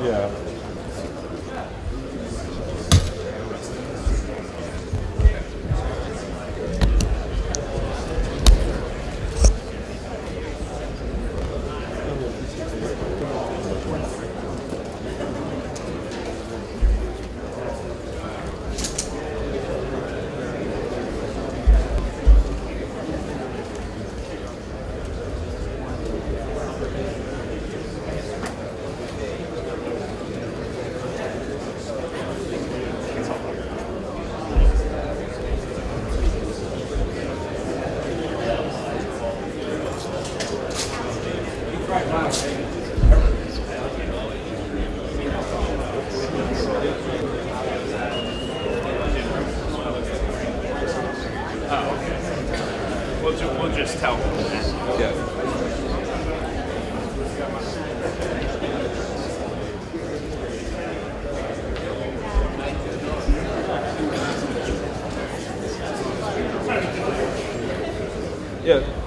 Yeah. We'll just tell them that. Yeah. Yeah.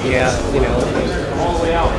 Yeah, you know. All the way out.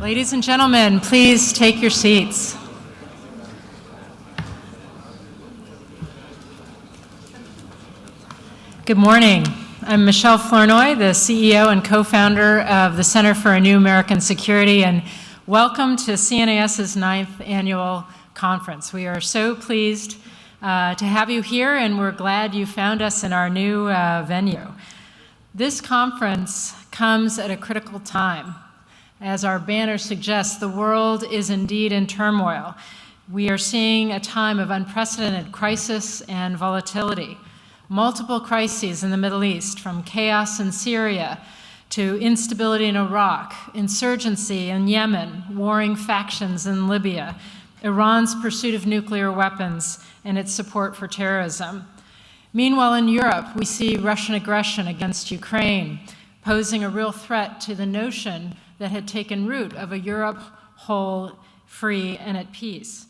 Ladies and gentlemen, please take your seats. Good morning. I'm Michelle Flournoy, the CEO and co-founder of the Center for a New American Security, and welcome to CNAS's 9th annual conference. We are so pleased to have you here, and we're glad you found us in our new venue. This conference comes at a critical time. As our banner suggests, the world is indeed in turmoil. We are seeing a time of unprecedented crisis and volatility. Multiple crises in the Middle East, from chaos in Syria to instability in Iraq, insurgency in Yemen, warring factions in Libya, Iran's pursuit of nuclear weapons, and its support for terrorism. Meanwhile, in Europe, we see Russian aggression against Ukraine, posing a real threat to the notion that had taken root of a Europe whole, free, and at peace.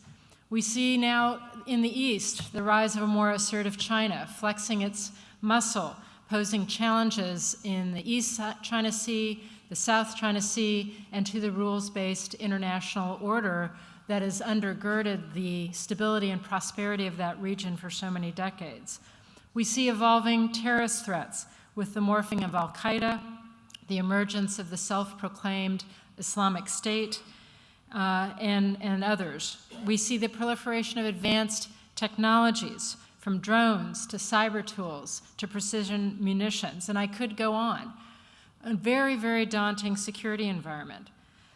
We see now in the East the rise of a more assertive China, flexing its muscle, posing challenges in the East China Sea, the South China Sea, and to the rules-based international order that has undergirded the stability and prosperity of that region for so many decades. We see evolving terrorist threats with the morphing of al-Qaeda, the emergence of the self-proclaimed Islamic State, and others. We see the proliferation of advanced technologies, from drones to cyber tools to precision munitions, and I could go on. A very, very daunting security environment.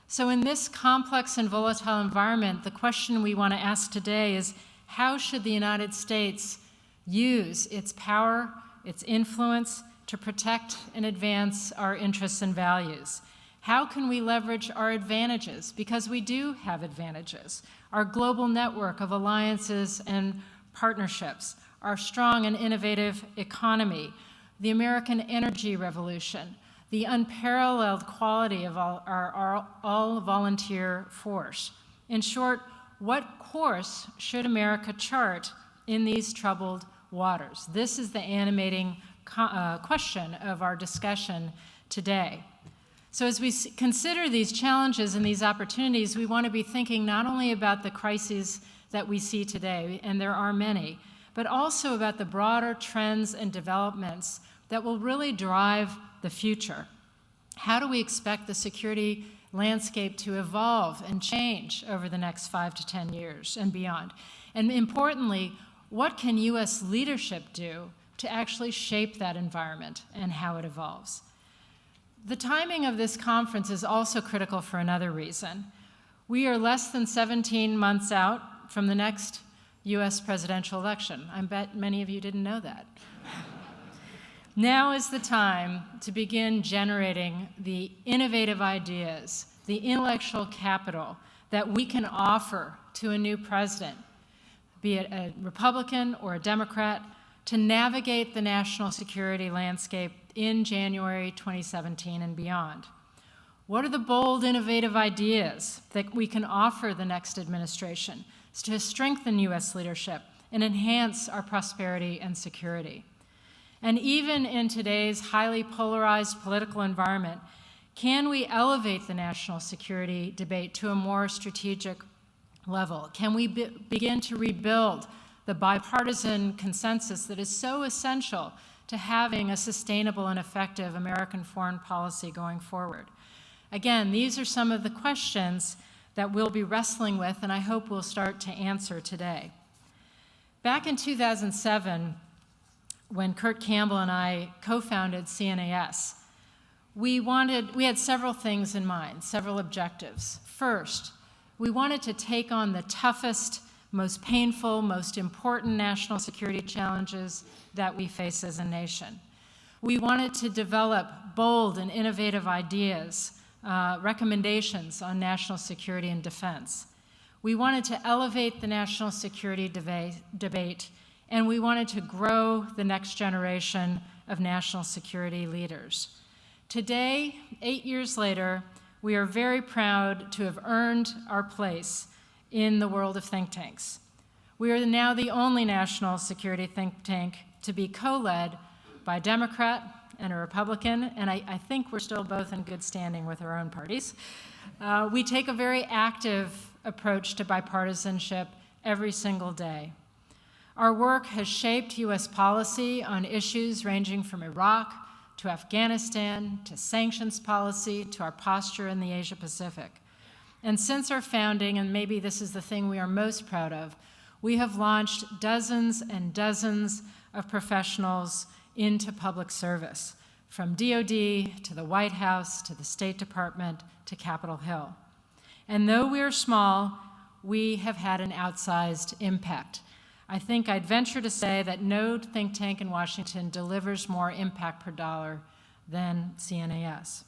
So in this complex and volatile environment, the question we want to ask today is, how should the United States use its power, its influence, to protect and advance our interests and values? How can we leverage our advantages? Because we do have advantages. Our global network of alliances and partnerships, our strong and innovative economy, the American energy revolution, the unparalleled quality of our all-volunteer force. In short, what course should America chart in these troubled waters? This is the animating question of our discussion today. So as we consider these challenges and these opportunities, we want to be thinking not only about the crises that we see today, and there are many, but also about the broader trends and developments that will really drive the future. How do we expect the security landscape to evolve and change over the next 5 to 10 years and beyond? And importantly, what can U.S. leadership do to actually shape that environment and how it evolves? The timing of this conference is also critical for another reason. We are less than 17 months out from the next U.S. presidential election. I bet many of you didn't know that. Now is the time to begin generating the innovative ideas, the intellectual capital that we can offer to a new president, be it a Republican or a Democrat, to navigate the national security landscape in January 2017 and beyond. What are the bold, innovative ideas that we can offer the next administration to strengthen U.S. leadership and enhance our prosperity and security? And even in today's highly polarized political environment, can we elevate the national security debate to a more strategic level? Can we begin to rebuild the bipartisan consensus that is so essential to having a sustainable and effective American foreign policy going forward? Again, these are some of the questions that we'll be wrestling with, and I hope we'll start to answer today. Back in 2007, when Kurt Campbell and I co-founded CNAS, we had several things in mind, several objectives. First, we wanted to take on the toughest, most painful, most important national security challenges that we face as a nation. We wanted to develop bold and innovative ideas, recommendations on national security and defense. We wanted to elevate the national security debate, and we wanted to grow the next generation of national security leaders. Today, 8 years later, we are very proud to have earned our place in the world of think tanks. We are now the only national security think tank to be co-led by a Democrat and a Republican, and I think we're still both in good standing with our own parties. We take a very active approach to bipartisanship every single day. Our work has shaped U.S. policy on issues ranging from Iraq to Afghanistan to sanctions policy to our posture in the Asia-Pacific. And since our founding, and maybe this is the thing we are most proud of, we have launched dozens and dozens of professionals into public service, from DOD to the White House to the State Department to Capitol Hill. And though we are small, we have had an outsized impact. I think I'd venture to say that no think tank in Washington delivers more impact per dollar than CNAS.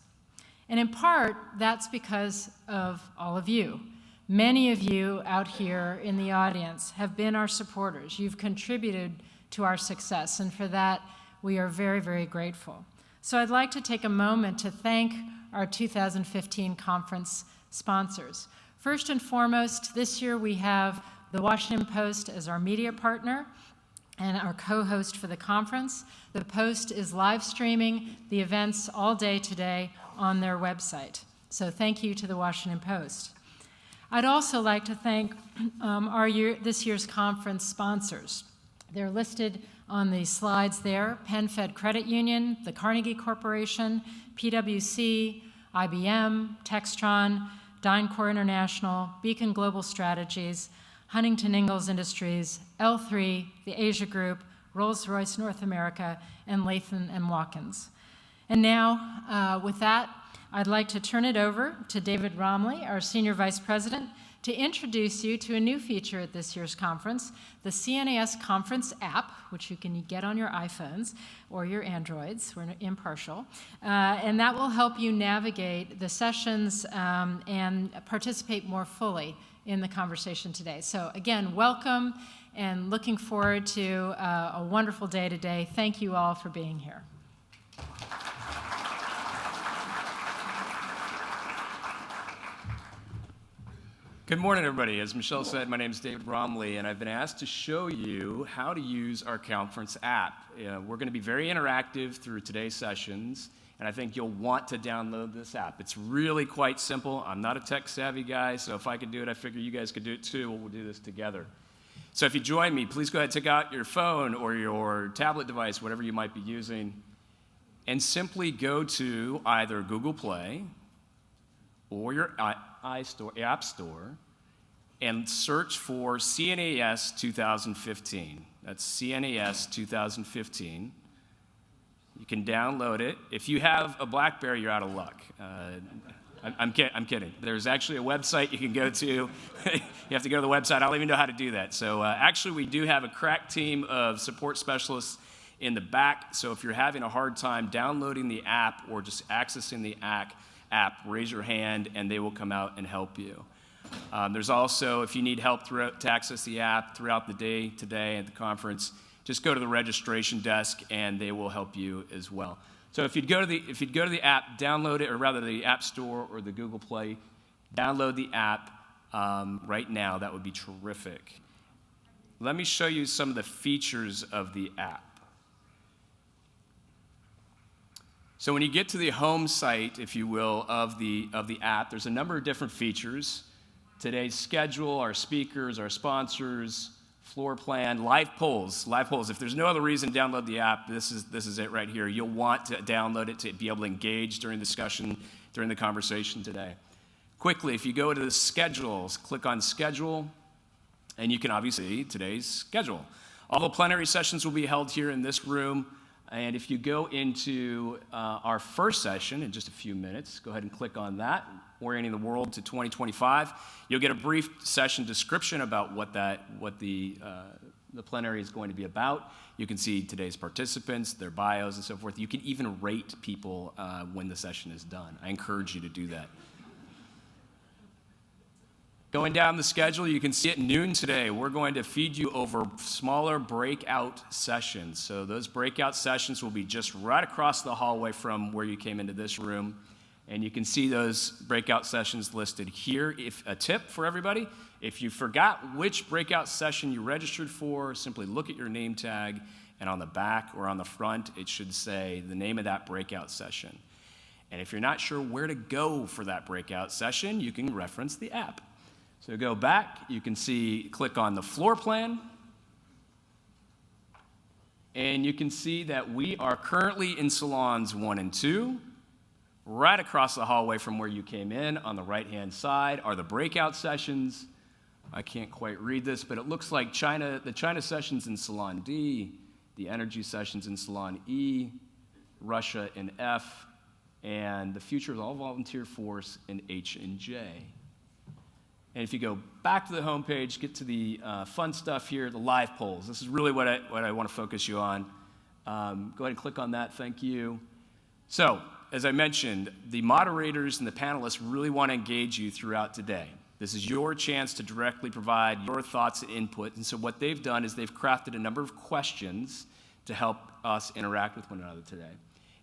And in part, that's because of all of you. Many of you out here in the audience have been our supporters. You've contributed to our success, and for that, we are very, very grateful. So I'd like to take a moment to thank our 2015 conference sponsors. First and foremost, this year we have the Washington Post as our media partner. and our co-host for the conference. The Post is live streaming the events all day today on their website. So thank you to the Washington Post. I'd also like to thank this year's conference sponsors. They're listed on the slides there: PenFed Credit Union, the Carnegie Corporation, PwC, IBM, Textron, DynCorp International, Beacon Global Strategies, Huntington Ingalls Industries, L3, the Asia Group, Rolls-Royce North America, and Latham & Watkins. And now, with that, I'd like to turn it over to David Romley, our Senior Vice President, to introduce you to a new feature at this year's conference, the CNAS Conference app, which you can get on your iPhones or your Androids. We're impartial. And that will help you navigate the sessions and participate more fully in the conversation today. So again, welcome, and looking forward to a wonderful day today. Thank you all for being here. Good morning, everybody. As Michelle said, my name is David Romley, and I've been asked to show you how to use our conference app. We're going to be very interactive through today's sessions, and I think you'll want to download this app. It's really quite simple. I'm not a tech-savvy guy, so if I could do it, I figure you guys could do it too. We'll do this together. So if you join me, please go ahead and take out your phone or your tablet device, whatever you might be using, and simply go to either Google Play or your App Store, and search for CNAS 2015. That's CNAS 2015. You can download it. If you have a BlackBerry, you're out of luck. I'm kidding. There's actually a website you can go to. You have to go to the website. I don't even know how to do that. So actually, we do have a crack team of support specialists in the back. So if you're having a hard time downloading the app or just accessing the app, raise your hand, and they will come out and help you. There's also, if you need help to access the app throughout the day today at the conference, just go to the registration desk, and they will help you as well. So if you'd go to the app, download it, or rather the App Store or the Google Play, download the app right now. That would be terrific. Let me show you some of the features of the app. So when you get to the home site, if you will, of the app, there's a number of different features. Today's schedule, our speakers, our sponsors, floor plan, live polls. Live polls. If there's no other reason to download the app, this is it right here. You'll want to download it to be able to engage during discussion, during the conversation today. Quickly, if you go to the schedules, click on schedule, and you can obviously see today's schedule. All the plenary sessions will be held here in this room. And if you go into our first session in just a few minutes, go ahead and click on that, Orienting the World to 2025. You'll get a brief session description about what the plenary is going to be about. You can see today's participants, their bios, and so forth. You can even rate people when the session is done. I encourage you to do that. Going down the schedule, you can see at noon today, we're going to feed you over smaller breakout sessions. So those breakout sessions will be just right across the hallway from where you came into this room. And you can see those breakout sessions listed here. If a tip for everybody, if you forgot which breakout session you registered for, simply look at your name tag, and on the back or on the front, it should say the name of that breakout session. And if you're not sure where to go for that breakout session, you can reference the app. So go back, you can see, click on the floor plan, and you can see that we are currently in salons 1 and 2. Right across the hallway from where you came in, on the right-hand side, are the breakout sessions. I can't quite read this, but it looks like the China sessions in Salon D, the energy sessions in Salon E, Russia in F, and the future of all volunteer force in H and J. And if you go back to the homepage, get to the fun stuff here, the live polls. This is really what I want to focus you on. Go ahead and click on that. Thank you. So, as I mentioned, the moderators and the panelists really want to engage you throughout today. This is your chance to directly provide your thoughts and input. And so what they've done is they've crafted a number of questions to help us interact with one another today.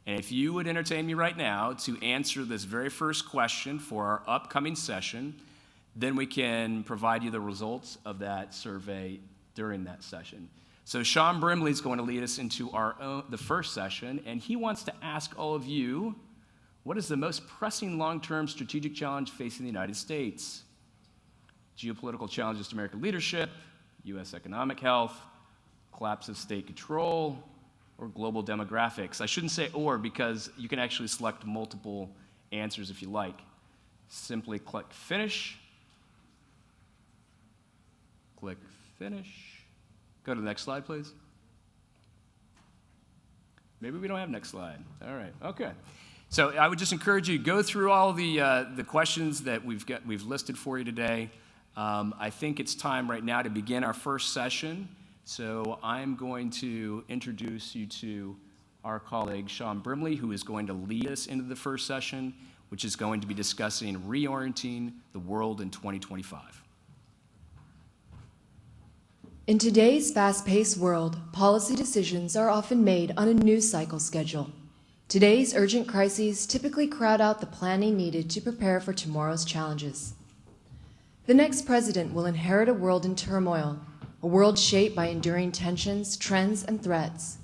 And if you would entertain me right now to answer this very first question for our upcoming session, then we can provide you the results of that survey during that session. So Sean Brimley is going to lead us into the first session, and he wants to ask all of you, what is the most pressing long-term strategic challenge facing the United States? Geopolitical challenges to American leadership, U.S. economic health, collapse of state control, or global demographics? I shouldn't say or because you can actually select multiple answers if you like. Simply click finish. Click finish. Go to the next slide, please. Maybe we don't have next slide. All right, okay. So I would just encourage you to go through all the questions that we've listed for you today. I think it's time right now to begin our first session. So I'm going to introduce you to our colleague, Sean Brimley, who is going to lead us into the first session, which is going to be discussing reorienting the world in 2025. In today's fast-paced world, policy decisions are often made on a news cycle schedule. Today's urgent crises typically crowd out the planning needed to prepare for tomorrow's challenges. The next president will inherit a world in turmoil, a world shaped by enduring tensions, trends, and threats.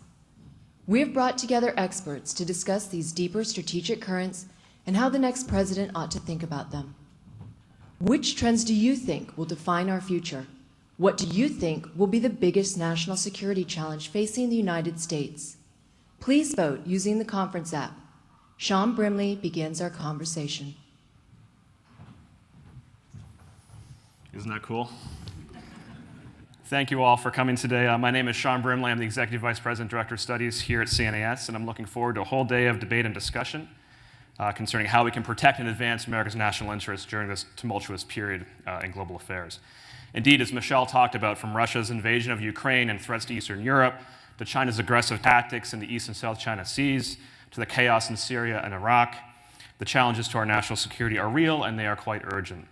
We have brought together experts to discuss these deeper strategic currents and how the next president ought to think about them. Which trends do you think will define our future? What do you think will be the biggest national security challenge facing the United States? Please vote using the conference app. Sean Brimley begins our conversation. Isn't that cool? Thank you all for coming today. My name is Sean Brimley. I'm the Executive Vice President, Director of Studies here at CNAS, and I'm looking forward to a whole day of debate and discussion concerning how we can protect and advance America's national interests during this tumultuous period in global affairs. Indeed, as Michelle talked about, from Russia's invasion of Ukraine and threats to Eastern Europe, to China's aggressive tactics in the East and South China Seas, to the chaos in Syria and Iraq, the challenges to our national security are real and they are quite urgent.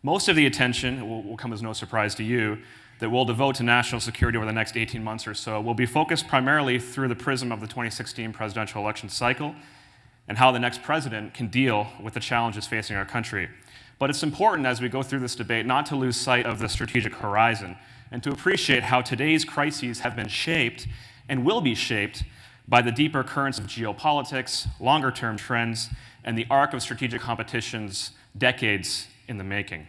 Most of the attention, will come as no surprise to you, that we'll devote to national security over the next 18 months or so will be focused primarily through the prism of the 2016 presidential election cycle and how the next president can deal with the challenges facing our country. But it's important as we go through this debate not to lose sight of the strategic horizon and to appreciate how today's crises have been shaped and will be shaped by the deeper currents of geopolitics, longer-term trends, and the arc of strategic competitions decades in the making.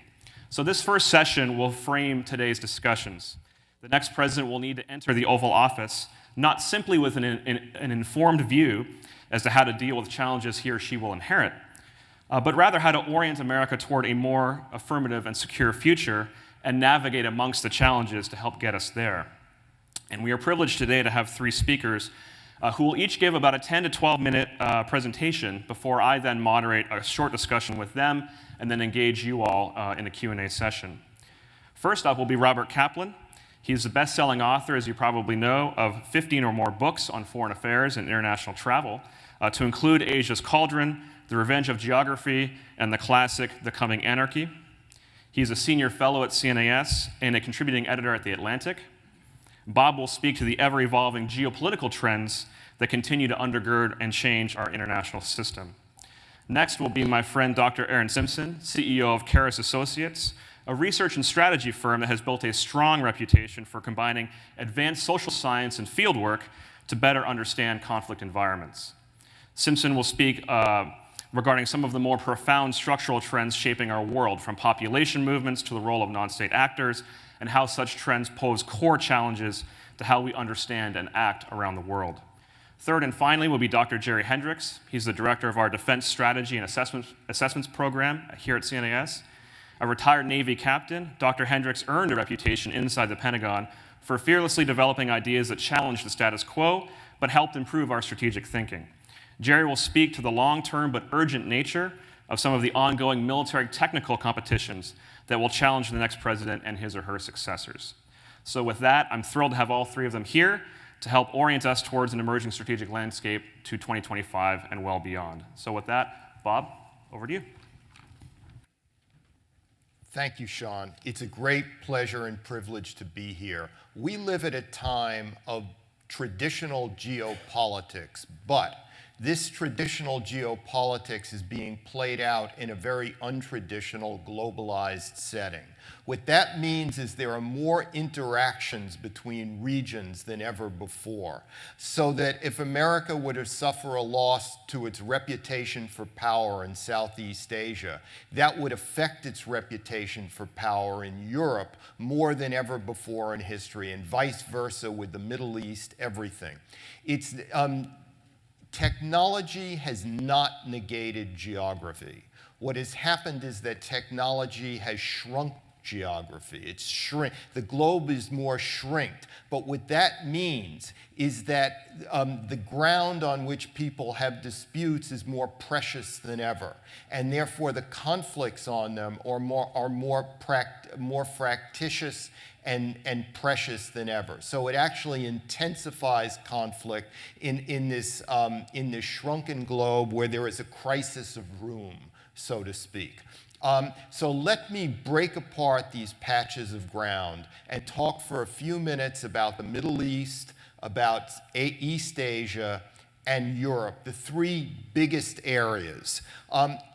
So this first session will frame today's discussions. The next president will need to enter the Oval Office not simply with an informed view as to how to deal with challenges he or she will inherit, but rather how to orient America toward a more affirmative and secure future and navigate amongst the challenges to help get us there. And we are privileged today to have three speakers who will each give about a 10 to 12-minute presentation before I then moderate a short discussion with them and then engage you all in a Q&A session. First up will be Robert Kaplan. He's the best-selling author, as you probably know, of 15 or more books on foreign affairs and international travel, to include Asia's Cauldron, The Revenge of Geography, and the classic The Coming Anarchy. He's a senior fellow at CNAS and a contributing editor at The Atlantic. Bob will speak to the ever-evolving geopolitical trends that continue to undergird and change our international system. Next will be my friend Dr. Aaron Simpson, CEO of Karas Associates, a research and strategy firm that has built a strong reputation for combining advanced social science and fieldwork to better understand conflict environments. Simpson will speak regarding some of the more profound structural trends shaping our world, from population movements to the role of non-state actors, and how such trends pose core challenges to how we understand and act around the world. Third and finally will be Dr. Jerry Hendricks. He's the director of our Defense Strategy and Assessments Program here at CNAS. A retired Navy captain, Dr. Hendricks earned a reputation inside the Pentagon for fearlessly developing ideas that challenged the status quo, but helped improve our strategic thinking. Jerry will speak to the long-term but urgent nature of some of the ongoing military technical competitions that will challenge the next president and his or her successors. So with that, I'm thrilled to have all three of them here to help orient us towards an emerging strategic landscape to 2025 and well beyond. So with that, Bob, over to you. Thank you, Sean. It's a great pleasure and privilege to be here. We live at a time of traditional geopolitics, but this traditional geopolitics is being played out in a very untraditional, globalized setting. What that means is there are more interactions between regions than ever before. So that if America were to suffer a loss to its reputation for power in Southeast Asia, that would affect its reputation for power in Europe more than ever before in history, and vice versa with the Middle East, everything. Technology has not negated geography. What has happened is that technology has shrunk geography. The globe is more shrinked. But what that means is that the ground on which people have disputes is more precious than ever. And therefore, the conflicts on them are more fractious and precious than ever. So it actually intensifies conflict in this shrunken globe where there is a crisis of room, so to speak. So let me break apart these patches of ground and talk for a few minutes about the Middle East, about East Asia, and Europe, the three biggest areas.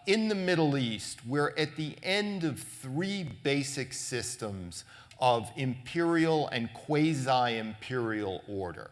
In the Middle East, we're at the end of three basic systems of imperial and quasi-imperial order.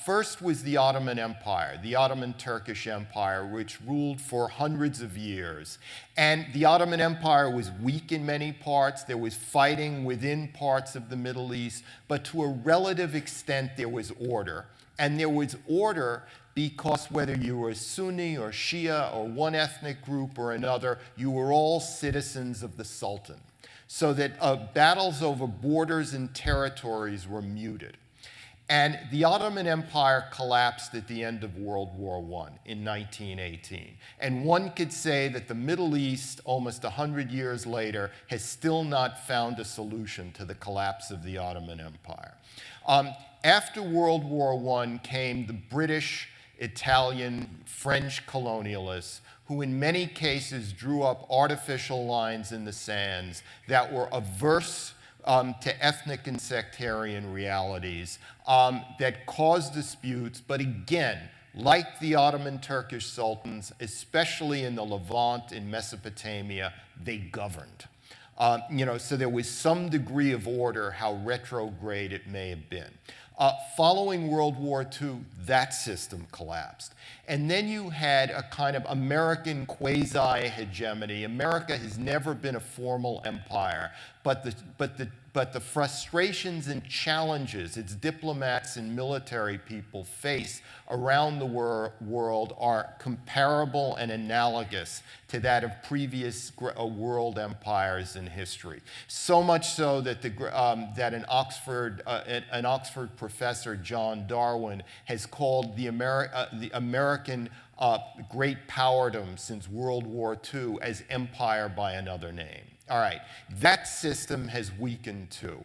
First was the Ottoman Empire, the Ottoman Turkish Empire, which ruled for hundreds of years. And the Ottoman Empire was weak in many parts. There was fighting within parts of the Middle East, but to a relative extent, there was order. And there was order because whether you were Sunni or Shia or one ethnic group or another, you were all citizens of the Sultan. So that battles over borders and territories were muted. And the Ottoman Empire collapsed at the end of World War I in 1918. And one could say that the Middle East, almost 100 years later, has still not found a solution to the collapse of the Ottoman Empire. After World War I came the British, Italian, French colonialists, who in many cases drew up artificial lines in the sands that were averse to ethnic and sectarian realities that caused disputes, but again, like the Ottoman Turkish sultans, especially in the Levant, in Mesopotamia, they governed. So there was some degree of order, how retrograde it may have been. Following World War II, that system collapsed. And then you had a kind of American quasi-hegemony. America has never been a formal empire, but the frustrations and challenges its diplomats and military people face around the world are comparable and analogous to that of previous world empires in history. So much so that an Oxford professor, John Darwin, has called the American great powerdom since World War II as empire by another name. All right, that system has weakened too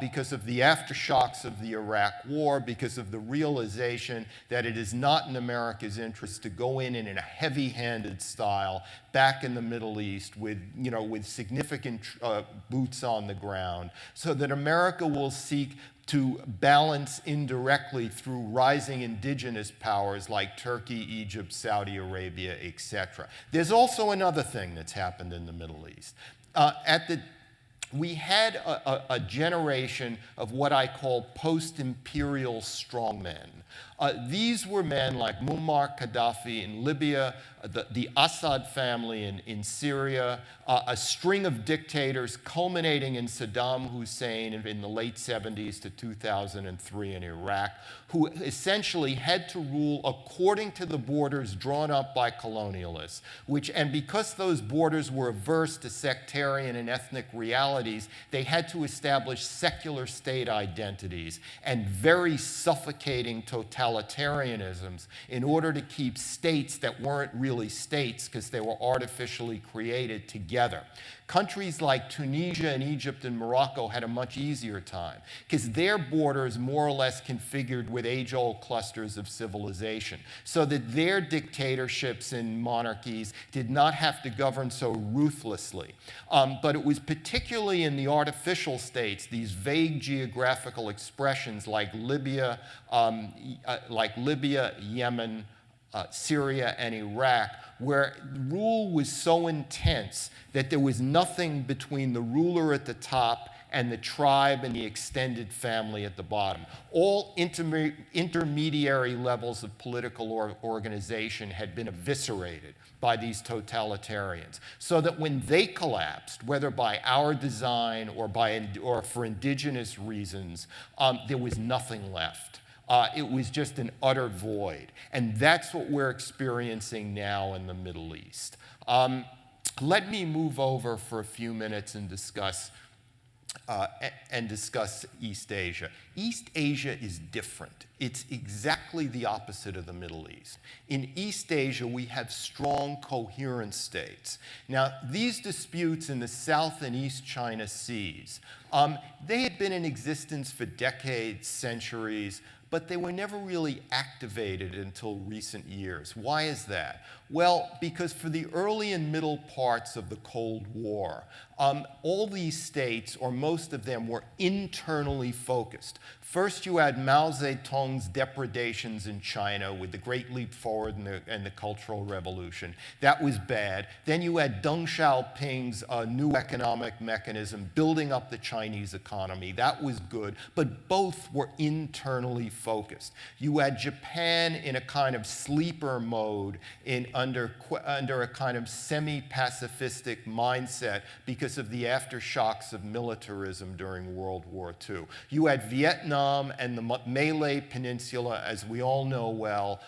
because of the aftershocks of the Iraq War, because of the realization that it is not in America's interest to go in a heavy-handed style back in the Middle East with significant boots on the ground, so that America will seek to balance indirectly through rising indigenous powers like Turkey, Egypt, Saudi Arabia, etc. There's also another thing that's happened in the Middle East. We had a generation of what I call post-imperial strongmen. These were men like Muammar Gaddafi in Libya, the Assad family in Syria, a string of dictators culminating in Saddam Hussein in the late 70s to 2003 in Iraq, who essentially had to rule according to the borders drawn up by colonialists, and because those borders were averse to sectarian and ethnic realities, they had to establish secular state identities and very suffocating totalitarianisms in order to keep states that weren't really states because they were artificially created together. Countries like Tunisia and Egypt and Morocco had a much easier time because their borders more or less configured with age-old clusters of civilization, so that their dictatorships and monarchies did not have to govern so ruthlessly. But it was particularly in the artificial states, these vague geographical expressions like Libya, Yemen, Syria and Iraq, where rule was so intense that there was nothing between the ruler at the top and the tribe and the extended family at the bottom. All intermediary levels of political organization had been eviscerated by these totalitarians, so that when they collapsed, whether by our design or for indigenous reasons, there was nothing left. It was just an utter void. And that's what we're experiencing now in the Middle East. Let me move over for a few minutes and discuss East Asia. East Asia is different. It's exactly the opposite of the Middle East. In East Asia, we have strong, coherent states. Now, these disputes in the South and East China Seas, they had been in existence for decades, centuries, but they were never really activated until recent years. Why is that? Well, because for the early and middle parts of the Cold War, all these states, or most of them, were internally focused. First, you had Mao Zedong's depredations in China with the Great Leap Forward and the Cultural Revolution. That was bad. Then you had Deng Xiaoping's new economic mechanism building up the Chinese economy. That was good, but both were internally focused. You had Japan in a kind of sleeper mode under a kind of semi-pacifistic mindset because of the aftershocks of militarism during World War II. You had Vietnam and the Malay Peninsula, as we all know well,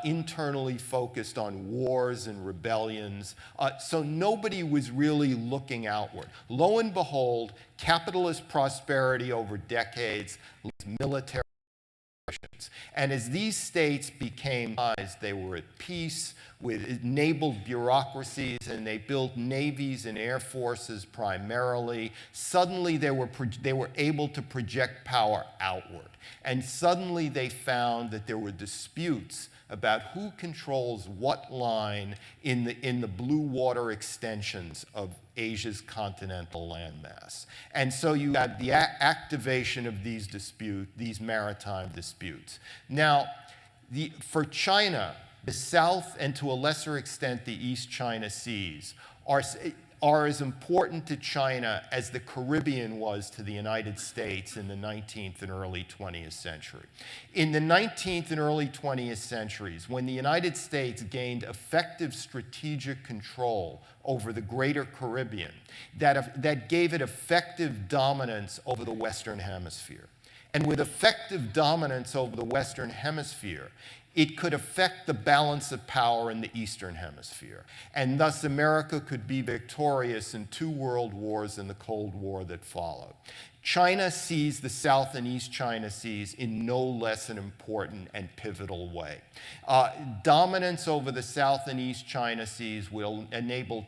internally focused on wars and rebellions. So nobody was really looking outward. Lo and behold, capitalist prosperity over decades leads military. And as these states became they were at peace with enabled bureaucracies, and they built navies and air forces primarily. Suddenly they were able to project power outward. And suddenly they found that there were disputes about who controls what line in the blue water extensions of Asia's continental landmass. And so you had the activation of these maritime disputes. Now, for China, the South, and to a lesser extent the East China Seas, are as important to China as the Caribbean was to the United States in the 19th and early 20th century. In the 19th and early 20th centuries, when the United States gained effective strategic control over the greater Caribbean, that gave it effective dominance over the Western Hemisphere. And with effective dominance over the Western Hemisphere, it could affect the balance of power in the Eastern Hemisphere. And thus, America could be victorious in 2 world wars and the Cold War that followed. China sees the South and East China Seas in no less an important and pivotal way. Dominance over the South and East China Seas will enable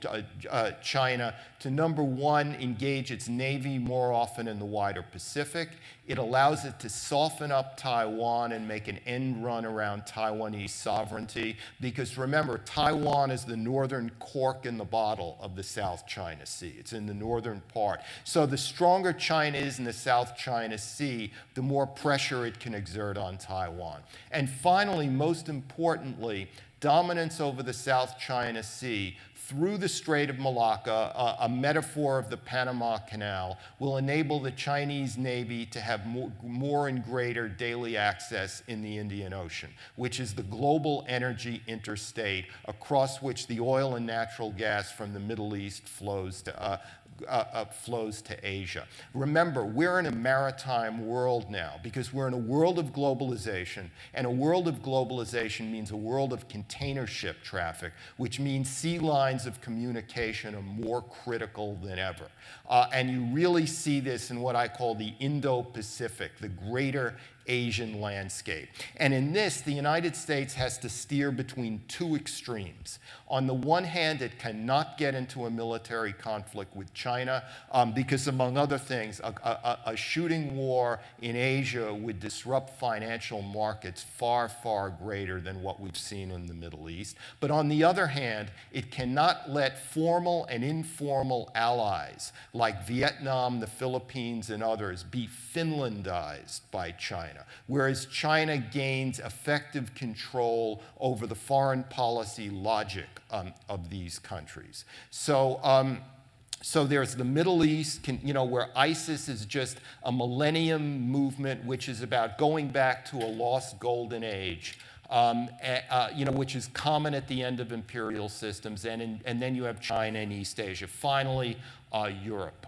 China to, number one, engage its navy more often in the wider Pacific. It allows it to soften up Taiwan and make an end run around Taiwanese sovereignty, because remember, Taiwan is the northern cork in the bottle of the South China Sea. It's in the northern part. So the stronger China is in the South China Sea, the more pressure it can exert on Taiwan. And finally, most importantly, dominance over the South China Sea through the Strait of Malacca, a metaphor of the Panama Canal, will enable the Chinese Navy to have more and greater daily access in the Indian Ocean, which is the global energy interstate across which the oil and natural gas from the Middle East flows to Asia. Remember, we're in a maritime world now because we're in a world of globalization, and a world of globalization means a world of container ship traffic, which means sea lines of communication are more critical than ever. And you really see this in what I call the Indo-Pacific, the greater Asian landscape. And in this, the United States has to steer between 2 extremes. On the one hand, it cannot get into a military conflict with China because, among other things, a shooting war in Asia would disrupt financial markets far, far greater than what we've seen in the Middle East. But on the other hand, it cannot let formal and informal allies like Vietnam, the Philippines, and others be Finlandized by China. China, whereas China gains effective control over the foreign policy logic of these countries. So there's the Middle East, where ISIS is just a millennium movement, which is about going back to a lost golden age, which is common at the end of imperial systems. And then you have China and East Asia. Finally, Europe.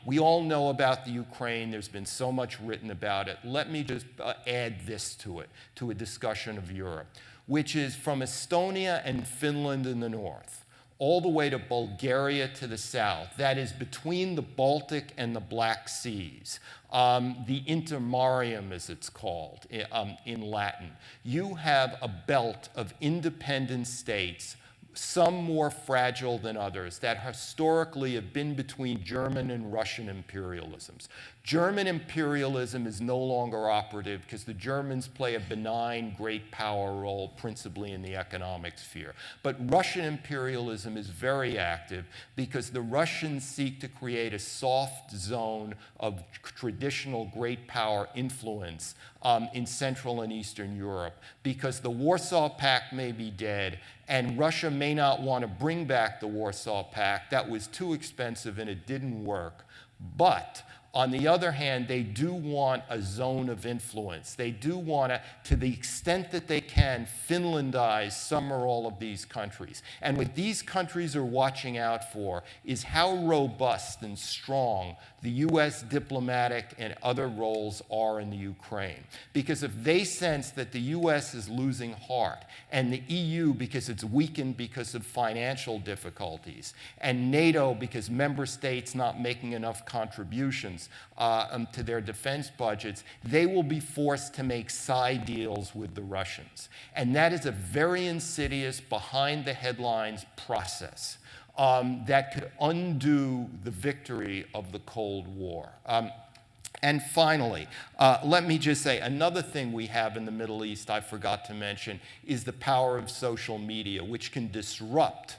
We all know about the Ukraine. There's been so much written about it. Let me just add this to it, to a discussion of Europe, which is from Estonia and Finland in the north, all the way to Bulgaria to the south, that is between the Baltic and the Black Seas, the intermarium as it's called in Latin. You have a belt of independent states, some more fragile than others, that historically have been between German and Russian imperialisms. German imperialism is no longer operative because the Germans play a benign great power role, principally in the economic sphere. But Russian imperialism is very active because the Russians seek to create a soft zone of traditional great power influence in Central and Eastern Europe, because the Warsaw Pact may be dead, and Russia may not want to bring back the Warsaw Pact. That was too expensive and it didn't work. But on the other hand, they do want a zone of influence. They do want to the extent that they can, Finlandize some or all of these countries. And what these countries are watching out for is how robust and strong the US diplomatic and other roles are in the Ukraine. Because if they sense that the US is losing heart, and the EU because it's weakened because of financial difficulties, and NATO because member states not making enough contributions to their defense budgets, they will be forced to make side deals with the Russians. And that is a very insidious, behind the headlines process that could undo the victory of the Cold War. And finally, let me just say, another thing we have in the Middle East I forgot to mention is the power of social media, which can disrupt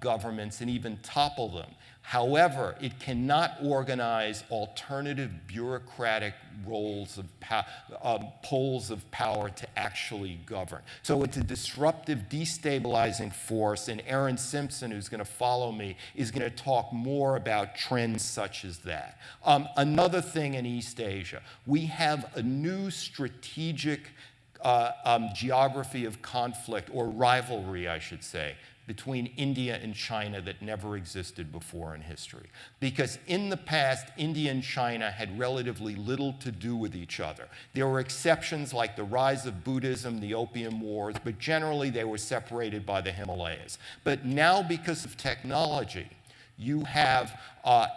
governments and even topple them. However, it cannot organize alternative bureaucratic roles of poles of power to actually govern. So it's a disruptive, destabilizing force, and Aaron Simpson, who's going to follow me, is going to talk more about trends such as that. Another thing in East Asia, we have a new strategic geography of conflict, or rivalry, I should say, between India and China that never existed before in history. Because in the past, India and China had relatively little to do with each other. There were exceptions like the rise of Buddhism, the Opium Wars, but generally they were separated by the Himalayas. But now, because of technology, you have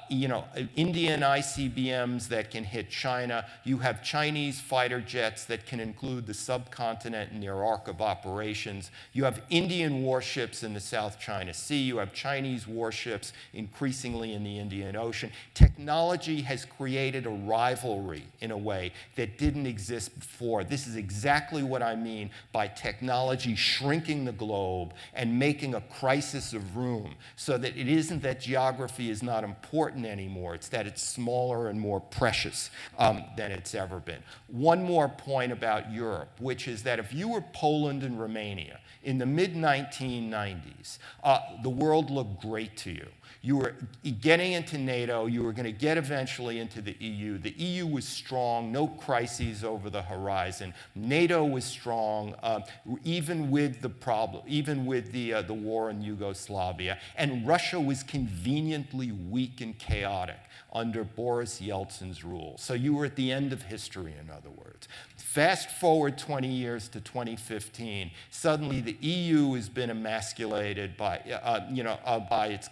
Indian ICBMs that can hit China. You have Chinese fighter jets that can include the subcontinent in their arc of operations. You have Indian warships in the South China Sea. You have Chinese warships increasingly in the Indian Ocean. Technology has created a rivalry in a way that didn't exist before. This is exactly what I mean by technology shrinking the globe and making a crisis of room, so that it isn't that geography is not important anymore. It's that it's smaller and more precious than it's ever been. One more point about Europe, which is that if you were Poland and Romania in the mid-1990s, the world looked great to you. You were getting into NATO. You were going to get eventually into the EU. The EU was strong, no crises over the horizon. NATO was strong, even with the problem, even with the war in Yugoslavia. And Russia was conveniently weak and chaotic under Boris Yeltsin's rule. So you were at the end of history, in other words. Fast forward 20 years to 2015, suddenly the EU has been emasculated by its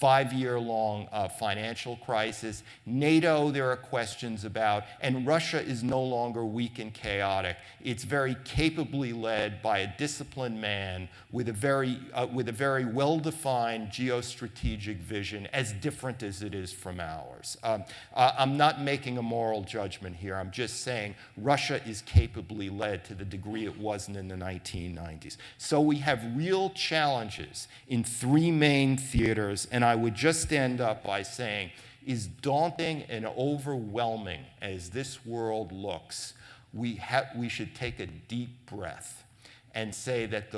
5-year-long financial crisis. NATO, there are questions about, and Russia is no longer weak and chaotic. It's very capably led by a disciplined man with a very well-defined geostrategic vision, as different as it is from ours. I'm not making a moral judgment here. I'm just saying Russia is capably led to the degree it wasn't in the 1990s. So we have real challenges in 3 main theaters, and I would just end up by saying, is daunting and overwhelming as this world looks, we should take a deep breath and say that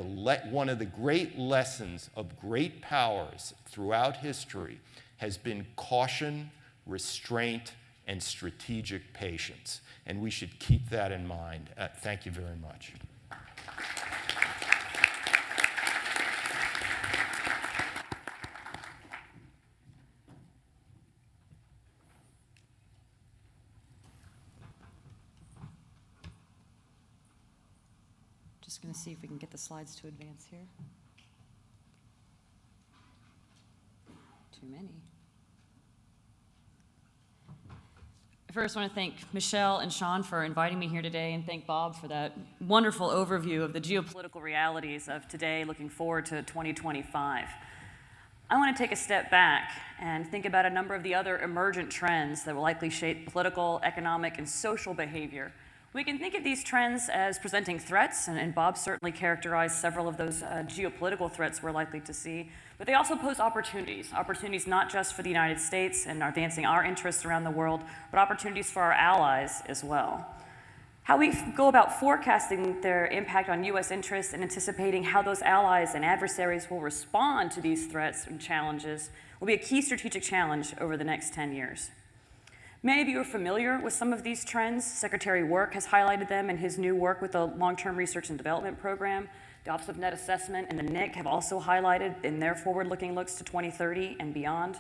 one of the great lessons of great powers throughout history has been caution, restraint, and strategic patience. And we should keep that in mind. Thank you very much. Just going to see if we can get the slides to advance here. Too many. I first want to thank Michelle and Sean for inviting me here today, and thank Bob for that wonderful overview of the geopolitical realities of today, looking forward to 2025. I want to take a step back and think about a number of the other emergent trends that will likely shape political, economic, and social behavior. We can think of these trends as presenting threats, and Bob certainly characterized several of those geopolitical threats we're likely to see, but they also pose opportunities not just for the United States and advancing our interests around the world, but opportunities for our allies as well. How we go about forecasting their impact on U.S. interests and anticipating how those allies and adversaries will respond to these threats and challenges will be a key strategic challenge over the next 10 years. Many of you are familiar with some of these trends. Secretary Work has highlighted them in his new work with the Long-Term Research and Development Program. The Office of Net Assessment and the NIC have also highlighted in their forward-looking looks to 2030 and beyond.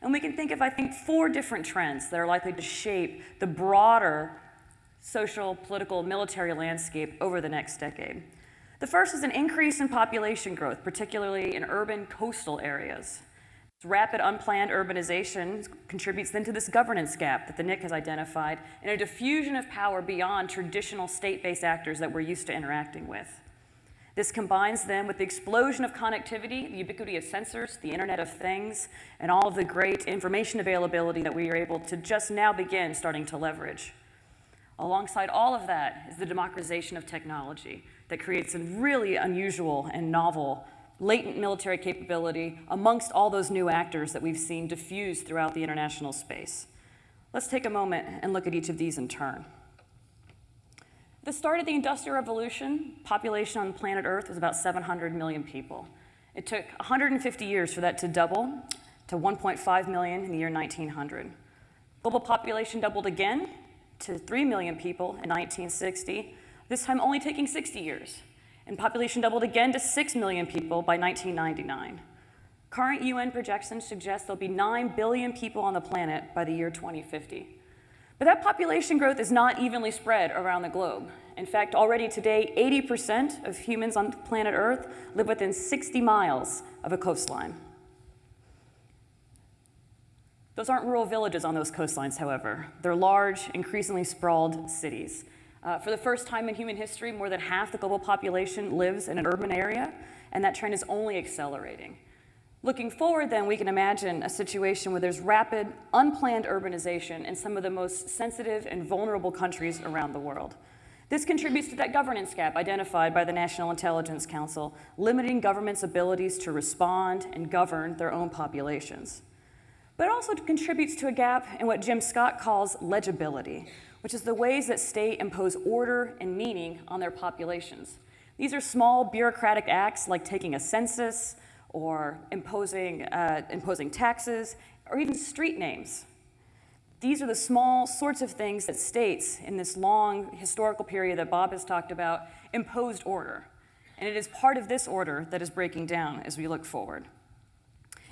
And we can think of, I think, 4 different trends that are likely to shape the broader social, political, military landscape over the next decade. The first is an increase in population growth, particularly in urban coastal areas. Rapid unplanned urbanization contributes then to this governance gap that the NIC has identified and a diffusion of power beyond traditional state-based actors that we're used to interacting with. This combines then with the explosion of connectivity, the ubiquity of sensors, the Internet of Things, and all of the great information availability that we are able to just now begin starting to leverage. Alongside all of that is the democratization of technology that creates a really unusual and novel latent military capability amongst all those new actors that we've seen diffuse throughout the international space. Let's take a moment and look at each of these in turn. At the start of the Industrial Revolution, population on planet Earth was about 700 million people. It took 150 years for that to double to 1.5 million in the year 1900. Global population doubled again to 3 million people in 1960, this time only taking 60 years. And population doubled again to 6 million people by 1999. Current UN projections suggest there'll be 9 billion people on the planet by the year 2050. But that population growth is not evenly spread around the globe. In fact, already today, 80% of humans on planet Earth live within 60 miles of a coastline. Those aren't rural villages on those coastlines, however. They're large, increasingly sprawled cities. For the first time in human history, more than half the global population lives in an urban area, and that trend is only accelerating. Looking forward, then, we can imagine a situation where there's rapid, unplanned urbanization in some of the most sensitive and vulnerable countries around the world. This contributes to that governance gap identified by the National Intelligence Council, limiting governments' abilities to respond and govern their own populations. But it also contributes to a gap in what Jim Scott calls legibility, which is the ways that states impose order and meaning on their populations. These are small bureaucratic acts like taking a census or imposing taxes or even street names. These are the small sorts of things that states in this long historical period that Bob has talked about imposed order. And it is part of this order that is breaking down as we look forward.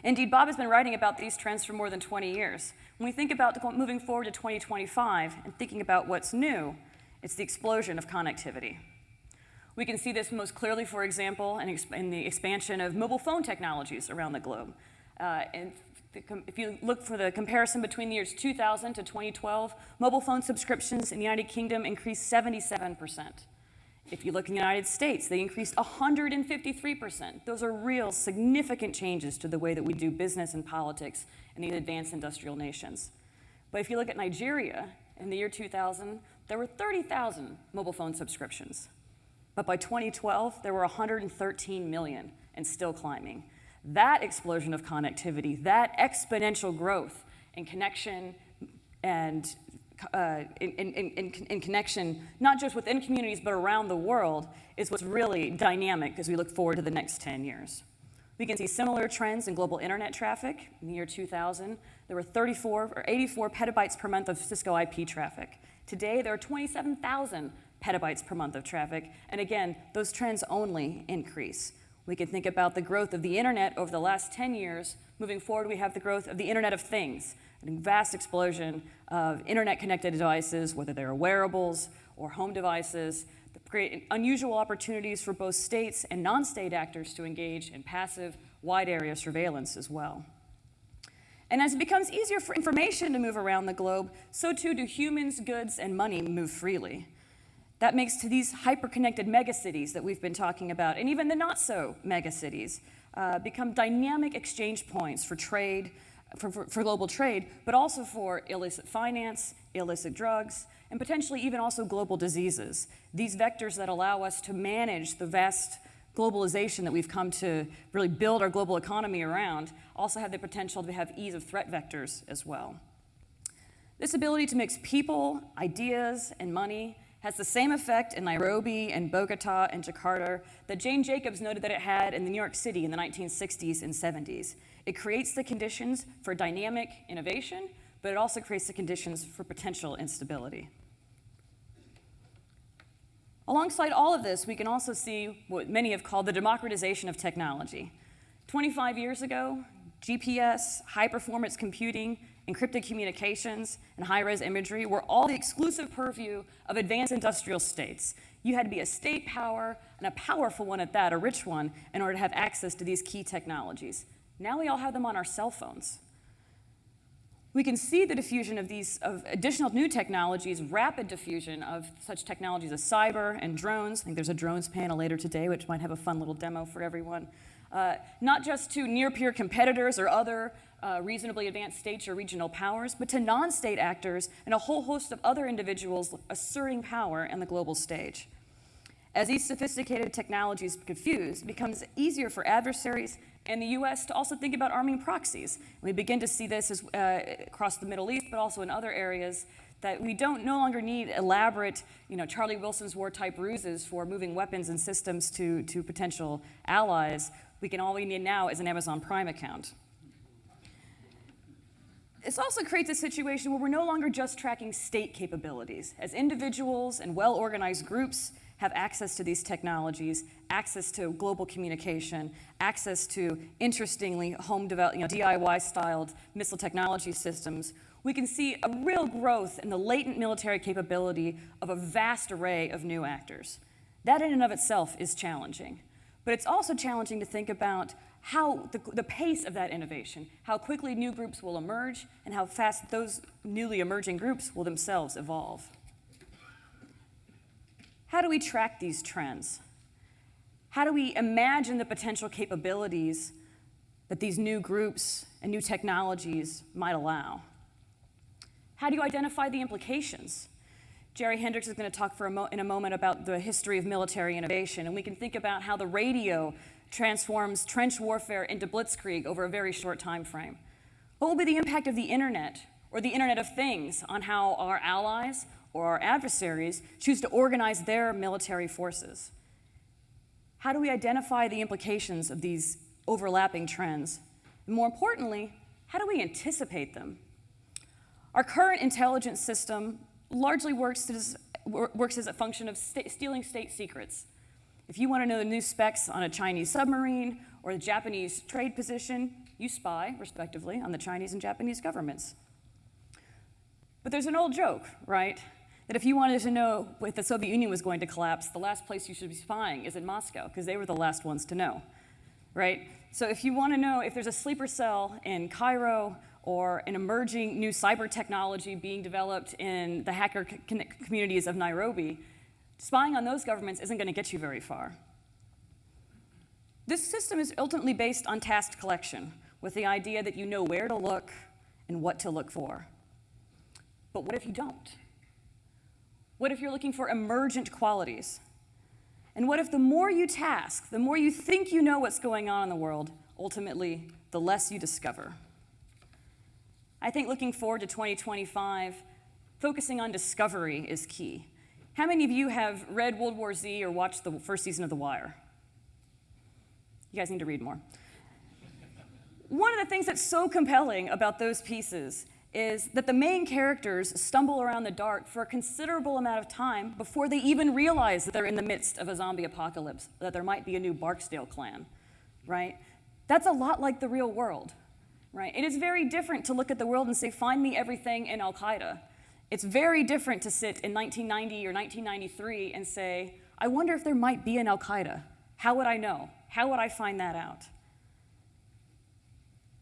Indeed, Bob has been writing about these trends for more than 20 years. When we think about moving forward to 2025 and thinking about what's new, it's the explosion of connectivity. We can see this most clearly, for example, in the expansion of mobile phone technologies around the globe. And if you look for the comparison between the years 2000 to 2012, mobile phone subscriptions in the United Kingdom increased 77%. If you look in the United States, they increased 153%. Those are real significant changes to the way that we do business and politics in these advanced industrial nations. But if you look at Nigeria, in the year 2000, there were 30,000 mobile phone subscriptions. But by 2012, there were 113 million and still climbing. That explosion of connectivity, that exponential growth and connection and in connection, not just within communities, but around the world, is what's really dynamic as we look forward to the next 10 years. We can see similar trends in global internet traffic. In the year 2000, there were 84 petabytes per month of Cisco IP traffic. Today, there are 27,000 petabytes per month of traffic, and again, those trends only increase. We can think about the growth of the internet over the last 10 years. Moving forward, we have the growth of the Internet of Things, a vast explosion of internet-connected devices, whether they're wearables or home devices, that create unusual opportunities for both states and non-state actors to engage in passive, wide-area surveillance as well. And as it becomes easier for information to move around the globe, so too do humans, goods, and money move freely. That makes to these hyper-connected megacities that we've been talking about, and even the not-so-megacities, become dynamic exchange points for trade, for global trade, but also for illicit finance, illicit drugs, and potentially even also global diseases. These vectors that allow us to manage the vast globalization that we've come to really build our global economy around also have the potential to have ease of threat vectors as well. This ability to mix people, ideas, and money has the same effect in Nairobi and Bogota and Jakarta that Jane Jacobs noted that it had in New York City in the 1960s and 70s. It creates the conditions for dynamic innovation, but it also creates the conditions for potential instability. Alongside all of this, we can also see what many have called the democratization of technology. 25 years ago, GPS, high-performance computing, encrypted communications, and high-res imagery were all the exclusive purview of advanced industrial states. You had to be a state power, and a powerful one at that, a rich one, in order to have access to these key technologies. Now we all have them on our cell phones. We can see the diffusion of additional new technologies, rapid diffusion of such technologies as cyber and drones. I think there's a drones panel later today, which might have a fun little demo for everyone. Not just to near-peer competitors or other reasonably advanced states or regional powers, but to non-state actors and a whole host of other individuals asserting power in the global stage. As these sophisticated technologies diffuse, it becomes easier for adversaries and the U.S. to also think about arming proxies. We begin to see this across the Middle East, but also in other areas, that we no longer need elaborate, Charlie Wilson's war-type ruses for moving weapons and systems to potential allies. All we need now is an Amazon Prime account. This also creates a situation where we're no longer just tracking state capabilities. As individuals and well-organized groups have access to these technologies, access to global communication, access to, interestingly, DIY-styled missile technology systems, we can see a real growth in the latent military capability of a vast array of new actors. That in and of itself is challenging. But it's also challenging to think about how the pace of that innovation, how quickly new groups will emerge, and how fast those newly emerging groups will themselves evolve. How do we track these trends? How do we imagine the potential capabilities that these new groups and new technologies might allow? How do you identify the implications? Jerry Hendricks is going to talk in a moment about the history of military innovation, and we can think about how the radio transforms trench warfare into blitzkrieg over a very short time frame. What will be the impact of the internet or the Internet of Things on how our allies or our adversaries choose to organize their military forces? How do we identify the implications of these overlapping trends? And more importantly, how do we anticipate them? Our current intelligence system largely works as a function of stealing state secrets. If you want to know the new specs on a Chinese submarine or the Japanese trade position, you spy, respectively, on the Chinese and Japanese governments. But there's an old joke, right? That if you wanted to know if the Soviet Union was going to collapse, the last place you should be spying is in Moscow, because they were the last ones to know, right? So if you want to know if there's a sleeper cell in Cairo or an emerging new cyber technology being developed in the hacker communities of Nairobi, spying on those governments isn't going to get you very far. This system is ultimately based on task collection, with the idea that you know where to look and what to look for. But what if you don't? What if you're looking for emergent qualities? And what if the more you task, the more you think you know what's going on in the world, ultimately, the less you discover? I think looking forward to 2025, focusing on discovery is key. How many of you have read World War Z or watched the first season of The Wire? You guys need to read more. One of the things that's so compelling about those pieces is that the main characters stumble around the dark for a considerable amount of time before they even realize that they're in the midst of a zombie apocalypse, that there might be a new Barksdale clan, right? That's a lot like the real world, right? It is very different to look at the world and say, find me everything in Al-Qaeda. It's very different to sit in 1990 or 1993 and say, I wonder if there might be an Al-Qaeda. How would I know? How would I find that out?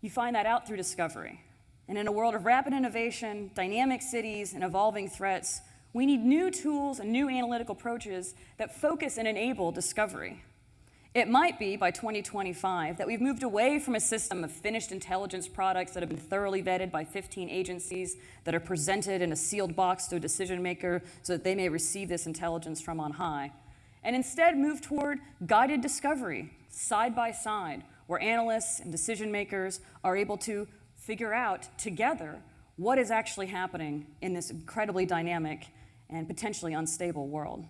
You find that out through discovery. And in a world of rapid innovation, dynamic cities, and evolving threats, we need new tools and new analytical approaches that focus and enable discovery. It might be by 2025 that we've moved away from a system of finished intelligence products that have been thoroughly vetted by 15 agencies that are presented in a sealed box to a decision maker so that they may receive this intelligence from on high, and instead move toward guided discovery, side by side, where analysts and decision makers are able to figure out together what is actually happening in this incredibly dynamic and potentially unstable world.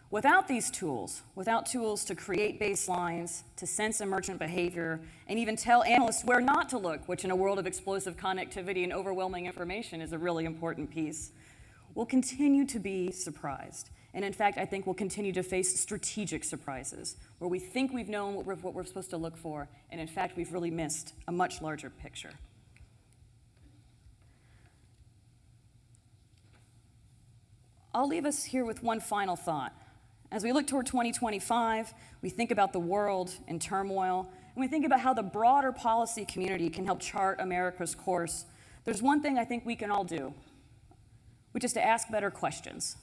Without these tools, without tools to create baselines, to sense emergent behavior, and even tell analysts where not to look, which in a world of explosive connectivity and overwhelming information is a really important piece, we'll continue to be surprised. And in fact, I think we'll continue to face strategic surprises, where we think we've known what we're supposed to look for, and in fact, we've really missed a much larger picture. I'll leave us here with one final thought. As we look toward 2025, we think about the world in turmoil, and we think about how the broader policy community can help chart America's course. There's one thing I think we can all do, which is to ask better questions.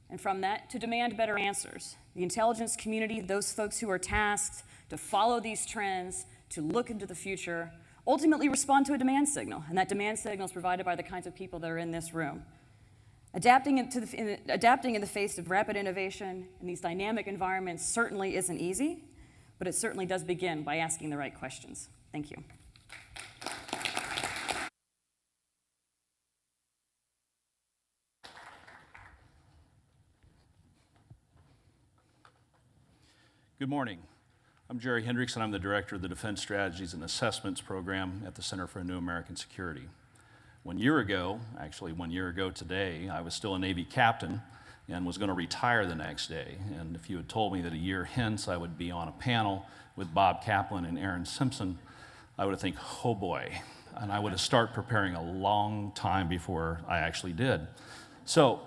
And from that, to demand better answers. The intelligence community, those folks who are tasked to follow these trends, to look into the future, ultimately respond to a demand signal. And that demand signal is provided by the kinds of people that are in this room. Adapting in the face of rapid innovation in these dynamic environments certainly isn't easy, but it certainly does begin by asking the right questions. Thank you. Good morning. I'm Jerry Hendricks, and I'm the Director of the Defense Strategies and Assessments Program at the Center for a New American Security. 1 year ago, actually 1 year ago today, I was still a Navy captain and was going to retire the next day. And if you had told me that a year hence I would be on a panel with Bob Kaplan and Aaron Simpson, I would have think, oh boy. And I would have started preparing a long time before I actually did. So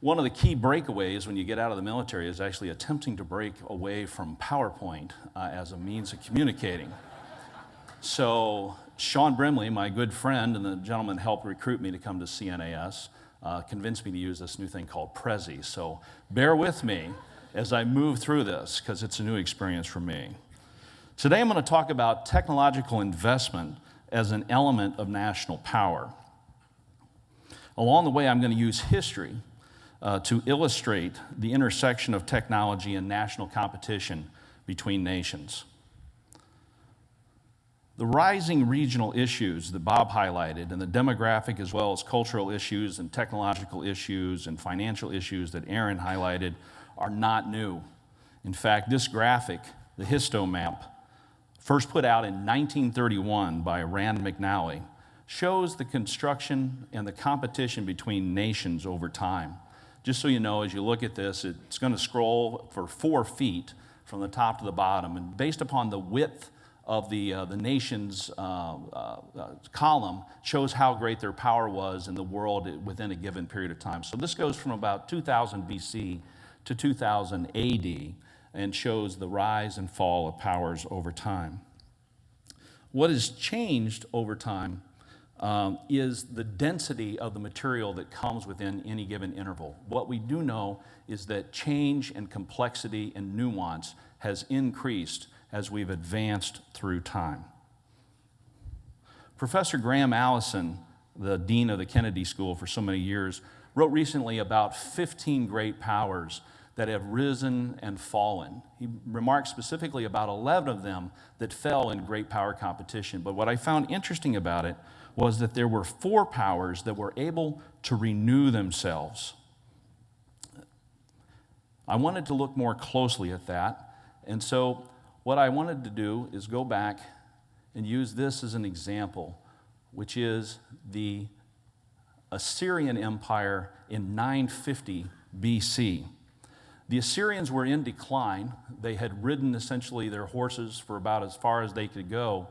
one of the key breakaways when you get out of the military is actually attempting to break away from PowerPoint as a means of communicating. So Sean Brimley, my good friend, and the gentleman who helped recruit me to come to CNAS, convinced me to use this new thing called Prezi. So bear with me as I move through this, because it's a new experience for me. Today I'm going to talk about technological investment as an element of national power. Along the way, I'm going to use history to illustrate the intersection of technology and national competition between nations. The rising regional issues that Bob highlighted, and the demographic as well as cultural issues and technological issues and financial issues that Aaron highlighted, are not new. In fact, this graphic, the histomap, first put out in 1931 by Rand McNally, shows the construction and the competition between nations over time. Just so you know, as you look at this, it's going to scroll for 4 feet from the top to the bottom, and based upon the width of the nation's column, shows how great their power was in the world within a given period of time. So this goes from about 2000 BC to 2000 AD and shows the rise and fall of powers over time. What has changed over time is the density of the material that comes within any given interval. What we do know is that change and complexity and nuance has increased as we've advanced through time. Professor Graham Allison, the dean of the Kennedy School for so many years, wrote recently about 15 great powers that have risen and fallen. He remarked specifically about 11 of them that fell in great power competition. But what I found interesting about it was that there were 4 powers that were able to renew themselves. I wanted to look more closely at that, and so what I wanted to do is go back and use this as an example, which is the Assyrian Empire in 950 BC. The Assyrians were in decline. They had ridden essentially their horses for about as far as they could go,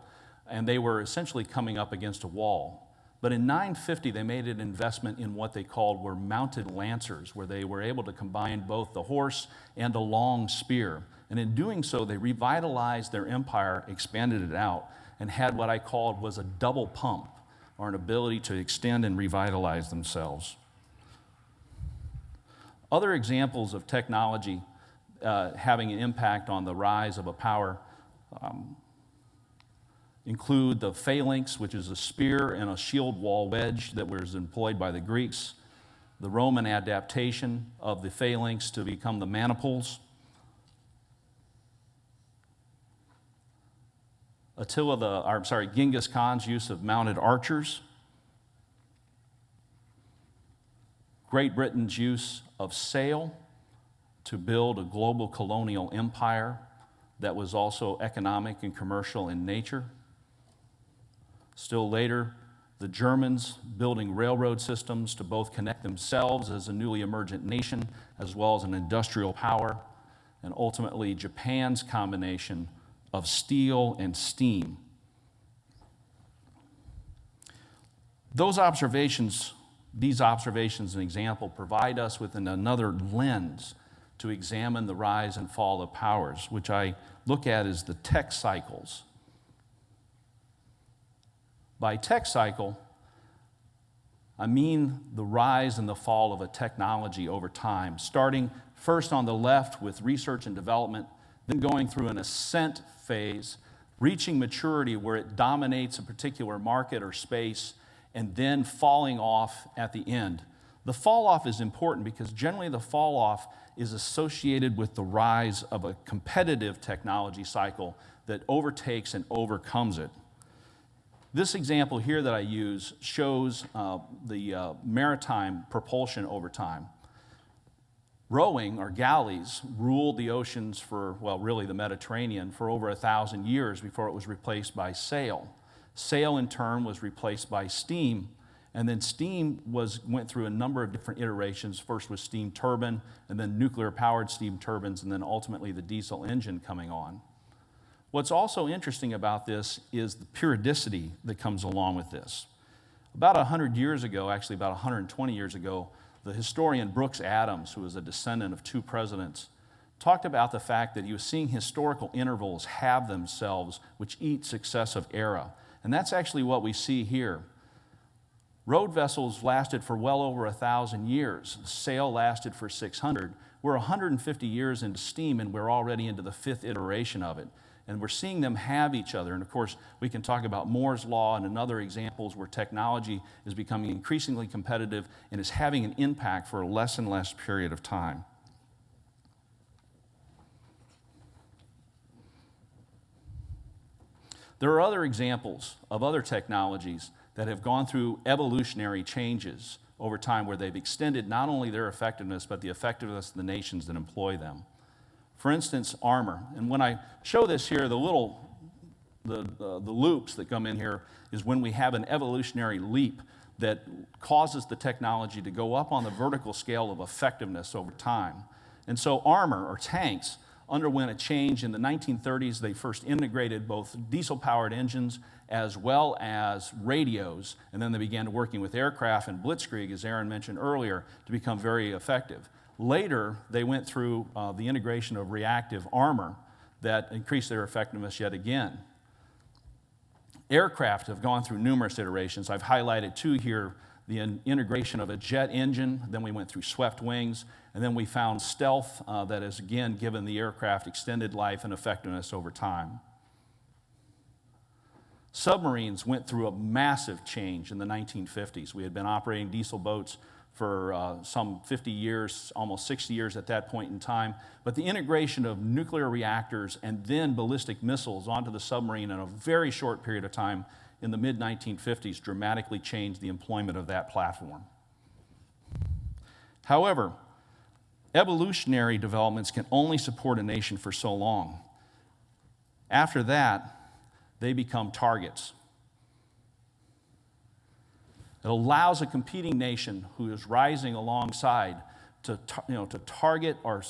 and they were essentially coming up against a wall. But in 950, they made an investment in what they called were mounted lancers, where they were able to combine both the horse and a long spear. And in doing so, they revitalized their empire, expanded it out, and had what I called was a double pump, or an ability to extend and revitalize themselves. Other examples of technology having an impact on the rise of a power include the phalanx, which is a spear and a shield wall wedge that was employed by the Greeks, the Roman adaptation of the phalanx to become the maniples, Genghis Khan's use of mounted archers, Great Britain's use of sail to build a global colonial empire that was also economic and commercial in nature. Still later, the Germans building railroad systems to both connect themselves as a newly emergent nation as well as an industrial power, and ultimately Japan's combination of steel and steam. These observations and example provide us with another lens to examine the rise and fall of powers, which I look at as the tech cycles. By tech cycle, I mean the rise and the fall of a technology over time, starting first on the left with research and development, then going through an ascent phase, reaching maturity where it dominates a particular market or space, and then falling off at the end. The fall off is important because generally the fall off is associated with the rise of a competitive technology cycle that overtakes and overcomes it. This example here that I use shows the maritime propulsion over time. Rowing, or galleys, ruled the oceans for, well, really the Mediterranean, for over 1,000 years before it was replaced by sail. Sail, in turn, was replaced by steam, and then steam went through a number of different iterations, first with steam turbine, and then nuclear-powered steam turbines, and then ultimately the diesel engine coming on. What's also interesting about this is the periodicity that comes along with this. About 100 years ago, actually about 120 years ago, the historian Brooks Adams, who was a descendant of 2 presidents, talked about the fact that he was seeing historical intervals have themselves which each successive era. And that's actually what we see here. Road vessels lasted for well over 1,000 years. Sail lasted for 600. We're 150 years into steam, and we're already into the 5th iteration of it. And we're seeing them have each other. And of course, we can talk about Moore's Law and other examples where technology is becoming increasingly competitive and is having an impact for a less and less period of time. There are other examples of other technologies that have gone through evolutionary changes over time where they've extended not only their effectiveness, but the effectiveness of the nations that employ them. For instance, armor. And when I show this here, the loops that come in here is when we have an evolutionary leap that causes the technology to go up on the vertical scale of effectiveness over time. And so armor, or tanks, underwent a change in the 1930s. They first integrated both diesel-powered engines as well as radios, and then they began working with aircraft and blitzkrieg, as Aaron mentioned earlier, to become very effective. Later, they went through the integration of reactive armor that increased their effectiveness yet again. Aircraft have gone through numerous iterations. I've highlighted 2 here, the integration of a jet engine, then we went through swept wings, and then we found stealth that has again given the aircraft extended life and effectiveness over time. Submarines went through a massive change in the 1950s. We had been operating diesel boats for some 50 years, almost 60 years at that point in time. But the integration of nuclear reactors and then ballistic missiles onto the submarine in a very short period of time in the mid-1950s dramatically changed the employment of that platform. However, evolutionary developments can only support a nation for so long. After that, they become targets. It allows a competing nation who is rising alongside to target or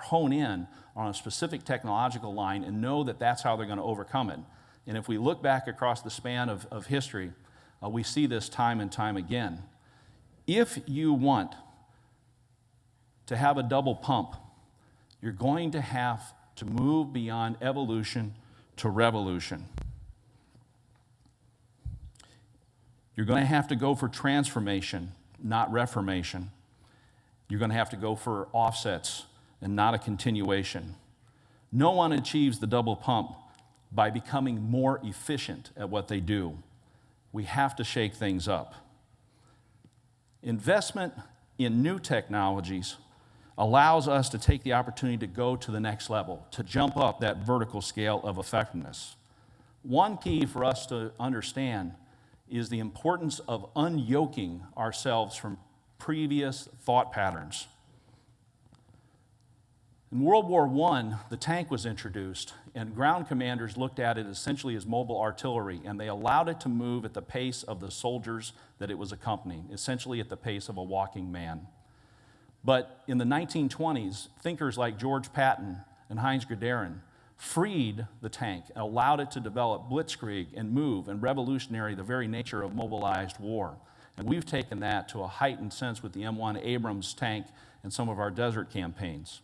hone in on a specific technological line and know that that's how they're going to overcome it. And if we look back across the span of history, we see this time and time again. If you want to have a double pump, you're going to have to move beyond evolution to revolution. You're going to have to go for transformation, not reformation. You're going to have to go for offsets and not a continuation. No one achieves the double pump by becoming more efficient at what they do. We have to shake things up. Investment in new technologies allows us to take the opportunity to go to the next level, to jump up that vertical scale of effectiveness. One key for us to understand is the importance of unyoking ourselves from previous thought patterns. In World War I, the tank was introduced, and ground commanders looked at it essentially as mobile artillery, and they allowed it to move at the pace of the soldiers that it was accompanying, essentially at the pace of a walking man. But in the 1920s, thinkers like George Patton and Heinz Guderian freed the tank and allowed it to develop blitzkrieg and move and revolutionary the very nature of mobilized war. And we've taken that to a heightened sense with the M1 Abrams tank and some of our desert campaigns.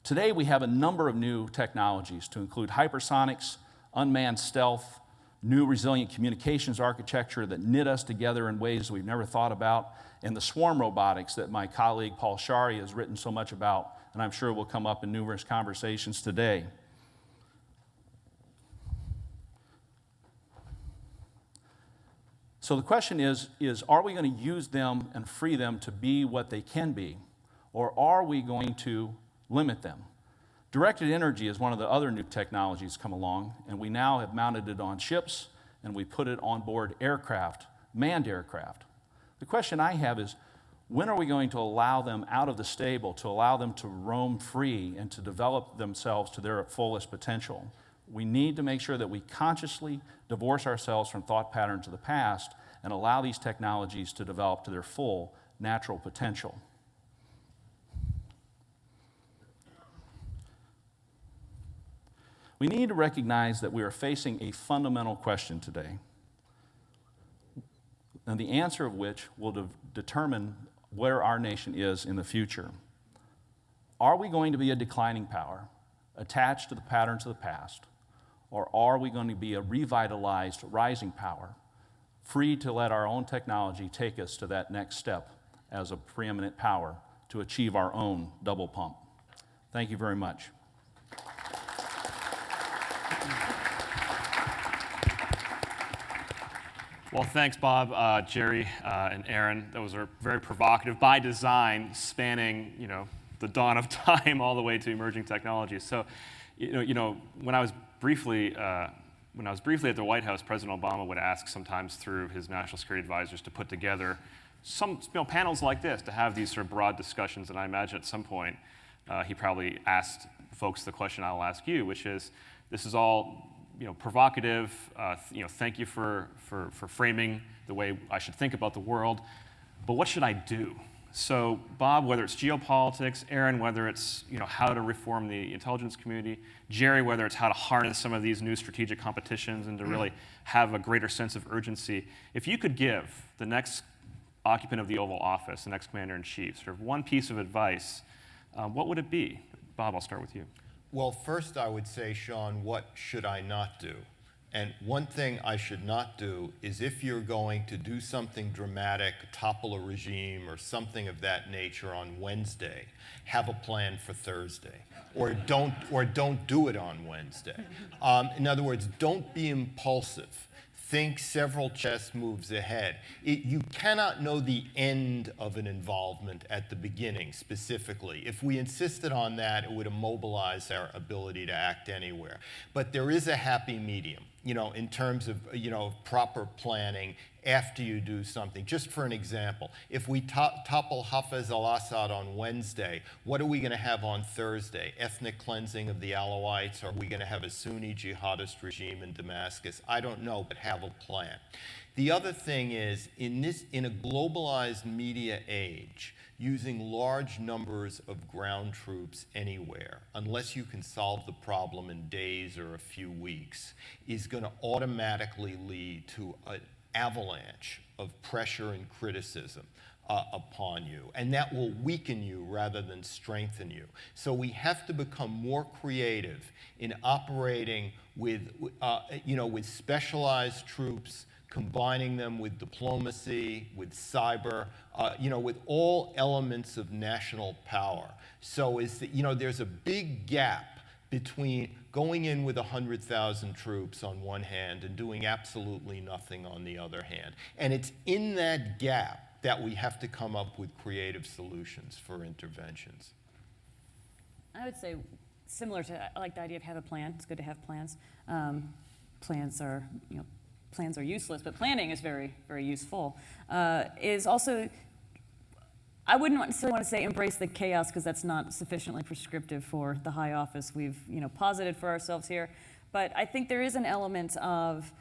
Today we have a number of new technologies to include hypersonics, unmanned stealth, new resilient communications architecture that knit us together in ways we've never thought about, and the swarm robotics that my colleague Paul Shari has written so much about, and I'm sure will come up in numerous conversations today. So the question is are we going to use them and free them to be what they can be, or are we going to limit them? Directed energy is one of the other new technologies come along, and we now have mounted it on ships, and we put it on board aircraft, manned aircraft. The question I have is, when are we going to allow them out of the stable, to allow them to roam free and to develop themselves to their fullest potential? We need to make sure that we consciously divorce ourselves from thought patterns of the past and allow these technologies to develop to their full natural potential. We need to recognize that we are facing a fundamental question today, and the answer of which will determine where our nation is in the future. Are we going to be a declining power, attached to the patterns of the past, or are we going to be a revitalized, rising power, free to let our own technology take us to that next step as a preeminent power to achieve our own double pump? Thank you very much. Well, thanks, Bob, Jerry, and Aaron. Those are very provocative by design, spanning the dawn of time all the way to emerging technologies. So, when I was briefly at the White House, President Obama would ask sometimes through his national security advisors to put together some panels like this to have these sort of broad discussions. And I imagine at some point he probably asked folks the question I'll ask you, which is, this is all provocative. Thank you for framing the way I should think about the world. But what should I do? So, Bob, whether it's geopolitics, Aaron, whether it's how to reform the intelligence community, Jerry, whether it's how to harness some of these new strategic competitions and to really have a greater sense of urgency. If you could give the next occupant of the Oval Office, the next commander-in-chief, sort of one piece of advice, what would it be? Bob, I'll start with you. Well, first I would say, Sean, what should I not do? And one thing I should not do is, if you're going to do something dramatic, topple a regime or something of that nature on Wednesday, have a plan for Thursday, or don't do it on Wednesday. In other words, don't be impulsive. think several chess moves ahead. You cannot know the end of an involvement at the beginning, specifically. If we insisted on that, it would immobilize our ability to act anywhere. But there is a happy medium, in terms of, proper planning after you do something. Just for an example, if we topple Hafez al-Assad on Wednesday, what are we going to have on Thursday? Ethnic cleansing of the Alawites? Are we going to have a Sunni jihadist regime in Damascus? I don't know, but have a plan. The other thing is, in a globalized media age, using large numbers of ground troops anywhere, unless you can solve the problem in days or a few weeks, is going to automatically lead to an avalanche of pressure and criticism upon you, and that will weaken you rather than strengthen you. So we have to become more creative in operating with specialized troops, combining them with diplomacy, with cyber, with all elements of national power. So there's a big gap between going in with 100,000 troops on one hand and doing absolutely nothing on the other hand. And it's in that gap that we have to come up with creative solutions for interventions. I would say similar to, I like the idea of have a plan. It's good to have plans. Plans are useless, but planning is very, very useful. Is also, I wouldn't necessarily want to say embrace the chaos, because that's not sufficiently prescriptive for the high office we've posited for ourselves here. But I think there is an element of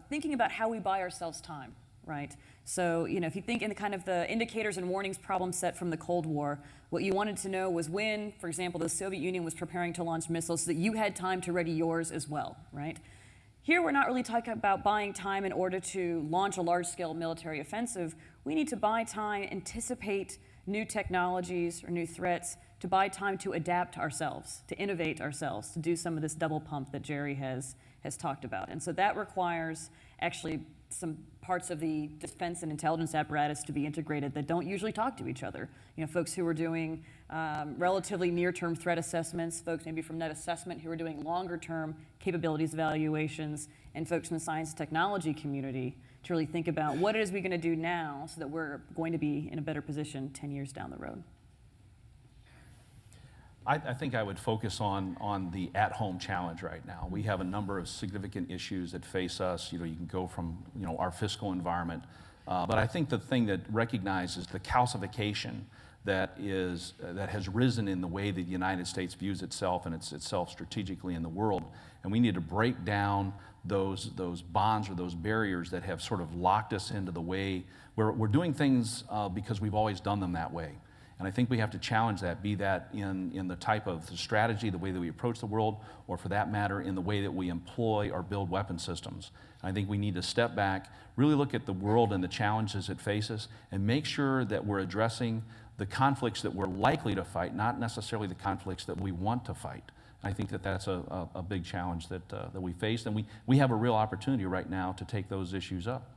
thinking about how we buy ourselves time, right? So if you think in the kind of the indicators and warnings problem set from the Cold War, what you wanted to know was when, for example, the Soviet Union was preparing to launch missiles, so that you had time to ready yours as well, right? Here, we're not really talking about buying time in order to launch a large-scale military offensive. We need to buy time, anticipate new technologies or new threats, to buy time to adapt ourselves, to innovate ourselves, to do some of this double pump that Jerry has talked about. And so that requires actually some parts of the defense and intelligence apparatus to be integrated that don't usually talk to each other. Folks who are doing relatively near-term threat assessments, folks maybe from net assessment who are doing longer-term capabilities evaluations, and folks in the science and technology community to really think about what it is we're going to do now so that we're going to be in a better position 10 years down the road. I think I would focus on the at-home challenge right now. We have a number of significant issues that face us. You can go from our fiscal environment, but I think the thing that recognizes the calcification that has risen in the way that the United States views itself and itself strategically in the world, and we need to break down those bonds or those barriers that have sort of locked us into the way we're doing things because we've always done them that way. And I think we have to challenge that, be that in the type of strategy, the way that we approach the world, or for that matter, in the way that we employ or build weapon systems. And I think we need to step back, really look at the world and the challenges it faces, and make sure that we're addressing the conflicts that we're likely to fight, not necessarily the conflicts that we want to fight. I think that that's a big challenge that we face, and we have a real opportunity right now to take those issues up.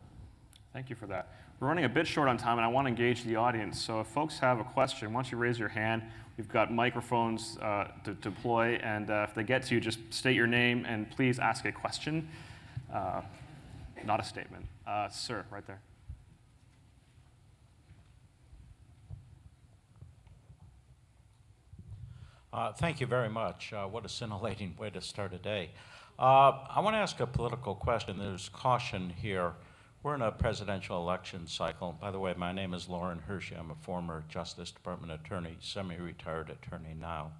Thank you for that. We're running a bit short on time, and I want to engage the audience. So if folks have a question, why don't you raise your hand? We've got microphones to deploy, and if they get to you, just state your name, and please ask a question, not a statement. Sir, right there. Thank you very much. What a scintillating way to start a day. I want to ask a political question. There's caution here. We're in a presidential election cycle. By the way, my name is Lauren Hershey. I'm a former Justice Department attorney, semi-retired attorney now.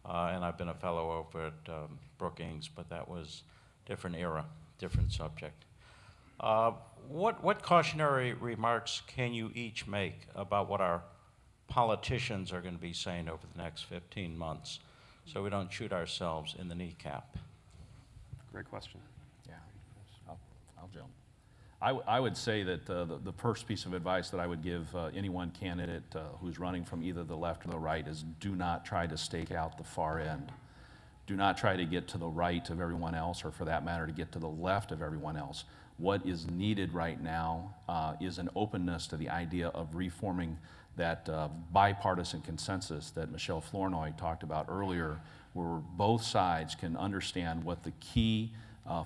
And I've been a fellow over at Brookings, but that was different era, different subject. What cautionary remarks can you each make about what our politicians are going to be saying over the next 15 months so we don't shoot ourselves in the kneecap? Great question. Yeah, I'll jump. I would say that the first piece of advice that I would give any one candidate who's running from either the left or the right is do not try to stake out the far end. Do not try to get to the right of everyone else, or for that matter, to get to the left of everyone else. What is needed right now is an openness to the idea of reforming that bipartisan consensus that Michelle Flournoy talked about earlier, where both sides can understand what the key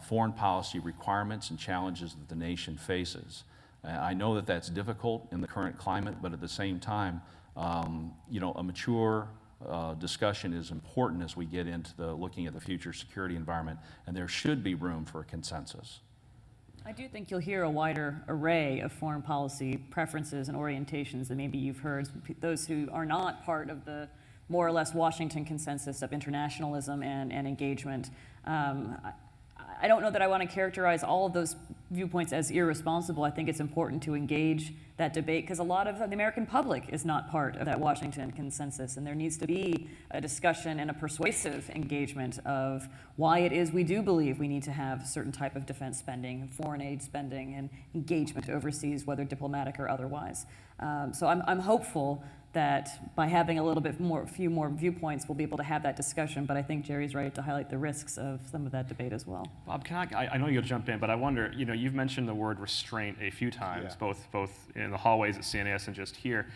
foreign policy requirements and challenges that the nation faces. I know that that's difficult in the current climate, but at the same time, a mature discussion is important as we get into looking at the future security environment, and there should be room for a consensus. I do think you'll hear a wider array of foreign policy preferences and orientations than maybe you've heard those who are not part of the more or less Washington consensus of internationalism and engagement. I don't know that I want to characterize all of those viewpoints as irresponsible. I think it's important to engage that debate because a lot of the American public is not part of that Washington consensus, and there needs to be a discussion and a persuasive engagement of why it is we do believe we need to have a certain type of defense spending, foreign aid spending, and engagement overseas, whether diplomatic or otherwise. So I'm hopeful that by having a little bit more, few more viewpoints, we'll be able to have that discussion. But I think Jerry's right to highlight the risks of some of that debate as well. Bob, I know you'll jump in, but I wonder, you've mentioned the word restraint a few times, Yeah. both in the hallways at CNAS and just here.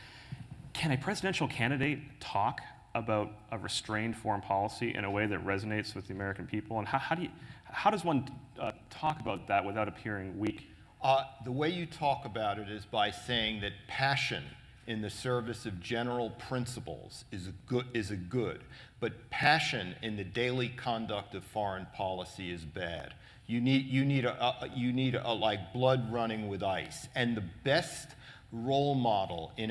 Can a presidential candidate talk about a restrained foreign policy in a way that resonates with the American people? And how does one talk about that without appearing weak? The way you talk about it is by saying that passion in the service of general principles is a good, but passion in the daily conduct of foreign policy is bad. You need like blood running with ice. And the best role model in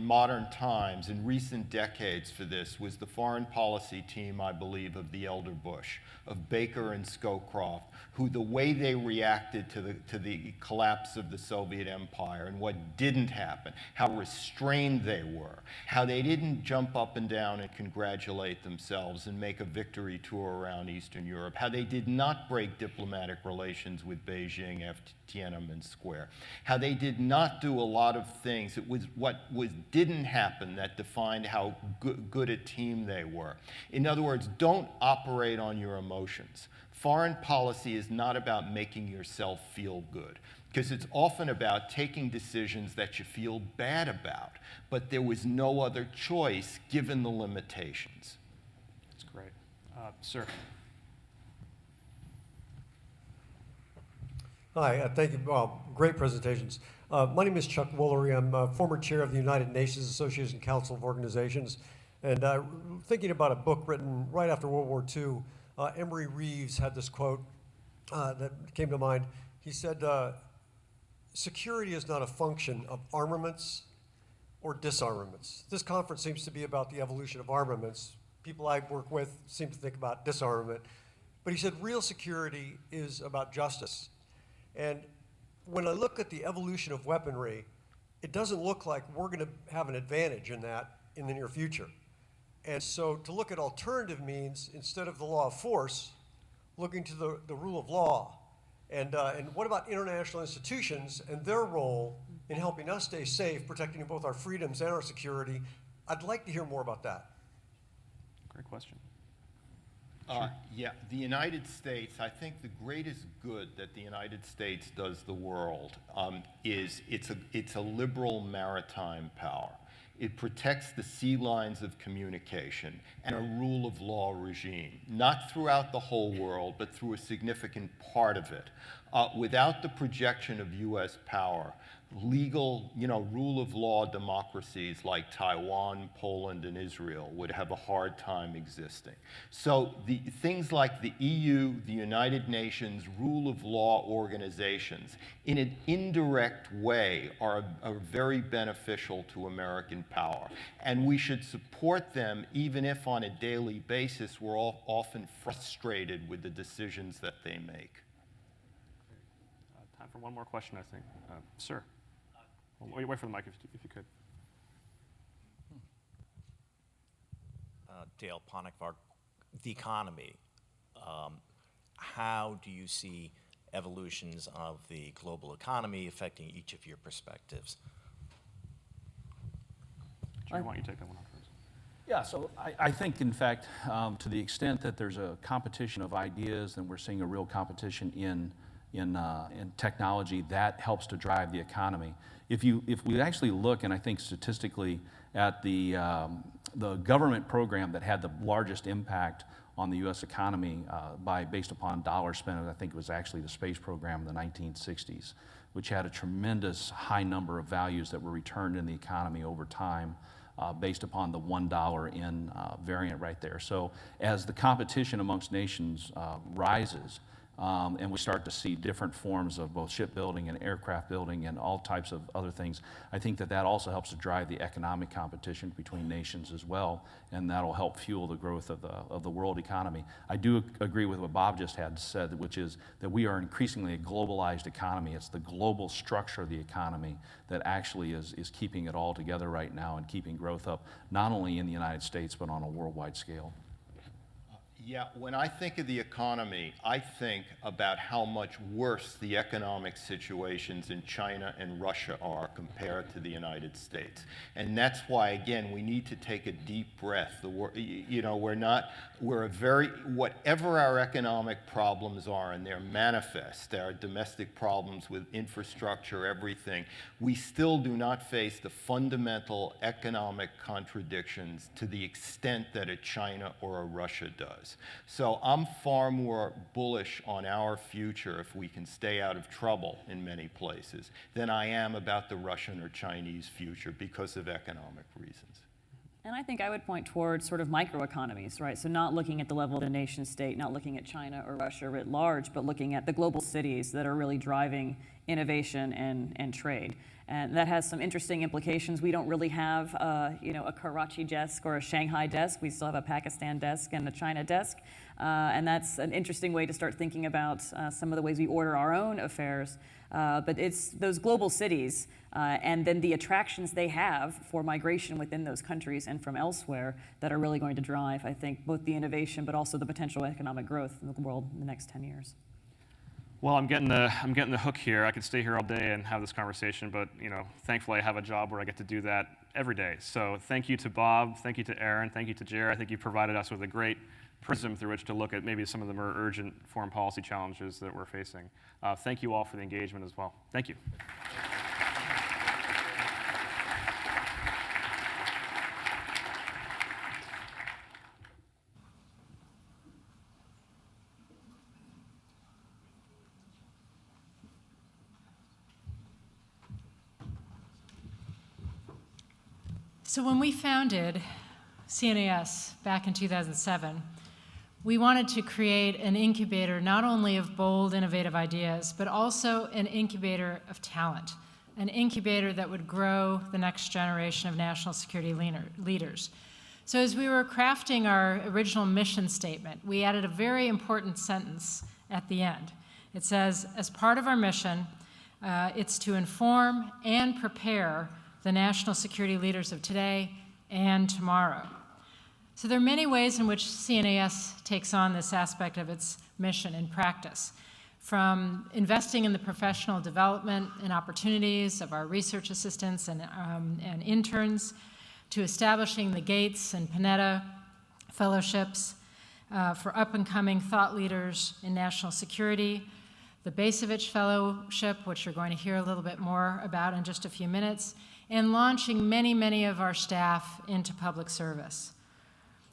modern times, in recent decades for this, was the foreign policy team, I believe, of the elder Bush, of Baker and Scowcroft, who the way they reacted to the collapse of the Soviet Empire and what didn't happen, how restrained they were, how they didn't jump up and down and congratulate themselves and make a victory tour around Eastern Europe, how they did not break diplomatic relations with Beijing after Tiananmen Square, how they did not do a lot of things. It was what didn't happen that defined how good a team they were. In other words, don't operate on your emotions. Foreign policy is not about making yourself feel good, because it's often about taking decisions that you feel bad about, but there was no other choice given the limitations. That's great. Sir. Hi, thank you. Well, great presentations. My name is Chuck Woolery. I'm former chair of the United Nations Association Council of Organizations. And thinking about a book written right after World War II, Emory Reeves had this quote that came to mind. He said, security is not a function of armaments or disarmaments. This conference seems to be about the evolution of armaments. People I work with seem to think about disarmament. But he said real security is about justice. And when I look at the evolution of weaponry, it doesn't look like we're going to have an advantage in that in the near future. And so to look at alternative means, instead of the law of force, looking to the rule of law. And what about international institutions and their role in helping us stay safe, protecting both our freedoms and our security? I'd like to hear more about that. Great question. Yeah, the United States, I think the greatest good that the United States does the world is it's a liberal maritime power. It protects the sea lines of communication and a rule of law regime, not throughout the whole world, but through a significant part of it. Without the projection of U.S. power, legal, rule of law democracies like Taiwan, Poland, and Israel would have a hard time existing. So things like the EU, the United Nations, rule of law organizations, in an indirect way are very beneficial to American power. And we should support them even if on a daily basis we're often frustrated with the decisions that they make. Time for one more question, I think. Sir. Wait for the mic if you could. Dale Ponickvark, the economy. How do you see evolutions of the global economy affecting each of your perspectives? Jerry, why don't you take that one off first? Yeah, so I think, in fact, to the extent that there's a competition of ideas, and we're seeing a real competition in technology, that helps to drive the economy. If we actually look, and I think statistically, at the government program that had the largest impact on the U.S. economy based upon dollars spent. I think it was actually the space program in the 1960s, which had a tremendous high number of values that were returned in the economy over time based upon the $1 in variant right there. So as the competition amongst nations rises, and we start to see different forms of both shipbuilding and aircraft building and all types of other things, I think that also helps to drive the economic competition between nations as well, and that'll help fuel the growth of the world economy. I do agree with what Bob just had said, which is that we are increasingly a globalized economy. It's the global structure of the economy that actually is keeping it all together right now and keeping growth up, not only in the United States, but on a worldwide scale. Yeah, when I think of the economy, I think about how much worse the economic situations in China and Russia are compared to the United States. And that's why, again, we need to take a deep breath. Whatever our economic problems are, and they're manifest, our domestic problems with infrastructure, everything, we still do not face the fundamental economic contradictions to the extent that a China or a Russia does. So I'm far more bullish on our future if we can stay out of trouble in many places than I am about the Russian or Chinese future because of economic reasons. And I think I would point towards sort of microeconomies, right? So not looking at the level of the nation state, not looking at China or Russia writ large, but looking at the global cities that are really driving innovation and trade. And that has some interesting implications. We don't really have, a Karachi desk or a Shanghai desk. We still have a Pakistan desk and a China desk. And that's an interesting way to start thinking about some of the ways we order our own affairs. But it's those global cities and then the attractions they have for migration within those countries and from elsewhere that are really going to drive, I think, both the innovation but also the potential economic growth in the world in the next 10 years. Well, I'm getting the hook here. I could stay here all day and have this conversation, but thankfully I have a job where I get to do that every day. So thank you to Bob, thank you to Aaron, thank you to Jerry. I think you provided us with a great prism through which to look at maybe some of the more urgent foreign policy challenges that we're facing. Thank you all for the engagement as well. Thank you. So when we founded CNAS back in 2007, we wanted to create an incubator not only of bold, innovative ideas, but also an incubator of talent, an incubator that would grow the next generation of national security leaders. So as we were crafting our original mission statement, we added a very important sentence at the end. It says, as part of our mission, it's to inform and prepare the national security leaders of today and tomorrow. So there are many ways in which CNAS takes on this aspect of its mission in practice, from investing in the professional development and opportunities of our research assistants and interns, to establishing the Gates and Panetta fellowships for up-and-coming thought leaders in national security, the Basevich Fellowship, which you're going to hear a little bit more about in just a few minutes, and launching many, many of our staff into public service.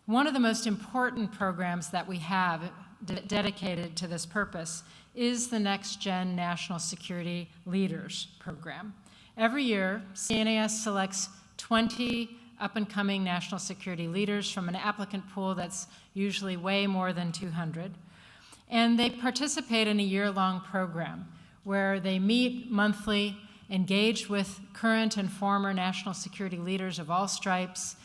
One of the most important programs that we have dedicated to this purpose is the Next Gen National Security Leaders Program. Every year, CNAS selects 20 up-and-coming national security leaders from an applicant pool that's usually way more than 200. And they participate in a year-long program where they meet monthly, engage with current and former national security leaders of all stripes.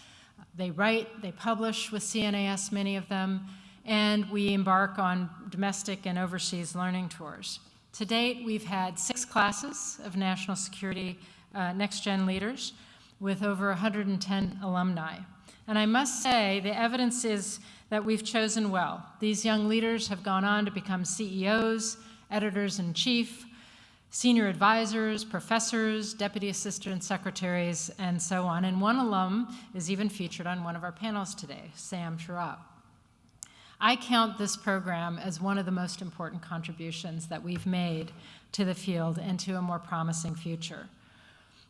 They write, they publish with CNAS, many of them, and we embark on domestic and overseas learning tours. To date, we've had 6 classes of national security next-gen leaders with over 110 alumni. And I must say, the evidence is that we've chosen well. These young leaders have gone on to become CEOs, editors-in-chief, senior advisors, professors, deputy assistant secretaries, and so on. And one alum is even featured on one of our panels today, Sam Sharab. I count this program as one of the most important contributions that we've made to the field and to a more promising future.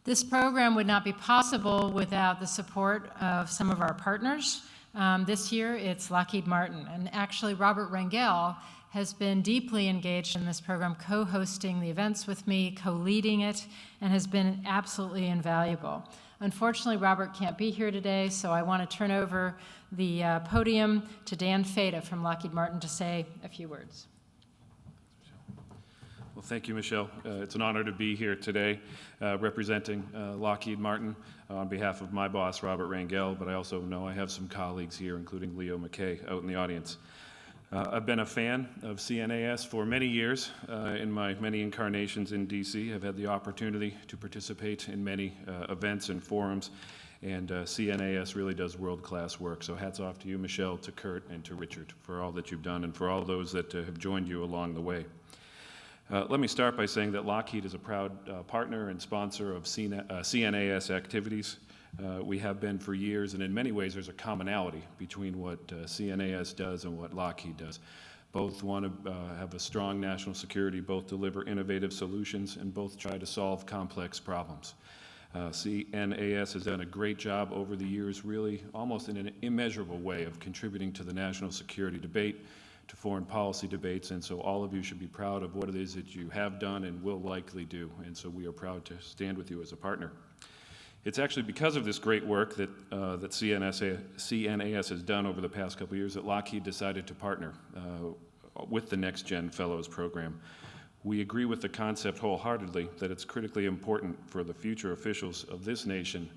This program would not be possible without the support of some of our partners, This year, it's Lockheed Martin. And actually, Robert Rangel has been deeply engaged in this program, co-hosting the events with me, co-leading it, and has been absolutely invaluable. Unfortunately, Robert can't be here today, so I want to turn over the podium to Dan Feda from Lockheed Martin to say a few words. Well, thank you, Michelle. It's an honor to be here today representing Lockheed Martin on behalf of my boss, Robert Rangel, but I also know I have some colleagues here, including Leo McKay, out in the audience. I've been a fan of CNAS for many years. In my many incarnations in DC, I've had the opportunity to participate in many events and forums, and CNAS really does world-class work. So hats off to you, Michelle, to Kurt, and to Richard for all that you've done and for all those that have joined you along the way. Let me start by saying that Lockheed is a proud partner and sponsor of CNAS activities. We have been for years, and in many ways there's a commonality between what CNAS does and what Lockheed does. Both want to have a strong national security, both deliver innovative solutions, and both try to solve complex problems. CNAS has done a great job over the years, really almost in an immeasurable way, of contributing to the national security debate, to foreign policy debates, and so all of you should be proud of what it is that you have done and will likely do, and so we are proud to stand with you as a partner. It's actually because of this great work that CNAS has done over the past couple of years that Lockheed decided to partner with the Next Gen Fellows program. We agree with the concept wholeheartedly that it's critically important for the future officials of this nation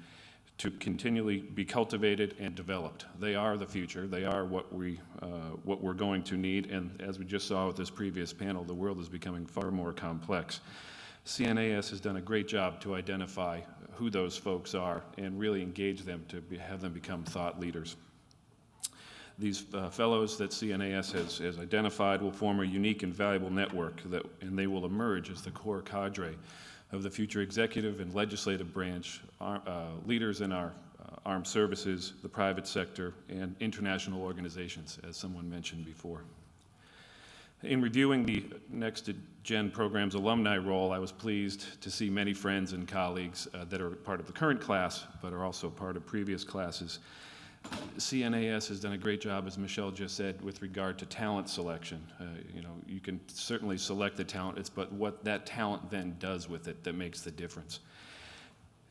to continually be cultivated and developed. They are the future. They are what we're going to need, and as we just saw with this previous panel, the world is becoming far more complex. CNAS has done a great job to identify who those folks are and really engage them to have them become thought leaders. These fellows that CNAS has identified will form a unique and valuable network, and they will emerge as the core cadre of the future executive and legislative branch, leaders in our armed services, the private sector, and international organizations, as someone mentioned before. In reviewing the Next Gen program's alumni role, I was pleased to see many friends and colleagues that are part of the current class, but are also part of previous classes. CNAS has done a great job, as Michelle just said, with regard to talent selection. You can certainly select the talent, but what that talent then does with it that makes the difference.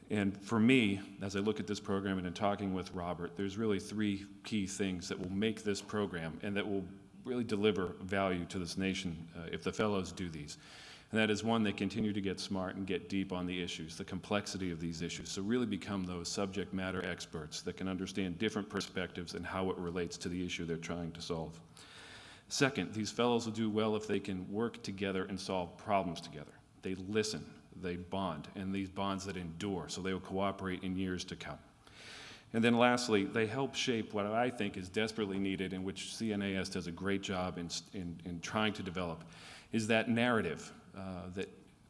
And for me, as I look at this program and in talking with Robert, there's really three key things that will make this program and that will really deliver value to this nation if the fellows do these. And that is, one, they continue to get smart and get deep on the issues, the complexity of these issues, so really become those subject matter experts that can understand different perspectives and how it relates to the issue they're trying to solve. Second, these fellows will do well if they can work together and solve problems together. They listen, they bond, and these bonds that endure, so they will cooperate in years to come. And then lastly, they help shape what I think is desperately needed, and which CNAS does a great job in trying to develop, is that narrative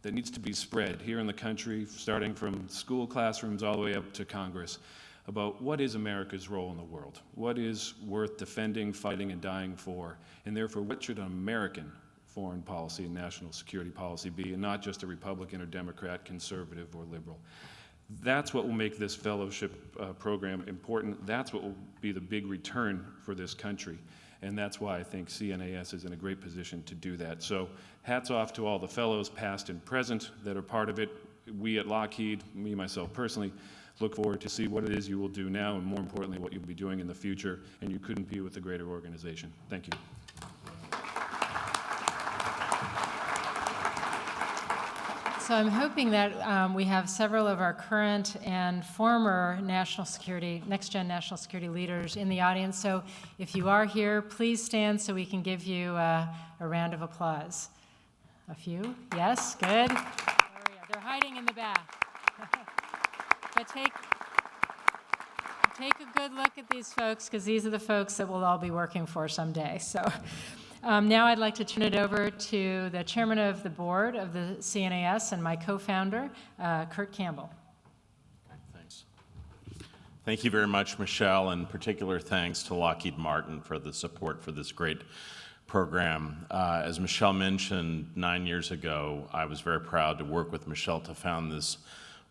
that needs to be spread here in the country, starting from school classrooms all the way up to Congress, about what is America's role in the world, what is worth defending, fighting, and dying for, and therefore what should an American foreign policy and national security policy be, and not just a Republican or Democrat, conservative or liberal. That's what will make this fellowship program important. That's what will be the big return for this country. And that's why I think CNAS is in a great position to do that. So hats off to all the fellows, past and present, that are part of it. We at Lockheed, me, myself personally, look forward to see what it is you will do now, and more importantly, what you'll be doing in the future. And you couldn't be with a greater organization. Thank you. So I'm hoping that we have several of our current and former Next Gen national security leaders in the audience. So if you are here, please stand so we can give you a round of applause. A few? Yes, good. They're hiding in the back. But take a good look at these folks, because these are the folks that we'll all be working for someday. So. Now I'd like to turn it over to the chairman of the board of the CNAS and my co-founder, Kurt Campbell. Thanks. Thank you very much, Michelle, and particular thanks to Lockheed Martin for the support for this great program. As Michelle mentioned, 9 years ago, I was very proud to work with Michelle to found this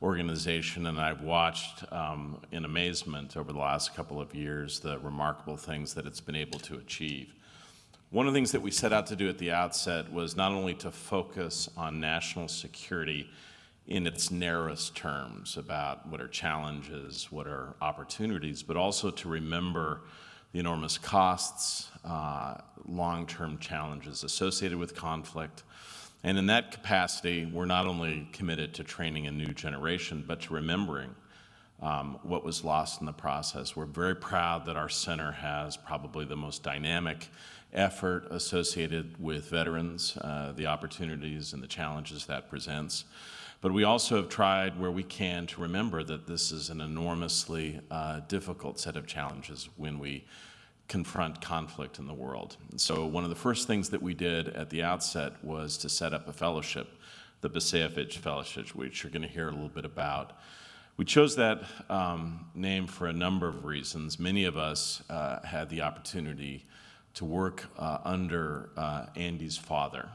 organization, and I've watched in amazement over the last couple of years the remarkable things that it's been able to achieve. One of the things that we set out to do at the outset was not only to focus on national security in its narrowest terms about what are challenges, what are opportunities, but also to remember the enormous costs, long-term challenges associated with conflict. And in that capacity, we're not only committed to training a new generation, but to remembering what was lost in the process. We're very proud that our center has probably the most dynamic effort associated with veterans, the opportunities and the challenges that presents. But we also have tried where we can to remember that this is an enormously difficult set of challenges when we confront conflict in the world. And so one of the first things that we did at the outset was to set up a fellowship, the Basevich Fellowship, which you're going to hear a little bit about. We chose that name for a number of reasons. Many of us had the opportunity to work under Andy's father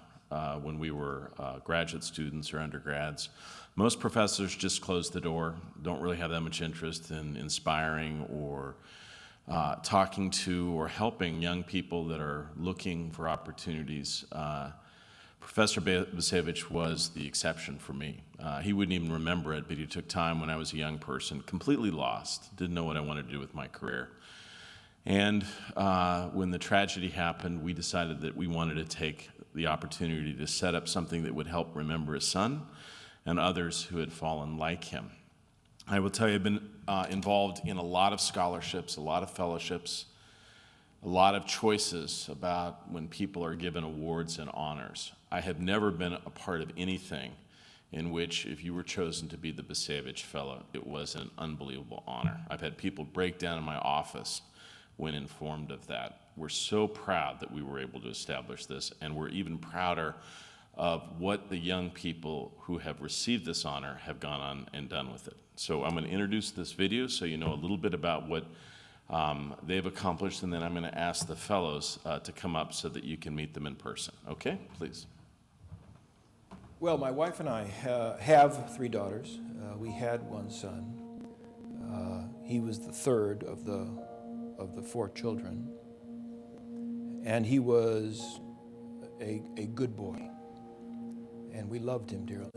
when we were graduate students or undergrads. Most professors just close the door, don't really have that much interest in inspiring or talking to or helping young people that are looking for opportunities. Professor Basevich was the exception for me. He wouldn't even remember it, but he took time when I was a young person, completely lost, didn't know what I wanted to do with my career. And when the tragedy happened, we decided that we wanted to take the opportunity to set up something that would help remember his son and others who had fallen like him. I will tell you, I've been involved in a lot of scholarships, a lot of fellowships, a lot of choices about when people are given awards and honors. I have never been a part of anything in which, if you were chosen to be the Basevich Fellow, it was an unbelievable honor. I've had people break down in my office when informed of that. We're so proud that we were able to establish this, and we're even prouder of what the young people who have received this honor have gone on and done with it. So I'm going to introduce this video so you know a little bit about what they've accomplished, and then I'm going to ask the fellows to come up so that you can meet them in person. Okay, please. Well, my wife and I have 3 daughters. We had 1 son. He was the third of the 4 children, and he was a good boy, and we loved him dearly.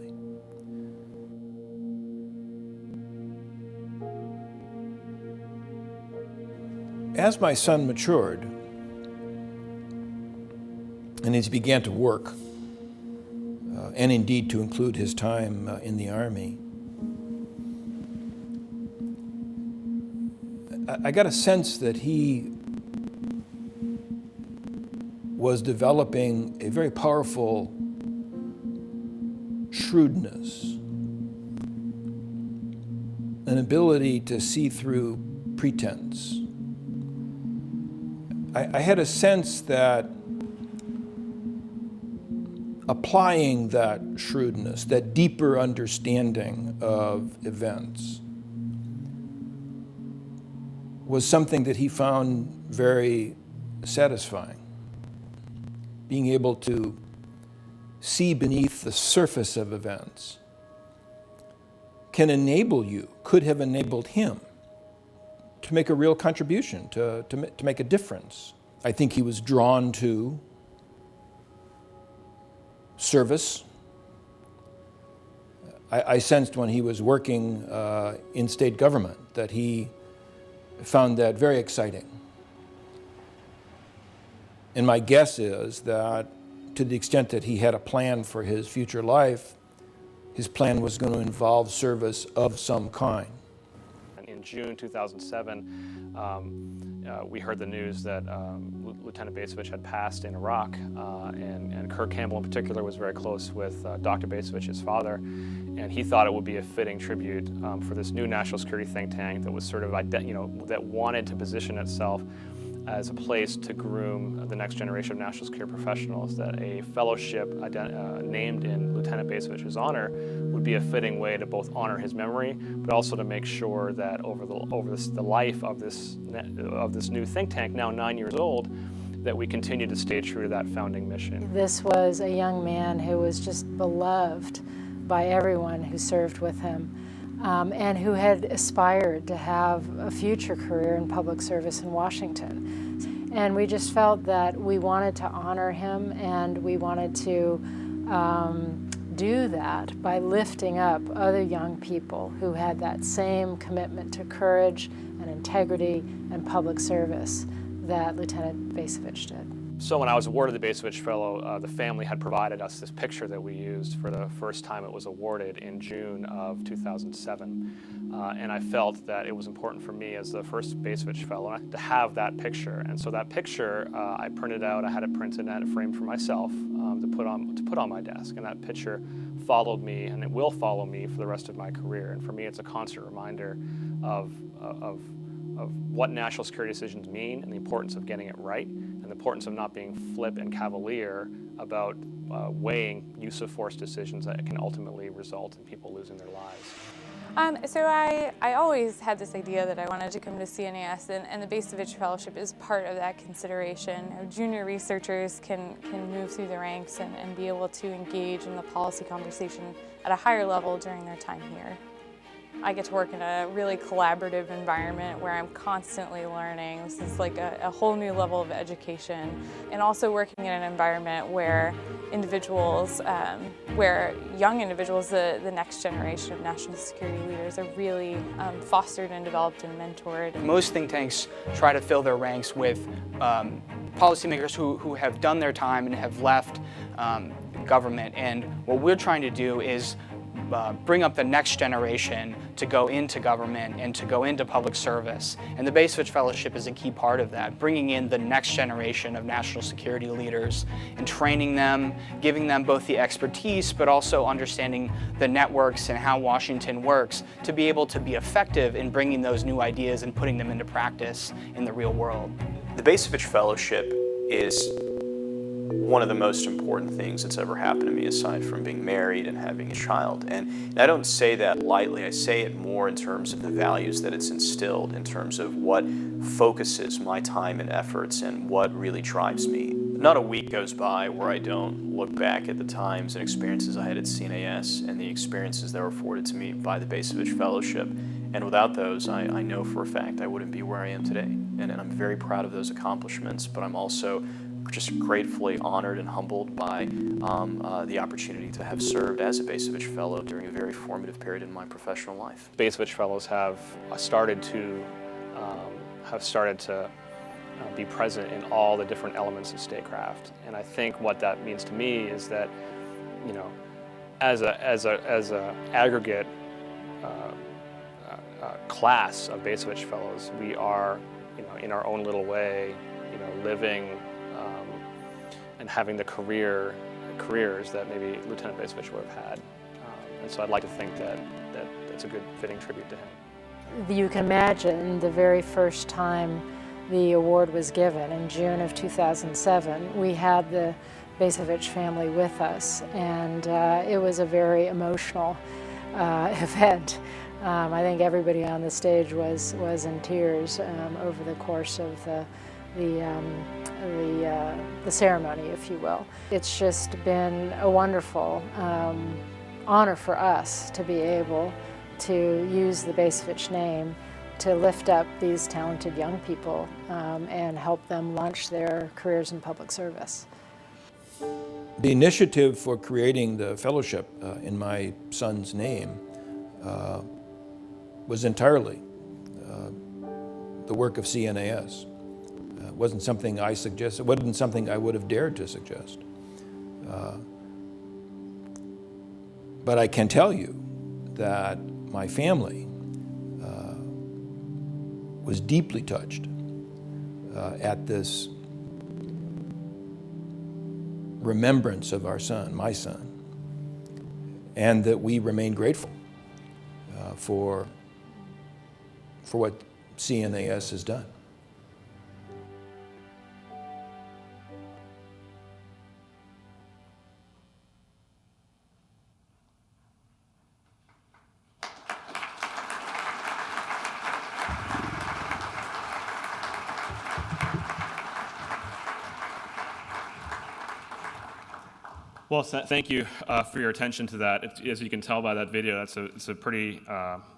As my son matured, and as he began to work, and indeed to include his time in the Army, I got a sense that he was developing a very powerful shrewdness, an ability to see through pretense. I had a sense that applying that shrewdness, that deeper understanding of events, was something that he found very satisfying. Being able to see beneath the surface of events can enable you, could have enabled him, to make a real contribution, to make a difference. I think he was drawn to service. I sensed when he was working in state government that he found that very exciting. And my guess is that to the extent that he had a plan for his future life, his plan was going to involve service of some kind. In June 2007, we heard the news that Lieutenant Basevich had passed in Iraq, and Kirk Campbell in particular was very close with Dr. Basevich, his father, and he thought it would be a fitting tribute for this new national security think tank that was sort of, that wanted to position itself as a place to groom the next generation of national security professionals, that a fellowship named in Lieutenant Basevich's honor would be a fitting way to both honor his memory, but also to make sure that over the life of this new think tank, now 9 years old, that we continue to stay true to that founding mission. This was a young man who was just beloved by everyone who served with him. and who had aspired to have a future career in public service in Washington. And we just felt that we wanted to honor him, and we wanted to do that by lifting up other young people who had that same commitment to courage and integrity and public service that Lieutenant Basevich did. So when I was awarded the Basevich Fellow, the family had provided us this picture that we used for the first time it was awarded in June of 2007. And I felt that it was important for me as the first Basevich Fellow to have that picture. And so that picture I printed out, I had it printed and I had it framed for myself to put on my desk. And that picture followed me, and it will follow me for the rest of my career. And for me, it's a constant reminder of what national security decisions mean and the importance of getting it right, and the importance of not being flip and cavalier about weighing use of force decisions that can ultimately result in people losing their lives. So I always had this idea that I wanted to come to CNAS, and the Basevich Fellowship is part of that consideration. Junior researchers can move through the ranks and be able to engage in the policy conversation at a higher level during their time here. I get to work in a really collaborative environment where I'm constantly learning. This is like a whole new level of education. And also working in an environment where individuals, where young individuals, the next generation of national security leaders are really fostered and developed and mentored. Most think tanks try to fill their ranks with policymakers who have done their time and have left government. And what we're trying to do is bring up the next generation to go into government and to go into public service. And the Basevich Fellowship is a key part of that, bringing in the next generation of national security leaders and training them, giving them both the expertise but also understanding the networks and how Washington works to be able to be effective in bringing those new ideas and putting them into practice in the real world. The Basevich Fellowship is one of the most important things that's ever happened to me, aside from being married and having a child. And I don't say that lightly. I say it more in terms of the values that it's instilled, in terms of what focuses my time and efforts and what really drives me. Not a week goes by where I don't look back at the times and experiences I had at CNAS and the experiences that were afforded to me by the Basevich Fellowship. And without those, I know for a fact I wouldn't be where I am today. And I'm very proud of those accomplishments, but I'm also just gratefully honored and humbled by the opportunity to have served as a Basevich Fellow during a very formative period in my professional life. Basevich Fellows have started to be present in all the different elements of statecraft, and I think what that means to me is that, you know, as a aggregate class of Basevich Fellows, we are, you know, in our own little way, you know, living and having the careers that maybe Lieutenant Basevich would have had. And so I'd like to think that that's a good fitting tribute to him. You can imagine the very first time the award was given in June of 2007, we had the Basevich family with us, and it was a very emotional event. I think everybody on the stage was in tears over the course of the ceremony, if you will. It's just been a wonderful honor for us to be able to use the Basevich name to lift up these talented young people and help them launch their careers in public service. The initiative for creating the fellowship in my son's name was entirely the work of CNAS. It wasn't something I suggested, it wasn't something I would have dared to suggest. But I can tell you that my family was deeply touched at this remembrance of our son, my son, and that we remain grateful for what CNAS has done. Well, thank you for your attention to that. As you can tell by that video, it's a pretty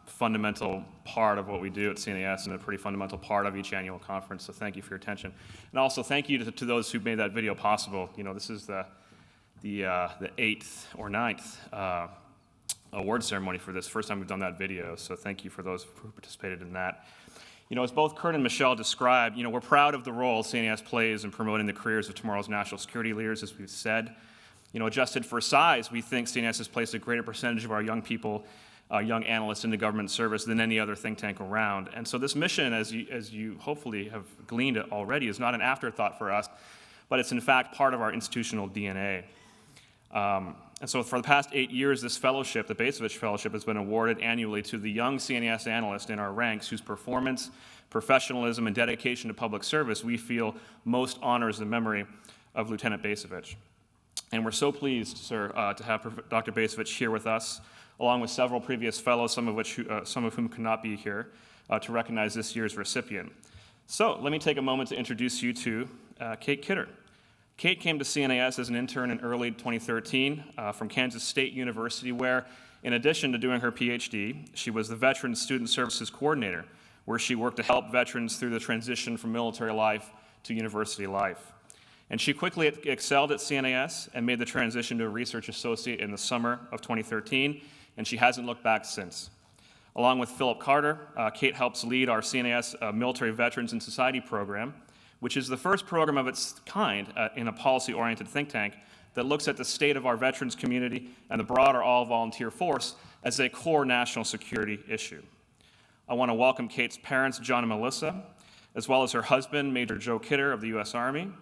fundamental part of what we do at CNAS and a pretty fundamental part of each annual conference, so thank you for your attention. And also thank you to those who made that video possible. You know, this is the 8th or 9th award ceremony for this, first time we've done that video, so thank you for those who participated in that. You know, as both Kurt and Michelle described, you know, we're proud of the role CNAS plays in promoting the careers of tomorrow's national security leaders, as we've said. You know, adjusted for size, we think CNAS has placed a greater percentage of our young people, young analysts into government service than any other think tank around. And so this mission, as you hopefully have gleaned already, is not an afterthought for us, but it's in fact part of our institutional DNA. And so for the past 8 years, this fellowship, the Basevich Fellowship, has been awarded annually to the young CNAS analyst in our ranks whose performance, professionalism, and dedication to public service we feel most honors the memory of Lieutenant Basevich. And we're so pleased, sir, to have Dr. Basevich here with us, along with several previous fellows, some of whom could not be here, to recognize this year's recipient. So let me take a moment to introduce you to Kate Kidder. Kate came to CNAS as an intern in early 2013 from Kansas State University, where, in addition to doing her PhD, she was the Veterans Student Services Coordinator, where she worked to help veterans through the transition from military life to university life. And she quickly excelled at CNAS and made the transition to a research associate in the summer of 2013, and she hasn't looked back since. Along with Philip Carter, Kate helps lead our CNAS Military Veterans in Society program, which is the first program of its kind in a policy-oriented think tank that looks at the state of our veterans community and the broader all-volunteer force as a core national security issue. I want to welcome Kate's parents, John and Melissa, as well as her husband, Major Joe Kidder of the U.S. Army.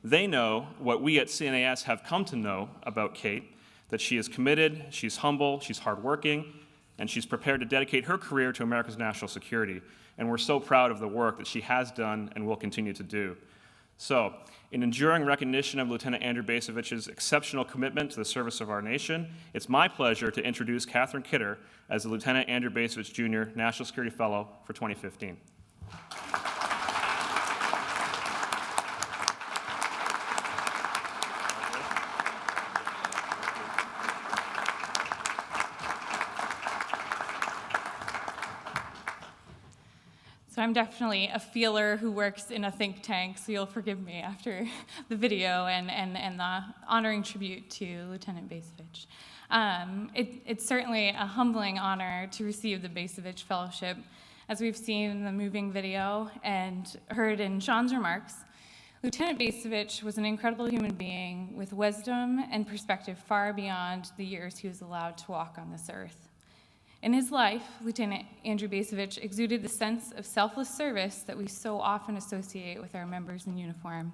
They know what we at CNAS have come to know about Kate, that she is committed, she's humble, she's hardworking, and she's prepared to dedicate her career to America's national security. And we're so proud of the work that she has done and will continue to do. So, in enduring recognition of Lieutenant Andrew Basevich's exceptional commitment to the service of our nation, it's my pleasure to introduce Catherine Kidder as the Lieutenant Andrew Basevich Jr. National Security Fellow for 2015. So I'm definitely a feeler who works in a think tank, so you'll forgive me after the video and the honoring tribute to Lieutenant Basevich. It's certainly a humbling honor to receive the Basevich Fellowship. As we've seen in the moving video and heard in Sean's remarks, Lieutenant Basevich was an incredible human being with wisdom and perspective far beyond the years he was allowed to walk on this earth. In his life, Lieutenant Andrew Basevich exuded the sense of selfless service that we so often associate with our members in uniform.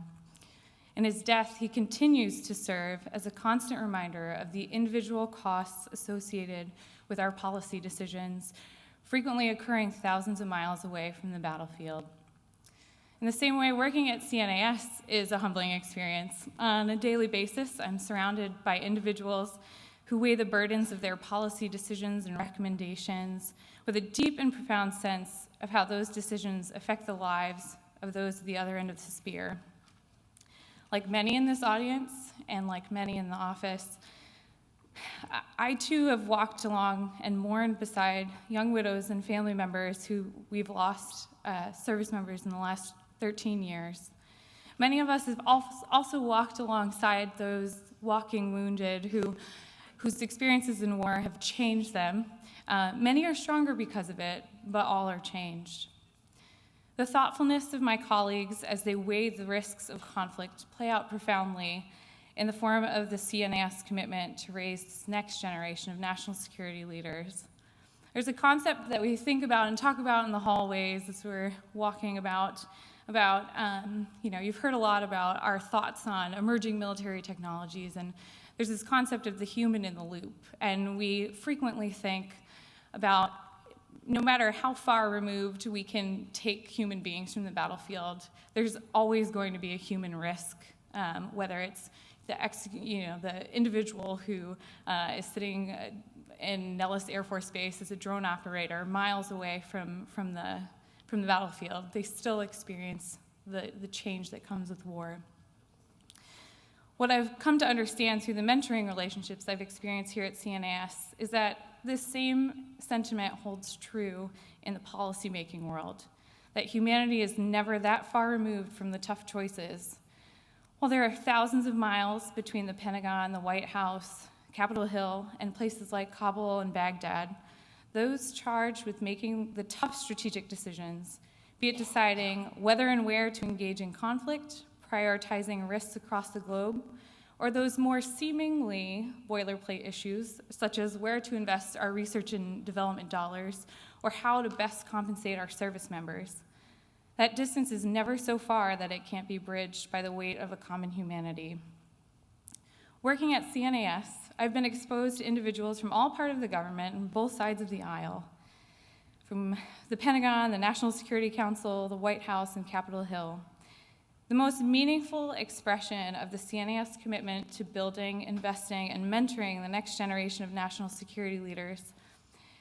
In his death, he continues to serve as a constant reminder of the individual costs associated with our policy decisions, frequently occurring thousands of miles away from the battlefield. In the same way, working at CNAS is a humbling experience. On a daily basis, I'm surrounded by individuals who weigh the burdens of their policy decisions and recommendations with a deep and profound sense of how those decisions affect the lives of those at the other end of the spear. Like many in this audience, and like many in the office, I too have walked along and mourned beside young widows and family members who we've lost service members in the last 13 years. Many of us have also walked alongside those walking wounded whose experiences in war have changed them. Many are stronger because of it, but all are changed. The thoughtfulness of my colleagues as they weigh the risks of conflict play out profoundly in the form of the CNAS commitment to raise this next generation of national security leaders. There's a concept that we think about and talk about in the hallways as we're walking about you've heard a lot about our thoughts on emerging military technologies, and there's this concept of the human in the loop, and we frequently think about no matter how far removed we can take human beings from the battlefield, there's always going to be a human risk, whether it's the individual who is sitting in Nellis Air Force Base as a drone operator miles away from the battlefield. They still experience the change that comes with war. What I've come to understand through the mentoring relationships I've experienced here at CNAS is that this same sentiment holds true in the policymaking world, that humanity is never that far removed from the tough choices. While there are thousands of miles between the Pentagon, the White House, Capitol Hill, and places like Kabul and Baghdad, those charged with making the tough strategic decisions, be it deciding whether and where to engage in conflict, prioritizing risks across the globe, or those more seemingly boilerplate issues, such as where to invest our research and development dollars, or how to best compensate our service members. That distance is never so far that it can't be bridged by the weight of a common humanity. Working at CNAS, I've been exposed to individuals from all parts of the government on both sides of the aisle, from the Pentagon, the National Security Council, the White House, and Capitol Hill. The most meaningful expression of the CNAS commitment to building, investing, and mentoring the next generation of national security leaders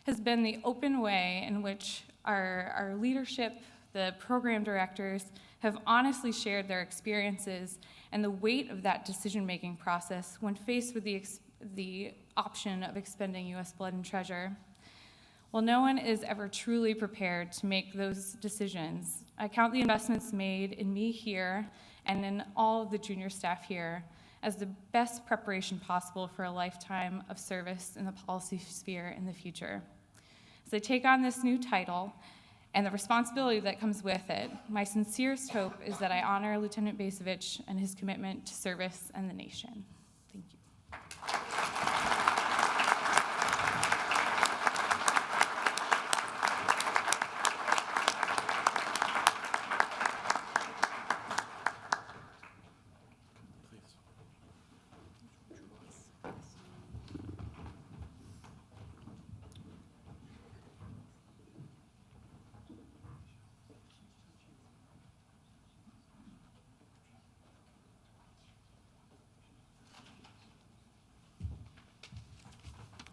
has been the open way in which our leadership, the program directors, have honestly shared their experiences and the weight of that decision-making process when faced with the option of expending U.S. blood and treasure. While no one is ever truly prepared to make those decisions, I count the investments made in me here and in all of the junior staff here as the best preparation possible for a lifetime of service in the policy sphere in the future. As I take on this new title and the responsibility that comes with it, my sincerest hope is that I honor Lieutenant Basevich and his commitment to service and the nation. Thank you.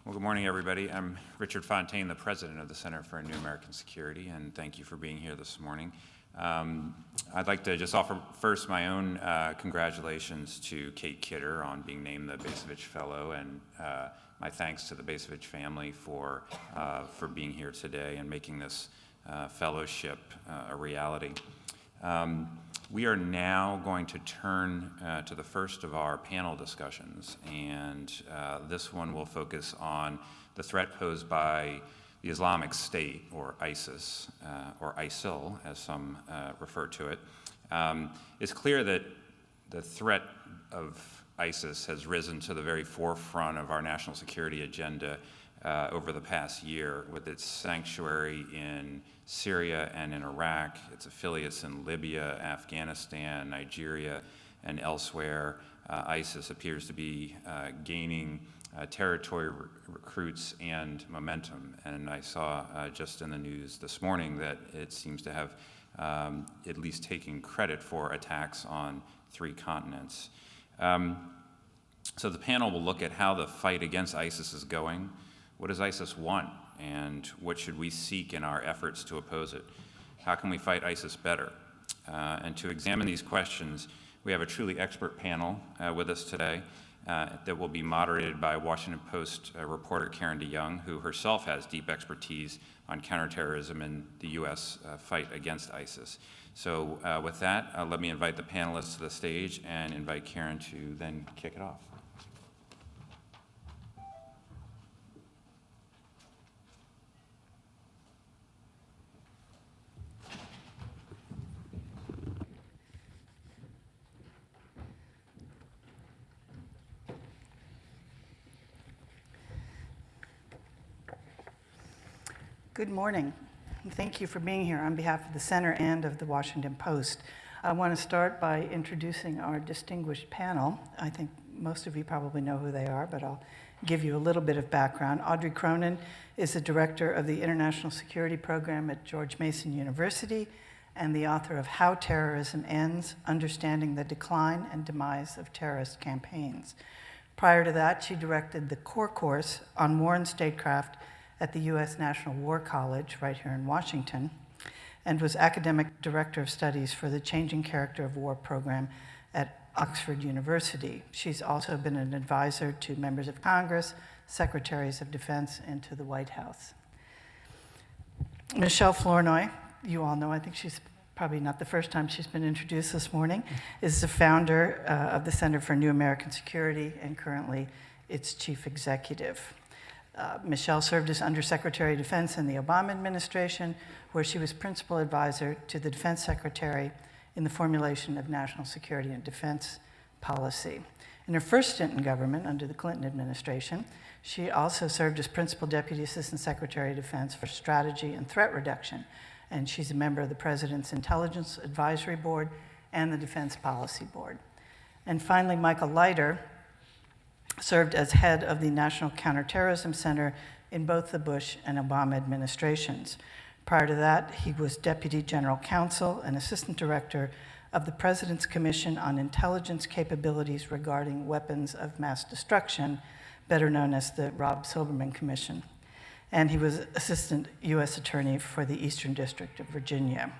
Well, good morning, everybody. I'm Richard Fontaine, the president of the Center for a New American Security, and thank you for being here this morning. I'd like to just offer first my own congratulations to Kate Kidder on being named the Basevich Fellow, and my thanks to the Basevich family for being here today and making this fellowship a reality. We are now going to turn to the first of our panel discussions, and this one will focus on the threat posed by the Islamic State, or ISIS, or ISIL, as some refer to it. It's clear that the threat of ISIS has risen to the very forefront of our national security agenda over the past year, with its sanctuary in Syria and in Iraq, its affiliates in Libya, Afghanistan, Nigeria, and elsewhere. ISIS appears to be gaining territory recruits and momentum. And I saw just in the news this morning that it seems to have at least taken credit for attacks on 3 continents. So the panel will look at how the fight against ISIS is going. What does ISIS want, and what should we seek in our efforts to oppose it? How can we fight ISIS better? And to examine these questions, we have a truly expert panel with us today that will be moderated by Washington Post reporter Karen DeYoung, who herself has deep expertise on counterterrorism and the U.S. Fight against ISIS. So with that, let me invite the panelists to the stage and invite Karen to then kick it off. Good morning, and thank you for being here on behalf of the Center and of the Washington Post. I want to start by introducing our distinguished panel. I think most of you probably know who they are, but I'll give you a little bit of background. Audrey Cronin is the director of the International Security Program at George Mason University and the author of How Terrorism Ends: Understanding the Decline and Demise of Terrorist Campaigns. Prior to that, she directed the core course on war and statecraft at the U.S. National War College right here in Washington, and was academic director of studies for the Changing Character of War program at Oxford University. She's also been an advisor to members of Congress, secretaries of defense, and to the White House. Michelle Flournoy, you all know, I think she's probably not the first time she's been introduced this morning, is the founder of the Center for New American Security and currently its chief executive. Michelle served as Undersecretary of Defense in the Obama administration, where she was principal advisor to the Defense Secretary in the formulation of national security and defense policy. In her first stint in government under the Clinton administration, she also served as Principal Deputy Assistant Secretary of Defense for Strategy and Threat Reduction, and she's a member of the President's Intelligence Advisory Board and the Defense Policy Board. And finally, Michael Leiter served as head of the National Counterterrorism Center in both the Bush and Obama administrations. Prior to that, he was Deputy General Counsel and Assistant Director of the President's Commission on Intelligence Capabilities Regarding Weapons of Mass Destruction, better known as the Rob Silberman Commission. And he was Assistant U.S. Attorney for the Eastern District of Virginia.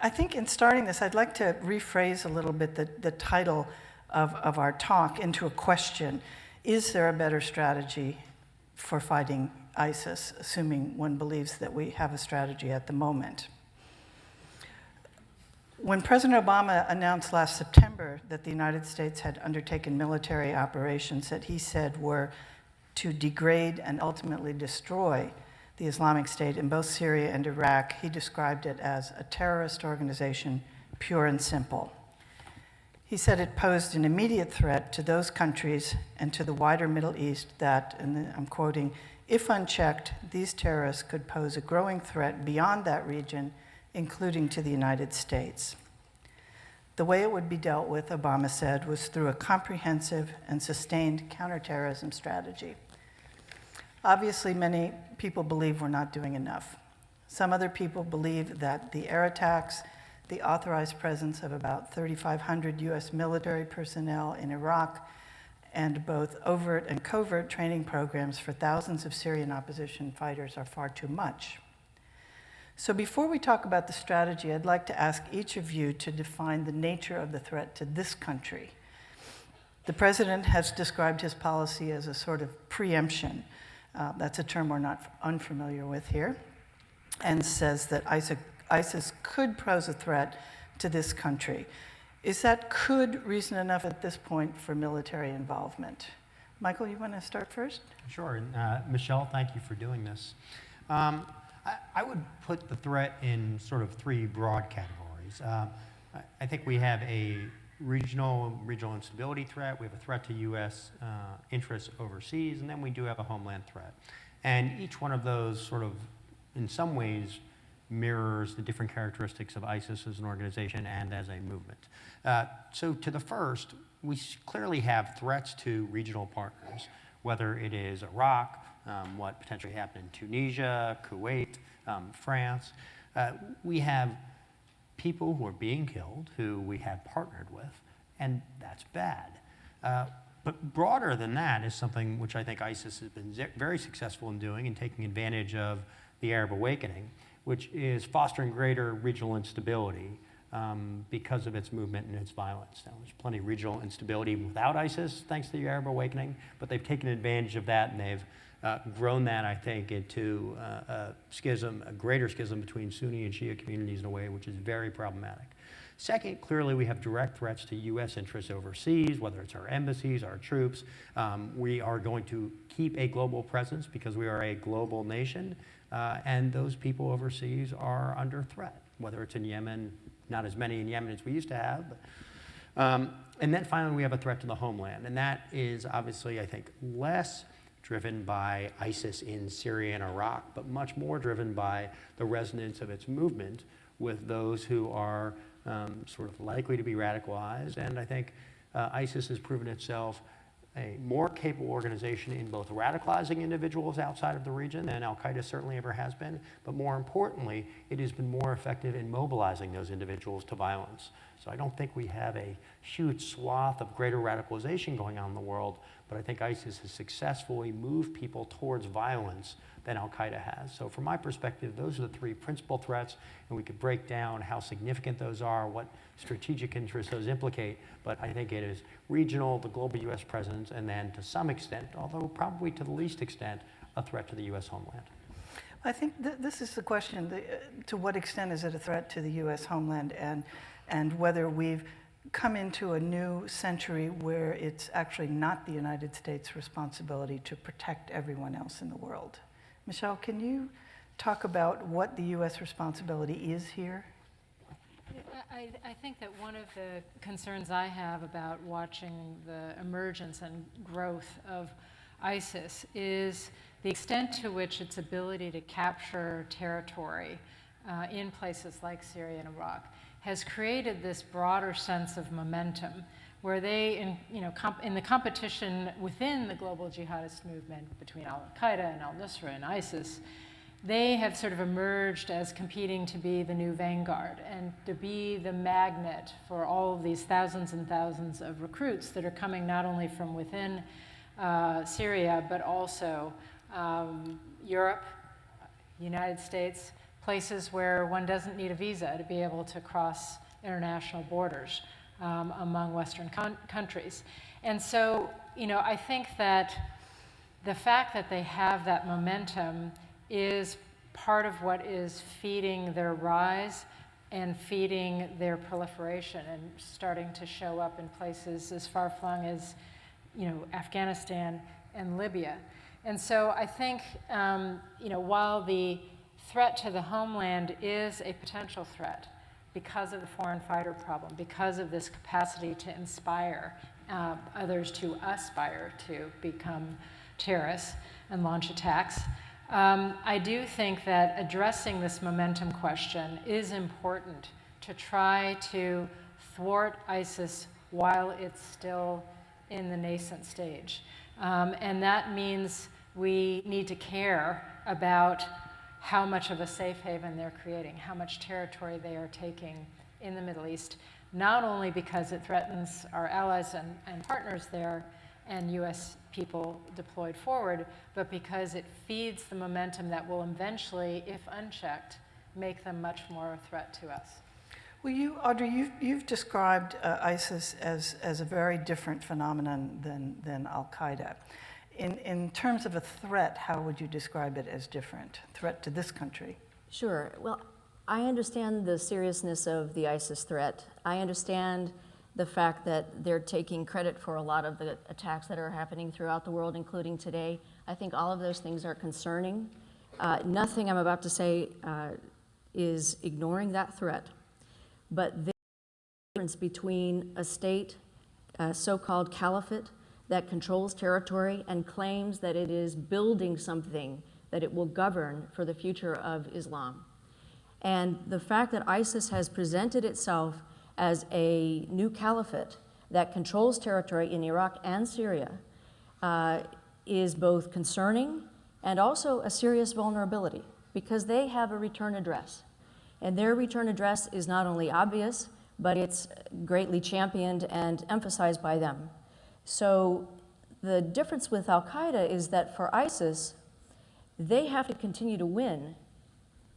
I think in starting this, I'd like to rephrase a little bit the title of our talk into a question. Is there a better strategy for fighting ISIS, assuming one believes that we have a strategy at the moment? When President Obama announced last September that the United States had undertaken military operations that he said were to degrade and ultimately destroy the Islamic State in both Syria and Iraq, he described it as a terrorist organization, pure and simple. He said it posed an immediate threat to those countries and to the wider Middle East that, and I'm quoting, if unchecked, these terrorists could pose a growing threat beyond that region, including to the United States. The way it would be dealt with, Obama said, was through a comprehensive and sustained counterterrorism strategy. Obviously, many people believe we're not doing enough. Some other people believe that the air attacks, the authorized presence of about 3,500 US military personnel in Iraq, and both overt and covert training programs for thousands of Syrian opposition fighters are far too much. So before we talk about the strategy, I'd like to ask each of you to define the nature of the threat to this country. The president has described his policy as a sort of preemption. That's a term we're not unfamiliar with here, and says that ISIS could pose a threat to this country. Is that could reason enough at this point for military involvement? Michael, you want to start first? Sure. Michelle, thank you for doing this. I would put the threat in sort of three broad categories. I think we have a regional instability threat, we have a threat to US interests overseas, and then we do have a homeland threat. And each one of those sort of, in some ways, mirrors the different characteristics of ISIS as an organization and as a movement. So to the first, we clearly have threats to regional partners, whether it is Iraq, what potentially happened in Tunisia, Kuwait, France. We have people who are being killed who we have partnered with, and that's bad. But broader than that is something which I think ISIS has been very successful in doing and taking advantage of the Arab awakening, which is fostering greater regional instability because of its movement and its violence. Now, there's plenty of regional instability without ISIS, thanks to the Arab awakening, but they've taken advantage of that, and they've grown that, I think, into a schism, a greater schism between Sunni and Shia communities in a way which is very problematic. Second, clearly we have direct threats to US interests overseas, whether it's our embassies, our troops. We are going to keep a global presence because we are a global nation, and those people overseas are under threat, whether it's in Yemen, not as many in Yemen as we used to have. But, and then finally, we have a threat to the homeland, and that is obviously, I think, less driven by ISIS in Syria and Iraq, but much more driven by the resonance of its movement with those who are sort of likely to be radicalized. And I think ISIS has proven itself a more capable organization in both radicalizing individuals outside of the region than al-Qaeda certainly ever has been, but more importantly, it has been more effective in mobilizing those individuals to violence. So I don't think we have a huge swath of greater radicalization going on in the world, but I think ISIS has successfully moved people towards violence than Al-Qaeda has. So from my perspective, those are the three principal threats, and we could break down how significant those are, what strategic interests those implicate, but I think it is regional, the global U.S. presence, and then to some extent, although probably to the least extent, a threat to the U.S. homeland. I think this is the question, to what extent is it a threat to the U.S. homeland, and whether we've come into a new century where it's actually not the United States' responsibility to protect everyone else in the world. Michelle, can you talk about what the U.S. responsibility is here? I think that one of the concerns I have about watching the emergence and growth of ISIS is the extent to which its ability to capture territory in places like Syria and Iraq has created this broader sense of momentum where they, in the competition within the global jihadist movement between Al-Qaeda and al-Nusra and ISIS, they have sort of emerged as competing to be the new vanguard and to be the magnet for all of these thousands and thousands of recruits that are coming not only from within Syria, but also Europe, United States, places where one doesn't need a visa to be able to cross international borders among Western countries. And so, I think that the fact that they have that momentum is part of what is feeding their rise and feeding their proliferation and starting to show up in places as far-flung as, Afghanistan and Libya. And so I think, while the threat to the homeland is a potential threat because of the foreign fighter problem, because of this capacity to inspire others to aspire to become terrorists and launch attacks, I do think that addressing this momentum question is important to try to thwart ISIS while it's still in the nascent stage. And that means we need to care about how much of a safe haven they're creating, how much territory they are taking in the Middle East, not only because it threatens our allies and partners there and U.S. people deployed forward, but because it feeds the momentum that will eventually, if unchecked, make them much more a threat to us. Well, Audrey, you've described ISIS as a very different phenomenon than Al-Qaeda. In terms of a threat, how would you describe it as different? Threat to this country? Sure. Well, I understand the seriousness of the ISIS threat. I understand the fact that they're taking credit for a lot of the attacks that are happening throughout the world, including today. I think all of those things are concerning. Nothing I'm about to say is ignoring that threat. But the difference between a state, a so-called caliphate, that controls territory and claims that it is building something that it will govern for the future of Islam. And the fact that ISIS has presented itself as a new caliphate that controls territory in Iraq and Syria is both concerning and also a serious vulnerability because they have a return address. And their return address is not only obvious, but it's greatly championed and emphasized by them. So the difference with Al-Qaeda is that for ISIS, they have to continue to win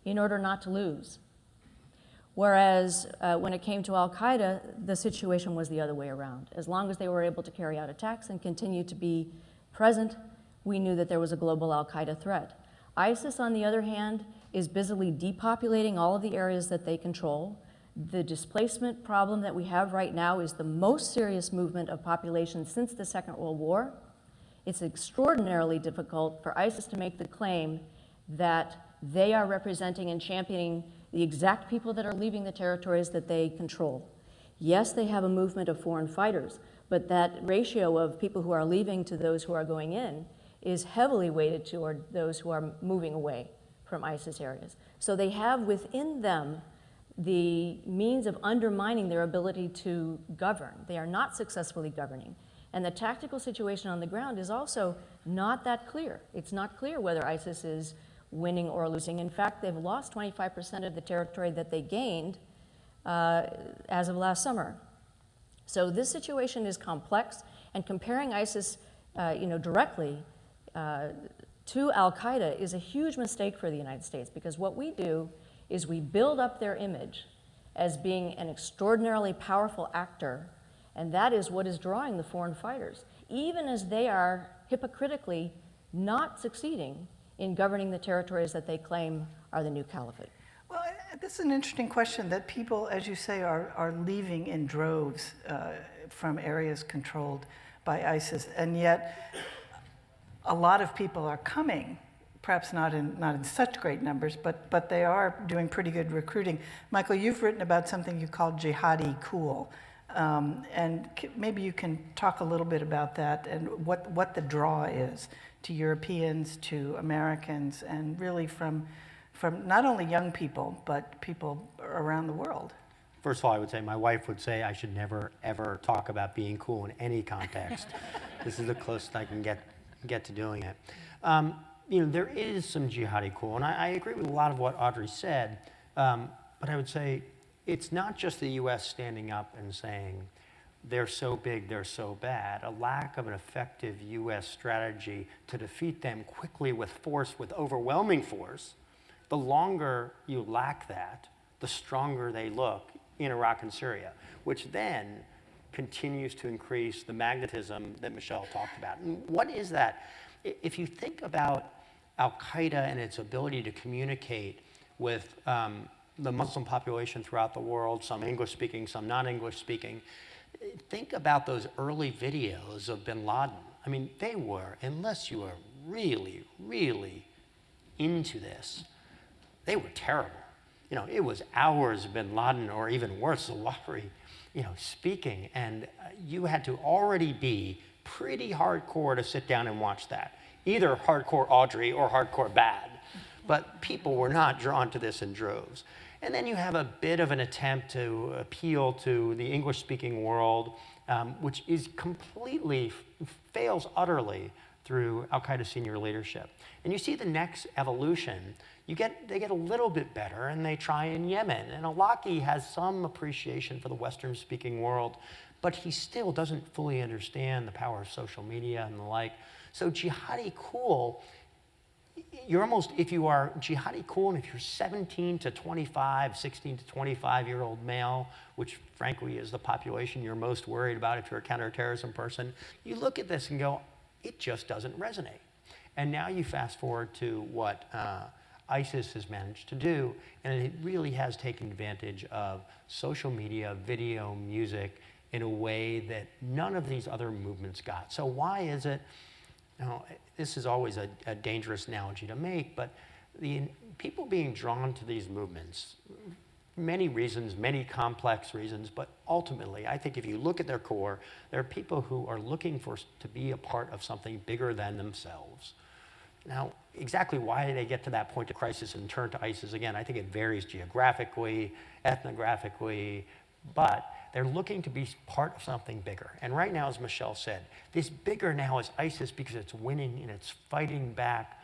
in order not to lose. Whereas when it came to Al-Qaeda, the situation was the other way around. As long as they were able to carry out attacks and continue to be present, we knew that there was a global Al-Qaeda threat. ISIS, on the other hand, is busily depopulating all of the areas that they control. The displacement problem that we have right now is the most serious movement of population since the Second World War. It's extraordinarily difficult for ISIS to make the claim that they are representing and championing the exact people that are leaving the territories that they control. Yes, they have a movement of foreign fighters, but that ratio of people who are leaving to those who are going in is heavily weighted toward those who are moving away from ISIS areas. So they have within them the means of undermining their ability to govern. They are not successfully governing. And the tactical situation on the ground is also not that clear. It's not clear whether ISIS is winning or losing. In fact, they've lost 25% of the territory that they gained as of last summer. So this situation is complex, and comparing ISIS directly to al-Qaeda is a huge mistake for the United States, because what we do is we build up their image as being an extraordinarily powerful actor, and that is what is drawing the foreign fighters, even as they are hypocritically not succeeding in governing the territories that they claim are the new caliphate. Well, this is an interesting question that people, as you say, are leaving in droves from areas controlled by ISIS, and yet a lot of people are coming, perhaps not in such great numbers, but they are doing pretty good recruiting. Michael, you've written about something you call jihadi cool, and maybe you can talk a little bit about that and what the draw is to Europeans, to Americans, and really from not only young people, but people around the world. First of all, I would say my wife would say I should never, ever talk about being cool in any context. This is the closest I can get to doing it. There is some jihadi cool, and I agree with a lot of what Audrey said, but I would say it's not just the U.S. standing up and saying, they're so big, they're so bad. A lack of an effective U.S. strategy to defeat them quickly with force, with overwhelming force. The longer you lack that, the stronger they look in Iraq and Syria, which then continues to increase the magnetism that Michelle talked about. And what is that? If you think about al-Qaeda and its ability to communicate with the Muslim population throughout the world, some English-speaking, some non-English speaking, think about those early videos of bin Laden. I mean, they were, unless you were really, really into this, they were terrible. It was hours of bin Laden, or even worse, Zawahiri, speaking, and you had to already be pretty hardcore to sit down and watch that. Either hardcore Audrey or hardcore bad, but people were not drawn to this in droves. And then you have a bit of an attempt to appeal to the English-speaking world, which is completely, fails utterly through al-Qaeda senior leadership. And you see the next evolution. They get a little bit better, and they try in Yemen. And Awlaki has some appreciation for the Western-speaking world, but he still doesn't fully understand the power of social media and the like. So jihadi cool, if you are jihadi cool, and if you're 17 to 25, 16 to 25-year-old male, which frankly is the population you're most worried about if you're a counterterrorism person, you look at this and go, it just doesn't resonate. And now you fast forward to what ISIS has managed to do, and it really has taken advantage of social media, video, music, in a way that none of these other movements got. So why is it, this is always a dangerous analogy to make, but the people being drawn to these movements, many reasons, many complex reasons, but ultimately, I think if you look at their core, there are people who are looking to be a part of something bigger than themselves. Now, exactly why they get to that point of crisis and turn to ISIS again, I think it varies geographically, ethnographically, but they're looking to be part of something bigger. And right now, as Michelle said, this bigger now is ISIS because it's winning and it's fighting back,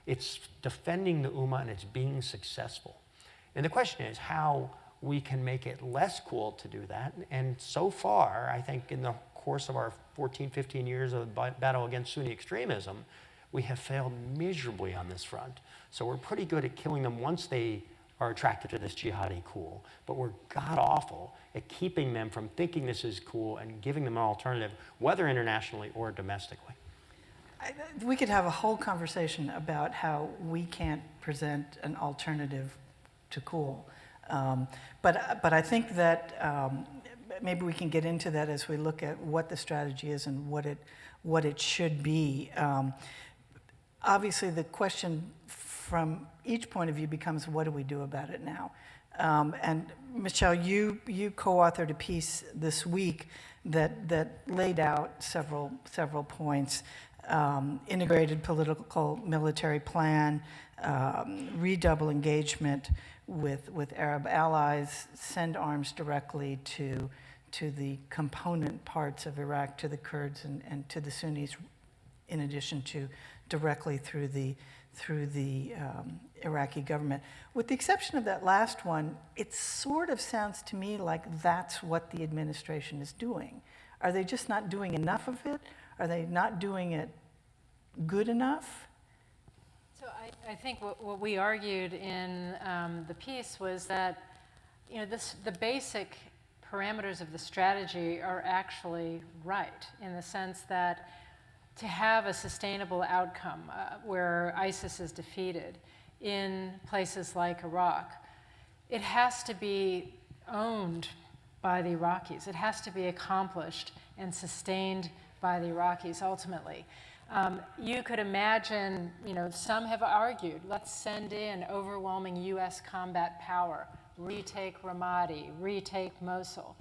it's defending the Ummah, and it's being successful. And the question is how we can make it less cool to do that. And so far, I think in the course of our 14, 15 years of battle against Sunni extremism, we have failed miserably on this front. So we're pretty good at killing them once they are attracted to this jihadi cool, but we're god-awful at keeping them from thinking this is cool and giving them an alternative, whether internationally or domestically. We could have a whole conversation about how we can't present an alternative to cool. But I think that maybe we can get into that as we look at what the strategy is and what it should be. Obviously, the question from each point of view becomes, what do we do about it now? And Michelle, you co-authored a piece this week that laid out several points: integrated political military plan, redouble engagement with Arab allies, send arms directly to the component parts of Iraq, to the Kurds and to the Sunnis, in addition to directly through the Iraqi government. With the exception of that last one, it sort of sounds to me like that's what the administration is doing. Are they just not doing enough of it? Are they not doing it good enough? So I think what we argued in the piece was that, the basic parameters of the strategy are actually right, in the sense that to have a sustainable outcome where ISIS is defeated in places like Iraq, it has to be owned by the Iraqis. It has to be accomplished and sustained by the Iraqis ultimately. You could imagine, some have argued, let's send in overwhelming US combat power, retake Ramadi, retake Mosul.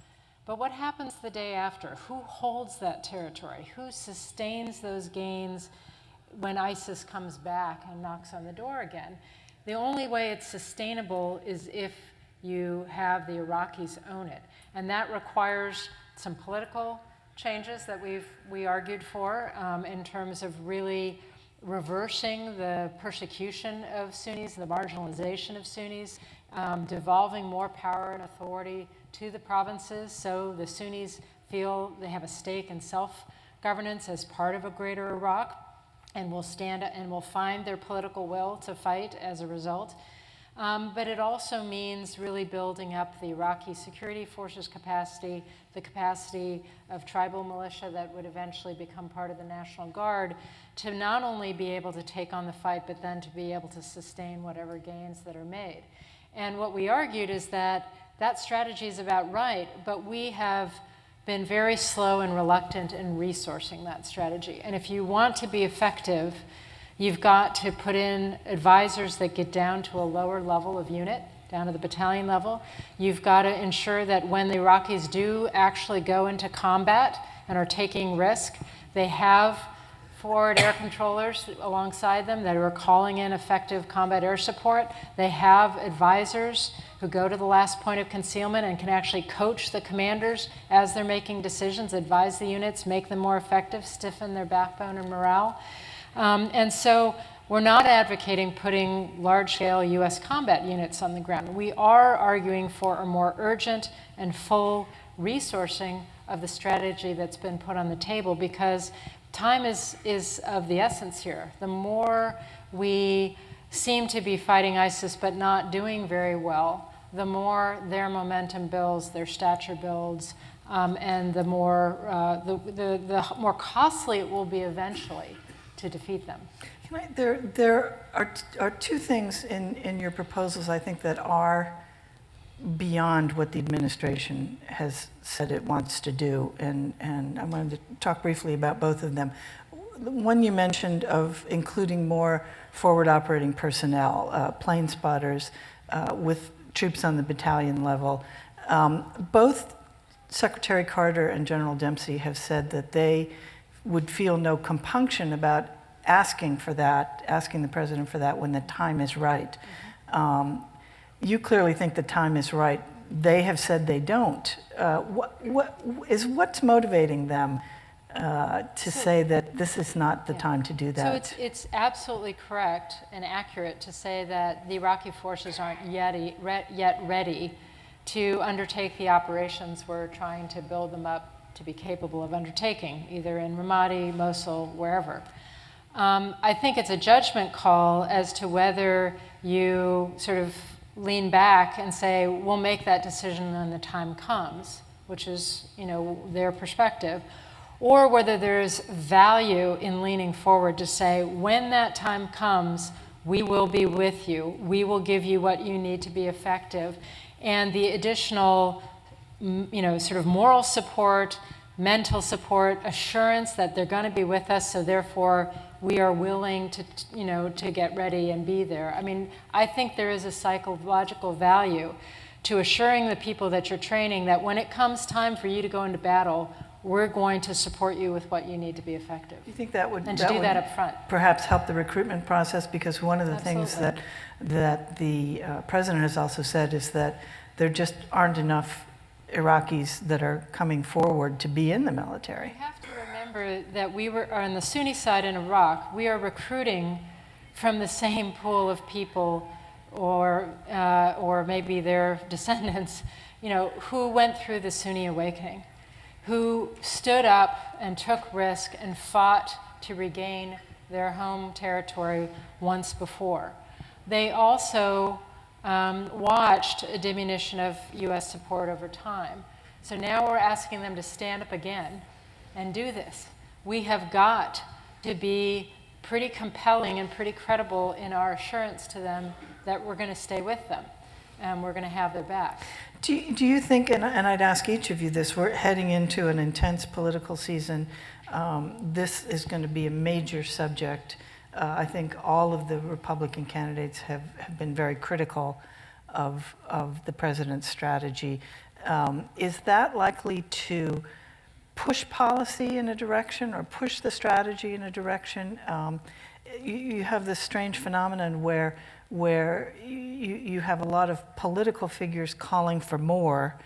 But what happens the day after? Who holds that territory? Who sustains those gains when ISIS comes back and knocks on the door again? The only way it's sustainable is if you have the Iraqis own it. And that requires some political changes that we argued for in terms of really reversing the persecution of Sunnis, the marginalization of Sunnis, devolving more power and authority to the provinces so the Sunnis feel they have a stake in self-governance as part of a greater Iraq and will stand and will find their political will to fight as a result. But it also means really building up the Iraqi security forces capacity, the capacity of tribal militia that would eventually become part of the National Guard, to not only be able to take on the fight, but then to be able to sustain whatever gains that are made. And what we argued is that that strategy is about right, but we have been very slow and reluctant in resourcing that strategy. And if you want to be effective, you've got to put in advisors that get down to a lower level of unit, down to the battalion level. You've got to ensure that when the Iraqis do actually go into combat and are taking risk, they have forward air controllers alongside them that are calling in effective combat air support. They have advisors who go to the last point of concealment and can actually coach the commanders as they're making decisions, advise the units, make them more effective, stiffen their backbone and morale. And so we're not advocating putting large-scale US combat units on the ground. We are arguing for a more urgent and full resourcing of the strategy that's been put on the table, because time is of the essence here. The more we seem to be fighting ISIS but not doing very well, the more their momentum builds, their stature builds, and the more costly it will be eventually to defeat them. There are two things in your proposals, I think, that are beyond what the administration has said it wants to do, and I wanted to talk briefly about both of them. The one you mentioned of including more forward operating personnel, plane spotters, with troops on the battalion level. Both Secretary Carter and General Dempsey have said that they would feel no compunction about asking for that, asking the president for that when the time is right. You clearly think the time is right. They have said they don't. What's motivating them to say that this is not the time to do that? So it's absolutely correct and accurate to say that the Iraqi forces aren't yet ready to undertake the operations we're trying to build them up to be capable of undertaking, either in Ramadi, Mosul, wherever. I think it's a judgment call as to whether you sort of lean back and say, we'll make that decision when the time comes, which is, their perspective, or whether there's value in leaning forward to say, when that time comes, we will be with you. We will give you what you need to be effective. And the additional, sort of moral support, mental support, assurance that they're going to be with us, so therefore we are willing to, to get ready and be there. I mean, I think there is a psychological value to assuring the people that you're training that when it comes time for you to go into battle, we're going to support you with what you need to be effective. You think that would and to do that up front? Perhaps help the recruitment process, because one of the things that the president has also said is that there just aren't enough Iraqis that are coming forward to be in the military. You have to remember that we are on the Sunni side in Iraq. We are recruiting from the same pool of people, or maybe their descendants, who went through the Sunni awakening, who stood up and took risk and fought to regain their home territory once before. They also watched a diminution of U.S. support over time. So now we're asking them to stand up again and do this. We have got to be pretty compelling and pretty credible in our assurance to them that we're going to stay with them and we're going to have their back. Do you think, and I'd ask each of you this, we're heading into an intense political season. This is going to be a major subject. I think all of the Republican candidates have been very critical of the president's strategy. Is that likely to push policy in a direction or push the strategy in a direction? You have this strange phenomenon where you have a lot of political figures calling for more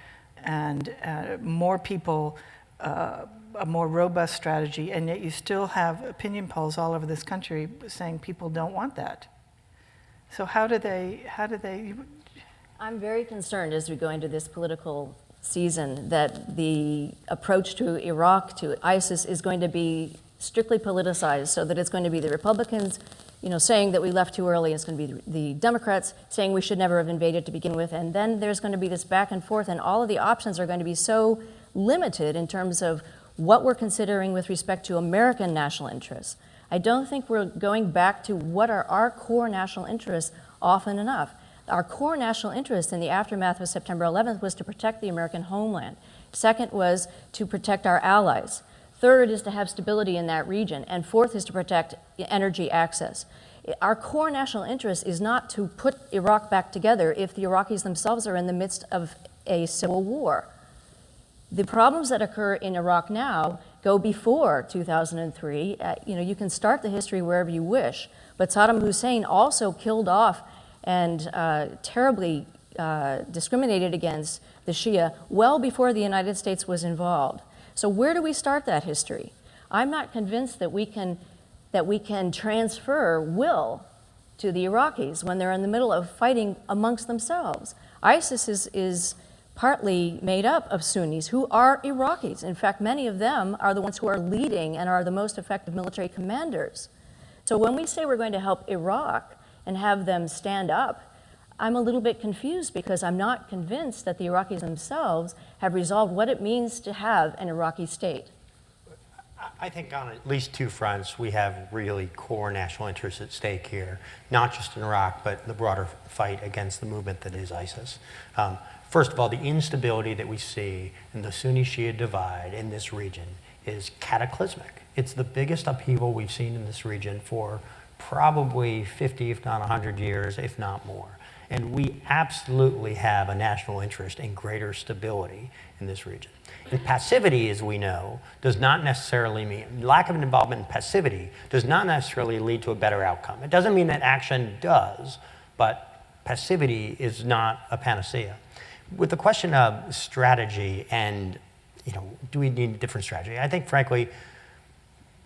and more people, a more robust strategy, and yet you still have opinion polls all over this country saying people don't want that. So how do they? I'm very concerned as we go into this political season that the approach to Iraq, to ISIS, is going to be strictly politicized, so that it's going to be the Republicans, saying that we left too early. It's going to be the Democrats saying we should never have invaded to begin with, and then there's going to be this back and forth, and all of the options are going to be so limited in terms of what we're considering with respect to American national interests. I don't think we're going back to what are our core national interests often enough. Our core national interest in the aftermath of September 11th was to protect the American homeland. Second was to protect our allies. Third is to have stability in that region. And fourth is to protect energy access. Our core national interest is not to put Iraq back together if the Iraqis themselves are in the midst of a civil war. The problems that occur in Iraq now go before 2003. You can start the history wherever you wish, but Saddam Hussein also killed off and terribly discriminated against the Shia well before the United States was involved. So where do we start that history? I'm not convinced that we can transfer will to the Iraqis when they're in the middle of fighting amongst themselves. ISIS is partly made up of Sunnis who are Iraqis. In fact, many of them are the ones who are leading and are the most effective military commanders. So when we say we're going to help Iraq and have them stand up, I'm a little bit confused because I'm not convinced that the Iraqis themselves have resolved what it means to have an Iraqi state. I think on at least two fronts, we have really core national interests at stake here, not just in Iraq, but the broader fight against the movement that is ISIS. First of all, the instability that we see in the Sunni-Shia divide in this region is cataclysmic. It's the biggest upheaval we've seen in this region for probably 50, if not 100 years, if not more. And we absolutely have a national interest in greater stability in this region. And passivity, as we know, does not necessarily mean, lack of involvement in passivity does not necessarily lead to a better outcome. It doesn't mean that action does, but passivity is not a panacea. With the question of strategy and, do we need a different strategy? I think, frankly,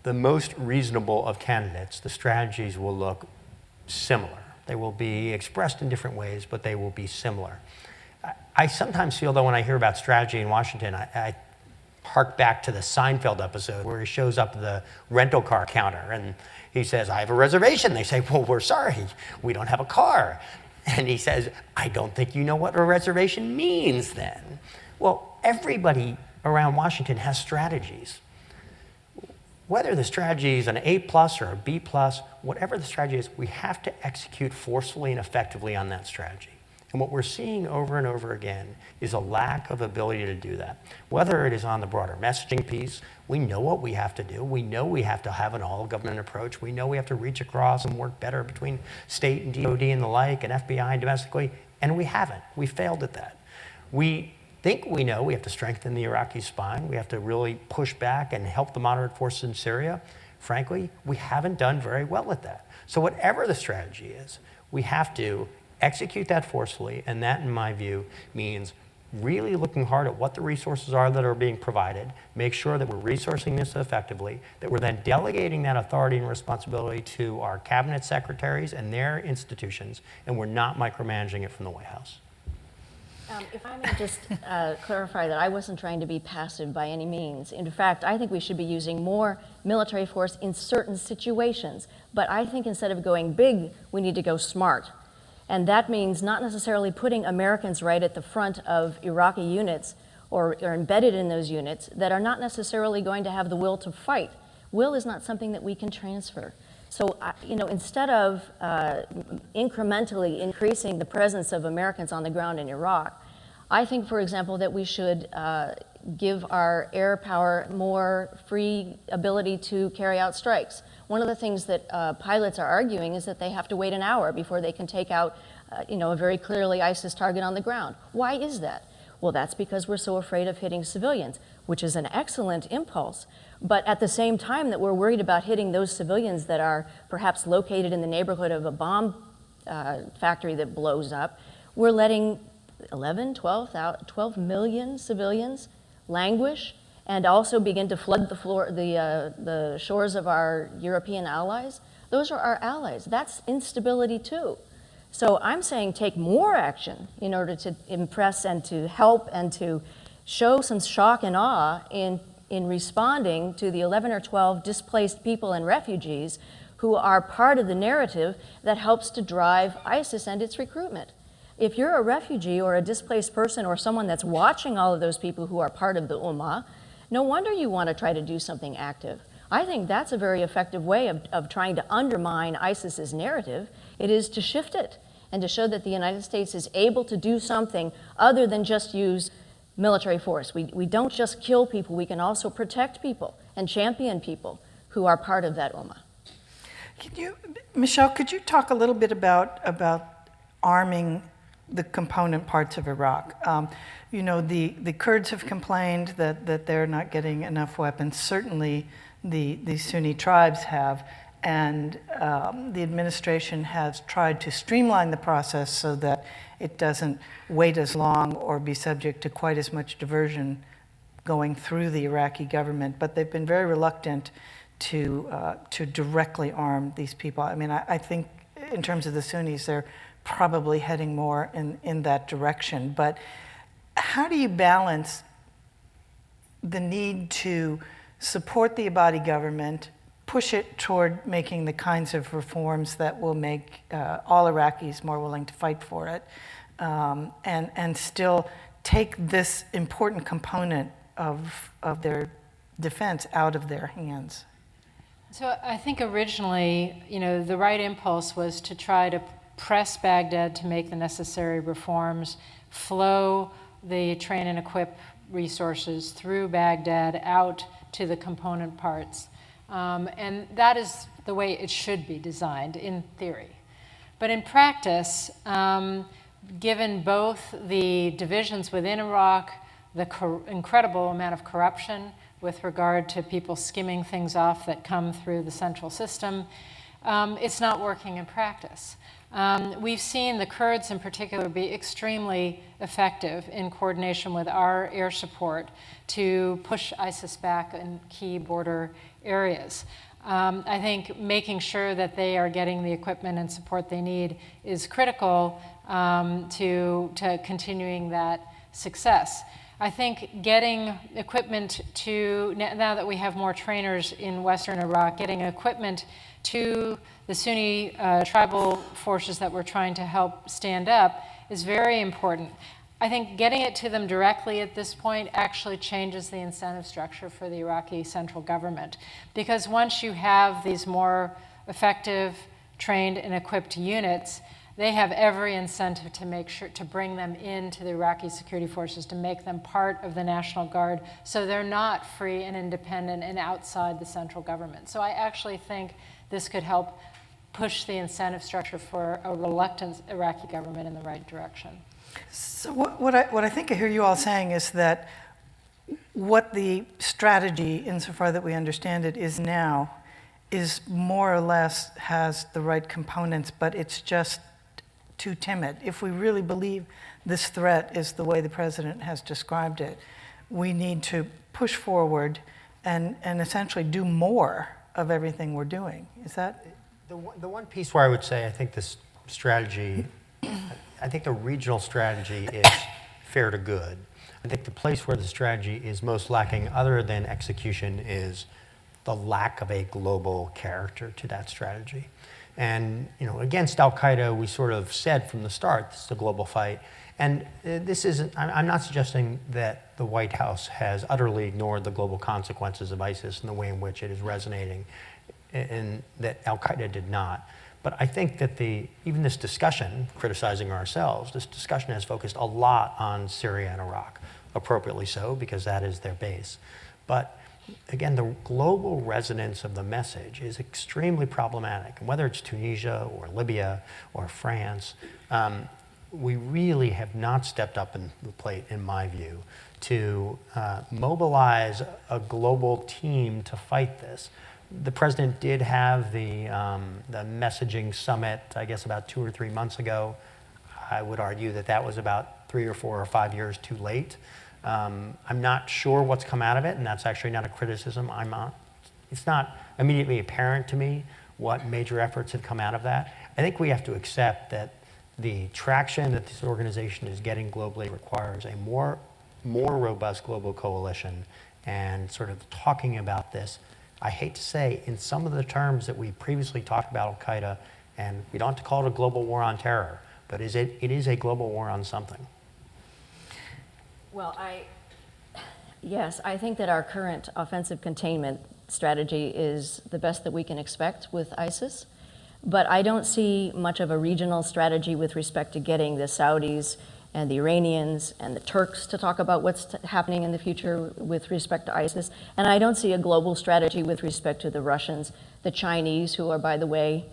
the most reasonable of candidates, the strategies will look similar. They will be expressed in different ways, but they will be similar. I sometimes feel, though, when I hear about strategy in Washington, I hark back to the Seinfeld episode where he shows up at the rental car counter and he says, "I have a reservation." They say, "Well, we're sorry, we don't have a car." And he says, "I don't think you know what a reservation means then." Well, everybody around Washington has strategies. Whether the strategy is an A+ or a B+, whatever the strategy is, we have to execute forcefully and effectively on that strategy. And what we're seeing over and over again is a lack of ability to do that. Whether it is on the broader messaging piece, we know what we have to do. We know we have to have an all-government approach. We know we have to reach across and work better between state and DOD and the like, and FBI domestically, and we haven't. We failed at that. We think we know we have to strengthen the Iraqi spine. We have to really push back and help the moderate forces in Syria. Frankly, we haven't done very well at that. So whatever the strategy is, we have to execute that forcefully, and that, in my view, means really looking hard at what the resources are that are being provided, make sure that we're resourcing this effectively, that we're then delegating that authority and responsibility to our cabinet secretaries and their institutions, and we're not micromanaging it from the White House. If I may just clarify that I wasn't trying to be passive by any means. In fact, I think we should be using more military force in certain situations. But I think instead of going big, we need to go smart. And that means not necessarily putting Americans right at the front of Iraqi units or embedded in those units that are not necessarily going to have the will to fight. Will is not something that we can transfer. So, instead of incrementally increasing the presence of Americans on the ground in Iraq, I think, for example, that we should give our air power more free ability to carry out strikes. One of the things that pilots are arguing is that they have to wait an hour before they can take out, a very clearly ISIS target on the ground. Why is that? Well, that's because we're so afraid of hitting civilians, which is an excellent impulse. But at the same time that we're worried about hitting those civilians that are perhaps located in the neighborhood of a bomb factory that blows up, we're letting 12 million civilians languish and also begin to flood the shores of our European allies. Those are our allies. That's instability too. So I'm saying take more action in order to impress and to help and to show some shock and awe in responding to the 11 or 12 displaced people and refugees who are part of the narrative that helps to drive ISIS and its recruitment. If you're a refugee or a displaced person or someone that's watching all of those people who are part of the Ummah, no wonder you want to try to do something active. I think that's a very effective way of trying to undermine ISIS's narrative. It is to shift it and to show that the United States is able to do something other than just use military force. We don't just kill people, we can also protect people and champion people who are part of that Ummah. Michelle, could you talk a little bit about arming the component parts of Iraq? The Kurds have complained that they're not getting enough weapons. Certainly the Sunni tribes have. And the administration has tried to streamline the process so that it doesn't wait as long or be subject to quite as much diversion going through the Iraqi government. But they've been very reluctant to directly arm these people. I mean, I think in terms of the Sunnis, they're probably heading more in that direction. But how do you balance the need to support the Abadi government, push it toward making the kinds of reforms that will make all Iraqis more willing to fight for it, and still take this important component of their defense out of their hands? So I think originally, the right impulse was to try to press Baghdad to make the necessary reforms, flow the train and equip resources through Baghdad out to the component parts. And that is the way it should be designed in theory. But in practice, given both the divisions within Iraq, the incredible amount of corruption with regard to people skimming things off that come through the central system, it's not working in practice. We've seen the Kurds in particular be extremely effective in coordination with our air support to push ISIS back in key border areas. I think making sure that they are getting the equipment and support they need is critical to continuing that success. I think getting equipment to, now that we have more trainers in Western Iraq, getting equipment to the Sunni tribal forces that we're trying to help stand up is very important. I think getting it to them directly at this point actually changes the incentive structure for the Iraqi central government. Because once you have these more effective, trained, and equipped units, they have every incentive to make sure to bring them into the Iraqi security forces, to make them part of the National Guard, so they're not free and independent and outside the central government. So I actually think this could help push the incentive structure for a reluctant Iraqi government in the right direction. So what I think I hear you all saying is that what the strategy, insofar that we understand it, is now, is more or less has the right components, but it's just too timid. If we really believe this threat is the way the president has described it, we need to push forward and essentially do more of everything we're doing. Is that? The one piece where I would say I think this strategy, I think the regional strategy is fair to good. I think the place where the strategy is most lacking, other than execution, is the lack of a global character to that strategy. And against Al-Qaeda, we sort of said from the start, this is a global fight. And this isn't, I'm not suggesting that the White House has utterly ignored the global consequences of ISIS and the way in which it is resonating, and that Al-Qaeda did not. But I think that even this discussion, criticizing ourselves, this discussion has focused a lot on Syria and Iraq, appropriately so, because that is their base. But again, the global resonance of the message is extremely problematic. And whether it's Tunisia or Libya or France, we really have not stepped up in the plate, in my view, to mobilize a global team to fight this. The president did have the messaging summit, I guess, about 2 or 3 months ago. I would argue that that was about 3 or 4 or 5 years too late. I'm not sure what's come out of it, and that's actually not a criticism. It's not immediately apparent to me what major efforts have come out of that. I think we have to accept that the traction that this organization is getting globally requires a more robust global coalition, and sort of talking about this, I hate to say, in some of the terms that we previously talked about Al-Qaeda, and we don't have to call it a global war on terror, but it is a global war on something. Well, yes, I think that our current offensive containment strategy is the best that we can expect with ISIS. But I don't see much of a regional strategy with respect to getting the Saudis and the Iranians and the Turks to talk about what's happening in the future with respect to ISIS. And I don't see a global strategy with respect to the Russians, the Chinese, who are, by the way,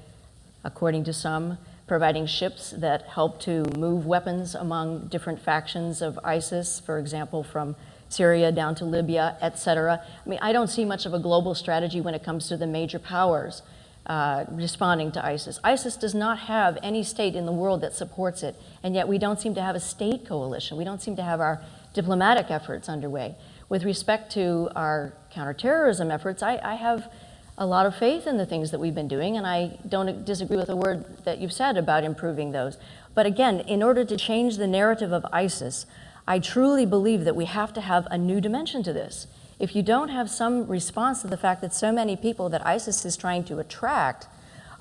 according to some, providing ships that help to move weapons among different factions of ISIS, for example, from Syria down to Libya, et cetera. I mean, I don't see much of a global strategy when it comes to the major powers responding to ISIS. ISIS does not have any state in the world that supports it, and yet we don't seem to have a state coalition. We don't seem to have our diplomatic efforts underway. With respect to our counterterrorism efforts, I have a lot of faith in the things that we've been doing, and I don't disagree with a word that you've said about improving those. But again, in order to change the narrative of ISIS, I truly believe that we have to have a new dimension to this. If you don't have some response to the fact that so many people that ISIS is trying to attract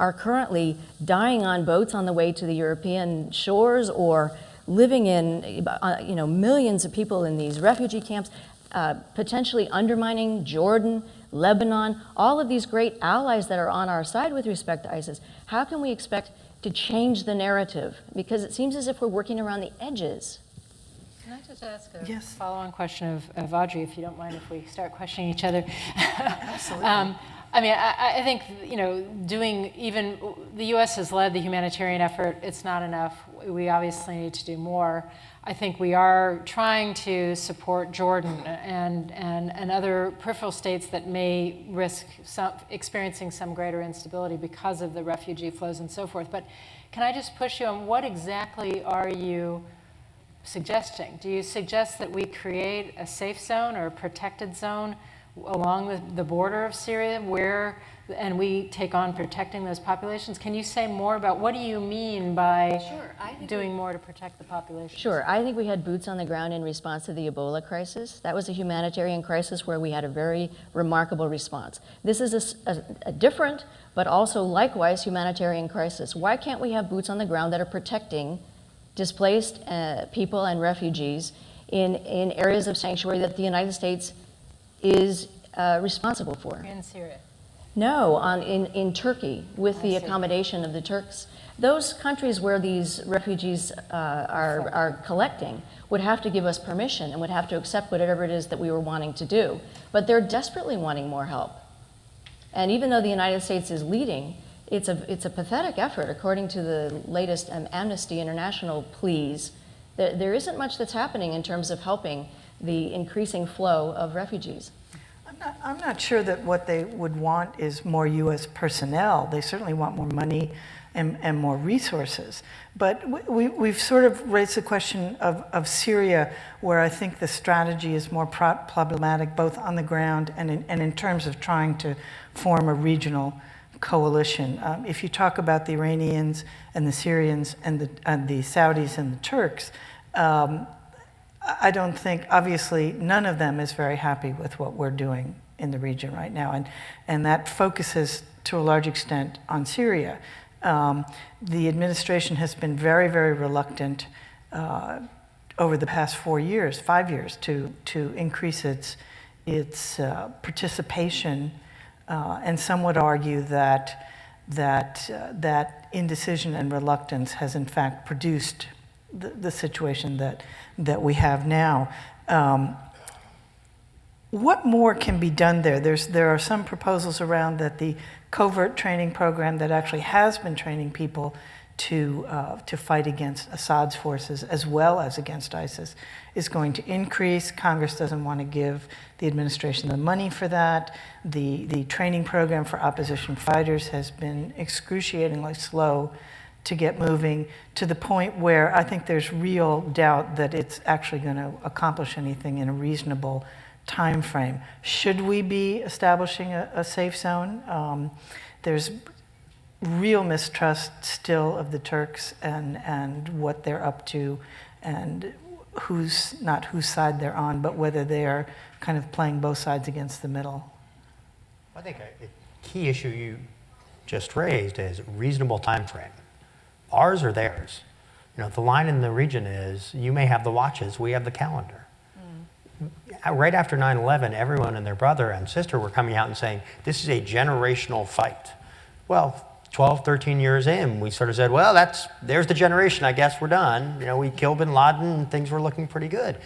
are currently dying on boats on the way to the European shores, or living in, millions of people in these refugee camps, potentially undermining Jordan, Lebanon, all of these great allies that are on our side with respect to ISIS, how can we expect to change the narrative? Because it seems as if we're working around the edges. Can I just ask a follow-on question of Audrey, if you don't mind, if we start questioning each other? Absolutely. I think, the U.S. has led the humanitarian effort. It's not enough. We obviously need to do more. I think we are trying to support Jordan and other peripheral states that may risk experiencing some greater instability because of the refugee flows and so forth. But can I just push you on what exactly are you suggesting? Do you suggest that we create a safe zone or a protected zone along the border of Syria and we take on protecting those populations? Can you say more about what do you mean by doing more to protect the population? Sure. I think we had boots on the ground in response to the Ebola crisis. That was a humanitarian crisis where we had a very remarkable response. This is a different, but also likewise humanitarian crisis. Why can't we have boots on the ground that are protecting displaced people and refugees in areas of sanctuary that the United States is responsible for? In Syria? No, in Turkey, with the accommodation of the Turks. Those countries where these refugees are collecting would have to give us permission and would have to accept whatever it is that we were wanting to do. But they're desperately wanting more help. And even though the United States is leading, it's a pathetic effort, according to the latest Amnesty International pleas. There isn't much that's happening in terms of helping the increasing flow of refugees. I'm not sure that what they would want is more U.S. personnel. They certainly want more money and more resources. But we've sort of raised the question of Syria, where I think the strategy is more problematic, both on the ground and in terms of trying to form a regional coalition. If you talk about the Iranians and the Syrians and the Saudis and the Turks, I don't think, obviously, none of them is very happy with what we're doing in the region right now, and that focuses to a large extent on Syria. The administration has been very, very reluctant over the past 5 years, to increase its participation, and some would argue that indecision and reluctance has in fact produced the situation that we have now. What more can be done there? There are some proposals around that the covert training program that actually has been training people to fight against Assad's forces as well as against ISIS is going to increase. Congress doesn't want to give the administration the money for that. The training program for opposition fighters has been excruciatingly slow to get moving, to the point where I think there's real doubt that it's actually going to accomplish anything in a reasonable time frame. Should we be establishing a safe zone? There's real mistrust still of the Turks and what they're up to, and not whose side they're on, but whether they are kind of playing both sides against the middle. I think a key issue you just raised is reasonable time frame. Ours or theirs? You know, the line in the region is, you may have the watches, we have the calendar. Right after 9/11, everyone and their brother and sister were coming out and saying, this is a generational fight. Well, 12, 13 years in, we sort of said, well, there's the generation, I guess we're done. You know, we killed bin Laden and things were looking pretty good.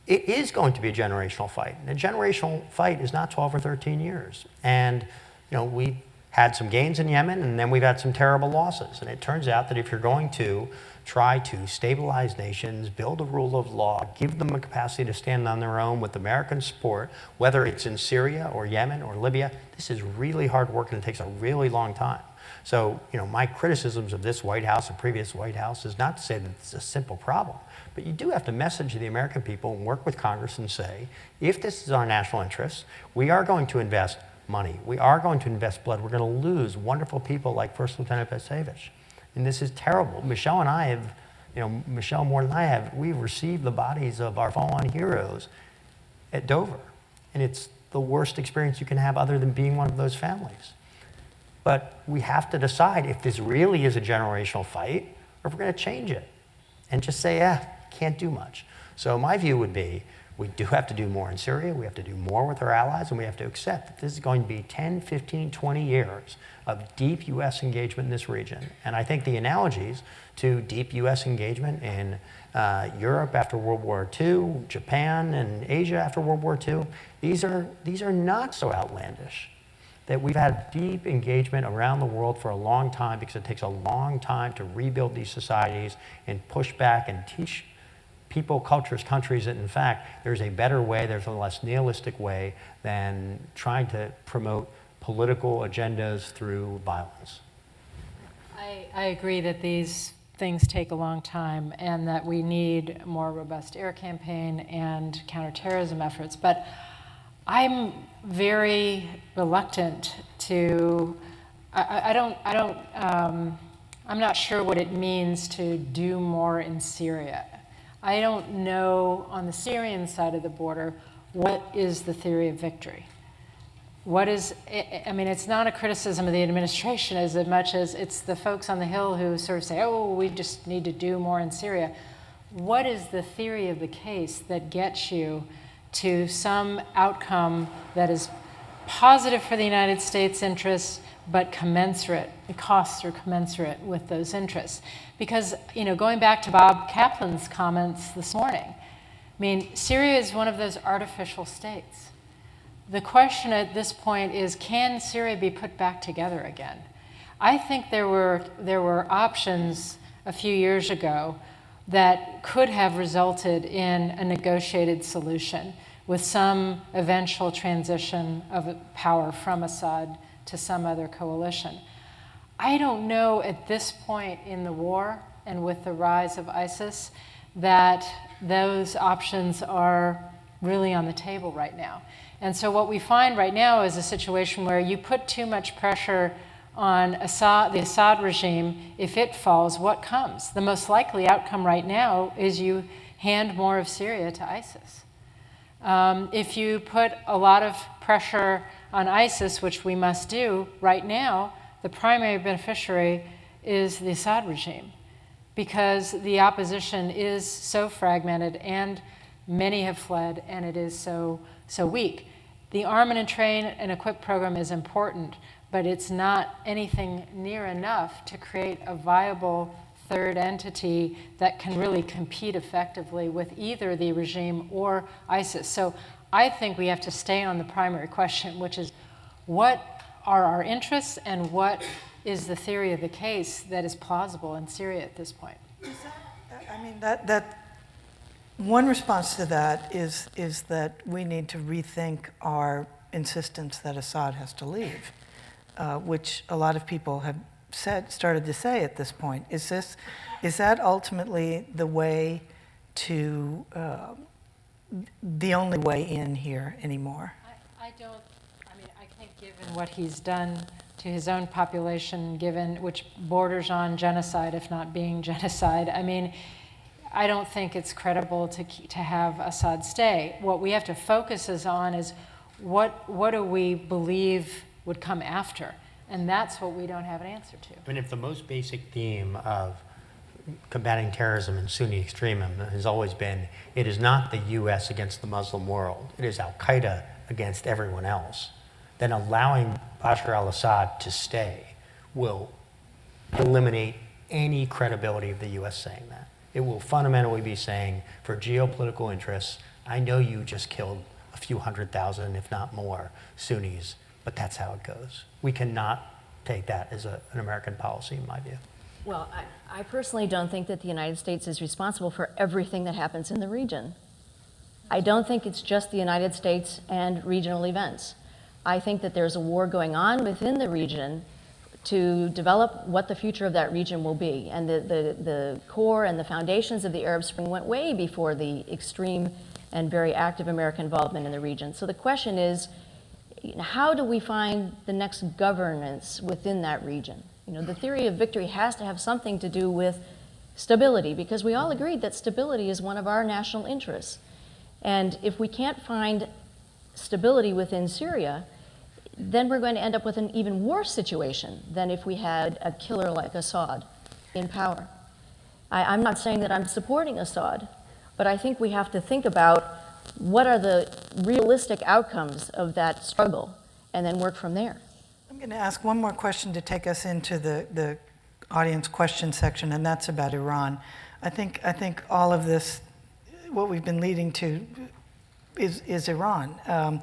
It is going to be a generational fight. And a generational fight is not 12 or 13 years. And, you know, we had some gains in Yemen, and then we've had some terrible losses. And it turns out that if you're going to try to stabilize nations, build a rule of law, give them a capacity to stand on their own with American support, whether it's in Syria or Yemen or Libya, this is really hard work and it takes a really long time. So, you know, my criticisms of this White House and previous White House is not to say that it's a simple problem, but you do have to message to the American people and work with Congress and say, if this is our national interest, we are going to invest money. We are going to invest blood. We're going to lose wonderful people like First Lieutenant Basevich. And this is terrible. Michelle and I have, you know, Michelle more than I have, we've received the bodies of our fallen heroes at Dover. And it's the worst experience you can have other than being one of those families. But we have to decide if this really is a generational fight or if we're going to change it and just say, can't do much. So my view would be, we do have to do more in Syria, we have to do more with our allies, and we have to accept that this is going to be 10, 15, 20 years of deep U.S. engagement in this region. And I think the analogies to deep U.S. engagement in Europe after World War II, Japan and Asia after World War II, these are not so outlandish. That we've had deep engagement around the world for a long time because it takes a long time to rebuild these societies and push back and teach people, cultures, countries that in fact there's a better way, there's a less nihilistic way than trying to promote political agendas through violence. I agree that these things take a long time and that we need a more robust air campaign and counterterrorism efforts, but I'm very reluctant to, I'm not sure what it means to do more in Syria. I don't know on the Syrian side of the border, what is the theory of victory? What is, I mean, it's not a criticism of the administration as much as it's the folks on the Hill who sort of say, oh, we just need to do more in Syria. What is the theory of the case that gets you to some outcome that is positive for the United States interests, but commensurate, the costs are commensurate with those interests? Because, you know, going back to Bob Kaplan's comments this morning, I mean, Syria is one of those artificial states. The question at this point is, can Syria be put back together again? I think there were options a few years ago that could have resulted in a negotiated solution with some eventual transition of power from Assad to some other coalition. I don't know at this point in the war and with the rise of ISIS that those options are really on the table right now. And so what we find right now is a situation where you put too much pressure on the Assad regime. If it falls, what comes? The most likely outcome right now is you hand more of Syria to ISIS. If you put a lot of pressure on ISIS, which we must do right now, the primary beneficiary is the Assad regime, because the opposition is so fragmented and many have fled and it is so weak. The arm and train and equip program is important, but it's not anything near enough to create a viable third entity that can really compete effectively with either the regime or ISIS. So I think we have to stay on the primary question, which is what are our interests and what is the theory of the case that is plausible in Syria at this point? I mean, that one response to that is that we need to rethink our insistence that Assad has to leave, which a lot of people have started to say at this point. Is that ultimately the way to, the only way in here anymore? I think given what he's done to his own population, which borders on genocide, if not being genocide, I mean, I don't think it's credible to have Assad stay. What we have to focus on is what do we believe would come after? And that's what we don't have an answer to. I mean, if the most basic theme of combating terrorism and Sunni extremism has always been, it is not the US against the Muslim world, it is Al-Qaeda against everyone else, then allowing Bashar al-Assad to stay will eliminate any credibility of the US saying that. It will fundamentally be saying, for geopolitical interests, I know you just killed a few 100,000, if not more, Sunnis, but that's how it goes. We cannot take that as an American policy, in my view. Well, I personally don't think that the United States is responsible for everything that happens in the region. I don't think it's just the United States and regional events. I think that there's a war going on within the region to develop what the future of that region will be. And the core and the foundations of the Arab Spring went way before the extreme and very active American involvement in the region. So the question is, how do we find the next governance within that region? You know, the theory of victory has to have something to do with stability, because we all agreed that stability is one of our national interests. And if we can't find stability within Syria, then we're going to end up with an even worse situation than if we had a killer like Assad in power. I'm not saying that I'm supporting Assad, but I think we have to think about what are the realistic outcomes of that struggle and then work from there. I'm going to ask one more question to take us into the audience question section, and that's about Iran. I think all of this, what we've been leading to, is Iran.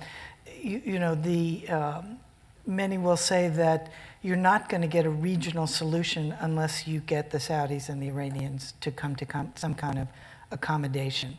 Many will say that you're not going to get a regional solution unless you get the Saudis and the Iranians to come to some kind of accommodation.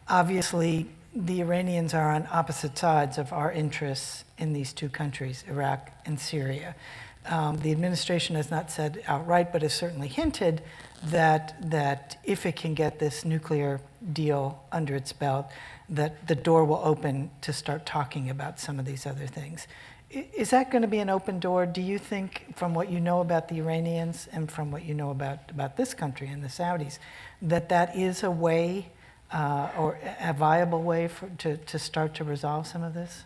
Obviously, the Iranians are on opposite sides of our interests in these two countries, Iraq and Syria. The administration has not said outright, but has certainly hinted that if it can get this nuclear deal under its belt, that the door will open to start talking about some of these other things. Is that going to be an open door, do you think, from what you know about the Iranians and from what you know about this country and the Saudis, that is a way or a viable way to start to resolve some of this?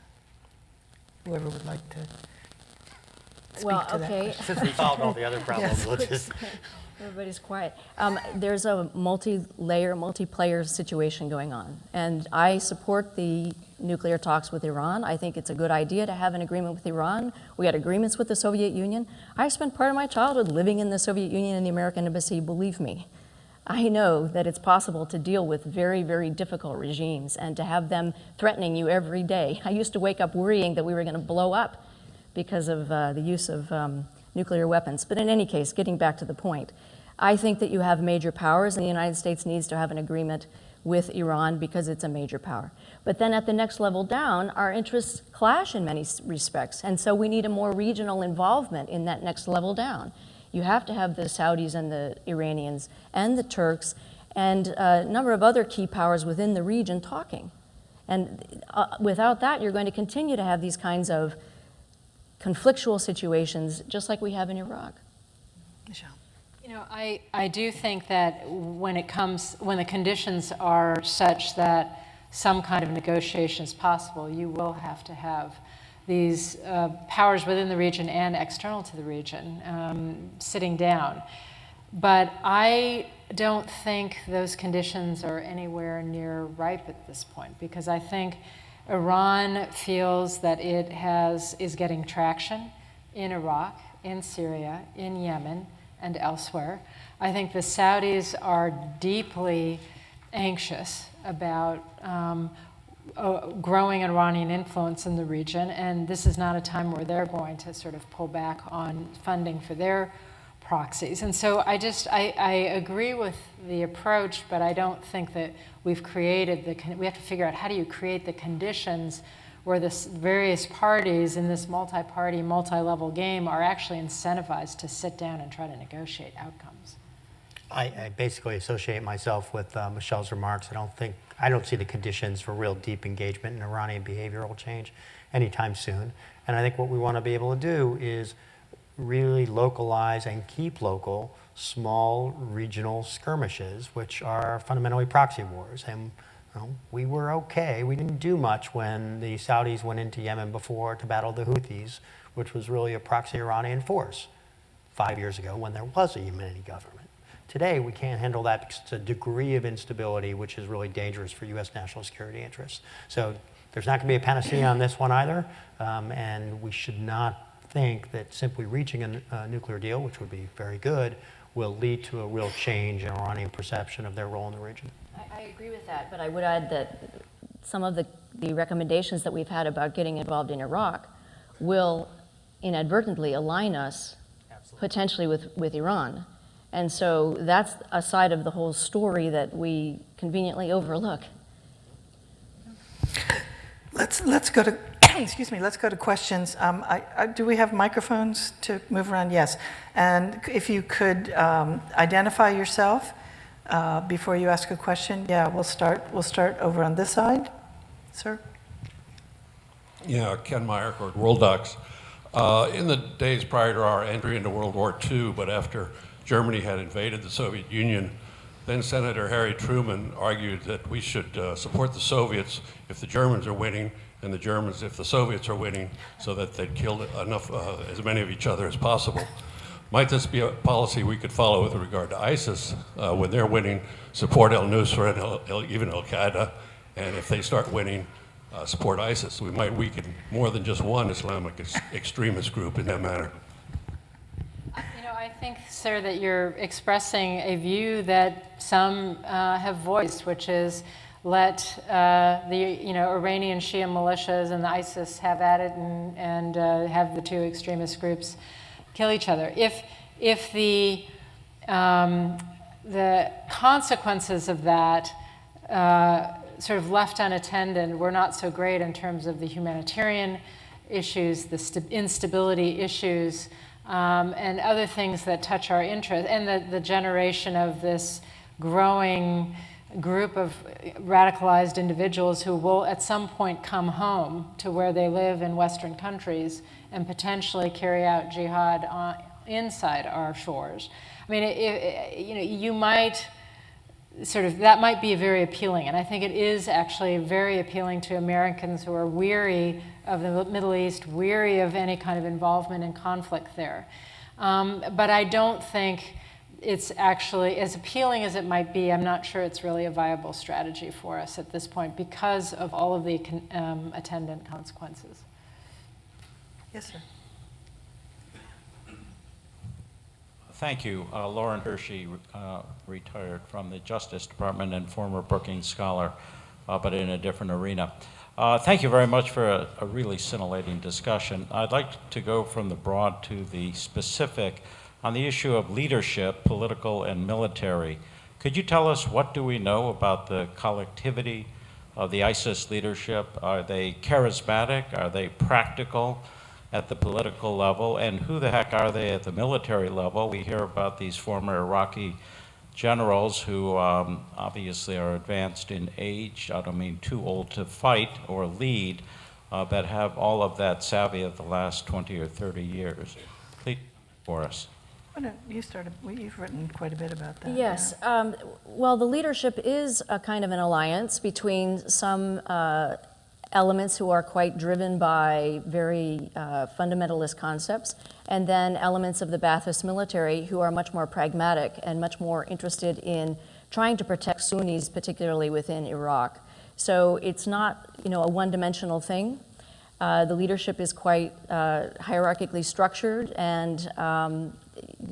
Whoever would like to speak to that question. Since we solved all the other problems, we'll just... Everybody's quiet. There's a multi-player situation going on. And I support the nuclear talks with Iran. I think it's a good idea to have an agreement with Iran. We had agreements with the Soviet Union. I spent part of my childhood living in the Soviet Union and the American embassy, believe me. I know that it's possible to deal with very, very difficult regimes and to have them threatening you every day. I used to wake up worrying that we were going to blow up because of the use of nuclear weapons. But in any case, getting back to the point, I think that you have major powers, and the United States needs to have an agreement with Iran because it's a major power. But then at the next level down, our interests clash in many respects, and so we need a more regional involvement in that next level down. You have to have the Saudis and the Iranians and the Turks and a number of other key powers within the region talking. And without that, you're going to continue to have these kinds of conflictual situations, just like we have in Iraq. Michelle. You know, I do think that when the conditions are such that some kind of negotiation is possible, you will have to have these powers within the region and external to the region sitting down. But I don't think those conditions are anywhere near ripe at this point, because I think Iran feels that it is getting traction in Iraq, in Syria, in Yemen, and elsewhere. I think the Saudis are deeply anxious about growing Iranian influence in the region, and this is not a time where they're going to sort of pull back on funding for their proxies. And so I agree with the approach, but I don't think that we've created we have to figure out how do you create the conditions where the various parties in this multi-party, multi-level game are actually incentivized to sit down and try to negotiate outcomes. I basically associate myself with Michelle's remarks. I don't see the conditions for real deep engagement in Iranian behavioral change anytime soon. And I think what we want to be able to do is really localize and keep local small regional skirmishes, which are fundamentally proxy wars. And we were okay. We didn't do much when the Saudis went into Yemen before to battle the Houthis, which was really a proxy Iranian force 5 years ago when there was a Yemeni government. Today, we can't handle that because it's a degree of instability which is really dangerous for U.S. national security interests. So there's not going to be a panacea on this one either, and we should not think that simply reaching a nuclear deal, which would be very good, will lead to a real change in Iranian perception of their role in the region. I agree with that, but I would add that some of the recommendations that we've had about getting involved in Iraq will inadvertently align us potentially with Iran. And so that's a side of the whole story that we conveniently overlook. Let's go to excuse me. Let's go to questions. Do we have microphones to move around? Yes. And if you could identify yourself before you ask a question. Yeah, we'll start over on this side, sir. Yeah, Ken Meyer, World Docs. In the days prior to our entry into World War II, but after Germany had invaded the Soviet Union, then Senator Harry Truman argued that we should support the Soviets if the Germans are winning, and the Germans if the Soviets are winning, so that they'd kill as many of each other as possible. Might this be a policy we could follow with regard to ISIS when they're winning, support al-Nusra and even al-Qaeda, and if they start winning, support ISIS? We might weaken more than just one Islamic extremist group in that manner. I think, sir, that you're expressing a view that some have voiced, which is let the Iranian Shia militias and the ISIS have at it and have the two extremist groups kill each other. If the consequences of that sort of left unattended were not so great in terms of the humanitarian issues, the instability issues, and other things that touch our interest, and the generation of this growing group of radicalized individuals who will at some point come home to where they live in Western countries and potentially carry out jihad inside our shores. I mean, you might that might be very appealing, and I think it is actually very appealing to Americans who are weary of the Middle East, weary of any kind of involvement in conflict there. But I don't think it's actually, as appealing as it might be, I'm not sure it's really a viable strategy for us at this point because of all of the attendant consequences. Yes, sir. Thank you. Lauren Hershey, retired from the Justice Department and former Brookings Scholar, but in a different arena. Thank you very much for a really scintillating discussion. I'd like to go from the broad to the specific on the issue of leadership, political and military. Could you tell us what do we know about the collectivity of the ISIS leadership? Are they charismatic? Are they practical at the political level? And who the heck are they at the military level? We hear about these former Iraqi generals who obviously are advanced in age. I don't mean too old to fight or lead, but have all of that savvy of the last 20 or 30 years. Please for us. Why don't you start? You've written quite a bit about that. Yes. Well, the leadership is a kind of an alliance between some elements who are quite driven by very fundamentalist concepts, and then elements of the Ba'athist military who are much more pragmatic and much more interested in trying to protect Sunnis, particularly within Iraq. So it's not, a one-dimensional thing. The leadership is quite hierarchically structured, and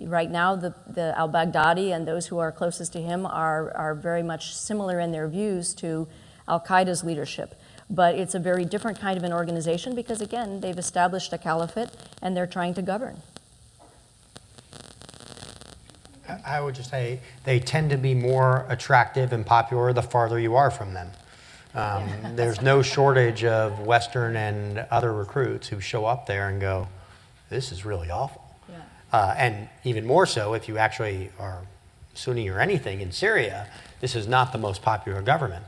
right now the al-Baghdadi and those who are closest to him are very much similar in their views to al-Qaeda's leadership. But it's a very different kind of an organization because, again, they've established a caliphate and they're trying to govern. I would just say they tend to be more attractive and popular the farther you are from them. There's no shortage of Western and other recruits who show up there and go, this is really awful. Yeah. And even more so if you actually are Sunni or anything in Syria, this is not the most popular government.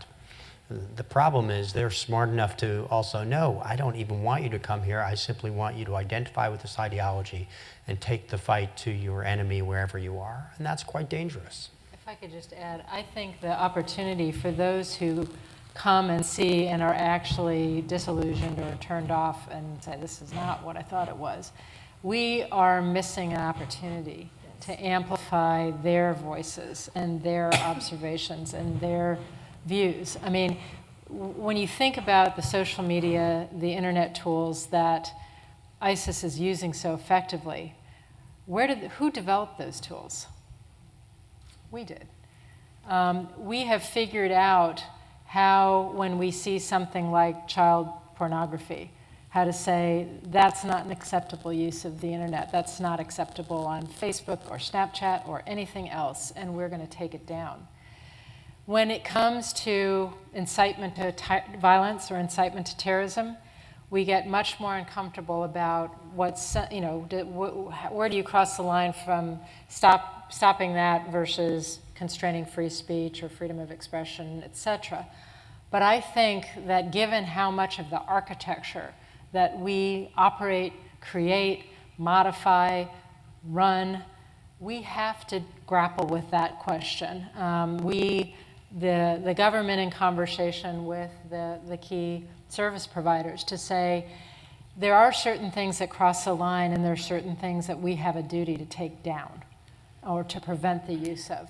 The problem is they're smart enough to also know, I don't even want you to come here. I simply want you to identify with this ideology and take the fight to your enemy wherever you are. And that's quite dangerous. If I could just add, I think the opportunity for those who come and see and are actually disillusioned or turned off and say, this is not what I thought it was, we are missing an opportunity to amplify their voices and their observations and their views. I mean, when you think about the social media, the internet tools that ISIS is using so effectively, who developed those tools? We did. We have figured out how, when we see something like child pornography, how to say that's not an acceptable use of the internet, that's not acceptable on Facebook or Snapchat or anything else, and we're going to take it down. When it comes to incitement to violence or incitement to terrorism, we get much more uncomfortable about what's, where do you cross the line from stopping that versus constraining free speech or freedom of expression, et cetera. But I think that given how much of the architecture that we operate, create, modify, run, we have to grapple with that question. The government in conversation with the key service providers to say, there are certain things that cross the line and there are certain things that we have a duty to take down or to prevent the use of.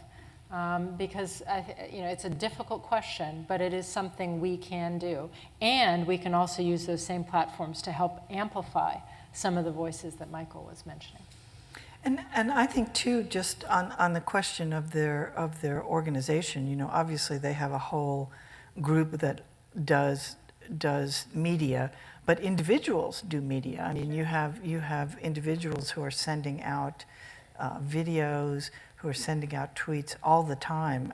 Because it's a difficult question, but it is something we can do. And we can also use those same platforms to help amplify some of the voices that Michael was mentioning. And I think too, just on the question of their organization, obviously they have a whole group that does media, but individuals do media. I mean, you have individuals who are sending out videos, who are sending out tweets all the time.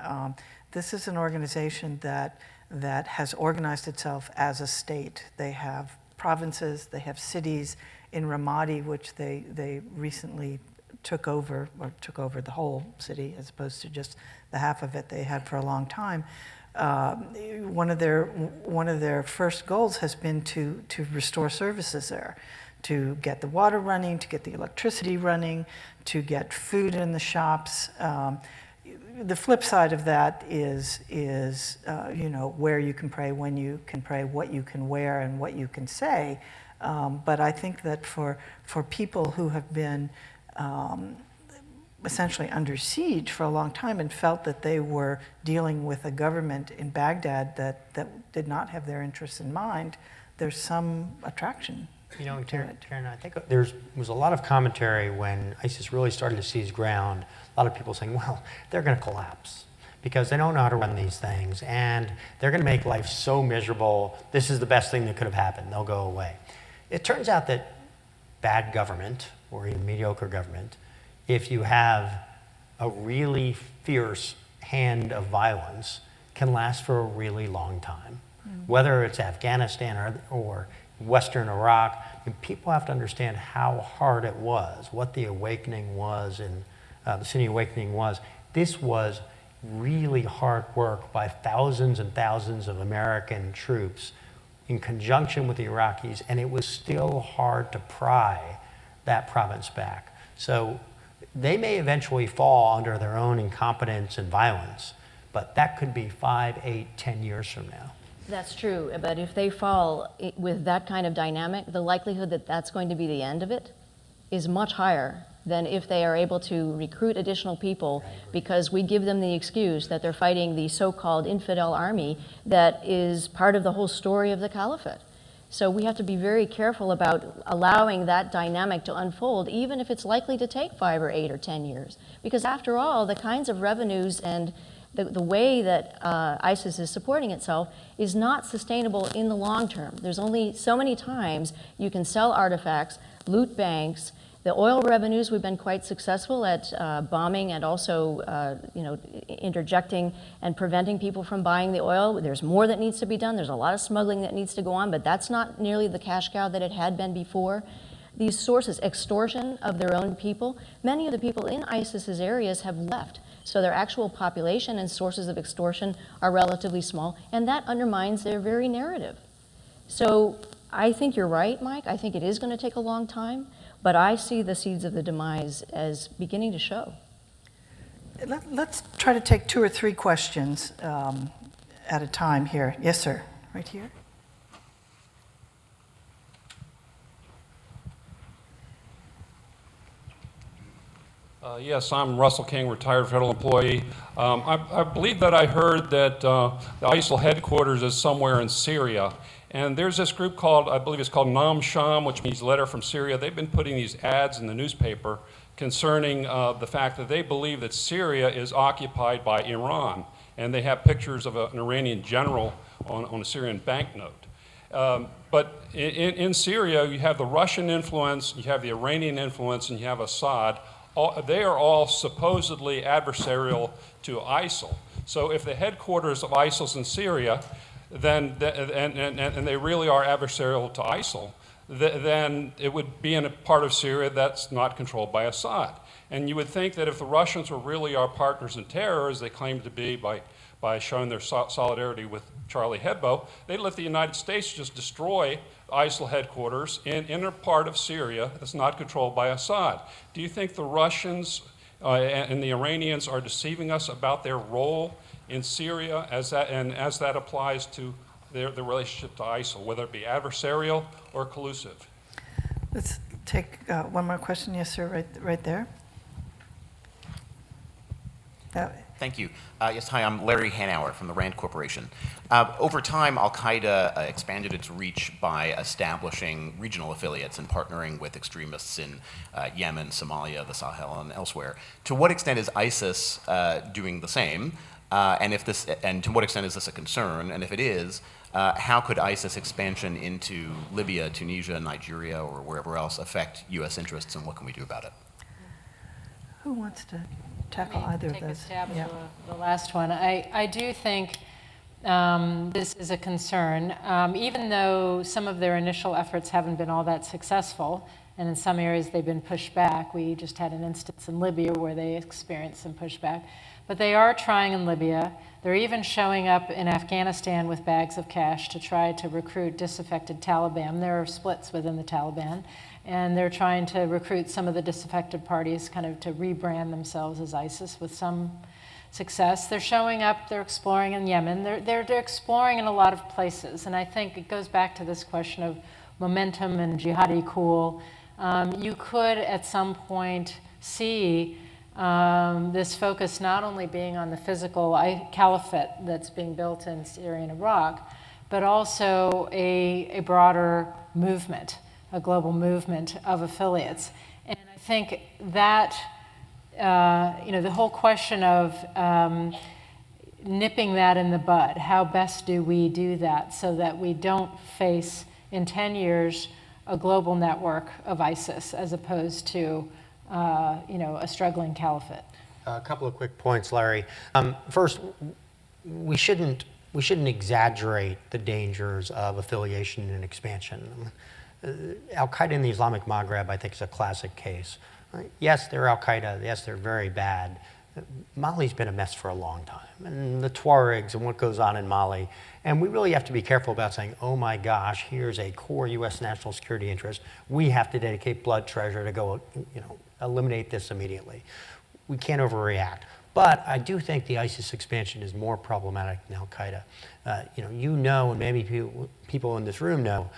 This is an organization that has organized itself as a state. They have provinces, they have cities in Ramadi, which they recently took over the whole city as opposed to just the half of it they had for a long time. One of their first goals has been to restore services there, to get the water running, to get the electricity running, to get food in the shops. The flip side of that is where you can pray, when you can pray, what you can wear, and what you can say. But I think that for people who have been essentially under siege for a long time and felt that they were dealing with a government in Baghdad that did not have their interests in mind, there's some attraction. Karen, I think there was a lot of commentary when ISIS really started to seize ground. A lot of people saying, well, they're going to collapse because they don't know how to run these things and they're going to make life so miserable. This is the best thing that could have happened. They'll go away. It turns out that bad government or even mediocre government, if you have a really fierce hand of violence, can last for a really long time. Whether it's Afghanistan or Western Iraq, people have to understand how hard it was, what the awakening was, and the Sunni awakening was. This was really hard work by thousands and thousands of American troops in conjunction with the Iraqis, and it was still hard to pry that province back. So They may eventually fall under their own incompetence and violence, but that could be 5, 8, 10 years from now. That's true, but if they fall with that kind of dynamic, the likelihood that that's going to be the end of it is much higher than if they are able to recruit additional people because we give them the excuse that they're fighting the so-called infidel army that is part of the whole story of the caliphate. So we have to be very careful about allowing that dynamic to unfold, even if it's likely to take 5 or 8 or 10 years. Because after all, the kinds of revenues and the way that ISIS is supporting itself is not sustainable in the long term. There's only so many times you can sell artifacts, loot banks. The oil revenues, we've been quite successful at bombing and also interjecting and preventing people from buying the oil. There's more that needs to be done. There's a lot of smuggling that needs to go on, but that's not nearly the cash cow that it had been before. These sources, extortion of their own people, many of the people in ISIS's areas have left. So their actual population and sources of extortion are relatively small, and that undermines their very narrative. So I think you're right, Mike. I think it is going to take a long time. But I see the seeds of the demise as beginning to show. Let's try to take 2 or 3 questions at a time here. Yes, sir, right here. Yes, I'm Russell King, retired federal employee. I believe that I heard that the ISIL headquarters is somewhere in Syria. And there's this group called, I believe it's called Nam Sham, which means letter from Syria. They've been putting these ads in the newspaper concerning the fact that they believe that Syria is occupied by Iran. And they have pictures of an Iranian general on a Syrian banknote. But in Syria, you have the Russian influence, you have the Iranian influence, and you have Assad. They are all supposedly adversarial to ISIL. So if the headquarters of ISIL is in Syria, then and they really are adversarial to ISIL, then it would be in a part of Syria that's not controlled by Assad. And you would think that if the Russians were really our partners in terror, as they claim to be by showing their solidarity with Charlie Hebdo, they'd let the United States just destroy ISIL headquarters in a part of Syria that's not controlled by Assad. Do you think the Russians and the Iranians are deceiving us about their role in Syria as that applies to their relationship to ISIL, whether it be adversarial or collusive? Let's take one more question. Yes, sir, right there. Thank you. Yes, hi, I'm Larry Hanauer from the RAND Corporation. Over time, Al-Qaeda expanded its reach by establishing regional affiliates and partnering with extremists in Yemen, Somalia, the Sahel, and elsewhere. To what extent is ISIS doing the same? And to what extent is this a concern? And if it is, how could ISIS expansion into Libya, Tunisia, Nigeria, or wherever else affect U.S. interests, and what can we do about it? Who wants to tackle either of those? Take a stab at the last one. I do think this is a concern, even though some of their initial efforts haven't been all that successful, and in some areas they've been pushed back. We just had an instance in Libya where they experienced some pushback. But they are trying in Libya. They're even showing up in Afghanistan with bags of cash to try to recruit disaffected Taliban. There are splits within the Taliban. And they're trying to recruit some of the disaffected parties kind of to rebrand themselves as ISIS with some success. They're showing up, they're exploring in Yemen. They're exploring in a lot of places. And I think it goes back to this question of momentum and jihadi cool. You could at some point see this focus not only being on the physical caliphate that's being built in Syria and Iraq, but also a broader movement, a global movement of affiliates. And I think that, the whole question of nipping that in the bud, how best do we do that so that we don't face in 10 years a global network of ISIS as opposed to a struggling caliphate. A couple of quick points, Larry. First, we shouldn't exaggerate the dangers of affiliation and expansion. Al-Qaeda in the Islamic Maghreb, I think, is a classic case. Yes, they're Al-Qaeda. Yes, they're very bad. Mali's been a mess for a long time, and the Tuaregs and what goes on in Mali. And we really have to be careful about saying, oh my gosh, here's a core U.S. national security interest. We have to dedicate blood treasure to go, eliminate this immediately. We can't overreact. But I do think the ISIS expansion is more problematic than Al-Qaeda. And maybe people in this room know,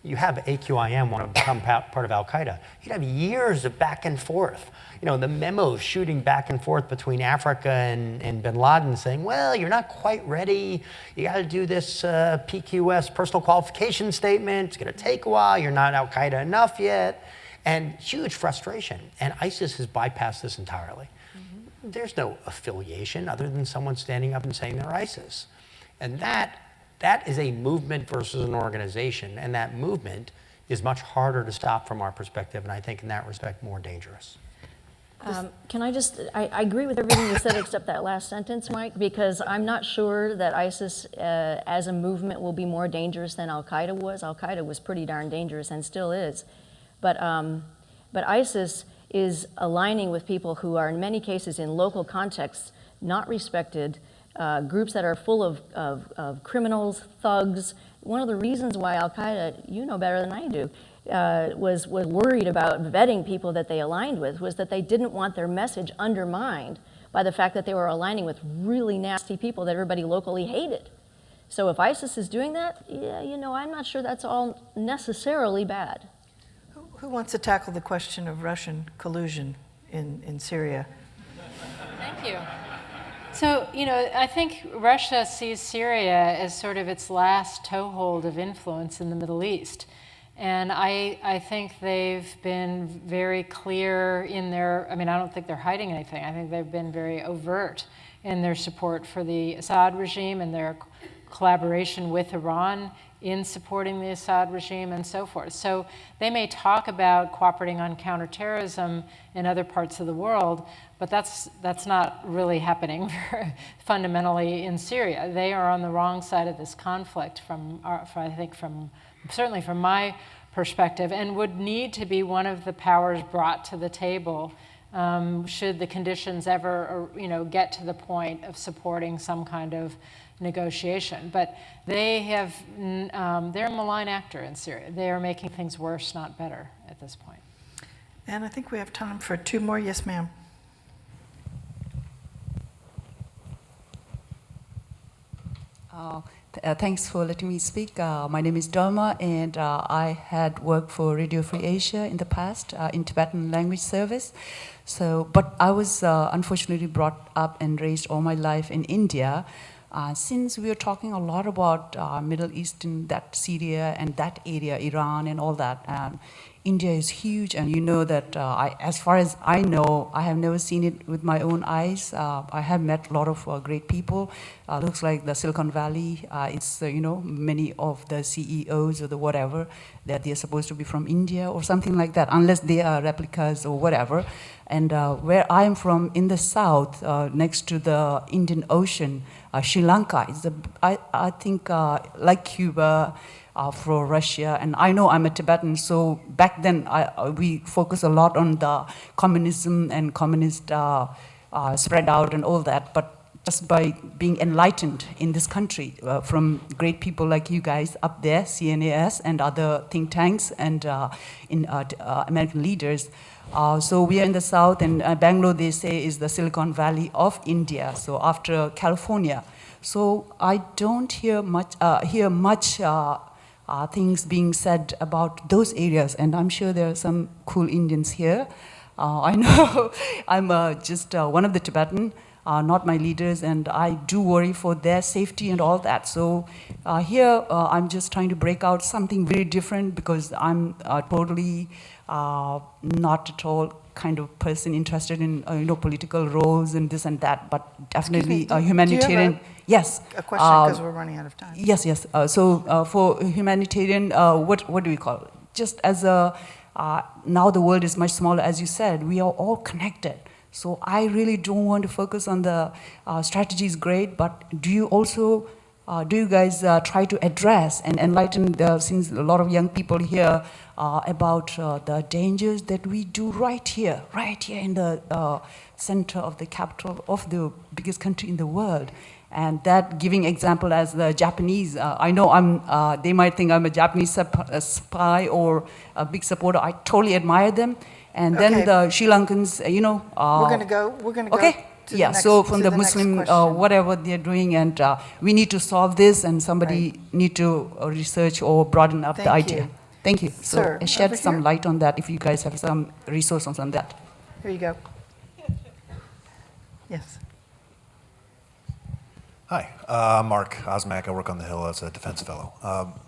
you have AQIM want to become part of Al-Qaeda. You'd have years of back and forth. The memos shooting back and forth between Africa and bin Laden saying, well, you're not quite ready. You got to do this PQS, personal qualification statement. It's going to take a while. You're not Al-Qaeda enough yet. And huge frustration. And ISIS has bypassed this entirely. There's no affiliation other than someone standing up and saying they're ISIS. And that is a movement versus an organization, and that movement is much harder to stop from our perspective, and I think in that respect more dangerous. Can I agree with everything you said except that last sentence, Mike, because I'm not sure that ISIS as a movement will be more dangerous than Al-Qaeda was. Al-Qaeda was pretty darn dangerous and still is. But ISIS is aligning with people who are in many cases in local contexts not respected, groups that are full of criminals, thugs. One of the reasons why Al-Qaeda, you know better than I do, was worried about vetting people that they aligned with was that they didn't want their message undermined by the fact that they were aligning with really nasty people that everybody locally hated. So if ISIS is doing that, I'm not sure that's all necessarily bad. Who wants to tackle the question of Russian collusion in Syria? Thank you. So, I think Russia sees Syria as sort of its last toehold of influence in the Middle East. And I think they've been very clear in I don't think they're hiding anything. I think they've been very overt in their support for the Assad regime and their collaboration with Iran in supporting the Assad regime and so forth. So they may talk about cooperating on counterterrorism in other parts of the world, but that's not really happening fundamentally in Syria. They are on the wrong side of this conflict certainly from my perspective, and would need to be one of the powers brought to the table should the conditions ever get to the point of supporting some kind of negotiation. But they're a malign actor in Syria. They are making things worse, not better at this point. And I think we have time for 2 more. Yes, ma'am. Thanks for letting me speak. My name is Dharma, and I had worked for Radio Free Asia in the past in Tibetan language service. But I was unfortunately brought up and raised all my life in India. Since we are talking a lot about Middle Eastern, that Syria and that area, Iran and all that, India is huge, and you know that as far as I know, I have never seen it with my own eyes. I have met a lot of great people. Looks like the Silicon Valley, it's, many of the CEOs or the whatever, that they're supposed to be from India or something like that, unless they are replicas or whatever. And where I'm from, in the south, next to the Indian Ocean, Sri Lanka is I think like Cuba, for Russia, and I know I'm a Tibetan, so back then we focus a lot on the communism and communist spread out and all that, but just by being enlightened in this country from great people like you guys up there, CNAS and other think tanks and American leaders. So we are in the south, and Bangalore, they say, is the Silicon Valley of India, so after California. So I don't hear much things being said about those areas, and I'm sure there are some cool Indians here. I know I'm just one of the Tibetan, not my leaders, and I do worry for their safety and all that. So here I'm just trying to break out something very different, because I'm totally not at all kind of person interested in political roles and this and that, but definitely humanitarian. Yes. A question, because we're running out of time. Yes, yes. So for humanitarian, what do we call it? Just as now the world is much smaller, as you said, we are all connected. So I really don't want to focus on the strategy is great, but do you also do you guys try to address and enlighten, since a lot of young people here, about the dangers that we do right here in the center of the capital of the biggest country in the world? And that giving example as the Japanese, I know they might think I'm a Japanese spy or a big supporter. I totally admire them. And then Okay. the Sri Lankans, We're going to go. Okay. To Yeah, the next, so from to the the next Muslim, question. whatever they're doing, and we need to solve this, and somebody need to research or broaden up the Thank idea. you. Thank you. Sir, So shed over some here. light on that if you guys have some resources on that. Here you go. Yes. Hi, I'm Mark Osmak. I work on the Hill as a defense fellow.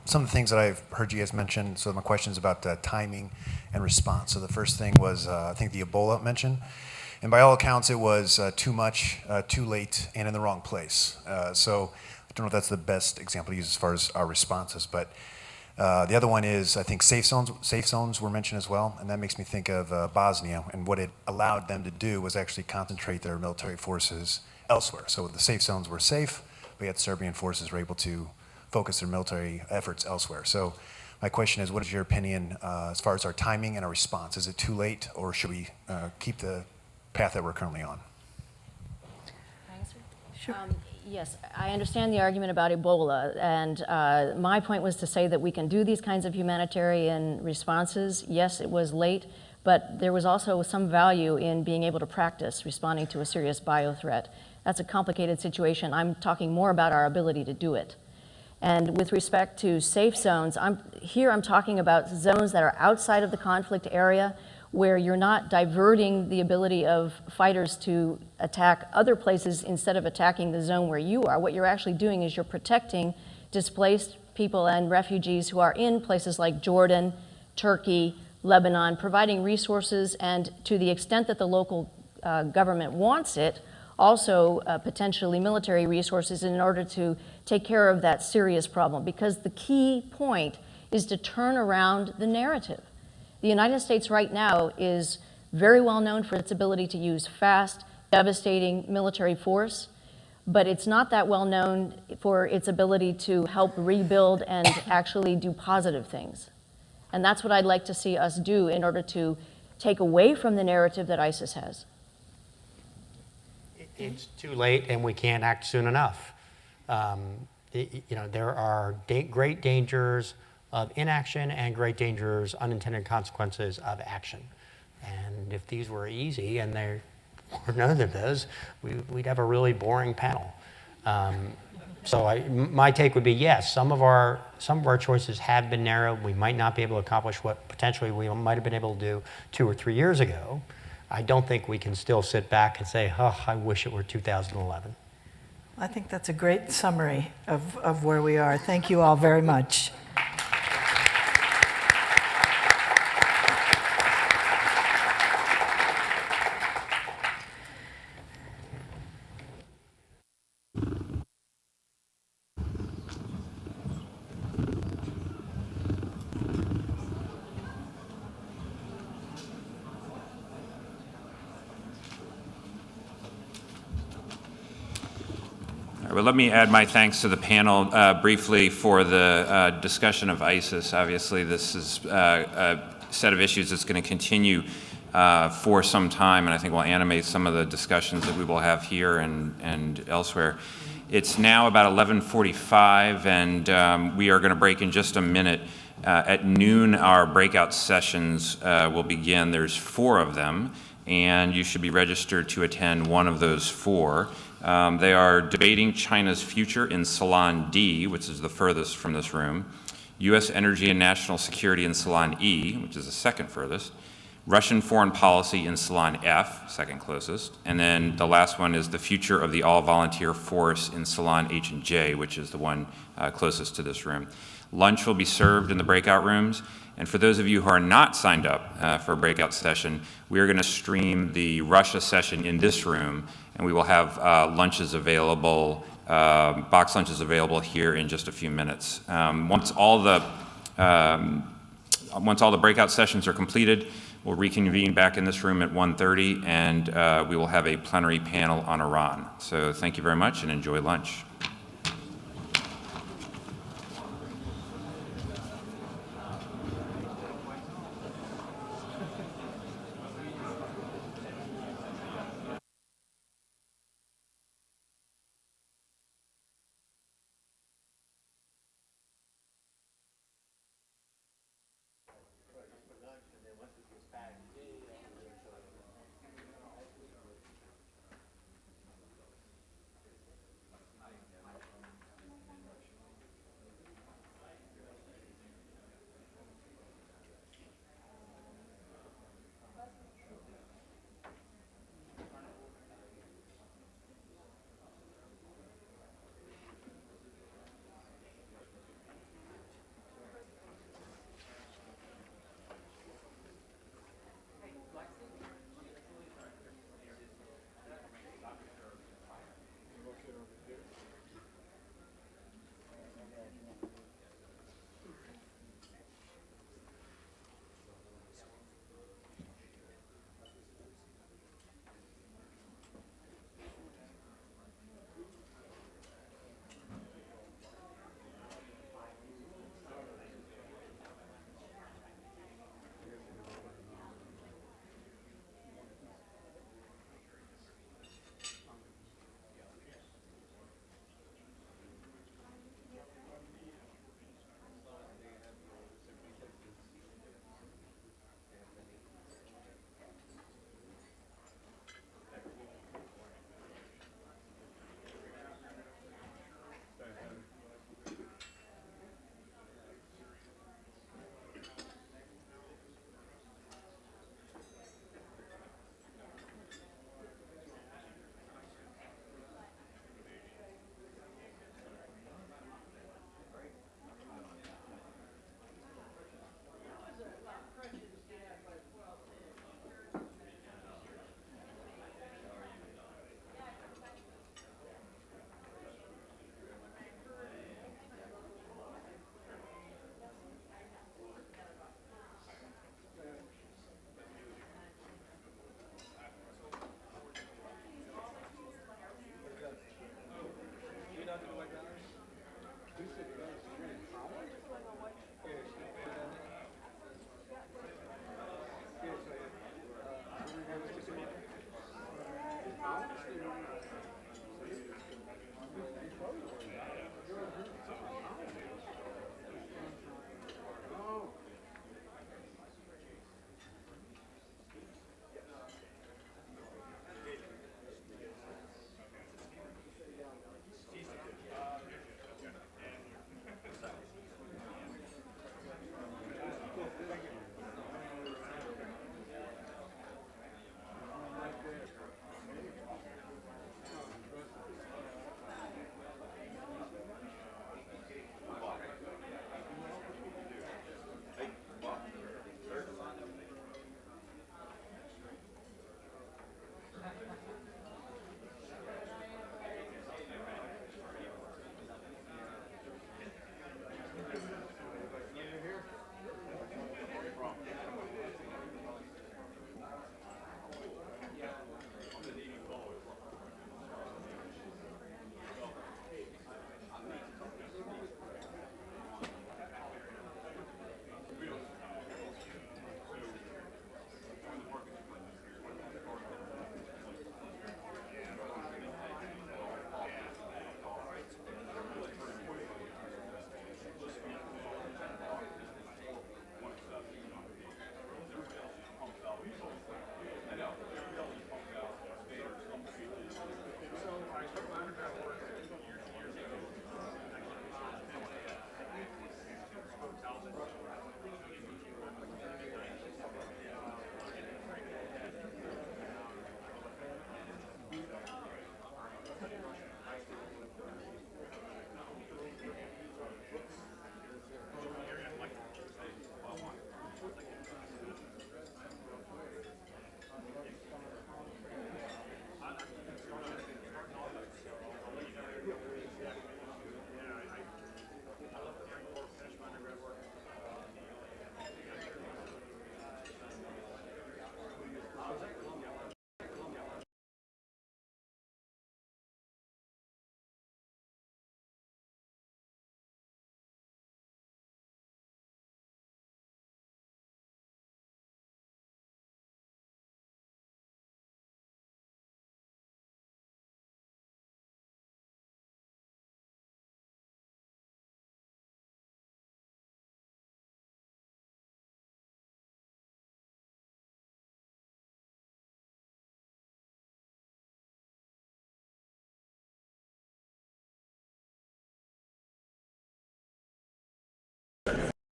Some of the things that I've heard you guys mention, so my question is about timing and response. So the first thing was, I think the Ebola mention. And by all accounts, it was too much, too late, and in the wrong place. So I don't know if that's the best example to use as far as our responses, but the other one is, I think safe zones were mentioned as well, and that makes me think of Bosnia, and what it allowed them to do was actually concentrate their military forces elsewhere. So the safe zones were safe, but yet Serbian forces were able to focus their military efforts elsewhere. So my question is, what is your opinion as far as our timing and our response? Is it too late, or should we keep the path that we're currently on? Sure. Yes, I understand the argument about Ebola, and my point was to say that we can do these kinds of humanitarian responses. Yes, it was late, but there was also some value in being able to practice responding to a serious biothreat. That's a complicated situation. I'm talking more about our ability to do it. And with respect to safe zones, I'm talking about zones that are outside of the conflict area, where you're not diverting the ability of fighters to attack other places instead of attacking the zone where you are. What you're actually doing is you're protecting displaced people and refugees who are in places like Jordan, Turkey, Lebanon, providing resources, and to the extent that the local government wants it, also potentially military resources in order to take care of that serious problem. Because the key point is to turn around the narrative. The United States right now is very well known for its ability to use fast, devastating military force, but it's not that well known for its ability to help rebuild and actually do positive things. And that's what I'd like to see us do in order to take away from the narrative that ISIS has. It's too late, and we can't act soon enough. There are great dangers of inaction and great dangers, unintended consequences of action. And if these were easy, and there were none of those, we'd have a really boring panel. My take would be, yes, some of our choices have been narrow. We might not be able to accomplish what potentially we might have been able to do 2 or 3 years ago. I don't think we can still sit back and say, oh, I wish it were 2011. I think that's a great summary of where we are. Thank you all very much. Well, let me add my thanks to the panel briefly for the discussion of ISIS. Obviously, this is a set of issues that's going to continue for some time, and I think will animate some of the discussions that we will have here and elsewhere. It's now about 11:45, and we are going to break in just a minute. At noon, our breakout sessions will begin. There's 4 of them, and you should be registered to attend one of those 4. They are debating China's future in Salon D, which is the furthest from this room, U.S. energy and national security in Salon E, which is the second furthest, Russian foreign policy in Salon F, second closest, and then the last one is the future of the all-volunteer force in Salon H and J, which is the one closest to this room. Lunch will be served in the breakout rooms, and for those of you who are not signed up for a breakout session, we are going to stream the Russia session in this room, and we will have lunches available, box lunches available here in just a few minutes. Once all the breakout sessions are completed, we'll reconvene back in this room at 1:30, and we will have a plenary panel on Iran. So thank you very much, and enjoy lunch.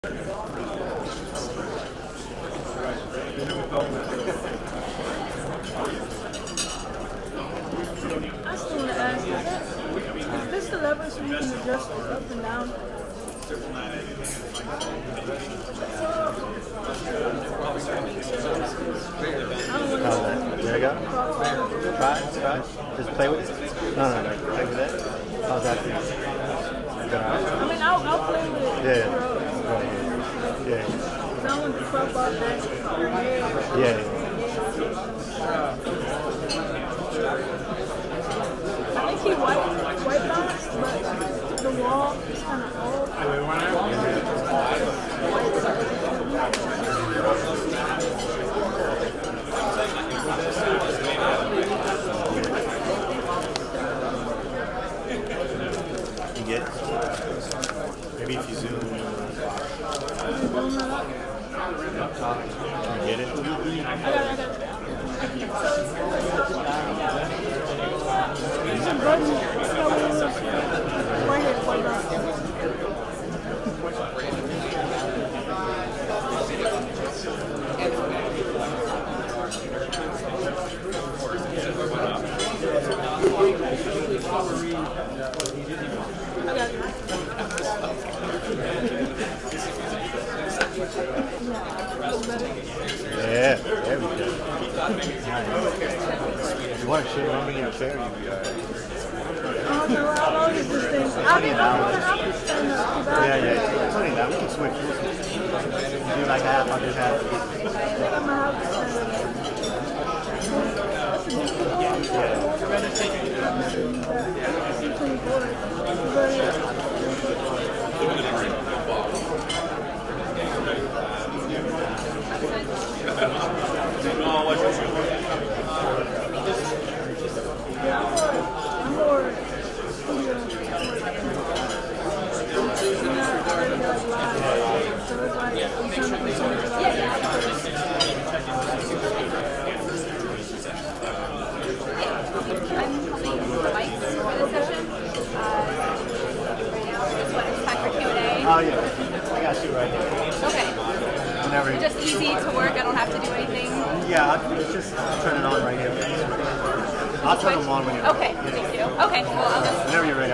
I still want to ask, is this the lever so you can adjust it up and down? There you go. Try. Just play with it. No, play with it. How's that feel? Good. I mean, I'll play with it. Yeah. Because I want to crop out that your hair. I think he wiped on it, but the wall is kind of old. You get it? Maybe if you zoom. You get it? I got it. There's a button right here. Yeah, there we go. If you want to share, I'm going to share you. I'll use this thing. I'll be stand up. Yeah. It's only that. We can switch. You do like half, I'll do half. I'm going to have to Oh, yeah. I got you right here. Okay. Whenever. Just easy to work. I don't have to do anything. Yeah, it's just turn it on right here. I'll turn them on when you're Okay, thank you. Okay, well, I'll just... Whenever you're ready.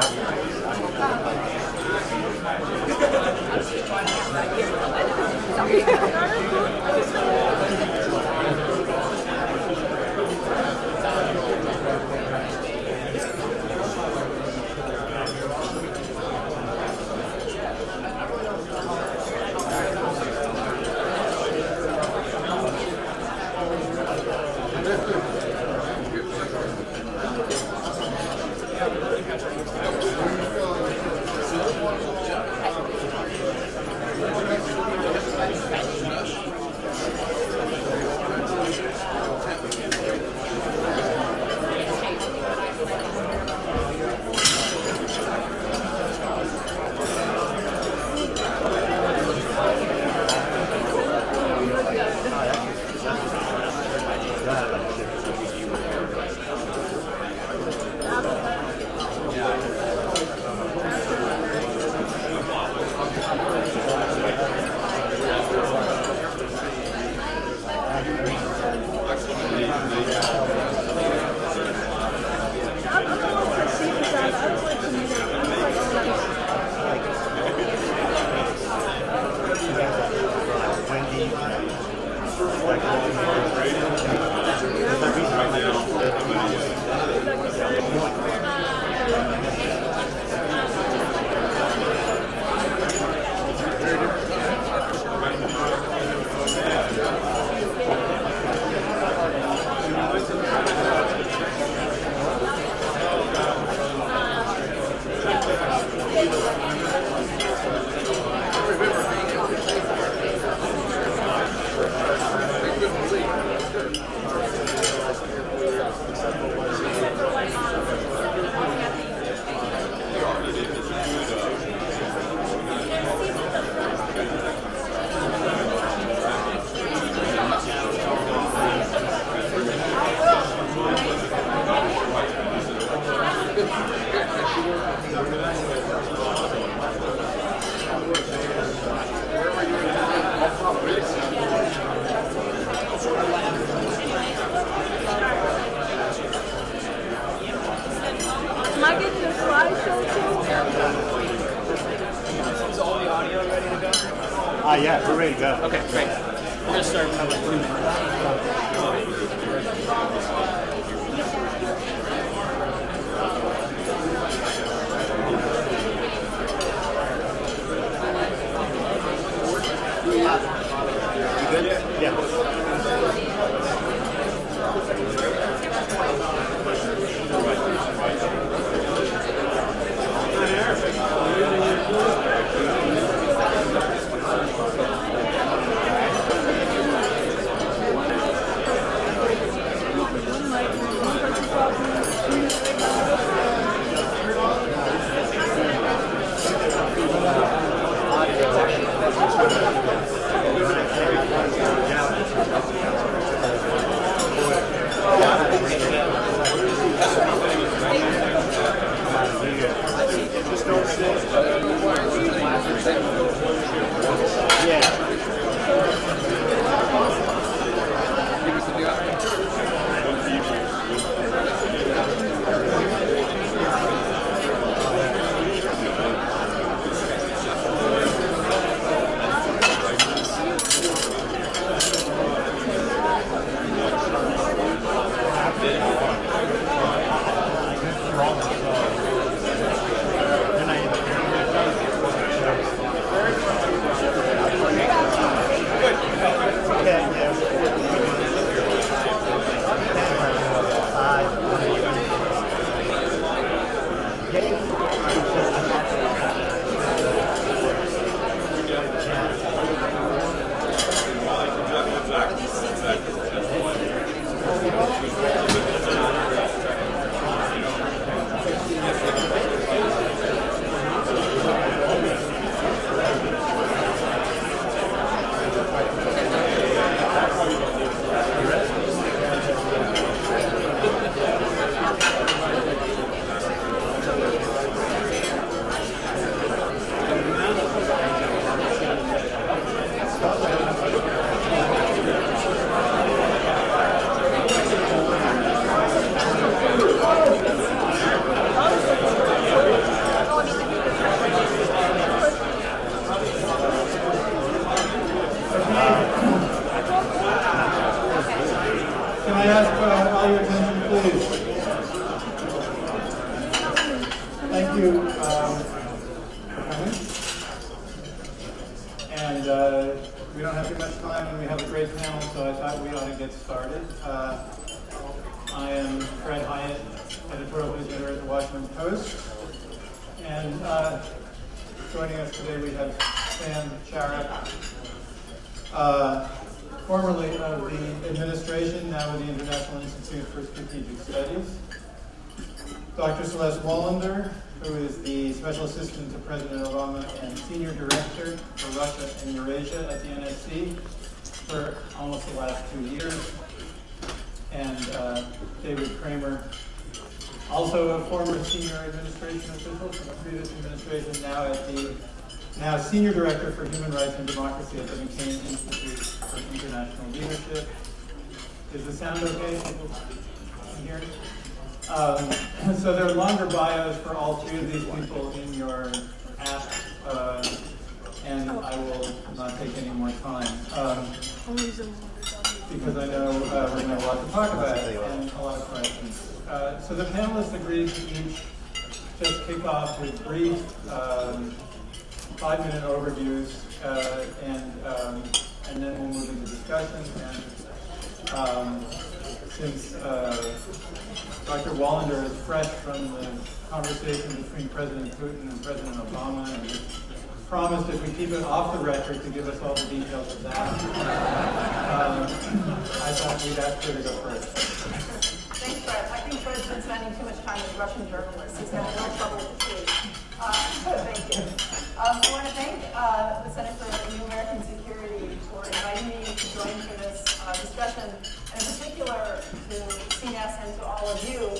Yeah, we're ready to go. Okay, great. We're going to start in about 2 minutes. You good? Yeah. We don't have too much time and we have a great panel, so I thought we ought to get started. I am Fred Hyatt, editorial news editor at the Washington Post. And joining us today we have Sam Charap, formerly of the administration, now with the International Institute for Strategic Studies. Dr. Celeste Wallander, who is the Special Assistant to President Obama and Senior Director for Russia and Eurasia at the NSC for almost the last 2 years. And David Kramer, also a former senior administration official from the previous administration, now Senior Director for Human Rights and Democracy at the McCain Institute for International Leadership. Is the sound okay? People can hear it? So there are longer bios for all three of these people in your app, and I will not take any more time, because I know we're going to have a lot to talk about and a lot of questions. So the panelists agreed to each just kick off with brief 5-minute overviews, and then we'll move into discussion. And since Dr. Wallander is fresh from the conversation between President Putin and President Obama, and promised if we keep it off the record to give us all the details of that, I thought we'd ask her to go first. Thanks, Fred. I think Fred's been spending too much time with Russian journalists. He's having no trouble with the truth. Thank you. I want to thank the Center for New American Security for inviting me to join for this discussion, and in particular to CNAS and to all of you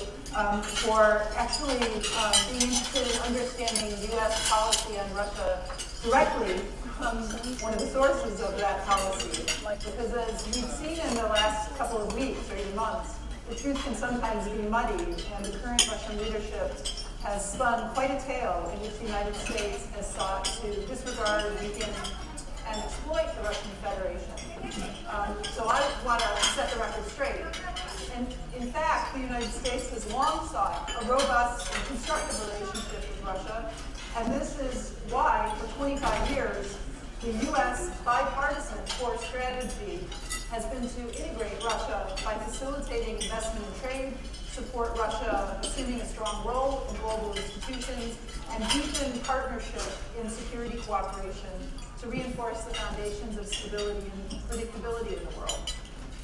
for actually being interested in understanding U.S. policy on Russia directly from one of the sources of that policy. Because as we've seen in the last couple of weeks or even months, the truth can sometimes be muddy, and the current Russian leadership has spun quite a tale in which the United States has sought to disregard, weaken, and exploit the Russian Federation. So I want to set the record straight. And in fact, the United States has long sought a robust and constructive relationship with Russia, and this is why, for 25 years, the U.S. bipartisan core strategy has been to integrate Russia by facilitating investment and trade, support Russia assuming a strong role in global institutions, and deepen partnership in security cooperation to reinforce the foundations of stability and predictability in the world.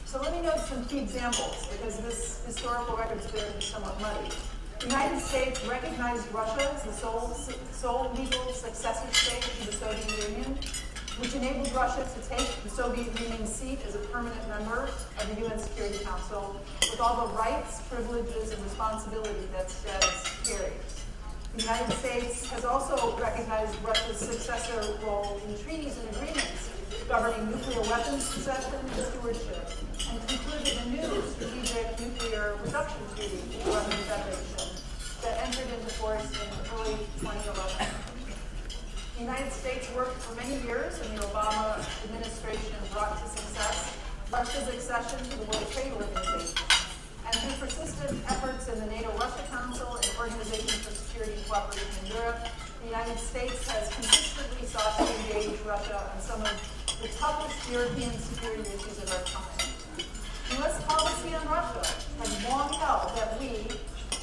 So let me note some key examples, because this historical record is somewhat muddy. The United States recognized Russia as the sole legal successor state to the Soviet Union, which enabled Russia to take the Soviet Union's seat as a permanent member of the UN Security Council, with all the rights, privileges, and responsibility that status carries. The United States has also recognized Russia's successor role in treaties and agreements governing nuclear weapons possession and stewardship, and concluded a new strategic nuclear reduction treaty with the Russian Federation that entered into force in early 2011. The United States worked for many years, and the Obama administration brought to success Russia's accession to the World Trade Organization. And through persistent efforts in the NATO-Russia Council and Organization for Security and Cooperation in Europe, the United States has consistently sought to engage Russia on some of the toughest European security issues of our time. U.S. policy on Russia has long held that we,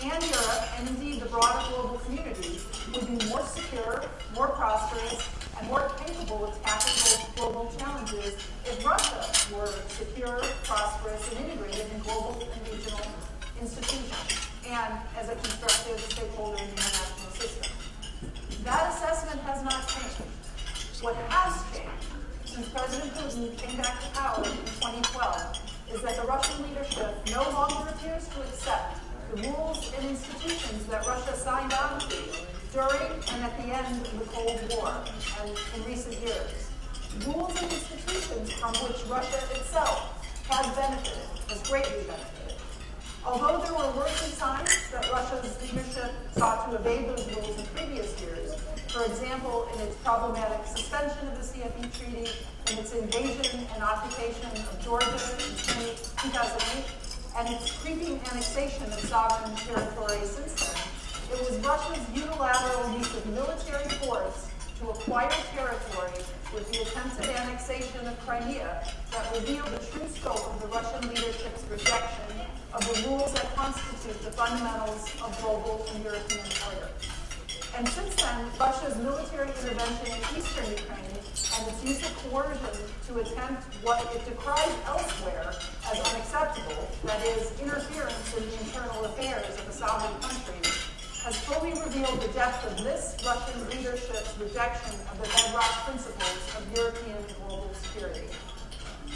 and Europe, and indeed the broader global community, would be more secure, more prosperous, and more capable of tackling global challenges if Russia were secure, prosperous, and integrated in global and regional institutions, and as a constructive stakeholder in the international system. That assessment has not changed. What has changed since President Putin came back to power in 2012 is that the Russian leadership no longer appears to accept the rules and institutions that Russia signed on to during and at the end of the Cold War and in recent years. Rules and institutions from which Russia itself has benefited, has greatly benefited. Although there were worrisome signs that Russia's leadership sought to evade those rules in previous years, for example, in its problematic suspension of the CFE Treaty, in its invasion and occupation of Georgia in 2008, and its creeping annexation of sovereign territory since then, it was Russia's unilateral use of military force to acquire territory with the attempted annexation of Crimea that revealed the true scope of the Russian leadership's rejection of the rules that constitute the fundamentals of global and European order. And since then, Russia's military intervention in eastern Ukraine and its use of coercion to attempt what it decries elsewhere as unacceptable, that is, interference in the internal affairs of a sovereign country, has fully revealed the depth of this Russian leadership's rejection of the bedrock principles of European and global security.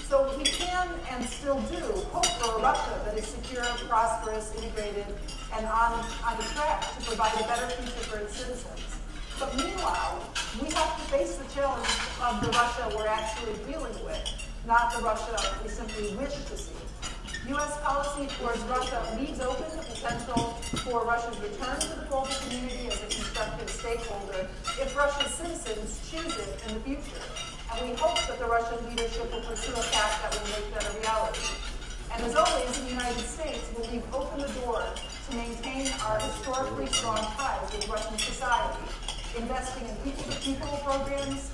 So we can and still do hope for a Russia that is secure, prosperous, integrated, and on the track to provide a better future for its citizens. But meanwhile, we have to face the challenge of the Russia we're actually dealing with, not the Russia we simply wish to see. U.S. policy towards Russia leaves open the potential for Russia's return to the global community as a constructive stakeholder if Russia's citizens choose it in the future. And we hope that the Russian leadership will pursue a path that will make that a reality. And as always, the United States will leave open the door to maintain our historically strong ties with Russian society, investing in people-to-people programs,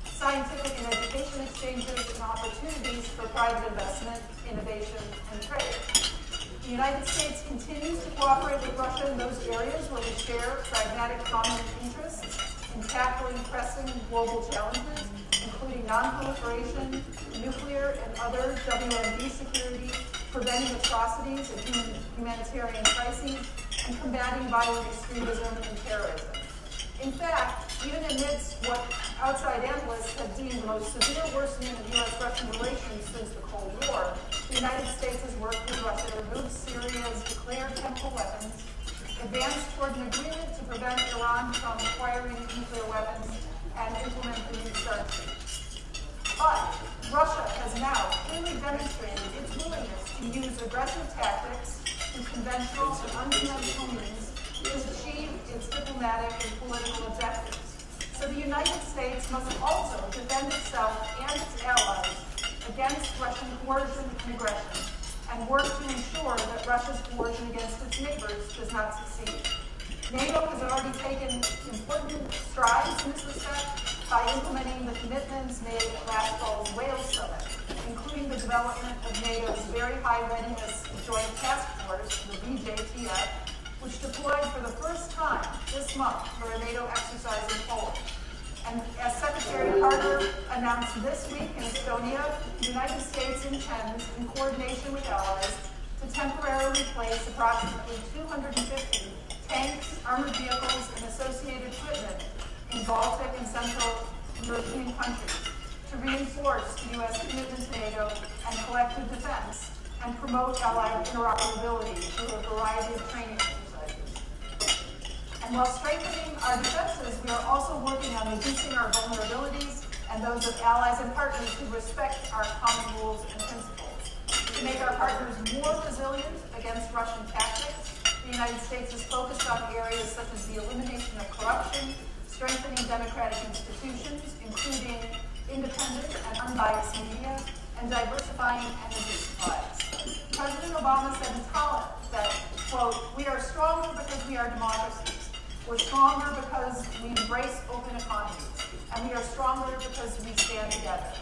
scientific and education exchanges, and opportunities for private investment, innovation, and trade. The United States continues to cooperate with Russia in those areas where we share pragmatic common interests in tackling pressing global challenges, including non-proliferation, nuclear and other WMD security, preventing atrocities and humanitarian crises, and combating violent extremism and terrorism. In fact, even amidst what outside analysts have deemed the most severe worsening of U.S.-Russian relations since the Cold War, the United States has worked with Russia to remove Syria's declared chemical weapons, advance toward an agreement to prevent Iran from acquiring nuclear weapons, and implement the New START Treaty. But Russia has now clearly demonstrated its willingness to use aggressive tactics through conventional and unconventional means to achieve its diplomatic and political objectives. So the United States must also defend itself and its allies against Russian coercion and aggression, and work to ensure that Russia's coercion against its neighbors does not succeed. NATO has already taken important strides in this respect by implementing the commitments made at last fall's Wales Summit, including the development of NATO's Very High Readiness Joint Task Force, the VJTF, which deployed for the first time this month for a NATO exercise in Poland. And as Secretary Carter announced this week in Estonia, the United States intends, in coordination with allies, to temporarily place approximately 250 tanks, armored vehicles, and associated equipment in Baltic and Central European countries to reinforce the U.S. commitment to NATO and collective defense and promote allied interoperability through a variety of training exercises. And while strengthening our defenses, we are also working on reducing our vulnerabilities and those of allies and partners who respect our common rules and principles. To make our partners more resilient against Russian tactics, the United States is focused on areas such as the elimination of corruption, strengthening democratic institutions, including independent and unbiased media, and diversifying energy supplies. President Obama said in Talent that, quote, "We are stronger because we are democracies. We're stronger because we embrace open economies. And we are stronger because we stand together."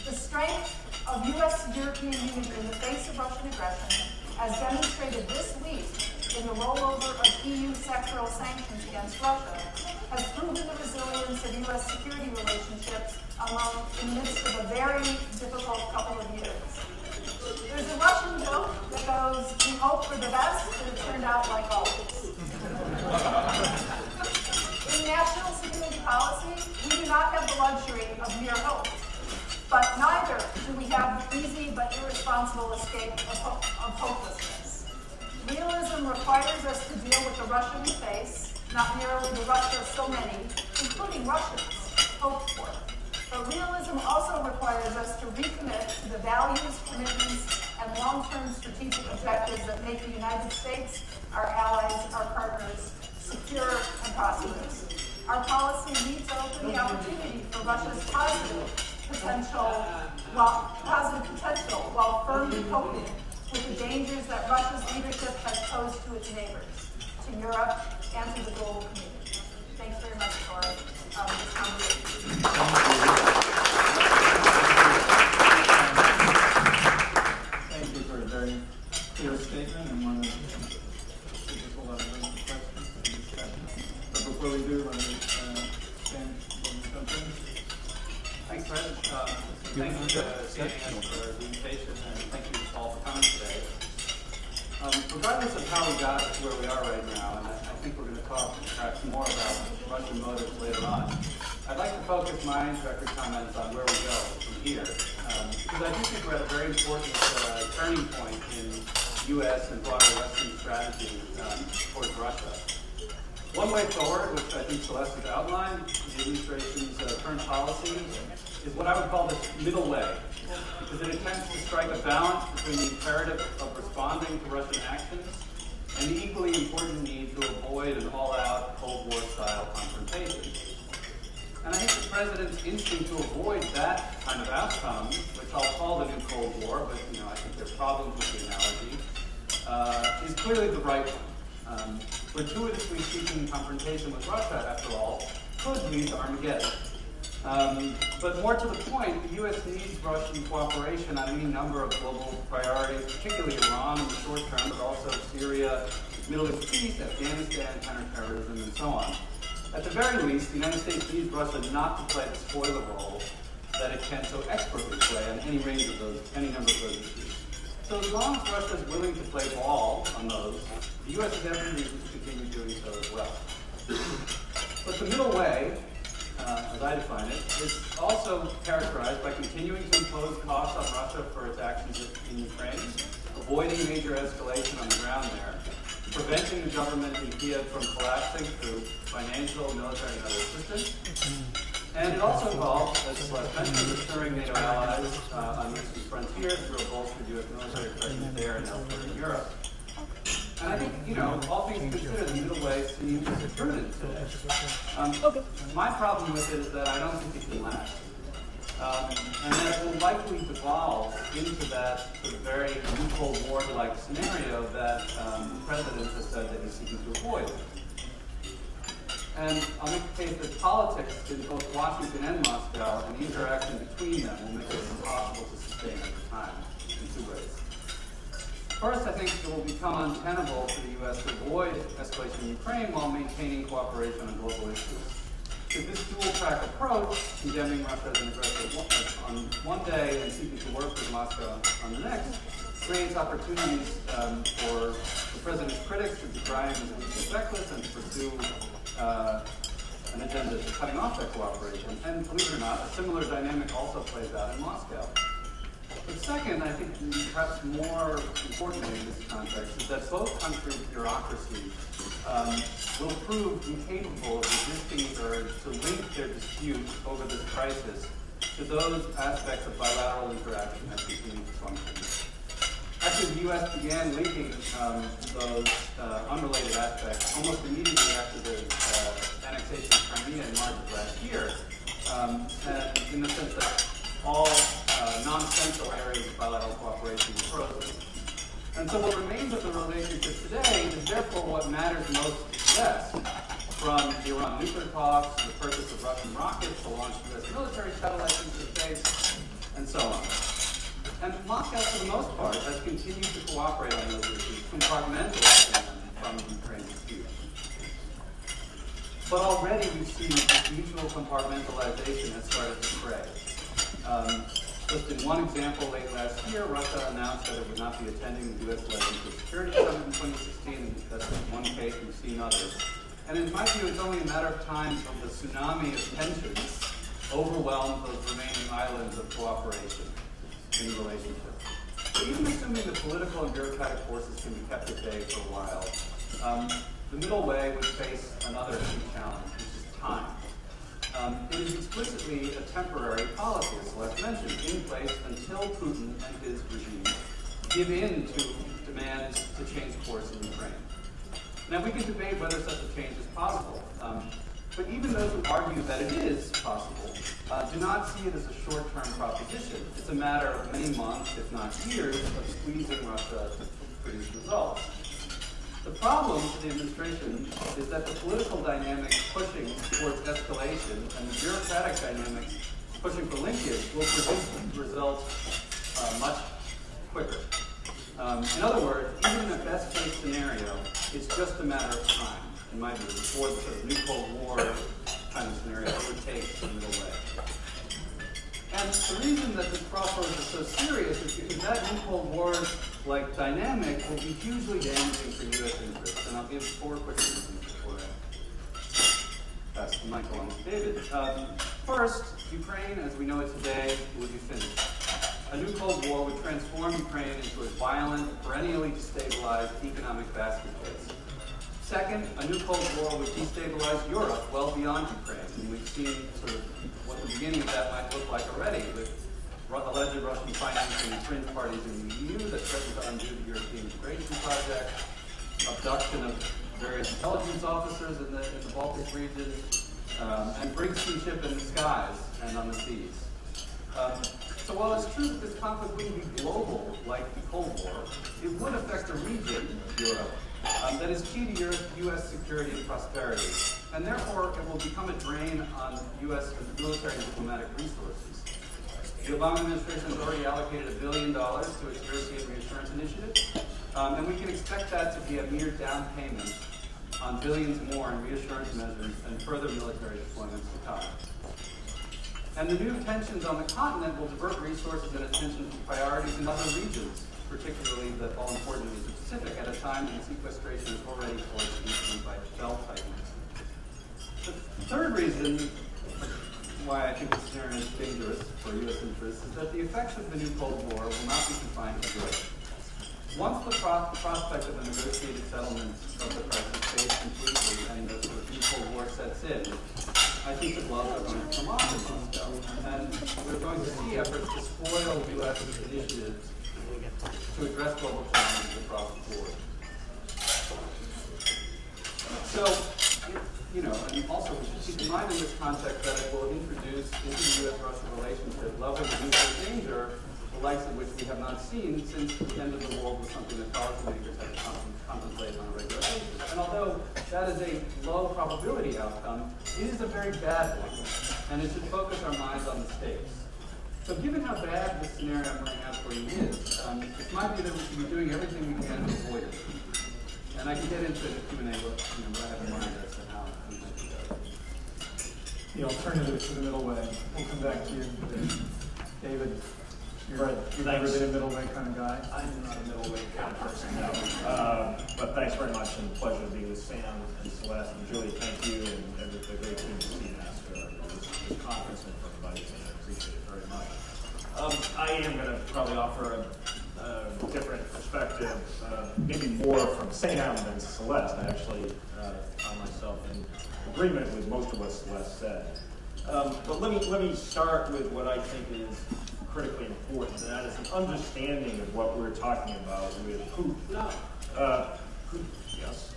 The strength of U.S.-European unity in the face of Russian aggression, as demonstrated this week in the rollover of EU sectoral sanctions against Russia, has proven the resilience of U.S. security relationships in the midst of a very difficult couple of years. There's a Russian joke that goes, "We hope for the best, but it turned out like always." In national security policy, we do not have the luxury of mere hope, but neither do we have the easy but irresponsible escape of hopelessness. Realism requires us to deal with the Russia we face, not merely the Russia so many, including Russians, hope for. But realism also requires us to recommit to the values, commitments, and long-term strategic objectives that make the United States, our allies, our partners, secure and prosperous. Our policy needs to open the opportunity for Russia's positive potential while firmly coping with the dangers that Russia's leadership has posed to its neighbors, to Europe, and to the global community. Thanks very much for this conversation. Thank you for a very clear statement and one of a lot of questions and discussion. But before we do, let me stand and jump in. Thanks, President. Thank you to CNAS for the invitation, and thank you all for coming today. Regardless of how we got to where we are right now, and I think we're going to talk perhaps more about Russian motives later on, I'd like to focus my introductory comments on where we go from here, because I do think we're at a very important turning point in U.S. and broader Western strategy towards Russia. One way forward, which I think Celeste has outlined, the administration's current policy, is what I would call this middle way, because it attempts to strike a balance between the imperative of responding to Russian actions and the equally important need to avoid an all-out Cold War-style confrontation. And I think the President's instinct to avoid that kind of outcome, which I'll call the new Cold War, but I think there's problems with the analogy, is clearly the right one. Gratuitously seeking confrontation with Russia, after all, could lead to Armageddon. But more to the point, the U.S. needs Russian cooperation on any number of global priorities, particularly Iran in the short term, but also Syria, Middle East peace, Afghanistan, counterterrorism, and so on. At the very least, the United States needs Russia not to play the spoiler role that it can so expertly play on any number of those issues. So as long as Russia is willing to play ball on those, the U.S. has every reason to continue doing so as well. But the middle way, as I define it, is also characterized by continuing to impose costs on Russia for its actions in Ukraine, avoiding major escalation on the ground there, preventing the government in Kiev from collapsing through financial, military, and other assistance. And it also involves, as Celeste mentioned, assuring NATO allies on Eastern frontiers through a bolstered U.S. military presence there and elsewhere in Europe. And I think, all things considered, the middle way seems prudent today. My problem with it is that I don't think it can last. And that it will likely devolve into that sort of very Cold War-like scenario that the President has said that he's seeking to avoid. And I'll make the case that politics in both Washington and Moscow and the interaction between them will make it impossible to sustain over time in two ways. First, I think it will become untenable for the U.S. to avoid escalation in Ukraine while maintaining cooperation on global issues. If this dual-track approach, condemning Russia as an aggressor on one day and seeking to work with Moscow on the next, creates opportunities for the President's critics to decry him as reckless and to pursue an agenda of cutting off that cooperation. And believe it or not, a similar dynamic also plays out in Moscow. But second, I think perhaps more importantly in this context, is that both countries' bureaucracies will prove incapable of resisting the urge to link their dispute over this crisis to those aspects of bilateral interaction that continue to function. Actually, the U.S. began linking those unrelated aspects almost immediately after the annexation of Crimea in March of last year, and in the sense that all non-essential areas of bilateral cooperation were frozen. And so what remains of the relationship today is therefore what matters most best, from the Iran nuclear talks, the purchase of Russian rockets, the launch of U.S. military satellites into space, and so on. And Moscow, for the most part, has continued to cooperate on those issues, compartmentalizing them from the Ukraine dispute. But already we've seen that this mutual compartmentalization has started to fray. Just in one example, late last year, Russia announced that it would not be attending the U.S.-led Nuclear Security Summit in 2016, and that's one case, we've seen others. And in my view, it's only a matter of time until the tsunami of tensions overwhelms those remaining islands of cooperation in the relationship. But even assuming the political and bureaucratic forces can be kept at bay for a while, the middle way would face another key challenge, which is time. It is explicitly a temporary policy, as Celeste mentioned, in place until Putin and his regime give in to demands to change course in Ukraine. Now, we can debate whether such a change is possible, but even those who argue that it is possible do not see it as a short-term proposition. It's a matter of many months, if not years, of squeezing Russia to produce results. The problem for the administration is that the political dynamics pushing towards escalation and the bureaucratic dynamics pushing for linkage will produce results much quicker. In other words, even in a best-case scenario, it's just a matter of time, in my view, before the sort of new Cold War kind of scenario overtakes the middle way. And the reason that this crossroads is so serious is because that new Cold War-like dynamic will be hugely damaging for U.S. interests. And I'll give 4 quick reasons before I pass the mic along to David. First, Ukraine, as we know it today, would be finished. A new Cold War would transform Ukraine into a violent, perennially destabilized economic basket case. Second, a new Cold War would destabilize Europe well beyond Ukraine. And we've seen sort of what the beginning of that might look like already, with alleged Russian financing and fringe parties in the EU that threaten to undo the European integration project, abduction of various intelligence officers in the Baltic region, and brinksmanship in the skies and on the seas. So while it's true that this conflict wouldn't be global like the Cold War, it would affect a region, Europe, that is key to U.S. security and prosperity, and therefore it will become a drain on U.S. military and diplomatic resources. The Obama administration has already allocated $1 billion to its European reassurance initiative, and we can expect that to be a mere down payment on billions more in reassurance measures and further military deployments to come. And the new tensions on the continent will divert resources and attention to priorities in other regions, particularly the all-important Asia-Pacific, at a time when sequestration is already forced by belt tightness. The third reason why I think this scenario is dangerous for U.S. interests is that the effects of the new Cold War will not be confined to Europe. Once the prospect of a negotiated settlement of the crisis fades completely and the sort of new Cold War sets in, I think the gloves are going to come off in Moscow, and we're going to see efforts to spoil U.S. initiatives to address global challenges across the board. So, and also we should keep in mind in this context that it will introduce into the U.S.-Russia relationship levels of nuclear danger, the likes of which we have not seen since the end of the world was something that policymakers had to contemplate on a regular basis. And although that is a low probability outcome, it is a very bad one, and it should focus our minds on the stakes. So given how bad the scenario I'm laying out for you is, it's my view that we should be doing everything we can to avoid it. And I can get into the Q&A what I have in mind as to how we might do that. The alternative to the middle way. We'll come back to you, David. You've never been a middle way kind of guy? I'm not a middle way kind of person, no. But thanks very much, and pleasure to be with Sam and Celeste and Julie. Thank you and the great team at CNAS for this conference and for inviting me. I appreciate it very much. I am going to probably offer a different perspective, maybe more from Sam than Celeste. I actually find myself in agreement with most of what Celeste said. But let me start with what I think is critically important, and that is an understanding of what we're talking about with Putin. Yes.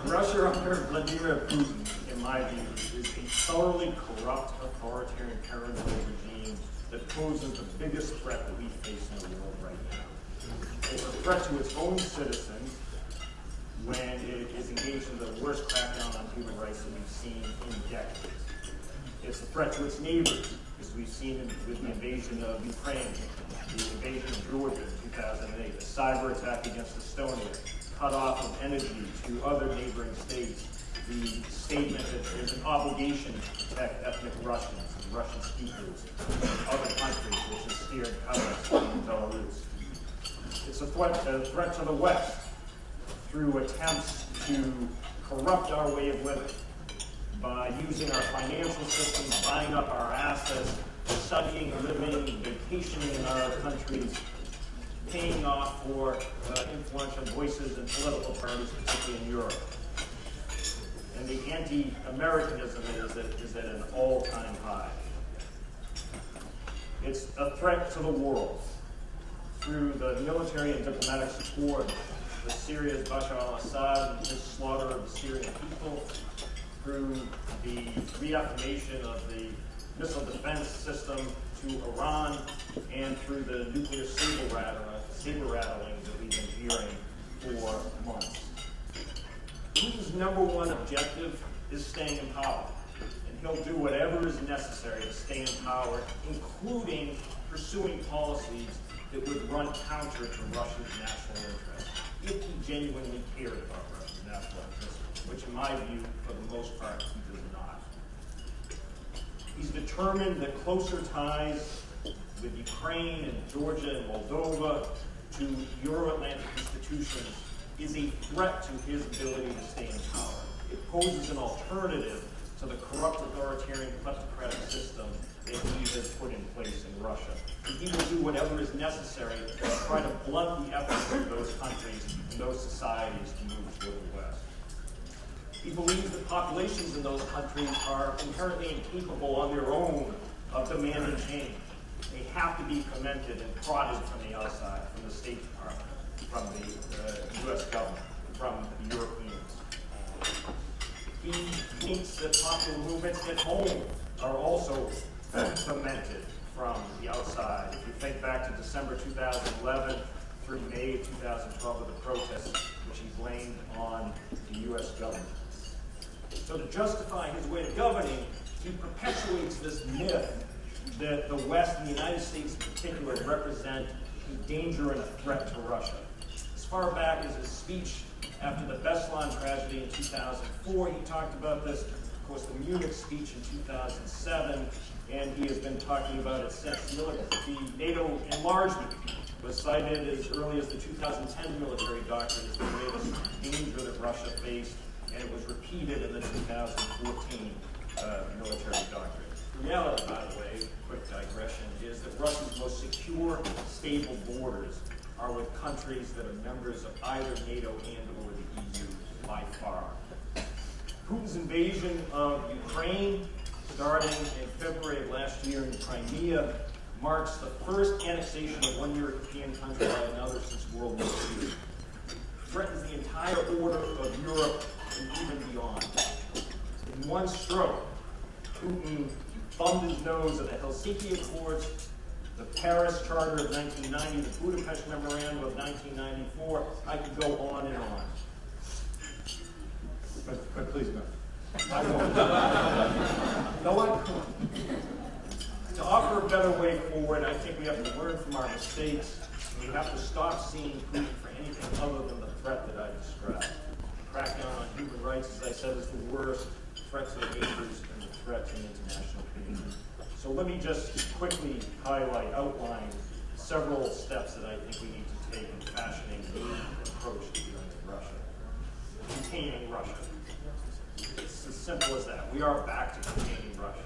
Russia under Vladimir Putin, in my view, is a thoroughly corrupt authoritarian paramilitary regime that poses the biggest threat that we face in the world right now. It's a threat to its own citizens when it is engaged in the worst crackdown on human rights that we've seen in decades. It's a threat to its neighbors, as we've seen with the invasion of Ukraine, the invasion of Georgia in 2008, a cyber attack against Estonia, cut off of energy to other neighboring states, the statement that there's an obligation to protect ethnic Russians and Russian speakers in other countries, which has steered Kazakhstan and Belarus. It's a threat to the West through attempts to corrupt our way of living by using our financial systems, buying up our assets, studying, living, vacationing in our countries, paying off for influential voices and political parties, particularly in Europe. And the anti-Americanism is at an all-time high. It's a threat to the world through the military and diplomatic support of Syria's Bashar al-Assad and his slaughter of the Syrian people, through the reaffirmation of the missile defense system to Iran, and through the nuclear saber rattling that we've been hearing for months. Putin's number one objective is staying in power, and he'll do whatever is necessary to stay in power, including pursuing policies that would run counter to Russia's national interests, if he genuinely cared about Russia's national interests, which in my view, for the most part, he does not. He's determined that closer ties with Ukraine and Georgia and Moldova to Euro-Atlantic institutions is a threat to his ability to stay in power. It poses an alternative to the corrupt authoritarian kleptocratic system that he has put in place in Russia. And he will do whatever is necessary to try to blunt the efforts of those countries and those societies to move toward the West. He believes that populations in those countries are inherently incapable on their own of demanding change. They have to be fomented and prodded from the outside, from the State Department, from the U.S. government, from the Europeans. He thinks that popular movements at home are also fomented from the outside. If you think back to December 2011 through May 2012 with the protests, which he blamed on the U.S. government. So to justify his way of governing, he perpetuates this myth that the West and the United States in particular represent a danger and a threat to Russia. As far back as his speech after the Beslan tragedy in 2004, he talked about this. Of course, the Munich speech in 2007, and he has been talking about it since. The NATO enlargement was cited as early as the 2010 military doctrine as the greatest danger that Russia faced, and it was repeated in the 2014 military doctrine. The reality, by the way, quick digression, is that Russia's most secure, stable borders are with countries that are members of either NATO and or the EU by far. Putin's invasion of Ukraine, starting in February of last year in Crimea, marks the first annexation of one European country by another since World War II. threatens the entire order of Europe and even beyond. In one stroke, Putin thumbed his nose at the Helsinki Accords, the Paris Charter of 1990, the Budapest Memorandum of 1994. I could go on and on. But please no. I won't. No, I couldn't. To offer a better way forward, I think we have to learn from our mistakes. We have to stop seeing Putin for anything other than the threat that I described. Crackdown on human rights, as I said, is the worst threat to the neighbors and the threat to the international community. So let me just quickly outline several steps that I think we need to take in fashioning the approach to dealing with Russia. Containing Russia. It's as simple as that. We are back to containing Russia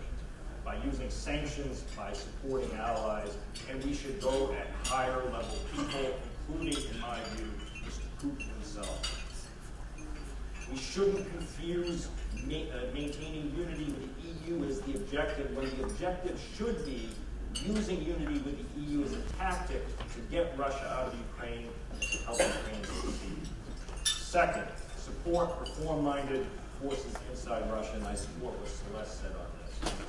by using sanctions, by supporting allies, and we should go at higher level people, including, in my view, Mr. Putin himself. We shouldn't confuse maintaining unity with the EU as the objective, when the objective should be using unity with the EU as a tactic to get Russia out of Ukraine and to help Ukraine succeed. Second, support reform-minded forces inside Russia, and I support what Celeste said on this.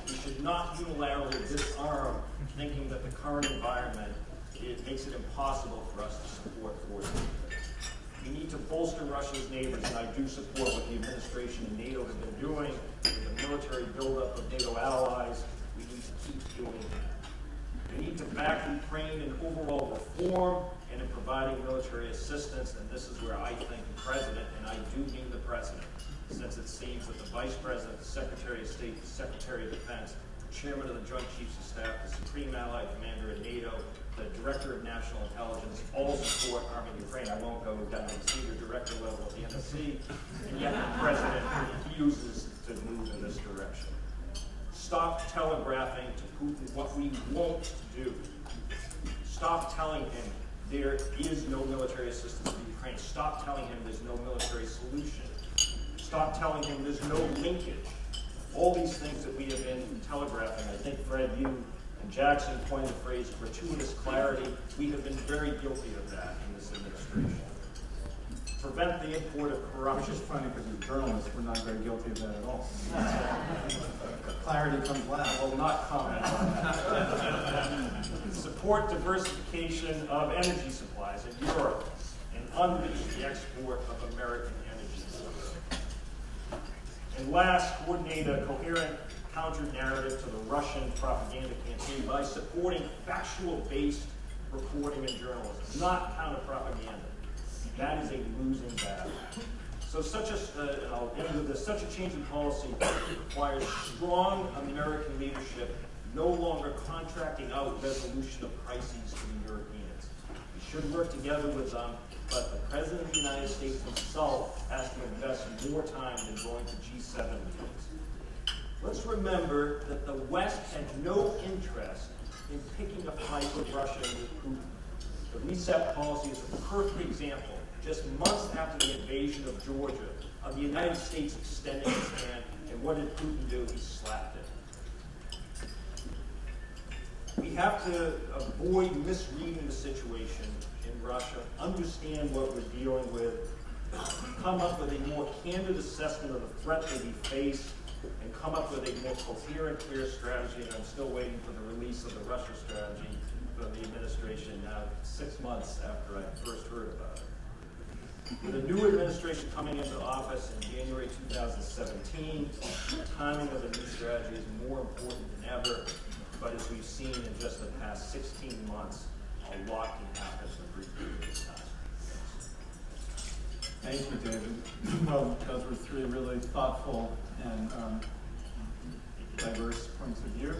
We should not unilaterally disarm, thinking that the current environment makes it impossible for us to support forces. We need to bolster Russia's neighbors, and I do support what the administration and NATO have been doing with the military buildup of NATO allies. We need to keep doing that. We need to back Ukraine in overall reform and in providing military assistance, and this is where I think the President, and I do mean the President, since it seems that the Vice President, the Secretary of State, the Secretary of Defense, the Chairman of the Joint Chiefs of Staff, the Supreme Allied Commander at NATO, the Director of National Intelligence, all support arming Ukraine. I won't go down to the senior director level of the NSC, and yet the President refuses to move in this direction. Stop telegraphing to Putin what we won't do. Stop telling him there is no military assistance to Ukraine. Stop telling him there's no military solution. Stop telling him there's no linkage. All these things that we have been telegraphing, I think, Fred, you and Jackson coined the phrase gratuitous clarity. We have been very guilty of that in this administration. Prevent the import of corruption. Which is funny because as journalists, we're not very guilty of that at all. Clarity comes last. I will not comment on that. Support diversification of energy supplies in Europe and unleash the export of American energy. And last, coordinate a coherent counter-narrative to the Russian propaganda campaign by supporting factual-based reporting and journalism, not counter-propaganda. That is a losing battle. So and I'll end with this, such a change in policy requires strong American leadership, no longer contracting out resolution of crises to the Europeans. We should work together with them, but the President of the United States himself has to invest more time than going to G7 meetings. Let's remember that the West had no interest in picking a fight with Russia and with Putin. The reset policy is a perfect example. Just months after the invasion of Georgia, of the United States extending its hand, and what did Putin do? He slapped it. We have to avoid misreading the situation in Russia, understand what we're dealing with, come up with a more candid assessment of the threat that we face, and come up with a more coherent, clear strategy. And I'm still waiting for the release of the Russia strategy from the administration now 6 months after I first heard about it. With a new administration coming into office in January 2017, the timing of the new strategy is more important than ever. But as we've seen in just the past 16 months, a lot can happen in a brief period of time. Thank you, David. Well, those were three really thoughtful and diverse points of view.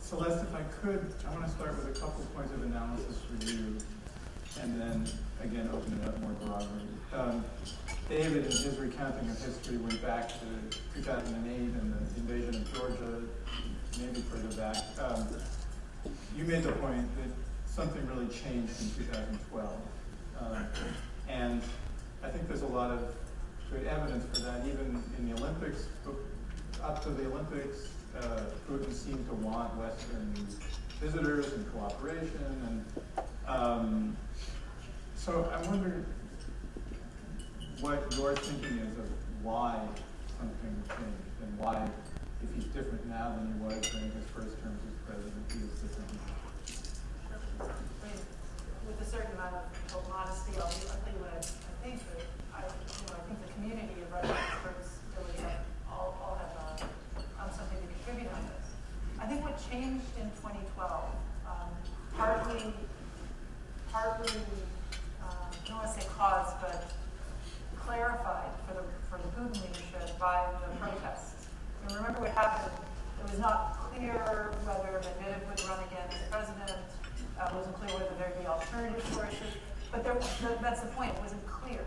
Celeste, if I could, I want to start with a couple points of analysis for you, and then, again, open it up more broadly. David, in his recounting of history, went back to 2008 and the invasion of Georgia, maybe further back. You made the point that something really changed in 2012. And I think there's a lot of good evidence for that. Even in the Olympics, up to the Olympics, Putin seemed to want Western visitors and cooperation. And So I wonder what your thinking is of why something changed and why, if he's different now than he was during his first term as president, he is different now. With a certain amount of modesty, I'll tell you what I think. I think the community of Russian experts really all have something to contribute on this. I think what changed in 2012, partly, I don't want to say caused, but clarified for the Putin leadership by the protests. And remember what happened? It was not clear whether Medvedev would run again as president. It wasn't clear whether there'd be alternative choices. But that's the point. It wasn't clear.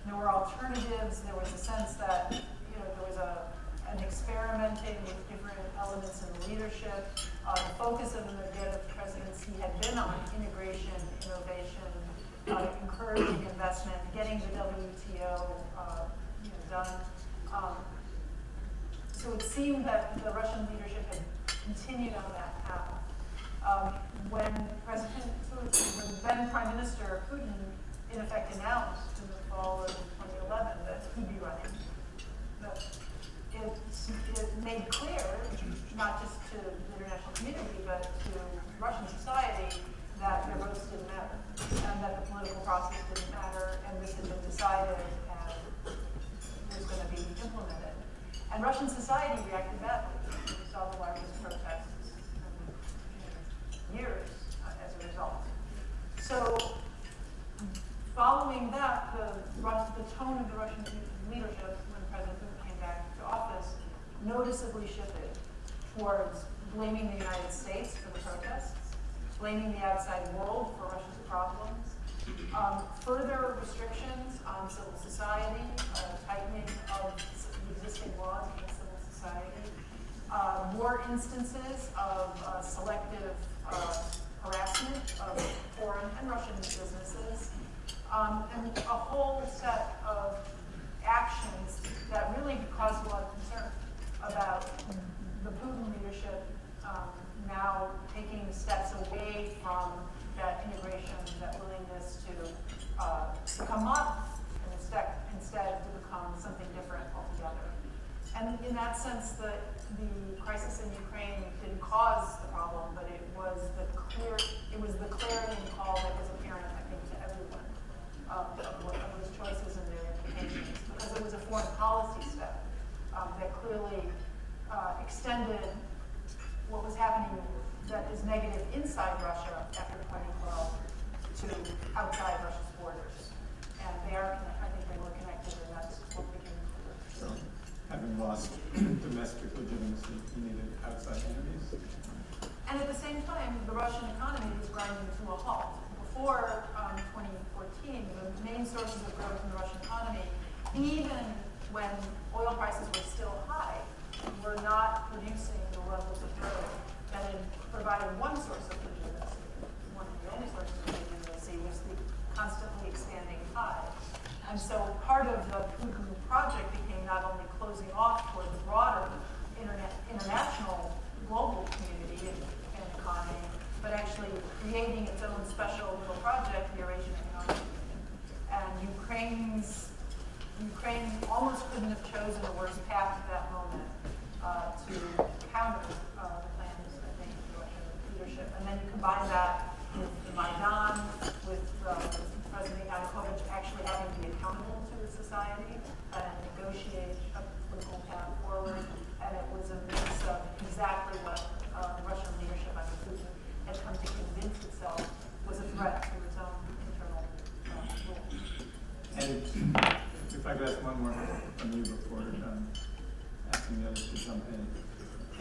There were alternatives. There was a sense that there was an experimenting with different elements in the leadership. The focus of the Medvedev presidency had been on integration, innovation, encouraging investment, getting the WTO done. So it seemed that the Russian leadership had continued on that path. When the then Prime Minister Putin, in effect, announced in the fall of 2011 that he'd be running, it made clear, not just to the international community, but to Russian society, that their votes didn't matter, and that the political process didn't matter, and this had been decided and was going to be implemented. And Russian society reacted badly. We saw the largest protests in years as a result. So, following that, the tone of the Russian leadership when President Putin came back to office noticeably shifted towards blaming the United States for the protests, blaming the outside world for Russia's problems, further restrictions on civil society, tightening of the existing laws against civil society, more instances of selective harassment of foreign and Russian businesses, and a whole set of actions that really caused a lot of concern about the Putin leadership now taking steps away from that integration, that willingness to become modern, and instead to become something different altogether. And in that sense, the crisis in Ukraine didn't cause the problem, but it was the clarion call that was apparent, I think, to everyone of those choices and their implications, because it was a foreign policy step that clearly extended what was happening that is negative inside Russia after 2012 to outside Russia's borders. And I think they were connected, and that's what became clear. So, having lost domestic legitimacy, you needed outside enemies. And at the same time, the Russian economy was grinding to a halt. Before 2014, the main sources of growth in the Russian economy, even when oil prices were still high, were not producing the levels of growth that had provided one source of legitimacy. One of the only sources of legitimacy was the constantly expanding pie. And so part of the Putin project became not only closing off toward the broader international global community and economy, but actually creating its own special little project, the Eurasian Economic Union. And Ukraine almost couldn't have chosen a worse path at that moment to counter the plans, I think, of the Russian leadership. And then you combine that with the Maidan, with President Yanukovych actually having to be accountable to his society and negotiate a political path forward. And it was a mix of exactly what the Russian leadership under Putin had come to convince itself was a threat to its own internal rule. And if I could ask one more from you before asking the others to jump in.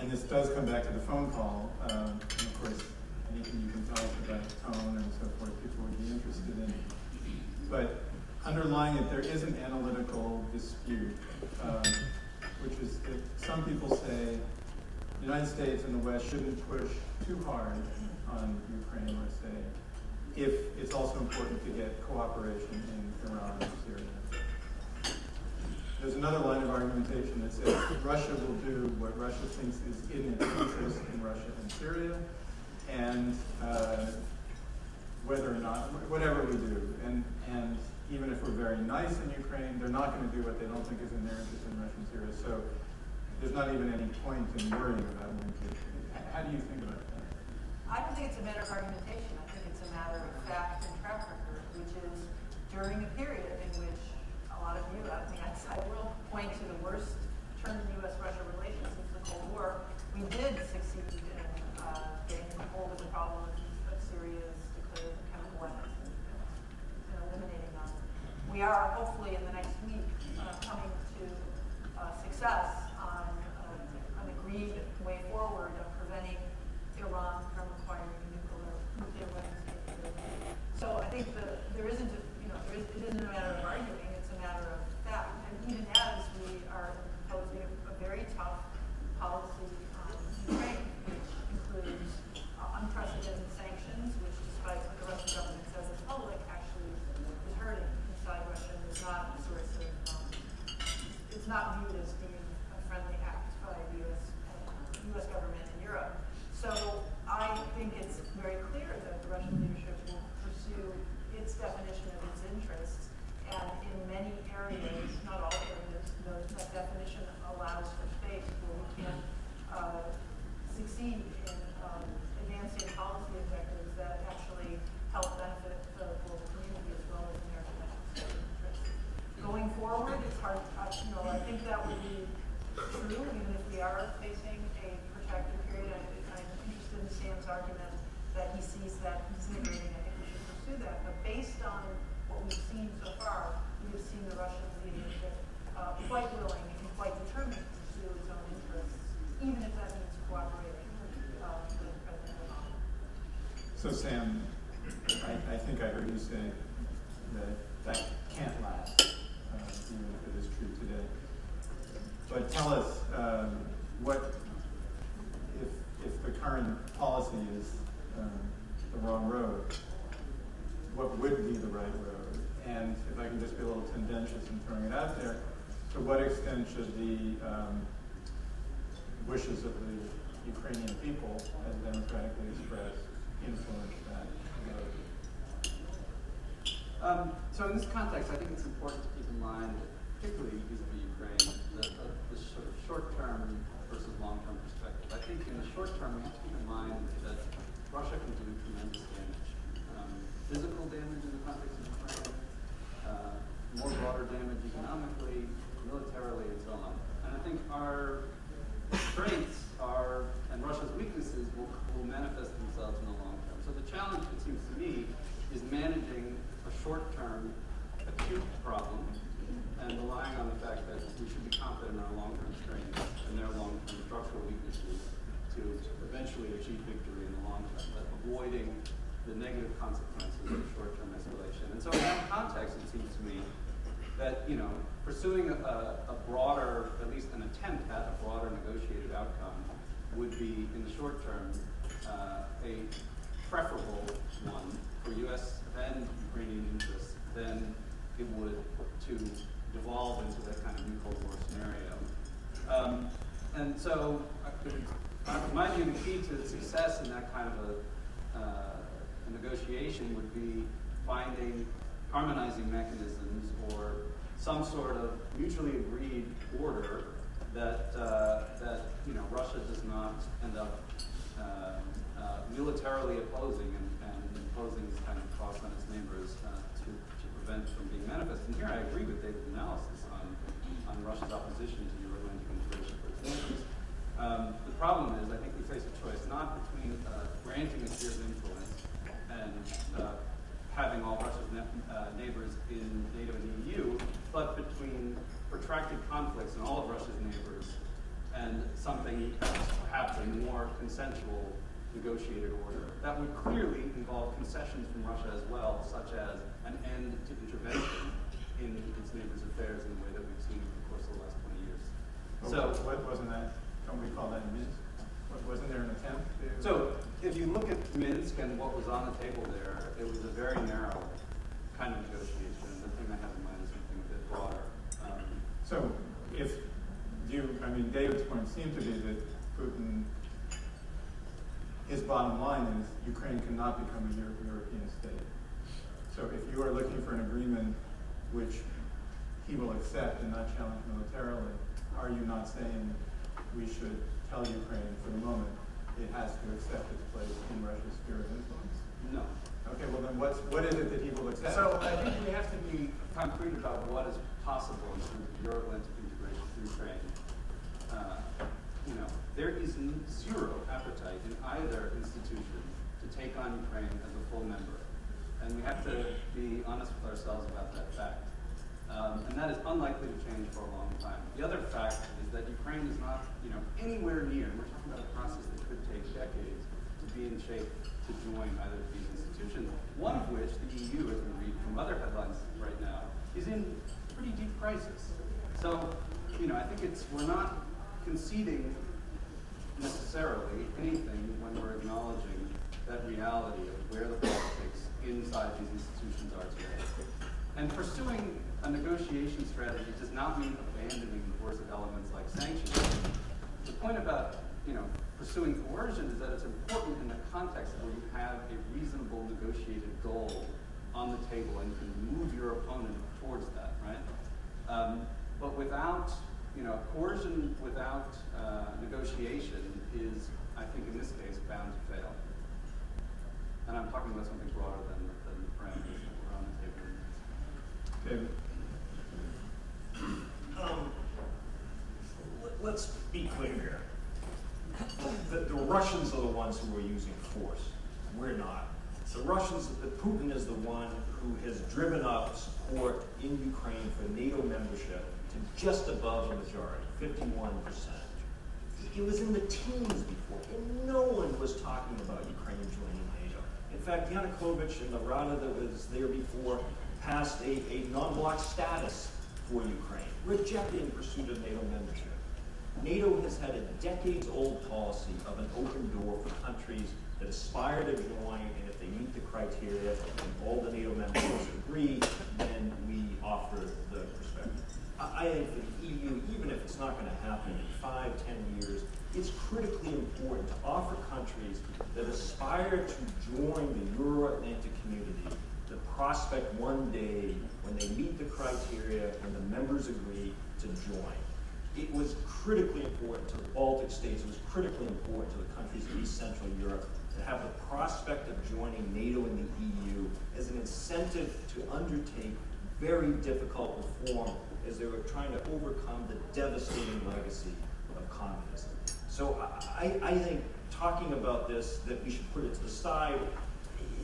And this does come back to the phone call. And of course, anything you can tell us about tone and so forth, people would be interested in. But underlying it, there is an analytical dispute, which is that some people say the United States and the West shouldn't push too hard on Ukraine, let's say, if it's also important to get cooperation in Iran and Syria. There's another line of argumentation that says Russia will do what Russia thinks is in its interest in Russia and Syria, and whether or not, whatever we do, and even if we're very nice in Ukraine, they're not going to do what they don't think is in their interest in Russian Syria. So there's not even any point in worrying about linkage. How do you think about that? I don't think it's a matter of argumentation. I think it's a matter of fact and track record, which is during a period in which a lot of you out in the outside world point to the worst turn in U.S.-Russia relations since the Cold War, we did succeed in getting hold of the problem of Syria's declared chemical weapons and eliminating them. We are hopefully in the next week coming to success on an agreed way forward of preventing Iran from acquiring nuclear weapons capability. So I think it isn't a matter of arguing, it's a matter of fact. And even as we are imposing a very tough policy on Ukraine, which includes unprecedented sanctions, which despite what the Russian government says in public, actually is hurting inside Russia and is not a source of, it's not viewed as being a friendly act by the U.S. government in Europe. So I think it's very clear that the Russian leadership will pursue its definition of its interests, and in many areas, not all areas, that definition allows for space where we can succeed in advancing policy objectives that actually help benefit the global community as well as American national state interests. Going forward, it's hard. I think that would be true, even if we are facing a protracted period. I'm interested in Sam's argument that he sees that disintegrating. I think we should pursue that. But based on what we've seen so far, we have seen the Russian leadership quite willing and quite determined to pursue its own interests, even if that means cooperating with President Obama. So Sam, I think I heard you say that can't last, even if it is true today. But tell us what if the current policy is the wrong road, what would be the right road? And if I can just be a little tendentious in throwing it out there, to what extent should the wishes of the Ukrainian people, as democratically expressed, influence that vote? So in this context, I think it's important to keep in mind, particularly vis-a-vis Ukraine, the sort of short-term versus long-term perspective. I think in the short term, we have to keep in mind that Russia can do tremendous damage. Physical damage in the context of Ukraine, more broader damage economically, militarily, and so on. And I think our strengths and Russia's weaknesses will manifest themselves in the long term. So the challenge, it seems to me, is managing a short-term acute problem and relying on the fact that we should be confident in our long-term strengths and their long-term structural weaknesses to eventually achieve victory in the long term, but avoiding the negative consequences of short-term escalation. And so in that context, it seems to me that, pursuing a broader, at least an attempt at a broader negotiated outcome would be, in the short term, a preferable one for U.S. and Ukrainian interests than it would to devolve into that kind of new Cold War scenario. And so, in my view, the key to success in that kind of a negotiation would be finding harmonizing mechanisms or some sort of mutually agreed order that Russia does not end up militarily opposing and imposing this kind of cost on its neighbors to prevent from being manifest. And here I agree with David's analysis on Russia's opposition to Euro-Atlantic integration for its neighbors. The problem is, I think we face a choice not between granting a sphere of influence and having all Russia's neighbors in NATO and EU, but between protracted conflicts in all of Russia's neighbors and something perhaps a more consensual negotiated order. That would clearly involve concessions from Russia as well, such as an end to intervention in its neighbors' affairs in the way that we've seen over the course of the last 20 years. So, what wasn't that? Don't we call that Minsk? Wasn't there an attempt to? So, if you look at Minsk and what was on the table there, it was a very narrow kind of negotiation. The thing I have in mind is something a bit broader. So, David's point seemed to be that Putin his bottom line is Ukraine cannot become a European state. So if you are looking for an agreement which he will accept and not challenge militarily, are you not saying we should tell Ukraine for the moment it has to accept its place in Russia's sphere of influence? No. Okay, well then what is it that he will accept? So I think we have to be concrete about what is possible in terms of Euro-Atlantic integration through Ukraine. There is zero appetite in either institution to take on Ukraine as a full member. And we have to be honest with ourselves about that fact. And that is unlikely to change for a long time. The other fact is that Ukraine is not, anywhere near, we're talking about a process that could take decades to be in shape to join either of these institutions, one of which, the EU, as we read from other headlines right now, is in pretty deep crisis. So, I think we're not conceding necessarily anything when we're acknowledging that reality of where the politics inside these institutions are today. And pursuing a negotiation strategy does not mean abandoning coercive elements like sanctions. The point about pursuing coercion is that it's important in the context where you have a reasonable negotiated goal on the table and can move your opponent towards that, right? But without coercion without negotiation is, I think in this case, bound to fail. And I'm talking about something broader than the parameters that were on the table. David? Let's be clear here. The Russians are the ones who are using force. We're not. The Russians, Putin is the one who has driven up support in Ukraine for NATO membership to just above a majority, 51%. It was in the teens before, and no one was talking about Ukraine joining NATO. In fact, Yanukovych and the Rada that was there before passed a non-block status for Ukraine, rejecting pursuit of NATO membership. NATO has had a decades-old policy of an open door for countries that aspire to join, and if they meet the criteria and all the NATO members agree, then we offer the perspective. I think for the EU, even if it's not going to happen in 5, 10 years, it's critically important to offer countries that aspire to join the Euro-Atlantic community the prospect one day when they meet the criteria and the members agree to join. It was critically important to the Baltic states, it was critically important to the countries of East Central Europe to have the prospect of joining NATO and the EU as an incentive to undertake very difficult reform as they were trying to overcome the devastating legacy of communism. So I think talking about this, that we should put it to the side,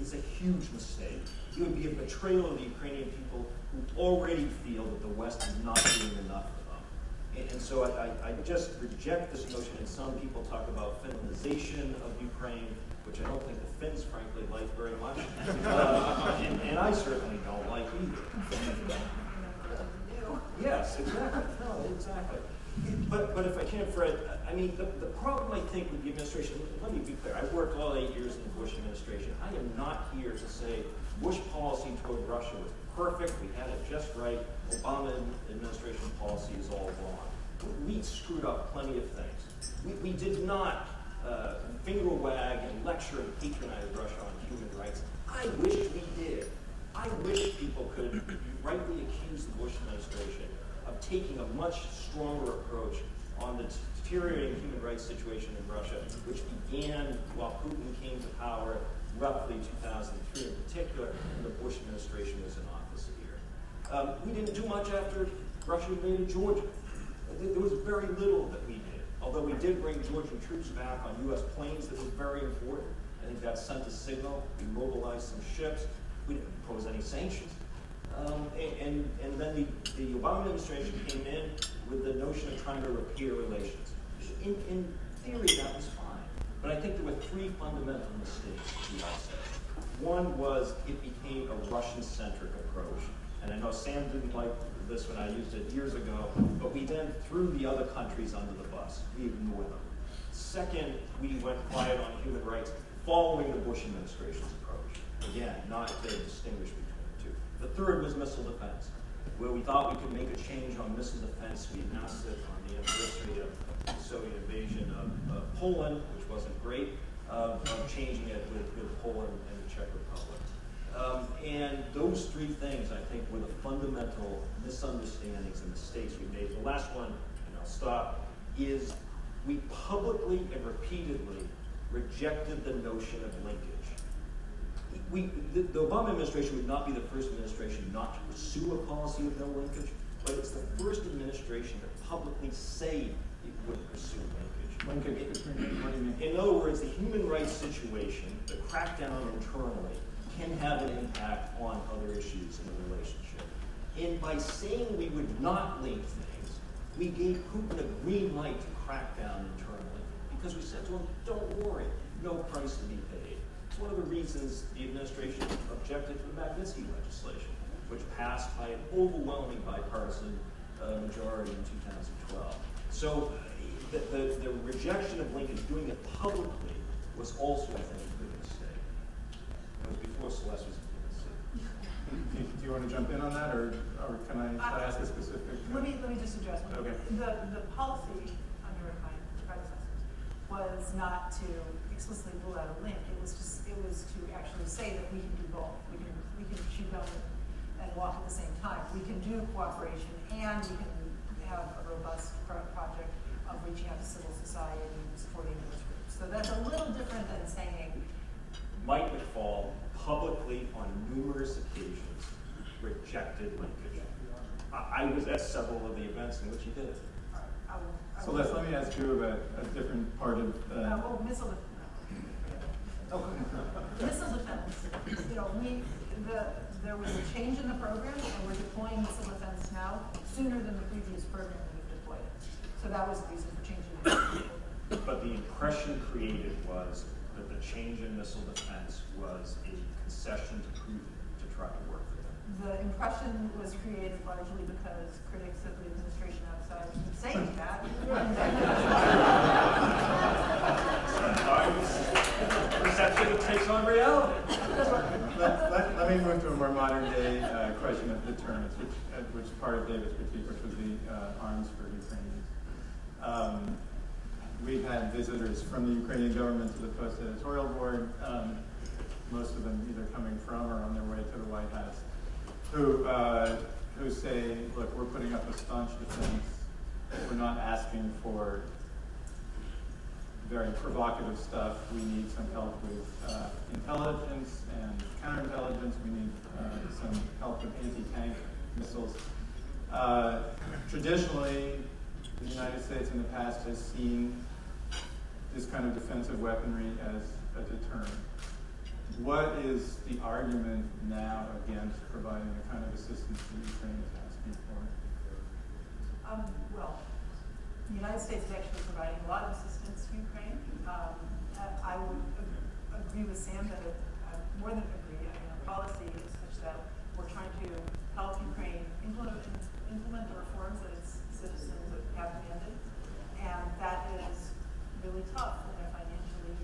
is a huge mistake. It would be a betrayal of the Ukrainian people who already feel that the West is not doing enough for them. And so I just reject this notion, and some people talk about Finlandization of Ukraine, which I don't think the Finns, frankly, like very much. And I certainly don't like either. Yes, exactly. No, exactly. But if I can, Fred, I mean, the problem I think with the administration, let me be clear, I worked all 8 years in the Bush administration. I am not here to say Bush policy toward Russia was perfect, we had it just right, Obama administration policy is all wrong. We screwed up plenty of things. We did not finger wag and lecture and patronize Russia on human rights. I wish we did. I wish people could rightly accuse the Bush administration of taking a much stronger approach on the deteriorating human rights situation in Russia, which began while Putin came to power roughly 2003 in particular, and the Bush administration was in office here. We didn't do much after Russia invaded Georgia. There was very little that we did, although we did bring Georgian troops back on U.S. planes. That was very important. I think that sent a signal. We mobilized some ships. We didn't impose any sanctions. And then the Obama administration came in with the notion of trying to repair relations. In theory, that was fine. But I think there were 3 fundamental mistakes we all said. One was it became a Russian-centric approach. And I know Sam didn't like this when I used it years ago, but we then threw the other countries under the bus. We ignored them. Second, we went quiet on human rights following the Bush administration's approach. Again, not to distinguish between the two. The third was missile defense, where we thought we could make a change on missile defense. We announced it on the anniversary of the Soviet invasion of Poland, which wasn't great. of changing it with Poland and the Czech Republic. And those three things, I think, were the fundamental misunderstandings and mistakes we made. The last one, and I'll stop, is we publicly and repeatedly rejected the notion of linkage. The Obama administration would not be the first administration not to pursue a policy of no linkage, but it's the first administration to publicly say it would pursue linkage. Linkage between, what do you mean? In other words, the human rights situation, the crackdown internally, can have an impact on other issues in the relationship. And by saying we would not link things, we gave Putin a green light to crack down internally, because we said to him, don't worry, no price to be paid. It's one of the reasons the administration objected to the Magnitsky legislation, which passed by an overwhelming bipartisan majority in 2012. So the rejection of linkage, doing it publicly, was also, I think, a big mistake. It was before Celeste was a big mistake. Do you want to jump in on that, or can I ask a specific? Let me just address one. Okay. The policy under my predecessors was not to explicitly rule out a link. It was to actually say that we can do both. We can chew gum and walk at the same time. We can do cooperation, and we can have a robust project of reaching out to civil society and supporting those groups. So that's a little different than saying. Mike McFaul publicly on numerous occasions rejected linkage. I was at several of the events in which he did it. So let me ask you about a different part of. Missile defense. You know, there was a change in the program, and we're deploying missile defense now sooner than the previous program when we deployed it. So that was the reason for changing the program. But the impression created was that the change in missile defense was a concession to Putin to try to work for them. The impression was created largely because critics of the administration outside keep saying that. Perception takes on reality. Let me move to a more modern day question of deterrence, which part of David's critique, which was the arms for Ukrainians. We've had visitors from the Ukrainian government to the Post editorial board, most of them either coming from or on their way to the White House, who say, look, we're putting up a staunch defense. We're not asking for very provocative stuff. We need some help with intelligence and counterintelligence. We need some help with anti-tank missiles. Traditionally, the United States in the past has seen this kind of defensive weaponry as a deterrent. What is the argument now against providing the kind of assistance that Ukraine is asking for? Well, the United States is actually providing a lot of assistance to Ukraine. I would agree with Sam that more than agree. I mean, our policy is such that we're trying to help Ukraine implement the reforms that its citizens have demanded, and that is really tough in a financially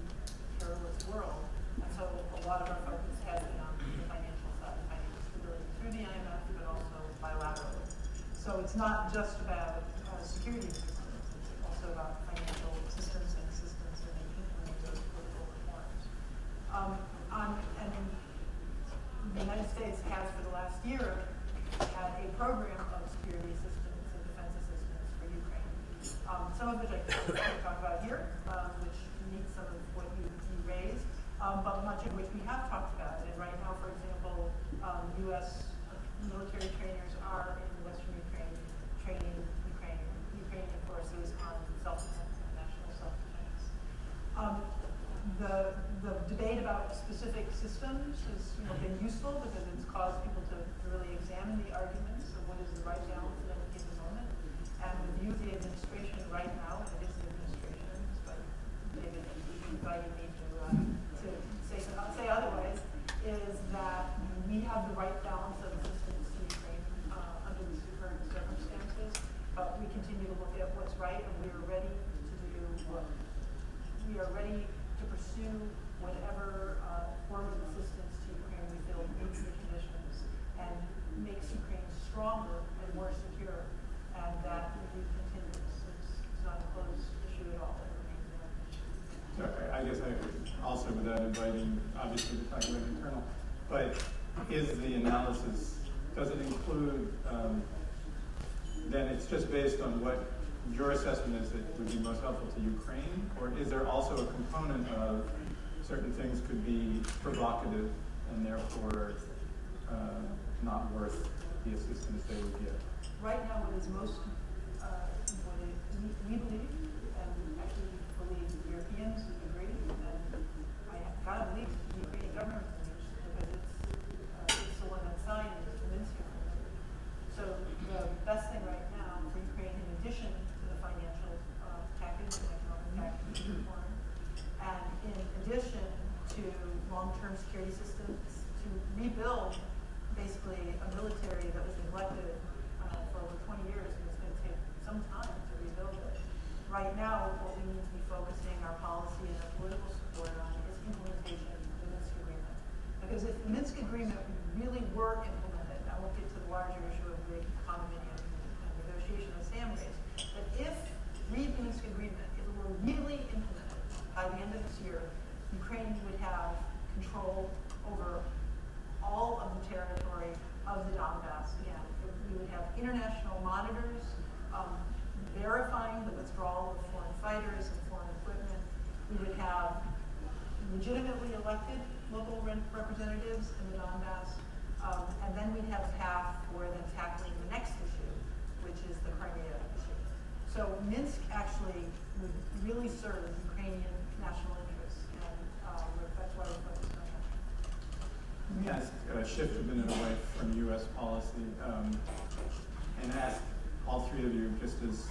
perilous world. And so a lot of our focus has been on the financial side, financial stability through the IMF, but also bilaterally. So it's not just about security assistance, it's also about financial assistance and assistance in implementing those political reforms. And the United States has, for the last year, had a program of security assistance and defense assistance for Ukraine. Some of which I can talk about here, which meets some of what you raised, but much of which we have talked about. And right now, for example, U.S. military trainers are in Western Ukraine training Ukrainian forces on self-defense and national self-defense. The debate about specific systems has been useful because it's caused people to really examine the arguments of what is the right balance at any given moment. And the view of the administration right now, and it is the administration, despite David inviting me to say otherwise, is that we have the right balance of assistance to Ukraine under the current circumstances, but we continue to look at what's right, and we are ready to pursue whatever form of assistance to Ukraine we feel meets the conditions and makes Ukraine stronger and more secure, and that review continues. It's not a closed issue at all. It remains an issue. So I guess also without inviting, obviously, to talk about the kernel, but is the analysis, does it include, then it's just based on what your assessment is that would be most helpful to Ukraine, or is there also a component of certain things could be provocative and therefore not worth the assistance they would get? Right now, what is most, we believe, and actually believe Europeans agree, and I gotta believe the Ukrainian government believes, because it's the one that signed the Minsk Agreement. So the best thing right now for Ukraine, in addition to the financial package and economic package reform, and in addition to long-term security systems, to rebuild basically a military that was neglected for over 20 years, and it's going to take some time to rebuild it. Right now, what we need to be focusing our policy and our political support on is implementation of the Minsk Agreement. Because if the Minsk Agreement really were implemented, I won't get to the larger issue of the condominium and negotiation of families, but if read the Minsk Agreement, if it were really implemented by the end of this year, Ukraine would have control over all of the territory of the Donbass again. We would have international monitors verifying the withdrawal of foreign fighters and foreign equipment. We would have legitimately elected local representatives in the Donbass, and then we'd have a path for them tackling the next issue, which is the Crimea issue. So Minsk actually would really serve Ukrainian national interests, and that's why we're focused on that. Let me ask, shift a minute away from U.S. policy, and ask all three of you, just as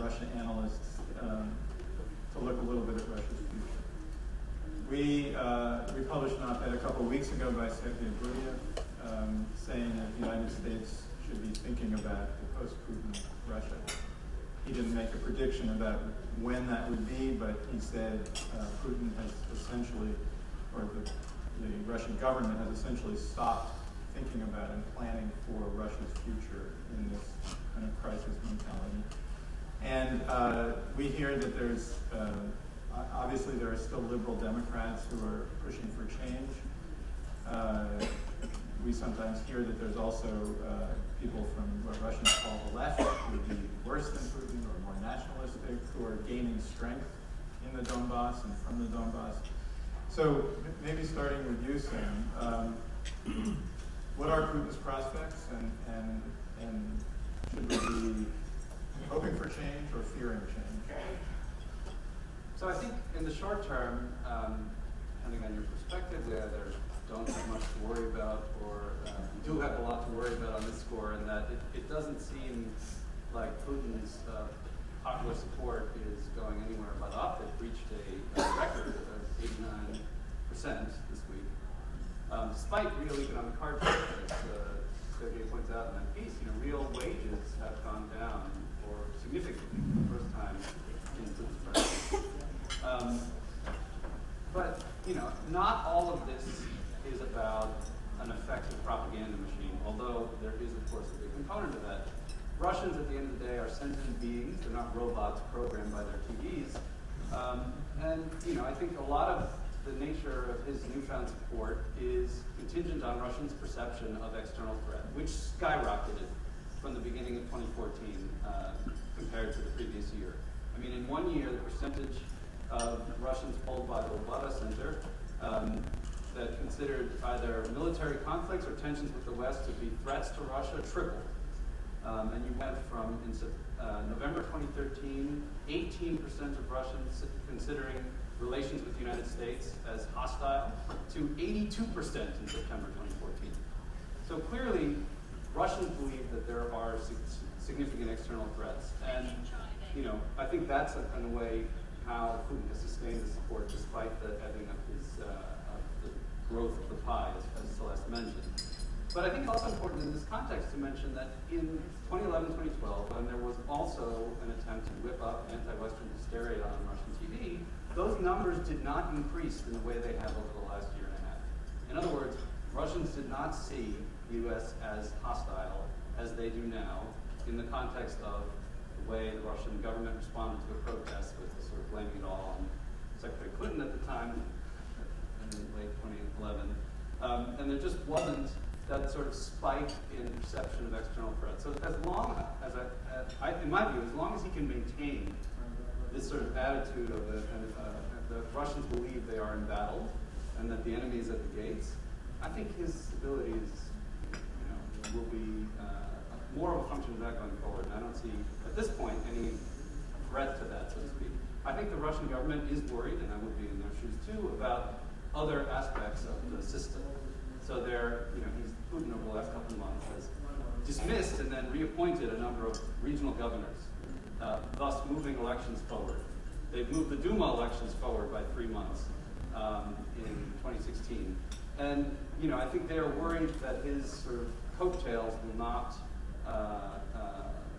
Russia analysts, to look a little bit at Russia's future. We published an op-ed a couple of weeks ago by Sergei Gurdjieff saying that the United States should be thinking about the post-Putin Russia. He didn't make a prediction about when that would be, but he said Putin has essentially, or the Russian government has essentially stopped thinking about and planning for Russia's future in this kind of crisis mentality. And we hear that there's, obviously there are still liberal Democrats who are pushing for change. We sometimes hear that there's also people from what Russians call the left, who would be worse than Putin or more nationalistic, who are gaining strength in the Donbass and from the Donbass. So maybe starting with you, Sam, what are Putin's prospects, and should we be hoping for change or fearing change? So I think in the short term, depending on your perspective, we either don't have much to worry about, or we do have a lot to worry about on this score, in that it doesn't seem like Putin's popular support is going anywhere but up. It reached a record of 89% this week. Despite real economic hardship, as Sergei points out in that piece, real wages have gone down, or significantly for the first time in Putin's presidency. But not all of this is about an effective propaganda machine, although there is, of course, a big component of that. Russians, at the end of the day, are sentient beings. They're not robots programmed by their TVs. And I think a lot of the nature of his newfound support is contingent on Russians' perception of external threat, which skyrocketed from the beginning of 2014 compared to the previous year. I mean, in 1 year, the percentage of Russians polled by the Levada Center that considered either military conflicts or tensions with the West to be threats to Russia tripled. And you went from, in November 2013, 18% of Russians considering relations with the United States as hostile, to 82% in September 2014. So clearly, Russians believe that there are significant external threats. And I think that's in a way how Putin has sustained the support despite the ebbing of the growth of the pie, as Celeste mentioned. But I think it's also important in this context to mention that in 2011-2012, when there was also an attempt to whip up anti-Western hysteria on Russian TV, those numbers did not increase in the way they have over the last year and a half. In other words, Russians did not see the U.S. as hostile as they do now in the context of the way the Russian government responded to a protest with sort of blaming it all on Secretary Clinton at the time, and there just wasn't that sort of spike in perception of external threats. So as long as in my view, as long as he can maintain this sort of attitude of the Russians believe they are embattled and that the enemy is at the gates, I think his abilities, will be more of a function of that going forward. And I don't see, at this point, any threat to that, so to speak. I think the Russian government is worried, and I would be in their shoes too, about other aspects of the system. So Putin over the last couple of months has dismissed and then reappointed a number of regional governors, thus moving elections forward. They've moved the Duma elections forward by 3 months in 2016. And I think they are worried that his sort of coattails will not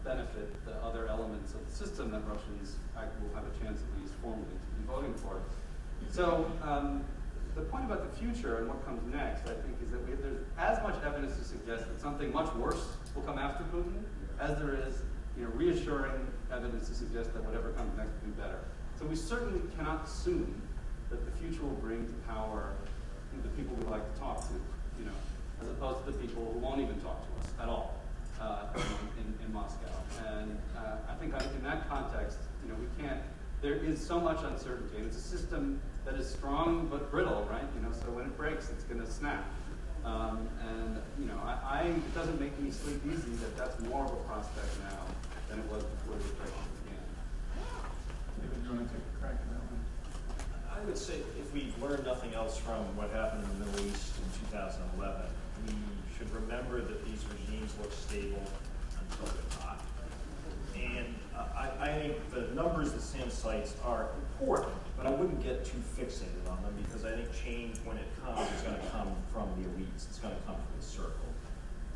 benefit the other elements of the system that Russians will have a chance, at least formally, to be voting for. So the point about the future and what comes next, I think, is that there's as much evidence to suggest that something much worse will come after Putin as there is reassuring evidence to suggest that whatever comes next will be better. So we certainly cannot assume that the future will bring to power the people we like to talk to, as opposed to the people who won't even talk to us at all in Moscow. And I think in that context, there is so much uncertainty, and it's a system that is strong but brittle, right? So when it breaks, it's going to snap. It doesn't make me sleep easy that that's more of a prospect now than it was before the break began. David, do you want to take a crack at that one? I would say if we've learned nothing else from what happened in the Middle East in 2011, we should remember that these regimes look stable until they're not. And I think the numbers that Sam cites are important, but I wouldn't get too fixated on them because I think change, when it comes, is going to come from the elites. It's going to come from the circle.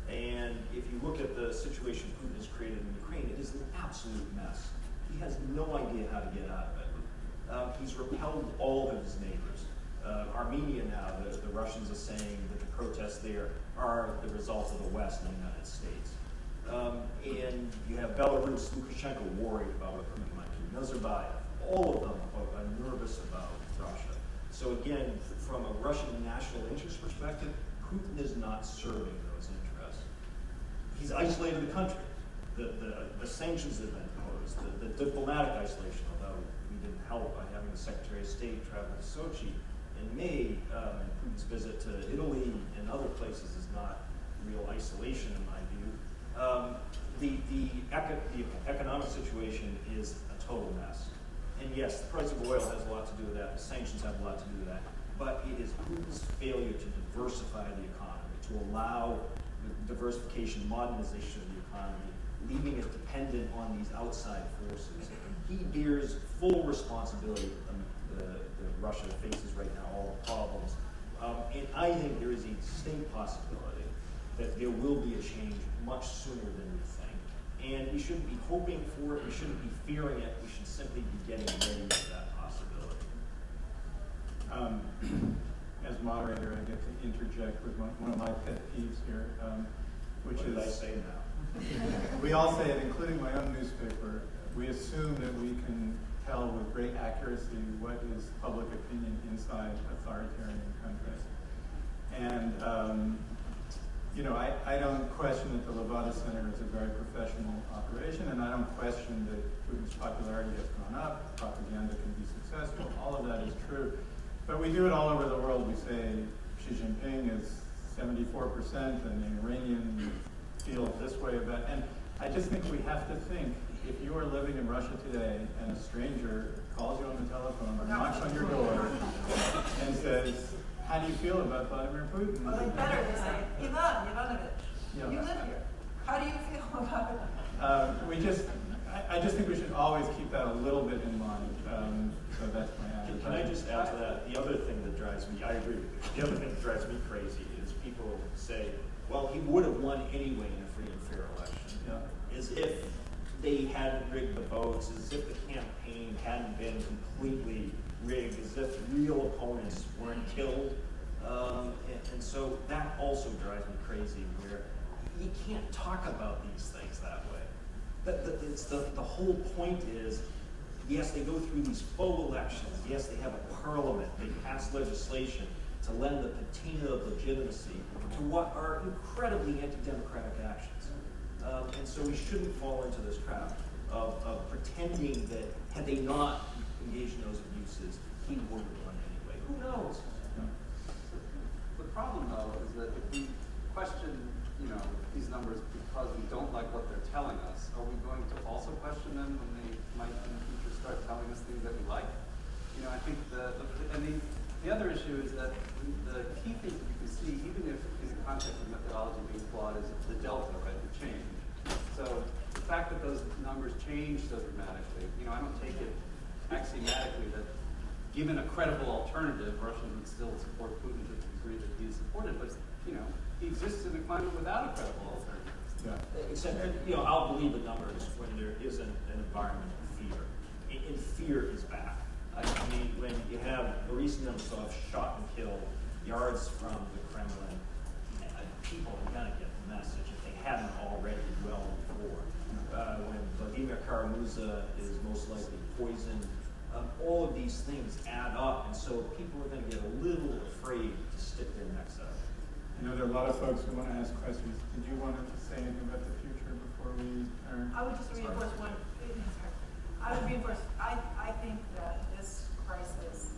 And if you look at the situation Putin has created in Ukraine, it is an absolute mess. He has no idea how to get out of it. He's repelled all of his neighbors. Armenia now, the Russians are saying that the protests there are the result of the West and the United States. And you have Belarus, Lukashenko worried about what Putin might do. Nazarbayev, all of them are nervous about Russia. So again, from a Russian national interest perspective, Putin is not serving those interests. He's isolated the country. The sanctions have been imposed, the diplomatic isolation, although we didn't help by having the Secretary of State travel to Sochi in May, and Putin's visit to Italy and other places is not real isolation in my view. The economic situation is a total mess. And yes, the price of oil has a lot to do with that, the sanctions have a lot to do with that, but it is Putin's failure to diversify the economy, to allow the diversification, modernization of the economy, leaving it dependent on these outside forces. He bears full responsibility that Russia faces right now, all the problems. And I think there is a distinct possibility that there will be a change much sooner than we think. And we shouldn't be hoping for it, we shouldn't be fearing it, we should simply be getting ready for that possibility. As moderator, I get to interject with one of my pet peeves here, which What is... did I say now? We all say it, including my own newspaper. We assume that we can tell with great accuracy what is public opinion inside authoritarian countries. And I don't question that the Levada Center is a very professional operation, and I don't question that Putin's popularity has gone up, propaganda can be successful, all of that is true. But we do it all over the world. We say Xi Jinping is 74% and the Iranian feel this way about, and I just think we have to think, if you are living in Russia today and a stranger calls you on the telephone or knocks on your door and says, how do you feel about Vladimir Putin? Well, they better say, Ivan Ivanovich, you live here. How do you feel about it? I just think we should always keep that a little bit in mind. So that's my answer. Can I just add to that? The other thing that drives me, I agree with you, the other thing that drives me crazy is people say, well, he would have won anyway in a free and fair election. Yeah. As if they hadn't rigged the votes, as if the campaign hadn't been completely rigged, as if real opponents weren't killed. And so that also drives me crazy, where you can't talk about these things that way. The whole point is, yes, they go through these faux elections. Yes, they have a parliament. They pass legislation. to lend the patina of legitimacy to what are incredibly anti-democratic actions. And so we shouldn't fall into this trap of pretending that had they not engaged in those abuses, he would have won anyway. Who knows? The problem, though, is that if we question, these numbers because we don't like what they're telling us, are we going to also question them when they might in the future start telling us things that we like? I think the other issue is that the key thing that you can see, even if in the context of methodology being flawed, is the delta, right, the change. So the fact that those numbers change so dramatically, I don't take it axiomatically that given a credible alternative, Russia would still support Putin to the degree that he is supported, but he exists in a climate without a credible alternative. Yeah. Except, I'll believe the numbers when there isn't an environment of fear. And fear is back. I mean, when you have Boris Nemtsov shot and killed yards from the Kremlin, people are going to get the message if they hadn't already well before. When Vladimir Kara-Murza is most likely poisoned, all of these things add up, and so people are going to get a little afraid to stick their necks out. I know there are a lot of folks who want to ask questions. Did you want to say anything about the future before we are? I would just reinforce one. I would reinforce. I think that this crisis,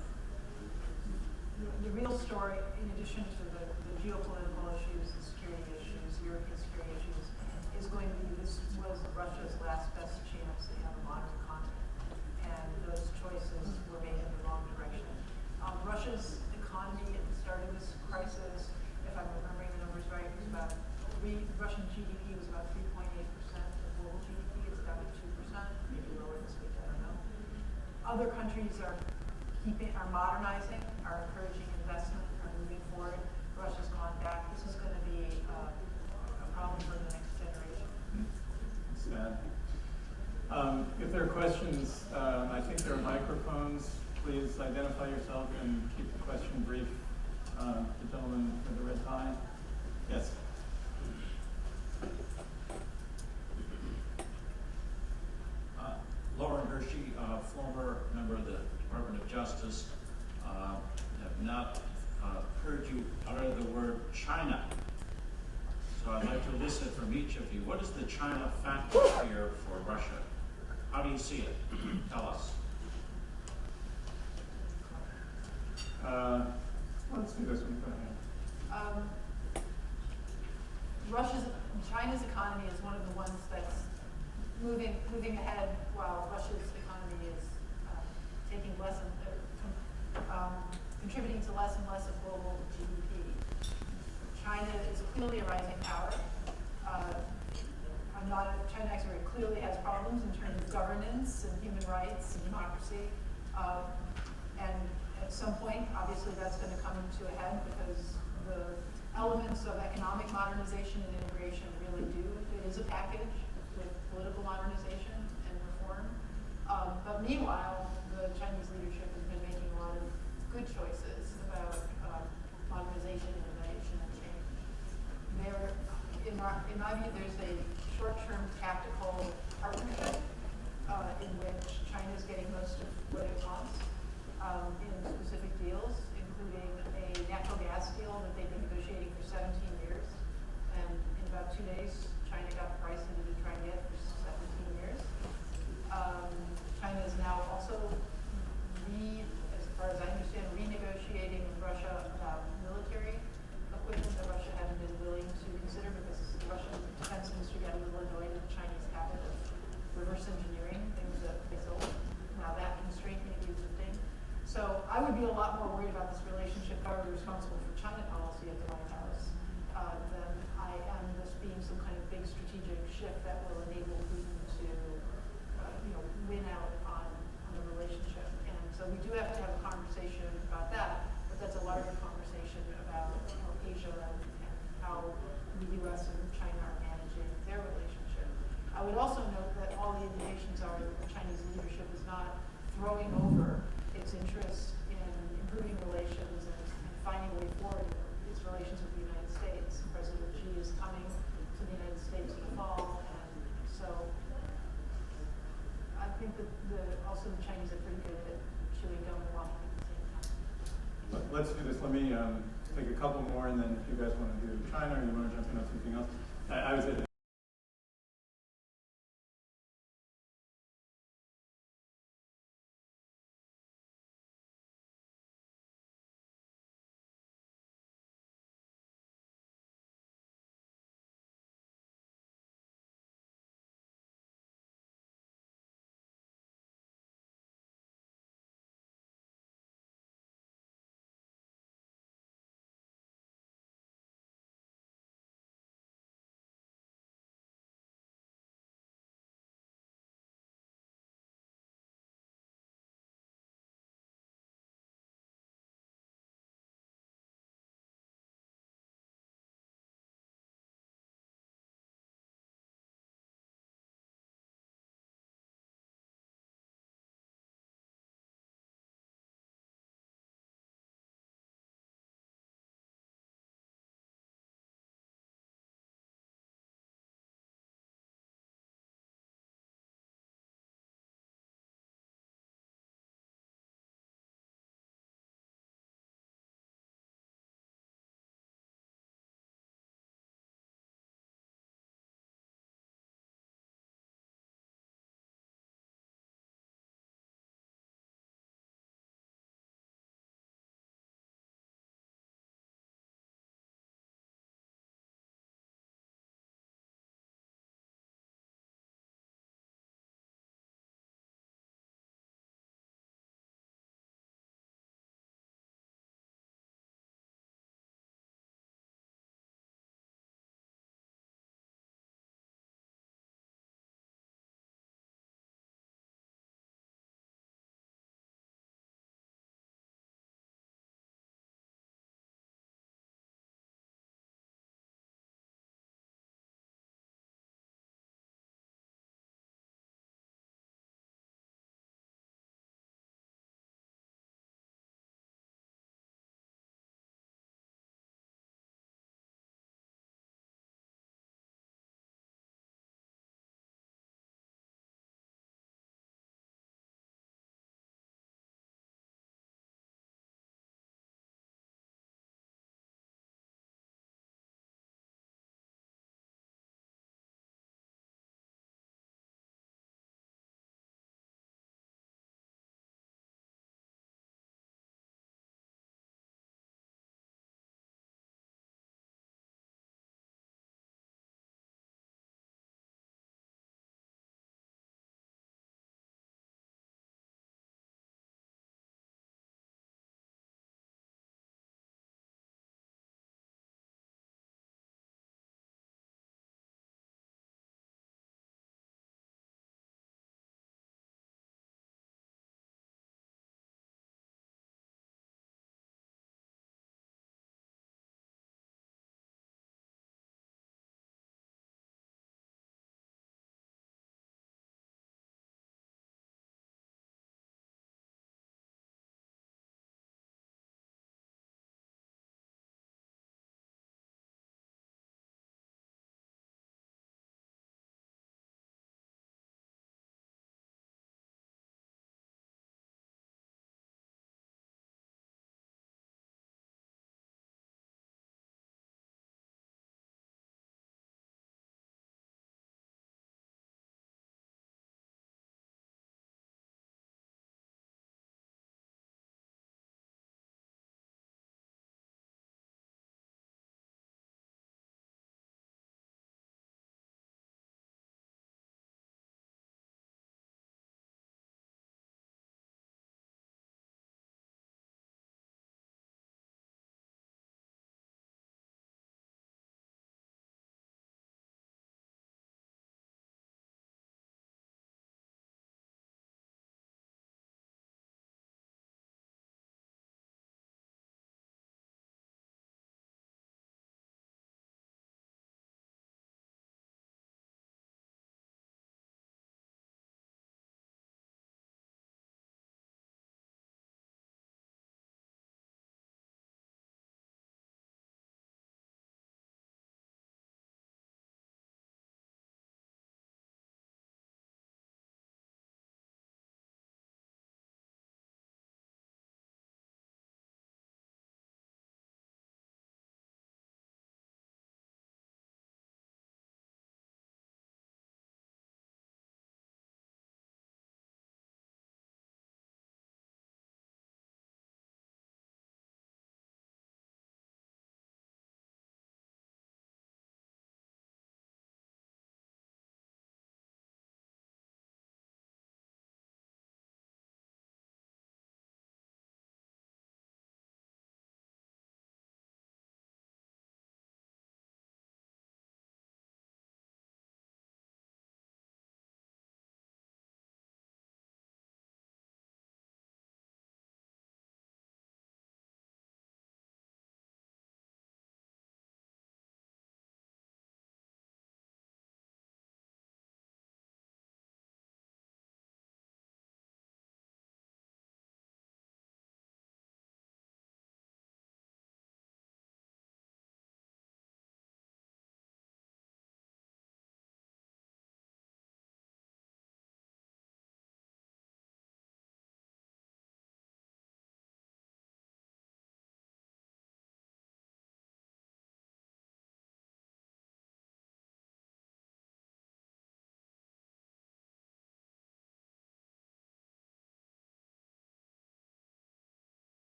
the real story, in addition to the geopolitical issues, the security issues, European security issues, is going to be this was Russia's last best chance to have a modern continent, and those choices were made in the wrong direction. Russia's economy at the start of this crisis, if I'm remembering the numbers right, was about Russian GDP was about 3.8% of global GDP. It's down to 2%, maybe lower this week. I don't know. Other countries are modernizing, are encouraging investment, are moving forward. Russia's gone back. This is going to be a problem for the next generation. It's sad. If there are questions, I think there are microphones. Please identify yourself and keep the question brief. The gentleman with the red tie. Yes. Lauren Hershey, former member of the Department of Justice. Have not heard you utter the word China. So I'd like to elicit from each of you, what is the China factor here for Russia? How do you see it? Tell us. Let's do this one. Go ahead. China's economy is one of the ones that's moving ahead, while Russia's economy is contributing to less and less of global GDP. China is clearly a rising power. China actually clearly has problems in terms of governance and human rights and democracy. And at some point, obviously, that's going to come into a head because the elements of economic modernization and integration really do. It is a package with political modernization and reform. But meanwhile, the Chinese leadership has been making a lot of good choices about modernization, innovation, and change. In my view, there's a short-term tactical partnership in which China is getting most of what it wants in specific deals, including a natural gas deal that they've been negotiating for 17 years. And in about 2 days, China got the price that it had tried to get for 17 years. China is now also, as far as I understand, renegotiating with Russia about military equipment that Russia hadn't been willing to consider because the Russian defense industry got a little annoyed at Chinese habit of reverse engineering things that they sold. Now that constraint may be lifting. So I would be a lot more worried about this relationship, if I were responsible for China policy at the White House, than I am this being some kind of big strategic shift that will enable Putin to win out on the relationship. And so we do have to have a conversation about that, but that's a larger conversation about Asia and how the U.S. and China are managing their relationship. I would also note that all the indications are that the Chinese leadership is not throwing over its interest in improving relations and finding a way forward in its relations with the United States. President Xi is coming to the United States in the fall, and so I think that also the Chinese are pretty good at chewing gum and walking at the same time. let's do this. Let me take a couple more, and then if you guys want to do China or you want to jump in on something else. I would say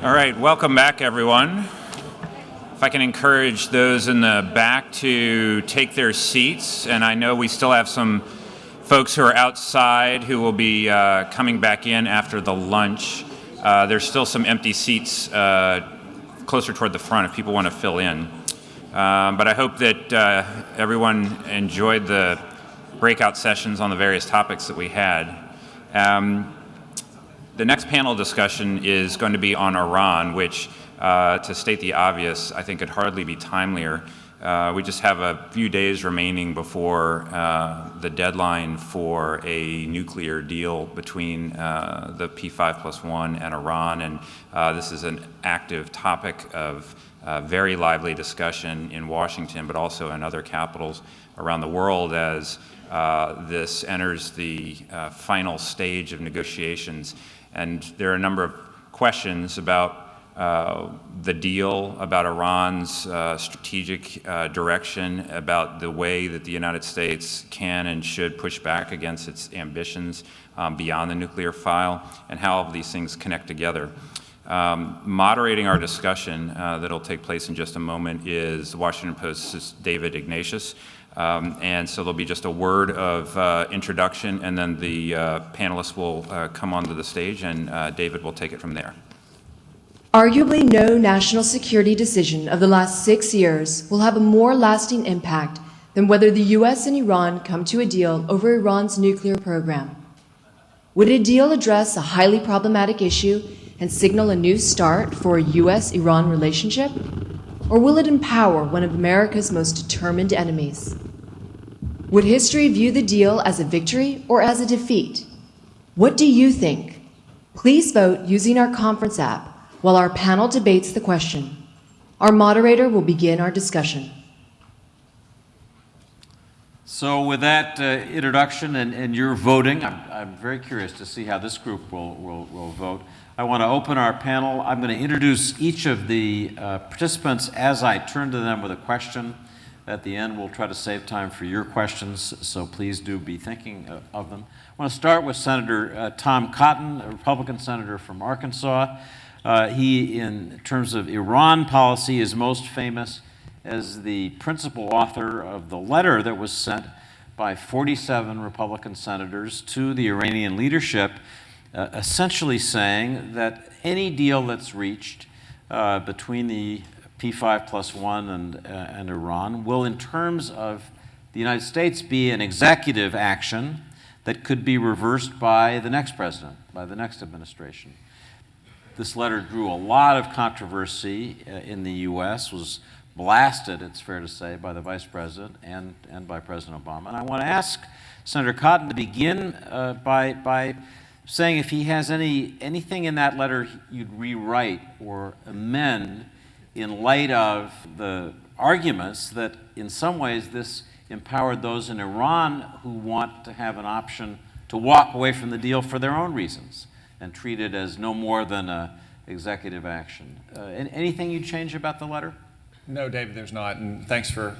All right, welcome back, everyone. If I can encourage those in the back to take their seats, and I know we still have some folks who are outside who will be coming back in after the lunch. There's still some empty seats closer toward the front if people want to fill in. But I hope that everyone enjoyed the breakout sessions on the various topics that we had. The next panel discussion is going to be on Iran, which, to state the obvious, I think could hardly be timelier. We just have a few days remaining before the deadline for a nuclear deal between the P5+1 and Iran, and this is an active topic of very lively discussion in Washington, but also in other capitals around the world as this enters the final stage of negotiations. And there are a number of questions about the deal, about Iran's strategic direction, about the way that the United States can and should push back against its ambitions beyond the nuclear file, and how all of these things connect together. Moderating our discussion that'll take place in just a moment is the Washington Post's David Ignatius. And so there'll be just a word of introduction, and then the panelists will come onto the stage, and David will take it from there. Arguably, no national security decision of the last 6 years will have a more lasting impact than whether the U.S. and Iran come to a deal over Iran's nuclear program. Would a deal address a highly problematic issue and signal a new start for a U.S.-Iran relationship? Or will it empower one of America's most determined enemies? Would history view the deal as a victory or as a defeat? What do you think? Please vote using our conference app while our panel debates the question. Our moderator will begin our discussion. So with that introduction and your voting, I'm very curious to see how this group will vote. I want to open our panel. I'm going to introduce each of the participants as I turn to them with a question. At the end, we'll try to save time for your questions, so please do be thinking of them. I want to start with Senator Tom Cotton, a Republican senator from Arkansas. He, in terms of Iran policy, is most famous as the principal author of the letter that was sent by 47 Republican senators to the Iranian leadership, essentially saying that any deal that's reached between the P5+1 and Iran will, in terms of the United States, be an executive action that could be reversed by the next president, by the next administration. This letter drew a lot of controversy in the U.S., was blasted, it's fair to say, by the Vice President and by President Obama. And I want to ask Senator Cotton to begin by saying if he has anything in that letter you'd rewrite or amend in light of the arguments that in some ways this empowered those in Iran who want to have an option to walk away from the deal for their own reasons and treat it as no more than an executive action. Anything you'd change about the letter? No, David, there's not. And thanks for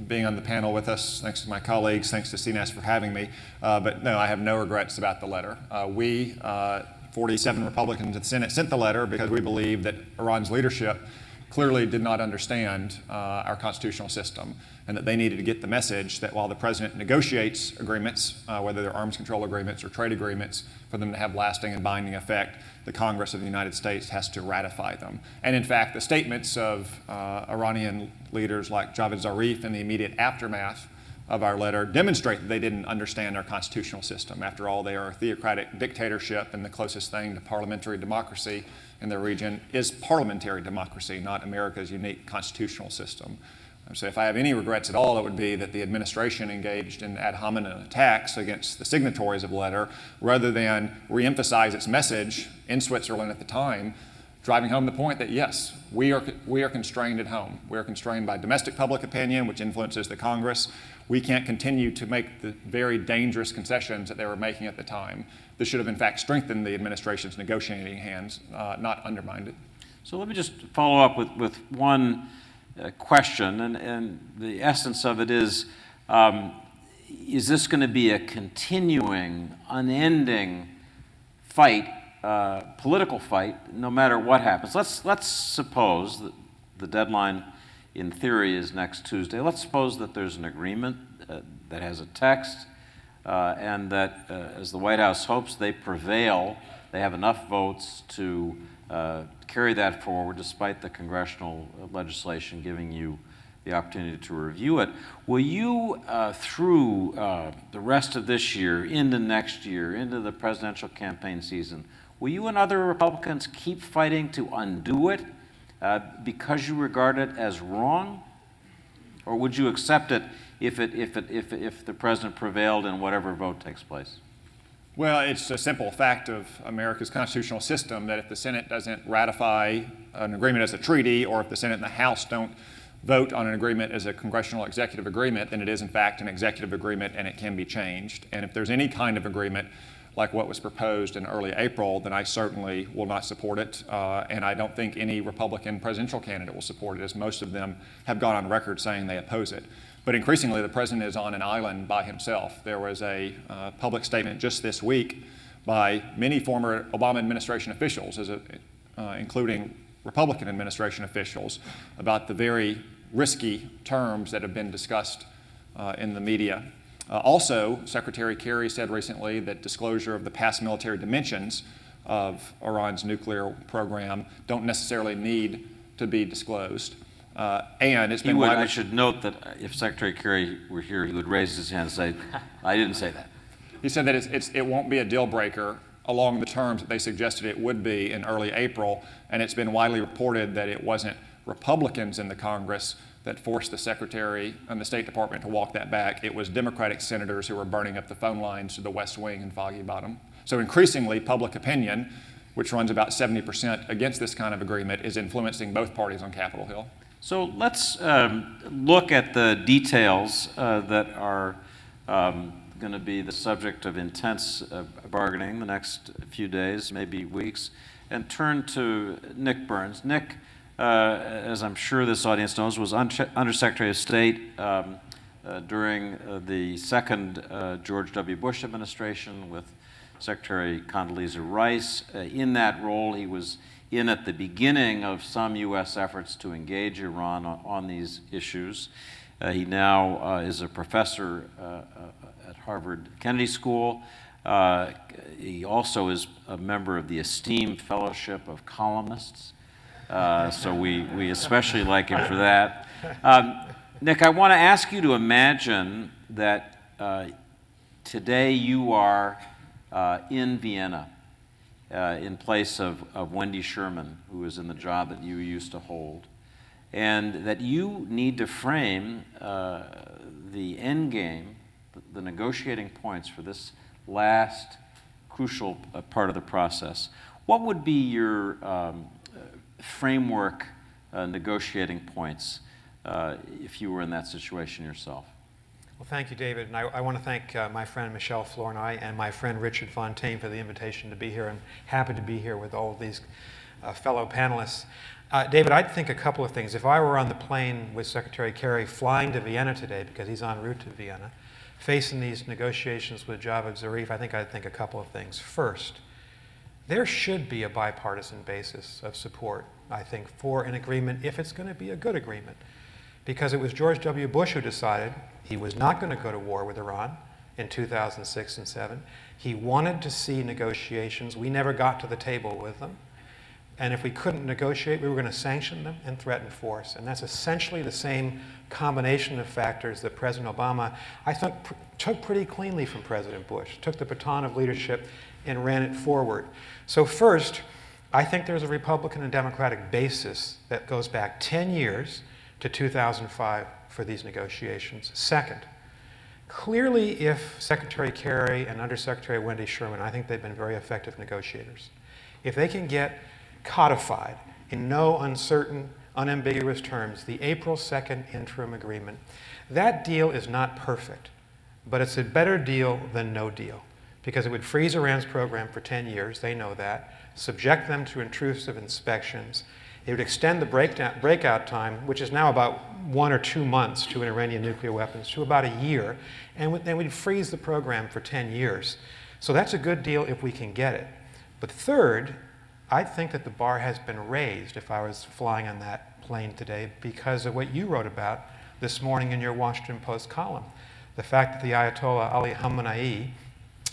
being on the panel with us. Thanks to my colleagues. Thanks to CNAS for having me. But no, I have no regrets about the letter. We, 47 Republicans in the Senate, sent the letter because we believe that Iran's leadership clearly did not understand our constitutional system, and that they needed to get the message that while the president negotiates agreements, whether they're arms control agreements or trade agreements, for them to have lasting and binding effect, the Congress of the United States has to ratify them. And in fact, the statements of Iranian leaders like Javad Zarif in the immediate aftermath of our letter demonstrate that they didn't understand our constitutional system. After all, they are a theocratic dictatorship, and the closest thing to parliamentary democracy in the region is parliamentary democracy, not America's unique constitutional system. So if I have any regrets at all, it would be that the administration engaged in ad hominem attacks against the signatories of the letter, rather than reemphasize its message in Switzerland at the time, driving home the point that yes, we are constrained at home. We are constrained by domestic public opinion, which influences the Congress. We can't continue to make the very dangerous concessions that they were making at the time. This should have in fact strengthened the administration's negotiating hands, not undermined it. So let me just follow up with one question, and the essence of it is this going to be a continuing, unending fight, political fight, no matter what happens? Let's suppose that the deadline in theory is next Tuesday. Let's suppose that there's an agreement that has a text and that, as the White House hopes, they prevail. They have enough votes to carry that forward despite the congressional legislation giving you the opportunity to review it. Will you, through the rest of this year, into next year, into the presidential campaign season, will you and other Republicans keep fighting to undo it because you regard it as wrong? Or would you accept it if the president prevailed in whatever vote takes place? Well, it's a simple fact of America's constitutional system that if the Senate doesn't ratify an agreement as a treaty, or if the Senate and the House don't vote on an agreement as a congressional executive agreement, then it is in fact an executive agreement and it can be changed. And if there's any kind of agreement like what was proposed in early April, then I certainly will not support it. And I don't think any Republican presidential candidate will support it, as most of them have gone on record saying they oppose it. But increasingly, the president is on an island by himself. There was a public statement just this week by many former Obama administration officials, as including Republican administration officials, about the very risky terms that have been discussed in the media. Also, Secretary Kerry said recently that disclosure of the past military dimensions of Iran's nuclear program don't necessarily need to be disclosed. And it's been I should note that if Secretary Kerry were here, he would raise his hand and say, I didn't say that. He said that it won't be a deal breaker along the terms that they suggested it would be in early April, and it's been widely reported that it wasn't Republicans in the Congress that forced the Secretary and the State Department to walk that back. It was Democratic senators who were burning up the phone lines to the West Wing and Foggy Bottom. So increasingly, public opinion, which runs about 70% against this kind of agreement, is influencing both parties on Capitol Hill. So let's look at the details that are going to be the subject of intense bargaining the next few days, maybe weeks, and turn to Nick Burns. Nick, as I'm sure this audience knows, was Undersecretary of State during the second George W. Bush administration with Secretary Condoleezza Rice. In that role, he was in at the beginning of some U.S. efforts to engage Iran on these issues. He now is a professor at Harvard Kennedy School. He also is a member of the esteemed Fellowship of Columnists. So we especially like him for that. Nick, I want to ask you to imagine that today you are in Vienna in place of Wendy Sherman, who is in the job that you used to hold, and that you need to frame the end game, the negotiating points for this last crucial part of the process. What would be your framework negotiating points if you were in that situation yourself? Well, thank you, David. And I want to thank my friend Michelle Flournoy and my friend Richard Fontaine for the invitation to be here, and happy to be here with all of these fellow panelists. David, I'd think a couple of things. If I were on the plane with Secretary Kerry flying to Vienna today, because he's en route to Vienna, facing these negotiations with Javad Zarif, I think I'd think a couple of things. First, there should be a bipartisan basis of support, I think, for an agreement if it's going to be a good agreement. Because it was George W. Bush who decided he was not going to go to war with Iran in 2006 and 2007. He wanted to see negotiations. We never got to the table with them. And if we couldn't negotiate, we were going to sanction them and threaten force. And that's essentially the same combination of factors that President Obama, I think, took pretty cleanly from President Bush, took the baton of leadership and ran it forward. So first, I think there's a Republican and Democratic basis that goes back 10 years to 2005 for these negotiations. Second, clearly if Secretary Kerry and Undersecretary Wendy Sherman, I think they've been very effective negotiators, if they can get codified in no uncertain, unambiguous terms the April 2nd interim agreement, that deal is not perfect, but it's a better deal than no deal, because it would freeze Iran's program for 10 years, they know that, subject them to intrusive inspections. It would extend the breakout time, which is now about 1 or 2 months to Iranian nuclear weapons, to about a year, and then we'd freeze the program for 10 years. So that's a good deal if we can get it. But third, I think that the bar has been raised if I was flying on that plane today because of what you wrote about this morning in your Washington Post column. The fact that the Ayatollah Ali Khamenei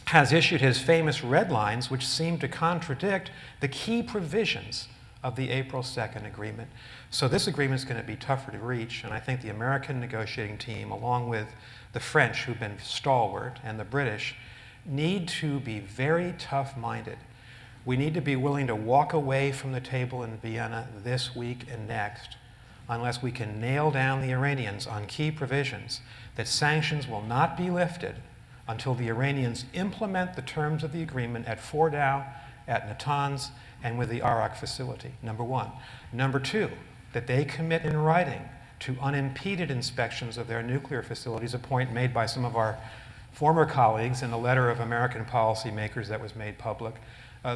has issued his famous red lines, which seem to contradict the key provisions of the April 2nd agreement. So this agreement is going to be tougher to reach, and I think the American negotiating team, along with the French, who've been stalwart, and the British, need to be very tough-minded. We need to be willing to walk away from the table in Vienna this week and next unless we can nail down the Iranians on key provisions that sanctions will not be lifted until the Iranians implement the terms of the agreement at Fordow, at Natanz, and with the Arak facility, number one. Number two, that they commit in writing to unimpeded inspections of their nuclear facilities, a point made by some of our former colleagues in a letter of American policymakers that was made public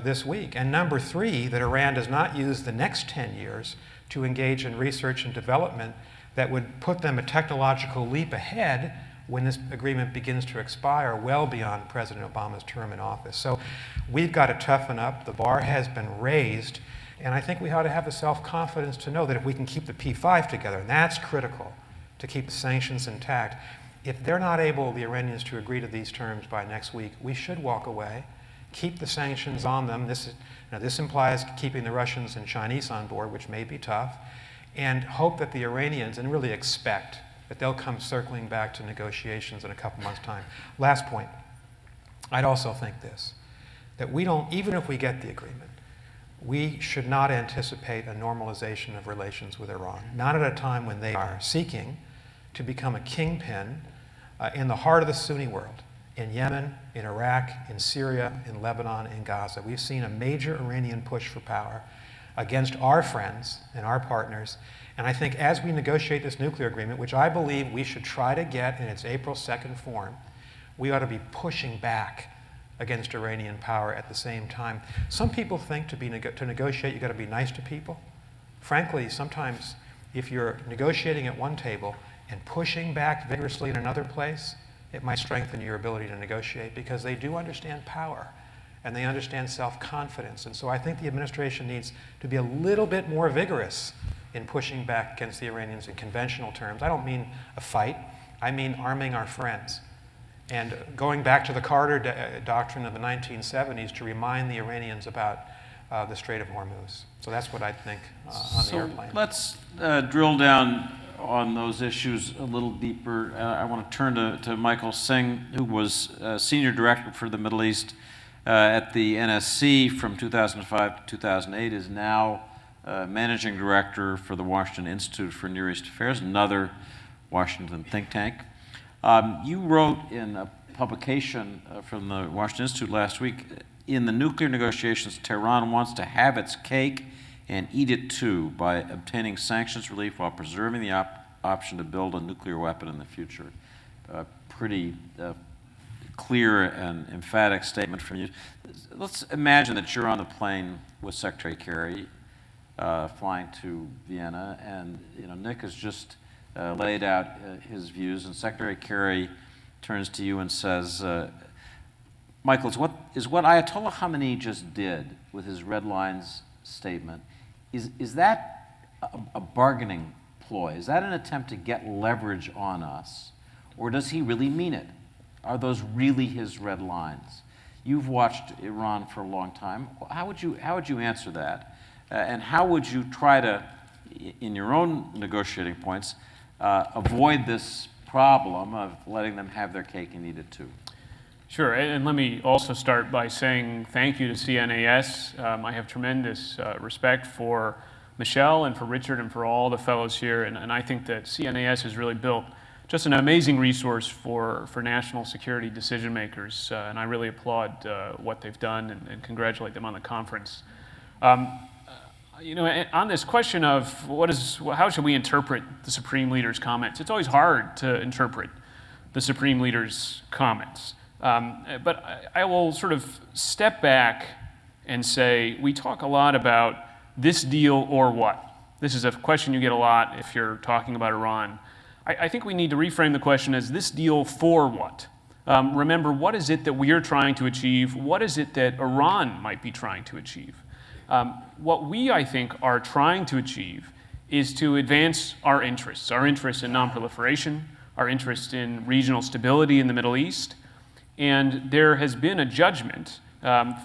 this week. And number three, that Iran does not use the next 10 years to engage in research and development that would put them a technological leap ahead when this agreement begins to expire well beyond President Obama's term in office. So we've got to toughen up. The bar has been raised. And I think we ought to have the self-confidence to know that if we can keep the P5 together, and that's critical, to keep the sanctions intact, if they're not able, the Iranians, to agree to these terms by next week, we should walk away, keep the sanctions on them. This implies keeping the Russians and Chinese on board, which may be tough, and hope that the Iranians, and really expect that they'll come circling back to negotiations in a couple months' time. Last point, I'd also think this, that we don't, even if we get the agreement, we should not anticipate a normalization of relations with Iran, not at a time when they are seeking to become a kingpin in the heart of the Sunni world, in Yemen, in Iraq, in Syria, in Lebanon, in Gaza. We've seen a major Iranian push for power against our friends and our partners. And I think as we negotiate this nuclear agreement, which I believe we should try to get in its April 2nd form, we ought to be pushing back against Iranian power at the same time. Some people think to negotiate, you've got to be nice to people. Frankly, sometimes if you're negotiating at one table and pushing back vigorously in another place, it might strengthen your ability to negotiate, because they do understand power and they understand self-confidence. And so I think the administration needs to be a little bit more vigorous in pushing back against the Iranians in conventional terms. I don't mean a fight, I mean arming our friends. And going back to the Carter doctrine of the 1970s to remind the Iranians about the Strait of Hormuz. So that's what I think on the airplane. Let's drill down on those issues a little deeper. I want to turn to Michael Singh, who was Senior Director for the Middle East at the NSC from 2005 to 2008, is now Managing Director for the Washington Institute for Near East Affairs, another Washington think tank. You wrote in a publication from the Washington Institute last week, in the nuclear negotiations, Tehran wants to have its cake and eat it too by obtaining sanctions relief while preserving the option to build a nuclear weapon in the future. Pretty clear and emphatic statement from you. Let's imagine that you're on the plane with Secretary Kerry flying to Vienna, and Nick has just laid out his views, and Secretary Kerry turns to you and says, Michael, is what Ayatollah Khamenei just did with his red lines statement, is that a bargaining ploy? Is that an attempt to get leverage on us? Or does he really mean it? Are those really his red lines? You've watched Iran for a long time. How would you answer that? And how would you try to, in your own negotiating points, avoid this problem of letting them have their cake and eat it too? Sure, and let me also start by saying thank you to CNAS. I have tremendous respect for Michelle and for Richard and for all the fellows here, and I think that CNAS has really built just an amazing resource for national security decision makers, and I really applaud what they've done and congratulate them on the conference. On this question of how should we interpret the Supreme Leader's comments, it's always hard to interpret the Supreme Leader's comments. But I will sort of step back and say, we talk a lot about this deal or what. This is a question you get a lot if you're talking about Iran. I think we need to reframe the question as this deal for what? Remember, what is it that we are trying to achieve? What is it that Iran might be trying to achieve? What we, I think, are trying to achieve is to advance our interests in nonproliferation, our interest in regional stability in the Middle East. And there has been a judgment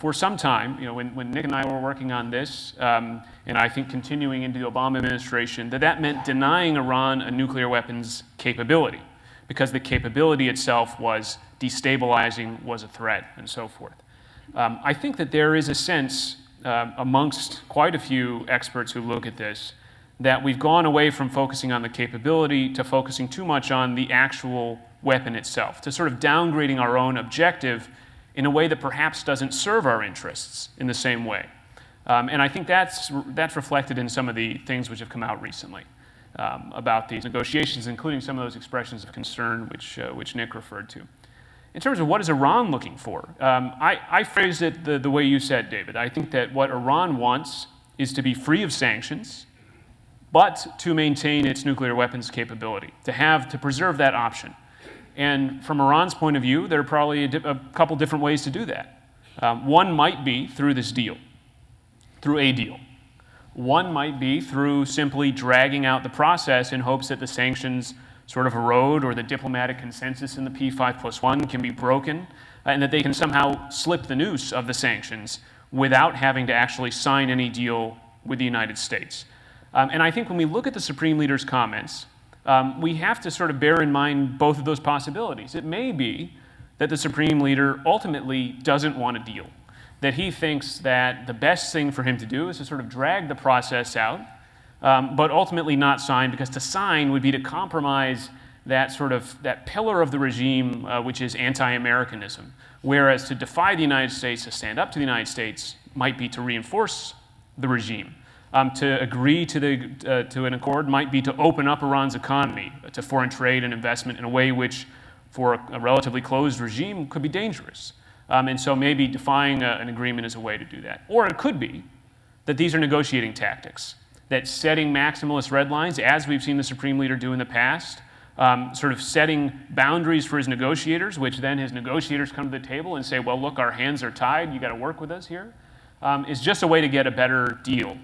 for some time, when Nick and I were working on this, and I think continuing into the Obama administration, that meant denying Iran a nuclear weapons capability, because the capability itself was destabilizing, was a threat, and so forth. I think that there is a sense amongst quite a few experts who look at this that we've gone away from focusing on the capability to focusing too much on the actual weapon itself, to sort of downgrading our own objective in a way that perhaps doesn't serve our interests in the same way. And I think that's reflected in some of the things which have come out recently about these negotiations, including some of those expressions of concern which Nick referred to. In terms of what is Iran looking for, I phrased it the way you said, David. I think that what Iran wants is to be free of sanctions, but to maintain its nuclear weapons capability, to preserve that option. And from Iran's point of view, there are probably a couple different ways to do that. One might be through this deal, through a deal. One might be through simply dragging out the process in hopes that the sanctions sort of erode or the diplomatic consensus in the P5+1 can be broken, and that they can somehow slip the noose of the sanctions without having to actually sign any deal with the United States. And I think when we look at the Supreme Leader's comments, we have to sort of bear in mind both of those possibilities. It may be that the Supreme Leader ultimately doesn't want a deal, that he thinks that the best thing for him to do is to sort of drag the process out, but ultimately not sign, because to sign would be to compromise that pillar of the regime, which is anti-Americanism, whereas to defy the United States, to stand up to the United States, might be to reinforce the regime. To agree to an accord might be to open up Iran's economy to foreign trade and investment in a way which, for a relatively closed regime, could be dangerous. And so maybe defying an agreement is a way to do that. Or it could be that these are negotiating tactics, that setting maximalist red lines, as we've seen the Supreme Leader do in the past, sort of setting boundaries for his negotiators, which then his negotiators come to the table and say, well, look, our hands are tied, you got to work with us here, is just a way to get a better deal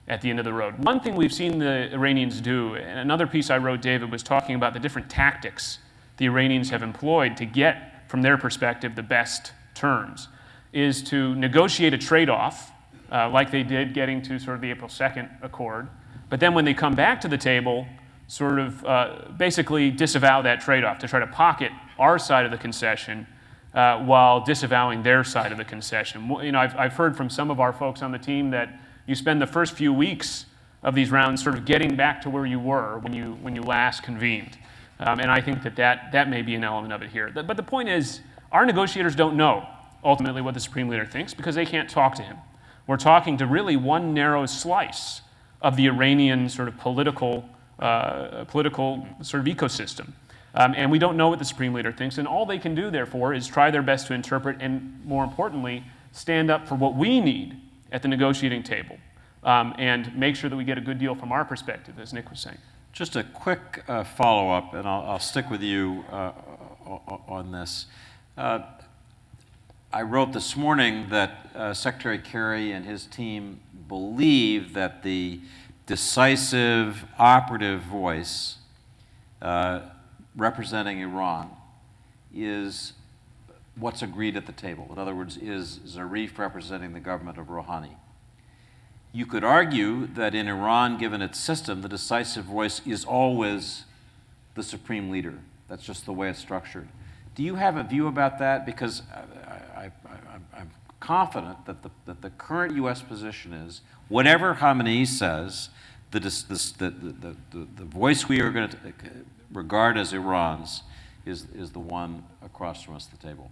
at the end of the road. One thing we've seen the Iranians do, and another piece I wrote, David, was talking about the different tactics the Iranians have employed to get, from their perspective, the best terms, is to negotiate a trade-off, like they did getting to sort of the April 2nd accord, but then when they come back to the table, sort of basically disavow that trade-off, to try to pocket our side of the concession while disavowing their side of the concession. You know, I've heard from some of our folks on the team that you spend the first few weeks of these rounds sort of getting back to where you were when you last convened. And I think that may be an element of it here. But the point is, our negotiators don't know ultimately what the Supreme Leader thinks because they can't talk to him. We're talking to really one narrow slice of the Iranian sort of political sort of ecosystem. And we don't know what the Supreme Leader thinks, and all they can do, therefore, is try their best to interpret and, more importantly, stand up for what we need at the negotiating table and make sure that we get a good deal from our perspective, as Nick was saying. Just a quick follow-up, and I'll stick with you on this. I wrote this morning that Secretary Kerry and his team believe that the decisive, operative voice representing Iran is what's agreed at the table. In other words, is Zarif representing the government of Rouhani. You could argue that in Iran, given its system, the decisive voice is always the Supreme Leader. That's just the way it's structured. Do you have a view about that? Because I'm confident that the current U.S. position is, whatever Khamenei says, the voice we are going to regard as Iran's is the one across from us at the table.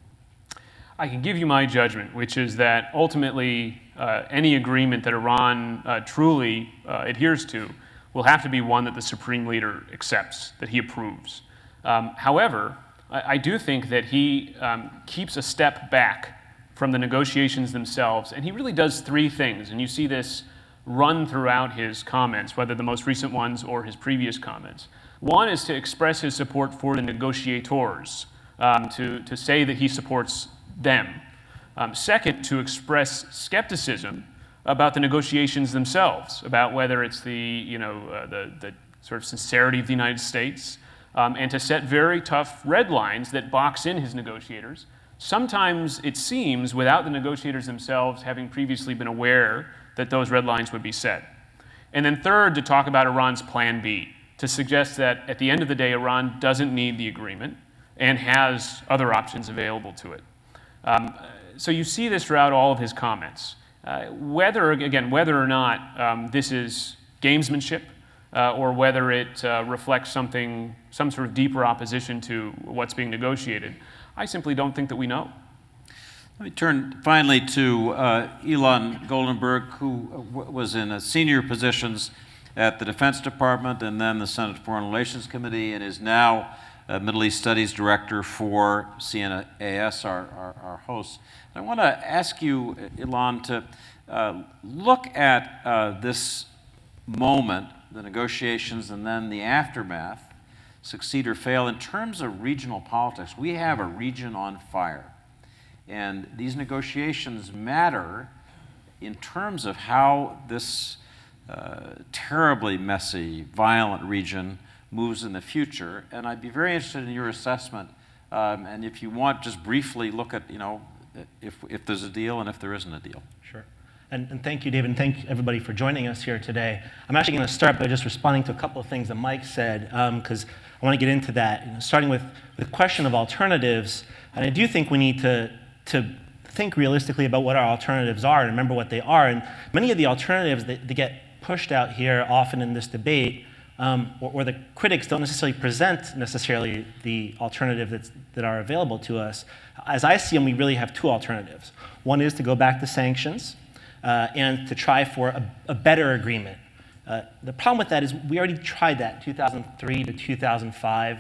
I can give you my judgment, which is that ultimately any agreement that Iran truly adheres to will have to be one that the Supreme Leader accepts, that he approves. However, I do think that he keeps a step back from the negotiations themselves, and he really does three things, and you see this run throughout his comments, whether the most recent ones or his previous comments. One is to express his support for the negotiators, to say that he supports them. Second, to express skepticism about the negotiations themselves, about whether it's the sort of sincerity of the United States, and to set very tough red lines that box in his negotiators. Sometimes it seems without the negotiators themselves having previously been aware that those red lines would be set. And then third, to talk about Iran's plan B, to suggest that at the end of the day, Iran doesn't need the agreement and has other options available to it. So you see this throughout all of his comments. Whether or not this is gamesmanship or whether it reflects some sort of deeper opposition to what's being negotiated, I simply don't think that we know. Let me turn finally to Elon Goldenberg, who was in senior positions at the Defense Department and then the Senate Foreign Relations Committee, and is now Middle East Studies Director for CNAS, our host. I want to ask you, Elon, to look at this moment, the negotiations, and then the aftermath, succeed or fail, in terms of regional politics. We have a region on fire, and these negotiations matter in terms of how this terribly messy, violent region moves in the future. And I'd be very interested in your assessment. And if you want, just briefly look at, if there's a deal and if there isn't a deal. Sure. And thank you, David, and thank everybody for joining us here today. I'm actually going to start by just responding to a couple of things that Mike said, because I want to get into that. Starting with the question of alternatives, and I do think we need to think realistically about what our alternatives are and remember what they are. And many of the alternatives that get pushed out here often in this debate, or the critics don't necessarily present necessarily the alternatives that are available to us. As I see them, we really have two alternatives. One is to go back to sanctions and to try for a better agreement. The problem with that is we already tried that 2003 to 2005,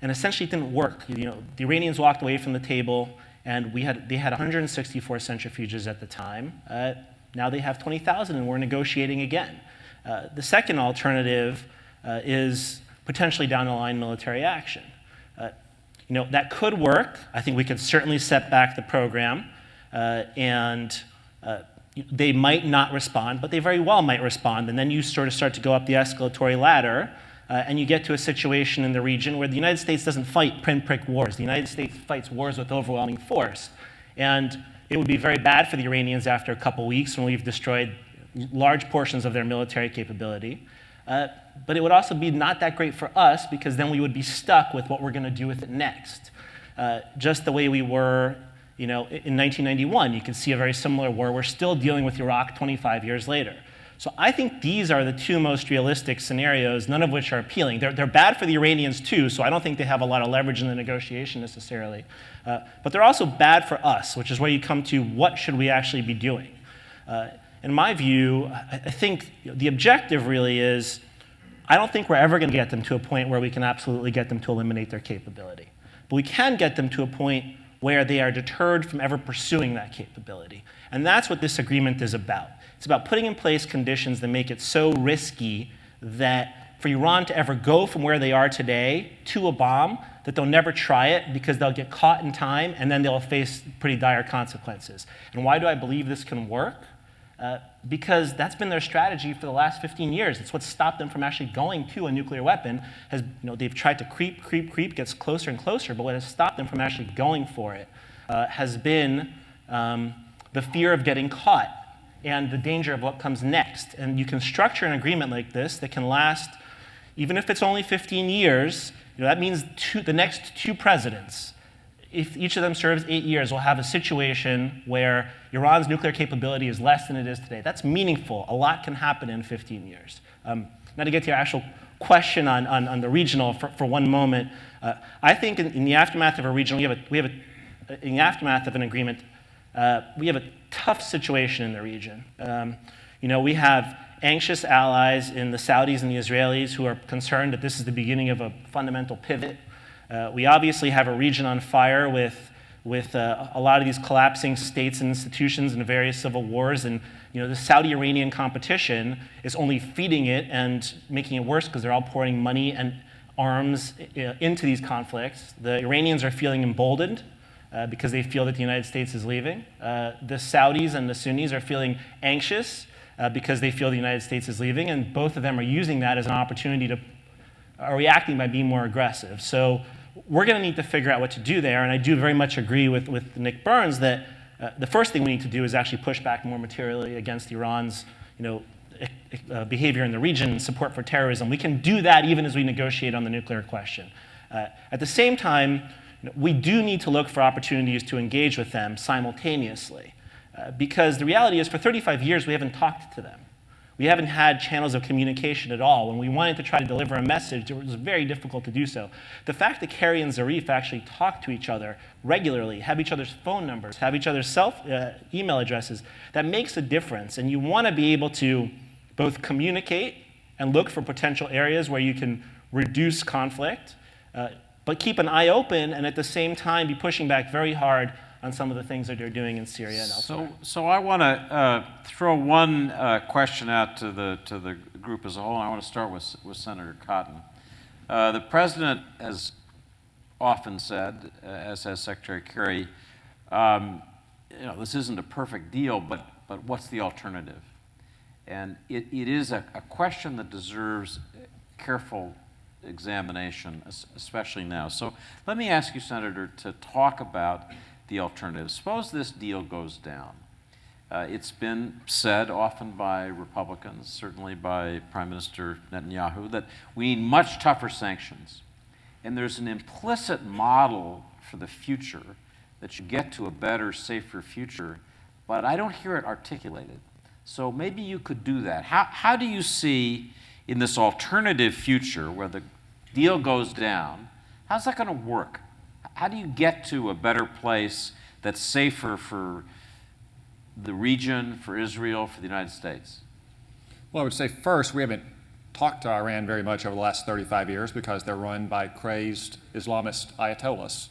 and essentially it didn't work. The Iranians walked away from the table, and they had 164 centrifuges at the time. Now they have 20,000, and we're negotiating again. The second alternative is potentially down the line military action. That could work. I think we could certainly set back the program, and they might not respond, but they very well might respond. And then you sort of start to go up the escalatory ladder, and you get to a situation in the region where the United States doesn't fight pinprick wars. The United States fights wars with overwhelming force. And it would be very bad for the Iranians after a couple weeks when we've destroyed large portions of their military capability. But it would also be not that great for us, because then we would be stuck with what we're going to do with it next. Just the way we were in 1991. You can see a very similar war. We're still dealing with Iraq 25 years later. So I think these are the two most realistic scenarios, none of which are appealing. They're bad for the Iranians too, so I don't think they have a lot of leverage in the negotiation necessarily. But they're also bad for us, which is where you come to what should we actually be doing. In my view, I think the objective really is, I don't think we're ever going to get them to a point where we can absolutely get them to eliminate their capability. But we can get them to a point where they are deterred from ever pursuing that capability. And that's what this agreement is about. It's about putting in place conditions that make it so risky that for Iran to ever go from where they are today to a bomb, that they'll never try it because they'll get caught in time and then they'll face pretty dire consequences. And why do I believe this can work? Because that's been their strategy for the last 15 years. It's what stopped them from actually going to a nuclear weapon. They've tried to creep, gets closer and closer, but what has stopped them from actually going for it has been the fear of getting caught and the danger of what comes next. And you can structure an agreement like this that can last, even if it's only 15 years, that means the next two presidents, if each of them serves 8 years, will have a situation where Iran's nuclear capability is less than it is today. That's meaningful. A lot can happen in 15 years. Now to get to your actual question on the regional for one moment, I think in the aftermath of a regional, in the aftermath of an agreement, we have a tough situation in the region. We have anxious allies in the Saudis and the Israelis who are concerned that this is the beginning of a fundamental pivot. We obviously have a region on fire with a lot of these collapsing states and institutions and various civil wars, and the Saudi-Iranian competition is only feeding it and making it worse because they're all pouring money and arms into these conflicts. The Iranians are feeling emboldened because they feel that the United States is leaving. The Saudis and the Sunnis are feeling anxious because they feel the United States is leaving, and both of them are using that as an opportunity to are reacting by being more aggressive. So we're going to need to figure out what to do there, and I do very much agree with Nick Burns that the first thing we need to do is actually push back more materially against Iran's behavior in the region and support for terrorism. We can do that even as we negotiate on the nuclear question. At the same time, we do need to look for opportunities to engage with them simultaneously, because the reality is for 35 years we haven't talked to them. We haven't had channels of communication at all. When we wanted to try to deliver a message, it was very difficult to do so. The fact that Kerry and Zarif actually talk to each other regularly, have each other's phone numbers, have each other's email addresses, that makes a difference. And you want to be able to both communicate and look for potential areas where you can reduce conflict, but keep an eye open and at the same time be pushing back very hard on some of the things that they're doing in Syria and elsewhere. So I want to throw one question out to the group as a whole, and I want to start with Senator Cotton. The President has often said, as has Secretary Kerry, this isn't a perfect deal, but what's the alternative? And it is a question that deserves careful examination, especially now. So let me ask you, Senator, to talk about the alternative. Suppose this deal goes down. It's been said often by Republicans, certainly by Prime Minister Netanyahu, that we need much tougher sanctions. And there's an implicit model for the future that you get to a better, safer future, but I don't hear it articulated. So maybe you could do that. How do you see in this alternative future where the deal goes down, how's that going to work? How do you get to a better place that's safer for the region, for Israel, for the United States? Well, I would say first, we haven't talked to Iran very much over the last 35 years because they're run by crazed Islamist ayatollahs.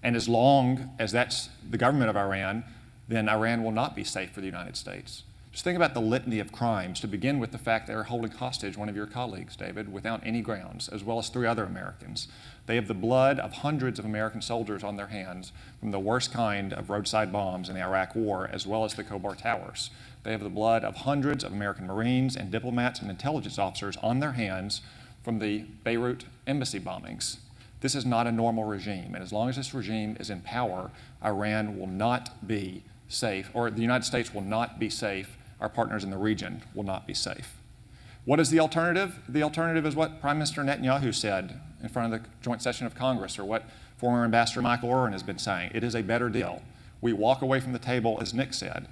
And as long as that's the government of Iran, then Iran will not be safe for the United States. Just think about the litany of crimes, to begin with the fact they're holding hostage one of your colleagues, David, without any grounds, as well as 3 other Americans. They have the blood of hundreds of American soldiers on their hands from the worst kind of roadside bombs in the Iraq War, as well as the Khobar Towers. They have the blood of hundreds of American Marines and diplomats and intelligence officers on their hands from the Beirut embassy bombings. This is not a normal regime, and as long as this regime is in power, Iran will not be safe, or the United States will not be safe. Our partners in the region will not be safe. What is the alternative? The alternative is what Prime Minister Netanyahu said in front of the joint session of Congress, or what former Ambassador Michael Oren has been saying. It is a better deal. We walk away from the table, as Nick said.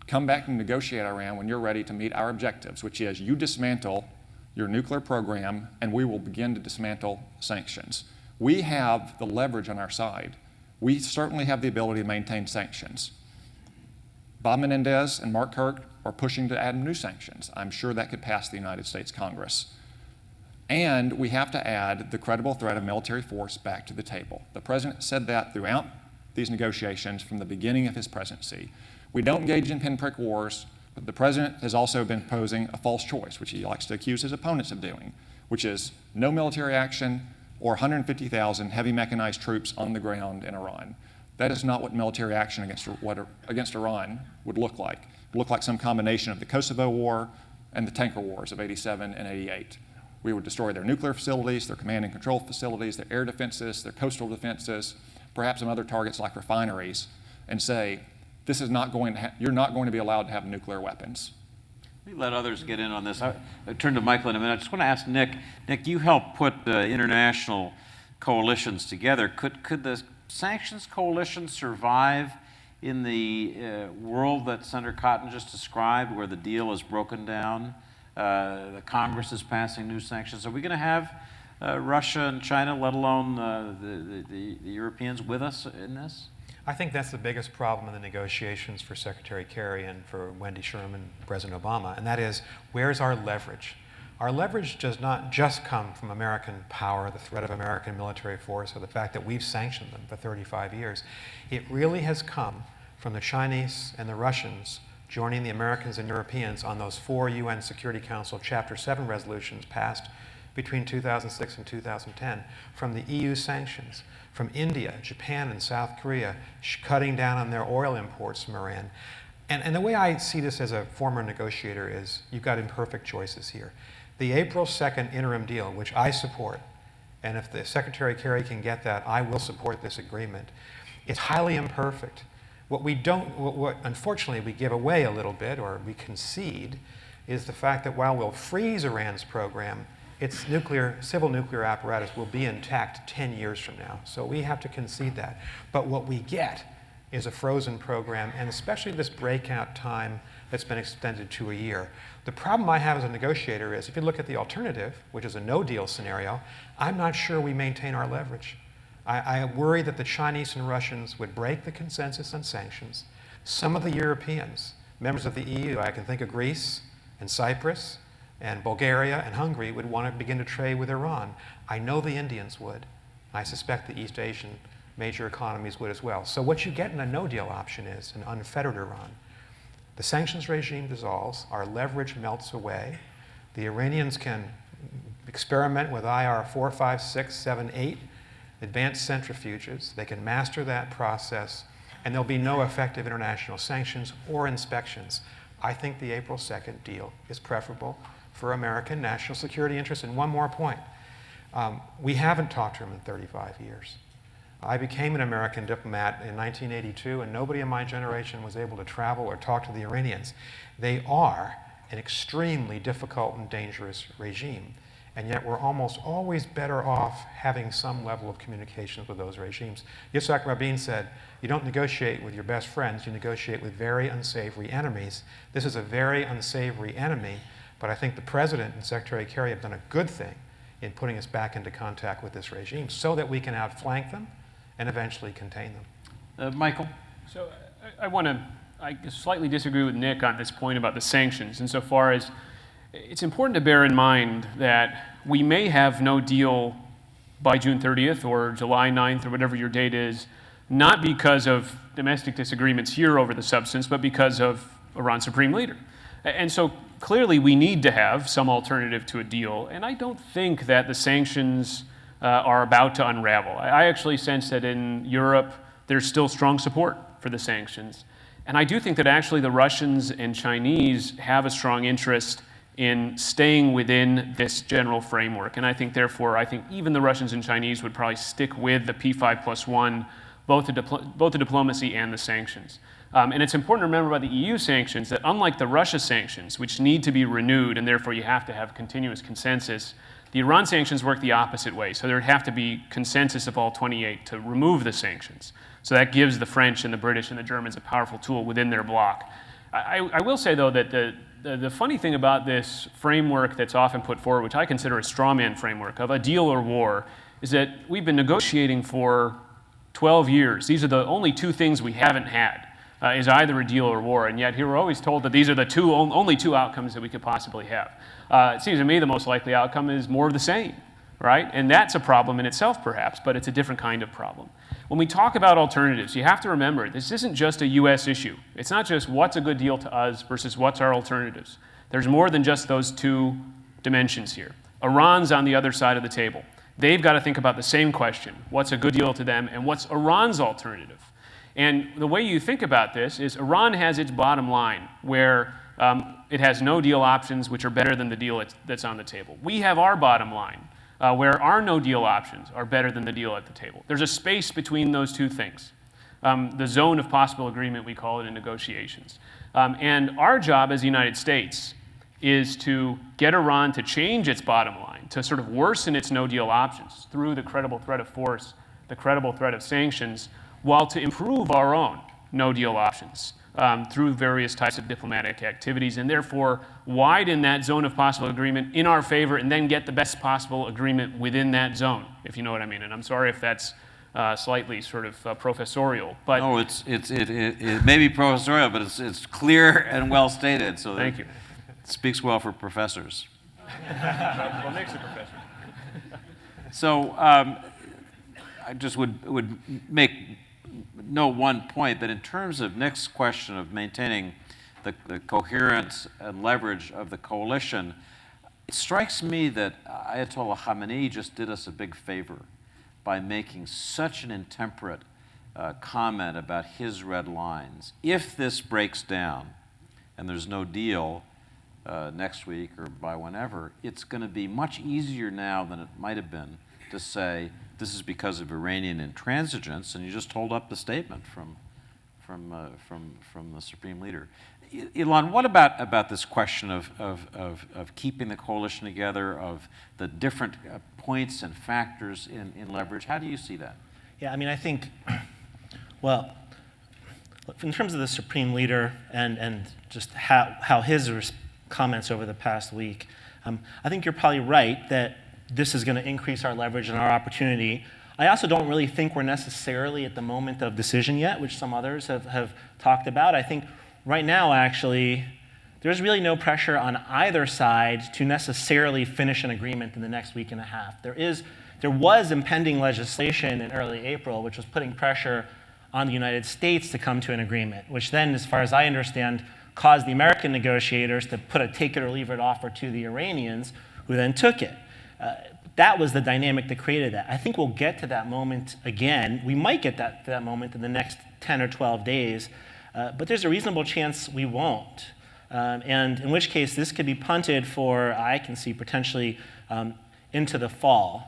Come back and negotiate, Iran, when you're ready to meet our objectives, which is you dismantle your nuclear program, and we will begin to dismantle sanctions. We have the leverage on our side. We certainly have the ability to maintain sanctions. Bob Menendez and Mark Kirk are pushing to add new sanctions. I'm sure that could pass the United States Congress. And we have to add the credible threat of military force back to the table. The president said that throughout these negotiations from the beginning of his presidency. We don't engage in pinprick wars, but the president has also been posing a false choice, which he likes to accuse his opponents of doing, which is no military action or 150,000 heavy mechanized troops on the ground in Iran. That is not what military action against Iran would look like. It would look like some combination of the Kosovo War and the tanker wars of '87 and '88. We would destroy their nuclear facilities, their command and control facilities, their air defenses, their coastal defenses, perhaps some other targets like refineries, and say, this is not going to you're not going to be allowed to have nuclear weapons. Let me let others get in on this. I turn to Michael in a minute. I just want to ask Nick. Nick, you helped put international coalitions together. Could the sanctions coalition survive in the world that Senator Cotton just described, where the deal is broken down, the Congress is passing new sanctions? Are we going to have Russia and China, let alone the Europeans, with us in this? I think that's the biggest problem in the negotiations for Secretary Kerry and for Wendy Sherman, President Obama, and that is, where's our leverage? Our leverage does not just come from American power, the threat of American military force, or the fact that we've sanctioned them for 35 years. It really has come from the Chinese and the Russians joining the Americans and Europeans on those 4 UN Security Council Chapter 7 resolutions passed between 2006 and 2010, from the EU sanctions, from India, Japan, and South Korea cutting down on their oil imports from Iran. And the way I see this as a former negotiator is, you've got imperfect choices here. The April 2nd interim deal, which I support, and if the Secretary Kerry can get that, I will support this agreement. It's highly imperfect. What unfortunately we give away a little bit, or we concede, is the fact that while we'll freeze Iran's program, its civil nuclear apparatus will be intact 10 years from now. So we have to concede that. But what we get is a frozen program, and especially this breakout time that's been extended to a year. The problem I have as a negotiator is, if you look at the alternative, which is a no-deal scenario, I'm not sure we maintain our leverage. I worry that the Chinese and Russians would break the consensus on sanctions. Some of the Europeans, members of the EU, I can think of Greece and Cyprus and Bulgaria and Hungary, would want to begin to trade with Iran. I know the Indians would. I suspect the East Asian major economies would as well. So what you get in a no-deal option is an unfettered Iran. The sanctions regime dissolves, our leverage melts away, the Iranians can experiment with IR 4, 5, 6, 7, 8, advanced centrifuges. They can master that process, and there'll be no effective international sanctions or inspections. I think the April 2nd deal is preferable for American national security interests. And one more point. We haven't talked to him in 35 years. I became an American diplomat in 1982, and nobody in my generation was able to travel or talk to the Iranians. They are an extremely difficult and dangerous regime, and yet we're almost always better off having some level of communications with those regimes. Yitzhak Rabin said, you don't negotiate with your best friends, you negotiate with very unsavory enemies. This is a very unsavory enemy, but I think the President and Secretary Kerry have done a good thing in putting us back into contact with this regime so that we can outflank them and eventually contain them. Michael? So I slightly disagree with Nick on this point about the sanctions, insofar as it's important to bear in mind that we may have no deal by June 30th or July 9th or whatever your date is, not because of domestic disagreements here over the substance, but because of Iran's supreme leader. And so clearly we need to have some alternative to a deal, and I don't think that the sanctions are about to unravel. I actually sense that in Europe there's still strong support for the sanctions. And I do think that actually the Russians and Chinese have a strong interest in staying within this general framework. And I think, therefore, even the Russians and Chinese would probably stick with the P5+1, both the diplomacy and the sanctions. And it's important to remember about the EU sanctions that unlike the Russia sanctions, which need to be renewed, and therefore you have to have continuous consensus, the Iran sanctions work the opposite way. So there would have to be consensus of all 28 to remove the sanctions. So that gives the French and the British and the Germans a powerful tool within their bloc. I will say, though, that the funny thing about this framework that's often put forward, which I consider a straw man framework of a deal or war, is that we've been negotiating for 12 years. These are the only two things we haven't had, is either a deal or war, and yet here we're always told that these are the only two outcomes that we could possibly have. It seems to me the most likely outcome is more of the same, right? And that's a problem in itself, perhaps, but it's a different kind of problem. When we talk about alternatives, you have to remember, this isn't just a US issue. It's not just what's a good deal to us versus what's our alternatives. There's more than just those two dimensions here. Iran's on the other side of the table. They've got to think about the same question. What's a good deal to them, and what's Iran's alternative? And the way you think about this is Iran has its bottom line, where it has no deal options, which are better than the deal that's on the table. We have our bottom line, where our no deal options are better than the deal at the table. There's a space between those two things. The zone of possible agreement, we call it in negotiations. And our job as the United States is to get Iran to change its bottom line, to sort of worsen its no deal options through the credible threat of force, the credible threat of sanctions, while to improve our own no deal options through various types of diplomatic activities, and therefore widen that zone of possible agreement in our favor and then get the best possible agreement within that zone, if you know what I mean. And I'm sorry if that's slightly sort of professorial, but no, it may be professorial, but it's clear and well stated. So thank you. It speaks well for professors. What makes a professor? So I just would note one point, that in terms of Nick's question of maintaining the coherence and leverage of the coalition, it strikes me that Ayatollah Khamenei just did us a big favor by making such an intemperate comment about his red lines. If this breaks down and there's no deal next week or by whenever, it's going to be much easier now than it might have been to say this is because of Iranian intransigence, and you just hold up the statement from the Supreme Leader. Ilan, what about this question of keeping the coalition together, of the different points and factors in leverage? How do you see that? Yeah, I mean, I think, well, in terms of the Supreme Leader and just how his comments over the past week, I think you're probably right that this is going to increase our leverage and our opportunity. I also don't really think we're necessarily at the moment of decision yet, which some others have talked about. I think right now, actually, there's really no pressure on either side to necessarily finish an agreement in the next week and a half. There was impending legislation in early April, which was putting pressure on the United States to come to an agreement, which then, as far as I understand, caused the American negotiators to put a take it or leave it offer to the Iranians, who then took it. That was the dynamic that created that. I think we'll get to that moment again. We might get to that moment in the next 10 or 12 days, but there's a reasonable chance we won't. and in which case this could be punted for, I can see, potentially into the fall.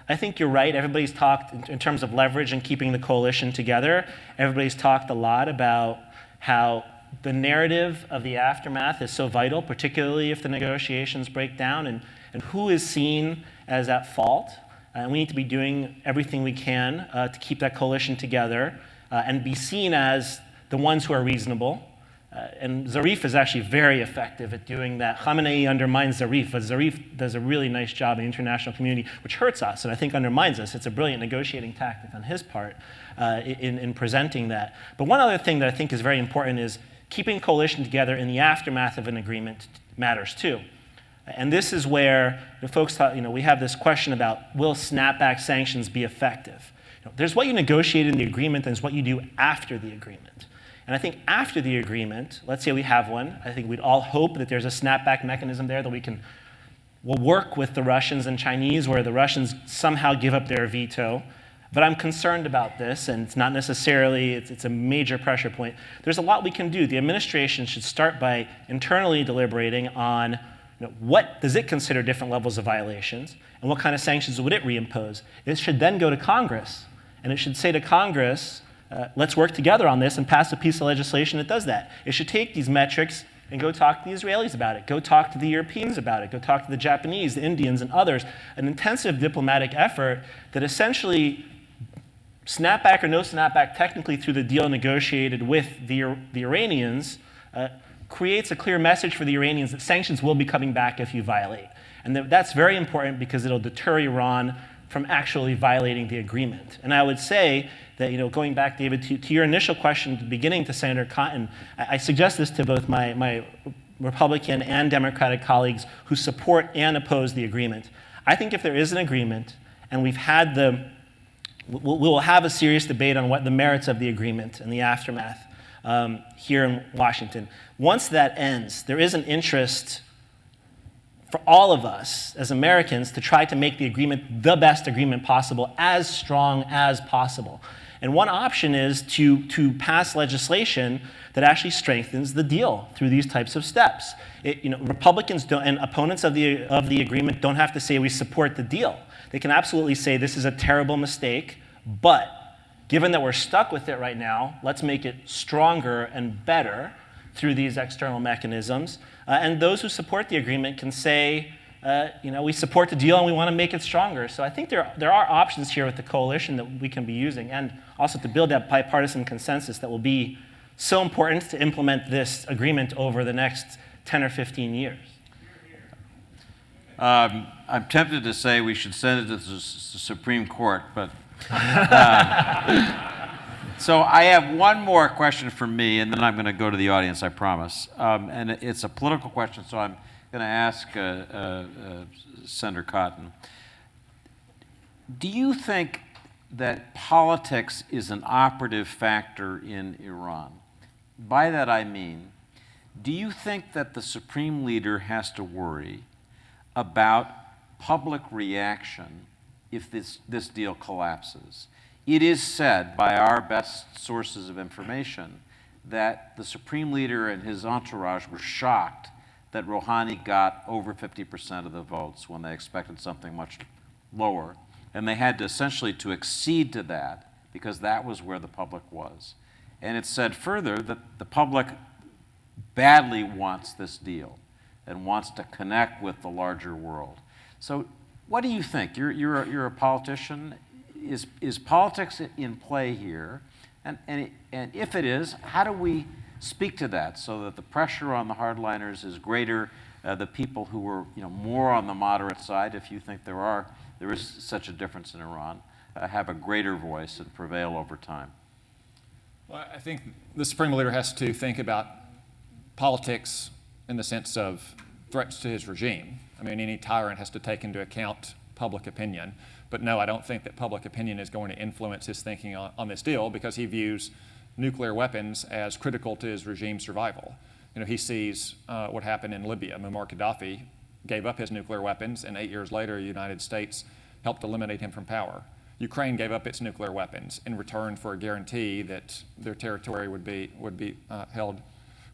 I think you're right. Everybody's talked in terms of leverage and keeping the coalition together. Everybody's talked a lot about how the narrative of the aftermath is so vital, particularly if the negotiations break down, and who is seen as at fault. And we need to be doing everything we can to keep that coalition together and be seen as the ones who are reasonable. And Zarif is actually very effective at doing that. Khamenei undermines Zarif, but Zarif does a really nice job in the international community, which hurts us and I think undermines us. It's a brilliant negotiating tactic on his part in presenting that. But one other thing that I think is very important is keeping coalition together in the aftermath of an agreement matters too. And this is where the folks thought, we have this question about, will snapback sanctions be effective? There's what you negotiate in the agreement, and there's what you do after the agreement. And I think after the agreement, let's say we have one, I think we'd all hope that there's a snapback mechanism there that we'll work with the Russians and Chinese where the Russians somehow give up their veto. But I'm concerned about this, and it's not necessarily, it's a major pressure point. There's a lot we can do. The administration should start by internally deliberating on what does it consider different levels of violations, and what kind of sanctions would it reimpose. It should then go to Congress, and it should say to Congress, let's work together on this and pass a piece of legislation that does that. It should take these metrics and go talk to the Israelis about it, go talk to the Europeans about it, go talk to the Japanese, the Indians, and others. An intensive diplomatic effort that essentially, snapback or no snapback, technically through the deal negotiated with the Iranians, creates a clear message for the Iranians that sanctions will be coming back if you violate. And that's very important because it'll deter Iran from actually violating the agreement. And I would say that, going back, David, to your initial question at the beginning to Senator Cotton, I suggest this to both my Republican and Democratic colleagues who support and oppose the agreement. I think if there is an agreement, and we will have a serious debate on what the merits of the agreement and the aftermath here in Washington. Once that ends, there is an interest for all of us as Americans to try to make the agreement the best agreement possible, as strong as possible. And one option is to pass legislation that actually strengthens the deal through these types of steps. Republicans don't, and opponents of the agreement don't have to say we support the deal. They can absolutely say this is a terrible mistake, but given that we're stuck with it right now, let's make it stronger and better through these external mechanisms. And those who support the agreement can say, we support the deal and we want to make it stronger. So I think there are options here with the coalition that we can be using, and also to build that bipartisan consensus that will be so important to implement this agreement over the next 10 or 15 years. I'm tempted to say we should send it to the Supreme Court, but so I have one more question for me, and then I'm going to go to the audience, I promise. And it's a political question, so I'm going to ask Senator Cotton. Do you think that politics is an operative factor in Iran? By that I mean, do you think that the Supreme Leader has to worry about public reaction if this deal collapses? It is said by our best sources of information that the Supreme Leader and his entourage were shocked that Rouhani got over 50% of the votes when they expected something much lower. And they had to essentially to accede to that because that was where the public was. And it's said further that the public badly wants this deal and wants to connect with the larger world. So what do you think? You're a politician. Is politics in play here? And if it is, how do we speak to that so that the pressure on the hardliners is greater, the people who are more on the moderate side, if you think there is such a difference in Iran, have a greater voice and prevail over time? Well, I think the Supreme Leader has to think about politics in the sense of threats to his regime. I mean, any tyrant has to take into account public opinion. But no, I don't think that public opinion is going to influence his thinking on this deal because he views nuclear weapons as critical to his regime's survival. He sees what happened in Libya. Muammar Gaddafi gave up his nuclear weapons, and 8 years later, the United States helped eliminate him from power. Ukraine gave up its nuclear weapons in return for a guarantee that their territory would be held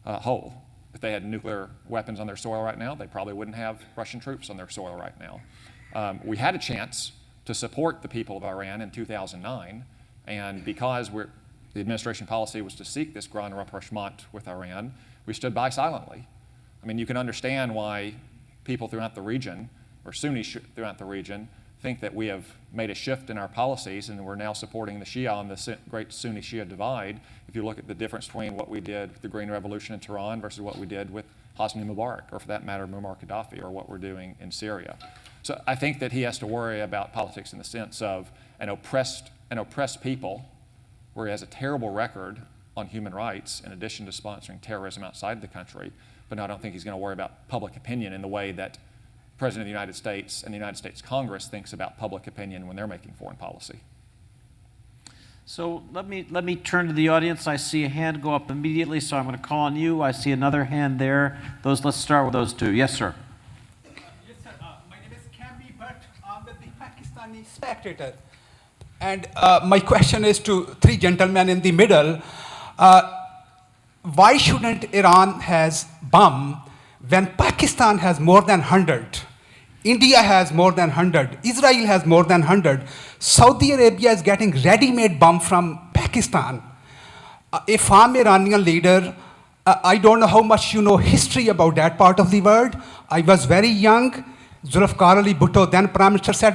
whole. If they had nuclear weapons on their soil right now, they probably wouldn't have Russian troops on their soil right now. We had a chance to support the people of Iran in 2009, and because the administration policy was to seek this grand rapprochement with Iran, we stood by silently. I mean, you can understand why people throughout the region, or Sunnis throughout the region, think that we have made a shift in our policies and we're now supporting the Shia on the great Sunni-Shia divide. If you look at the difference between what we did with the Green Revolution in Tehran versus what we did with Hosni Mubarak, or for that matter, Muammar Gaddafi, or what we're doing in Syria. So I think that he has to worry about politics in the sense of an oppressed people, where he has a terrible record on human rights in addition to sponsoring terrorism outside the country. But I don't think he's going to worry about public opinion in the way that the President of the United States and the United States Congress thinks about public opinion when they're making foreign policy. So let me turn to the audience. I see a hand go up immediately, so I'm going to call on you. I see another hand there. Let's start with those two. Yes, sir. Yes, sir. My name is Kambi Bhatt. I'm with the Pakistani Spectator. And my question is to three gentlemen in the middle. Why shouldn't Iran has bomb when Pakistan has more than 100? India has more than 100. Israel has more than 100. Saudi Arabia is getting ready-made bomb from Pakistan. If I'm Iranian leader, I don't know how much you know history about that part of the world. I was very young. Zulfikar Ali Bhutto, then Prime Minister, said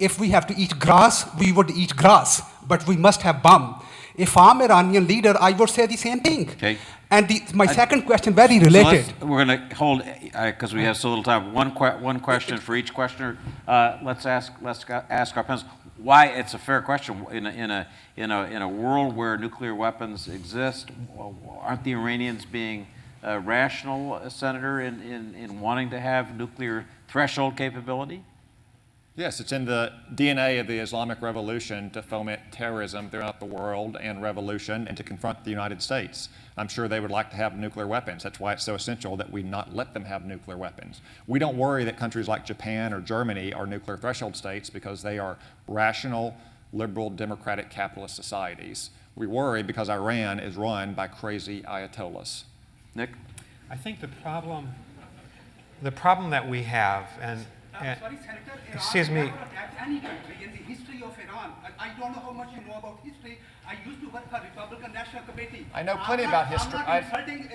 if we have to eat grass, we would eat grass, but we must have bomb. If I'm Iranian leader, I would say the same thing. Okay. And my second question, very related. So we're going to hold, because we have so little time, one question for each questioner. Let's ask our panelists why it's a fair question. In a world where nuclear weapons exist, aren't the Iranians being rational, Senator, in wanting to have nuclear threshold capability? Yes, it's in the DNA of the Islamic Revolution to foment terrorism throughout the world and revolution and to confront the United States. I'm sure they would like to have nuclear weapons. That's why it's so essential that we not let them have nuclear weapons. We don't worry that countries like Japan or Germany are nuclear threshold states because they are rational, liberal, democratic, capitalist societies. We worry because Iran is run by crazy ayatollahs. Nick? I think the problem that we have, and Sorry, Senator, excuse me. Any country in the history of Iran. I don't know how much you know about history. I used to work for Republican National Committee. I know plenty about history. I'm not insulting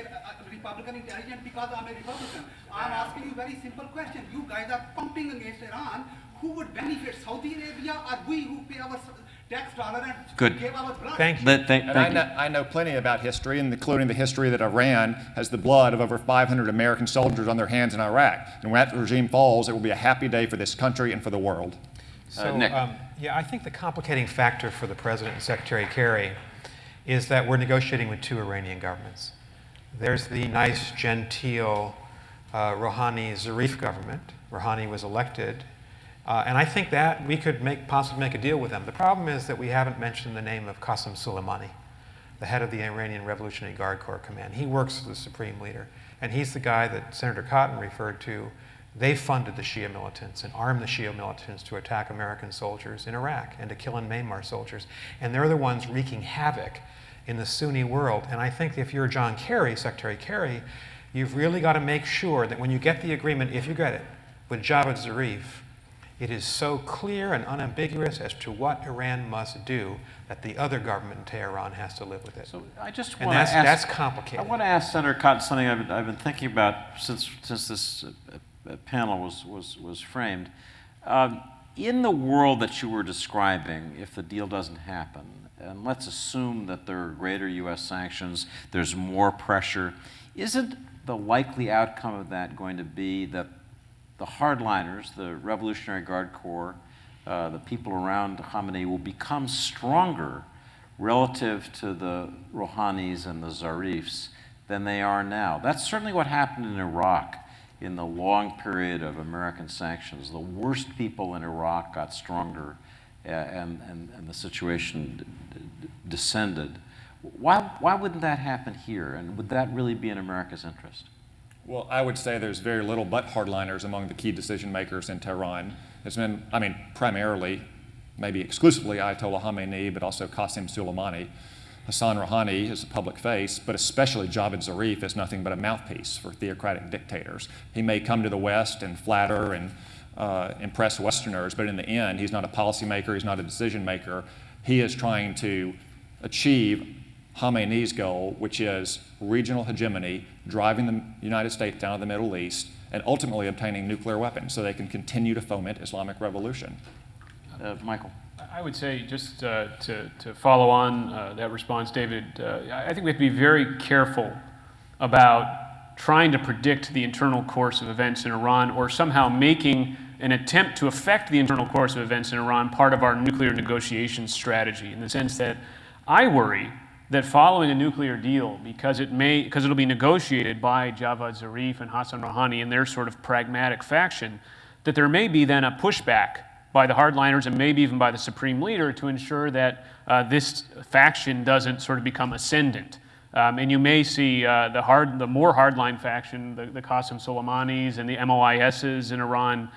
Republican intelligence because I'm a Republican. I'm asking you a very simple question. You guys are pumping against Iran. Who would benefit, Saudi Arabia or we who pay our tax dollar and give our blood? Thank you. I know plenty about history, including the history that Iran has the blood of over 500 American soldiers on their hands in Iraq. And when that regime falls, it will be a happy day for this country and for the world. So, yeah, I think the complicating factor for the President and Secretary Kerry is that we're negotiating with two Iranian governments. There's the nice, genteel Rouhani-Zarif government. Rouhani was elected. And I think that we could possibly make a deal with them. The problem is that we haven't mentioned the name of Qasem Soleimani, the head of the Iranian Revolutionary Guard Corps Command. He works for the Supreme Leader. And he's the guy that Senator Cotton referred to. They funded the Shia militants and armed the Shia militants to attack American soldiers in Iraq and to kill and maim our soldiers. And they're the ones wreaking havoc in the Sunni world. And I think if you're John Kerry, Secretary Kerry, you've really got to make sure that when you get the agreement, if you get it, with Javad Zarif, it is so clear and unambiguous as to what Iran must do that the other government in Tehran has to live with it. So I just want to ask, that's complicated. I want to ask Senator Cotton something I've been thinking about since this panel was framed. In the world that you were describing, if the deal doesn't happen, and let's assume that there are greater U.S. sanctions, there's more pressure, isn't the likely outcome of that going to be that the hardliners, the Revolutionary Guard Corps, the people around Khamenei will become stronger relative to the Rouhanis and the Zarifs than they are now? That's certainly what happened in Iraq in the long period of American sanctions. The worst people in Iraq got stronger and the situation descended. Why wouldn't that happen here? And would that really be in America's interest? Well, I would say there's very little but hardliners among the key decision makers in Tehran. It's been, primarily, maybe exclusively Ayatollah Khamenei, but also Qasem Soleimani. Hassan Rouhani as a public face, but especially Javad Zarif as nothing but a mouthpiece for theocratic dictators. He may come to the West and flatter and impress Westerners, but in the end, he's not a policymaker, he's not a decision maker. He is trying to achieve Khamenei's goal, which is regional hegemony, driving the United States down to the Middle East, and ultimately obtaining nuclear weapons so they can continue to foment Islamic revolution. Michael. I would say, just to follow on that response, David, I think we have to be very careful about trying to predict the internal course of events in Iran, or somehow making an attempt to affect the internal course of events in Iran part of our nuclear negotiation strategy, in the sense that I worry that following a nuclear deal, because it'll be negotiated by Javad Zarif and Hassan Rouhani and their sort of pragmatic faction, that there may be then a pushback by the hardliners and maybe even by the supreme leader to ensure that this faction doesn't sort of become ascendant. And you may see the more hardline faction, the Qasem Soleimanis and the MOISs in Iran,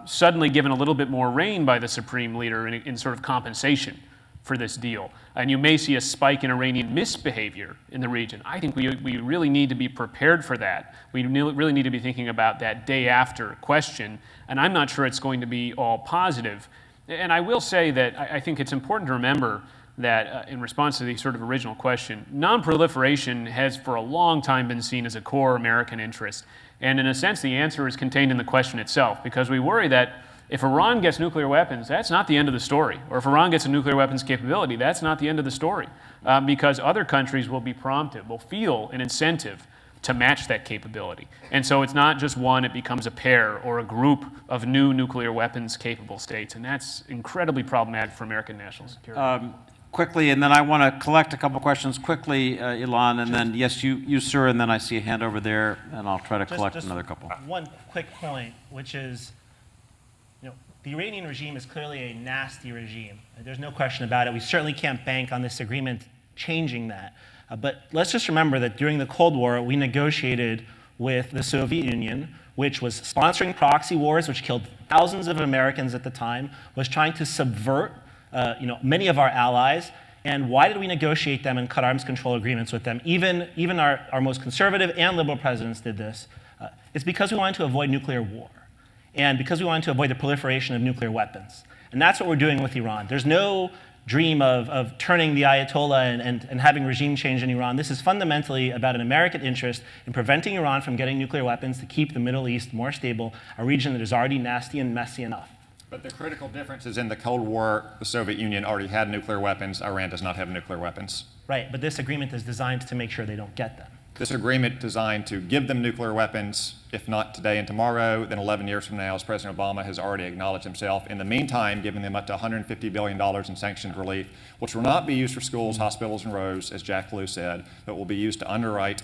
suddenly given a little bit more rein by the supreme leader in sort of compensation for this deal. And you may see a spike in Iranian misbehavior in the region. I think we really need to be prepared for that. We really need to be thinking about that day after question, and I'm not sure it's going to be all positive. And I will say that I think it's important to remember that in response to the sort of original question, non-proliferation has for a long time been seen as a core American interest. And in a sense, the answer is contained in the question itself, because we worry that if Iran gets nuclear weapons, that's not the end of the story. Or if Iran gets a nuclear weapons capability, that's not the end of the story. Because other countries will be prompted, will feel an incentive to match that capability. And so it's not just one, it becomes a pair or a group of new nuclear weapons capable states. And that's incredibly problematic for American national security. Quickly, and then I want to collect a couple questions quickly, Ilan, and then yes, you sir, and then I see a hand over there, and I'll try to collect another couple. One quick point, which is, the Iranian regime is clearly a nasty regime. There's no question about it. We certainly can't bank on this agreement changing that. But let's just remember that during the Cold War, we negotiated with the Soviet Union, which was sponsoring proxy wars, which killed thousands of Americans at the time, was trying to subvert many of our allies. And why did we negotiate them and cut arms control agreements with them? Even our most conservative and liberal presidents did this. It's because we wanted to avoid nuclear war, and because we wanted to avoid the proliferation of nuclear weapons. And that's what we're doing with Iran. There's no dream of turning the Ayatollah and having regime change in Iran. This is fundamentally about an American interest in preventing Iran from getting nuclear weapons to keep the Middle East more stable, a region that is already nasty and messy enough. But the critical difference is in the Cold War, the Soviet Union already had nuclear weapons. Iran does not have nuclear weapons. Right, but this agreement is designed to make sure they don't get them. This agreement designed to give them nuclear weapons, if not today and tomorrow, then 11 years from now, as President Obama has already acknowledged himself. In the meantime, giving them up to $150 billion in sanctioned relief, which will not be used for schools, hospitals, and roads, as Jack Lew said, but will be used to underwrite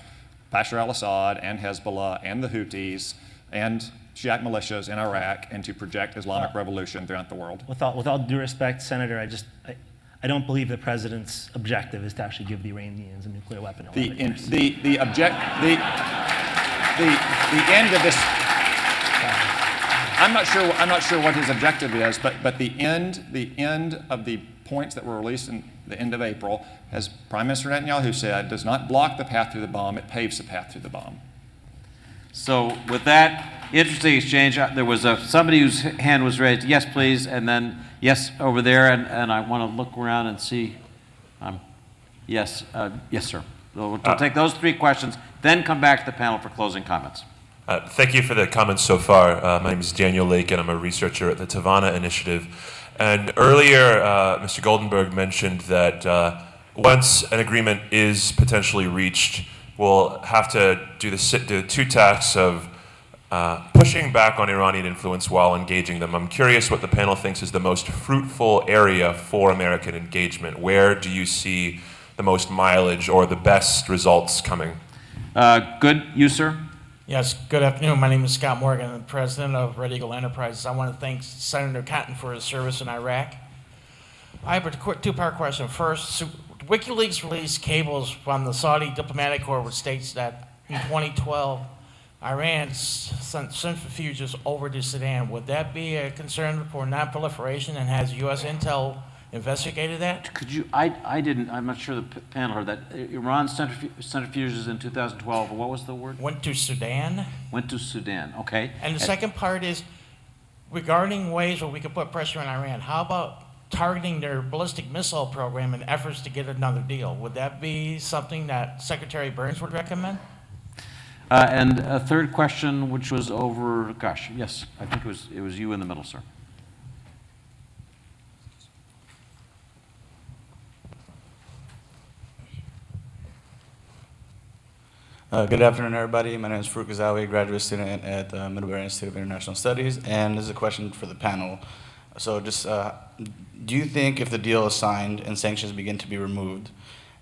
Bashar al-Assad and Hezbollah and the Houthis and Shiite militias in Iraq, and to project Islamic revolution throughout the world. With all due respect, Senator, I don't believe the president's objective is to actually give the Iranians a nuclear weapon. The end of this. I'm not sure what his objective is, but the end of the points that were released in the end of April, as Prime Minister Netanyahu said, does not block the path through the bomb; it paves the path through the bomb. So with that interesting exchange, there was somebody whose hand was raised. Yes, please, and then yes over there, and I want to look around and see. Yes, sir. We'll take those three questions, then come back to the panel for closing comments. Thank you for the comments so far. My name is Daniel Lake, and I'm a researcher at the Tavana Initiative. And earlier, Mr. Goldenberg mentioned that once an agreement is potentially reached, we'll have to do the two tasks of pushing back on Iranian influence while engaging them. I'm curious what the panel thinks is the most fruitful area for American engagement. Where do you see the most mileage or the best results coming? Good. You, sir? Yes, good afternoon. My name is Scott Morgan. I'm the president of Red Eagle Enterprises. I want to thank Senator Cotton for his service in Iraq. I have a quick two-part question. First, WikiLeaks released cables from the Saudi diplomatic corps which states that in 2012, Iran sent centrifuges over to Sudan. Would that be a concern for non-proliferation, and has U.S. intel investigated that? Could you, I didn't, I'm not sure the panel heard that. Iran centrifuges in 2012, what was the word? Went to Sudan. Went to Sudan, okay. And the second part is regarding ways where we could put pressure on Iran. How about targeting their ballistic missile program in efforts to get another deal? Would that be something that Secretary Burns would recommend? And a third question, which was over, gosh, yes, I think it was you in the middle, sir. Good afternoon, everybody. My name is Farouk Azawi, graduate student at the Middlebury Institute of International Studies, and this is a question for the panel. So just, do you think if the deal is signed and sanctions begin to be removed,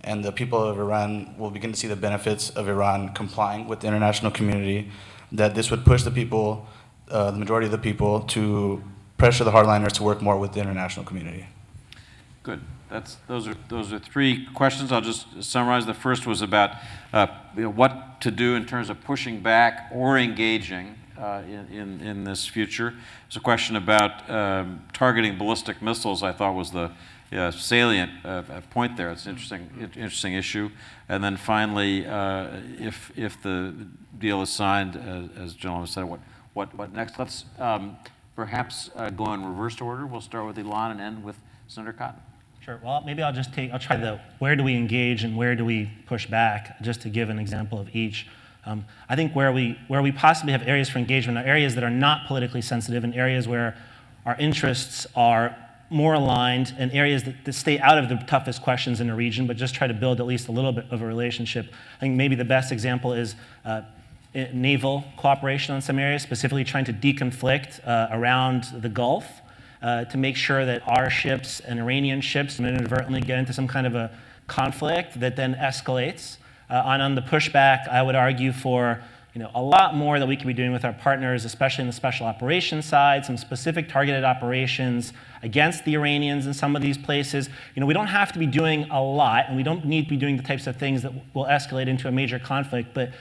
and the people of Iran will begin to see the benefits of Iran complying with the international community, that this would push the people, the majority of the people, to pressure the hardliners to work more with the international community? Good. Those are three questions. I'll just summarize. The first was about what to do in terms of pushing back or engaging in this future. It's a question about targeting ballistic missiles. I thought was the salient point there. It's an interesting issue. And then finally, if the deal is signed, as the gentleman said, what next? Let's perhaps go in reverse order. We'll start with Elon and end with Senator Cotton. Sure. Well, maybe I'll try the where do we engage and where do we push back, just to give an example of each. I think where we possibly have areas for engagement are areas that are not politically sensitive and areas where our interests are more aligned and areas that stay out of the toughest questions in the region, but just try to build at least a little bit of a relationship. I think maybe the best example is naval cooperation on some areas, specifically trying to deconflict around the Gulf. To make sure that our ships and Iranian ships don't inadvertently get into some kind of a conflict that then escalates. On the pushback, I would argue for a lot more that we could be doing with our partners, especially in the special operations side, some specific targeted operations against the Iranians in some of these places. We don't have to be doing a lot, and we don't need to be doing the types of things that will escalate into a major conflict, but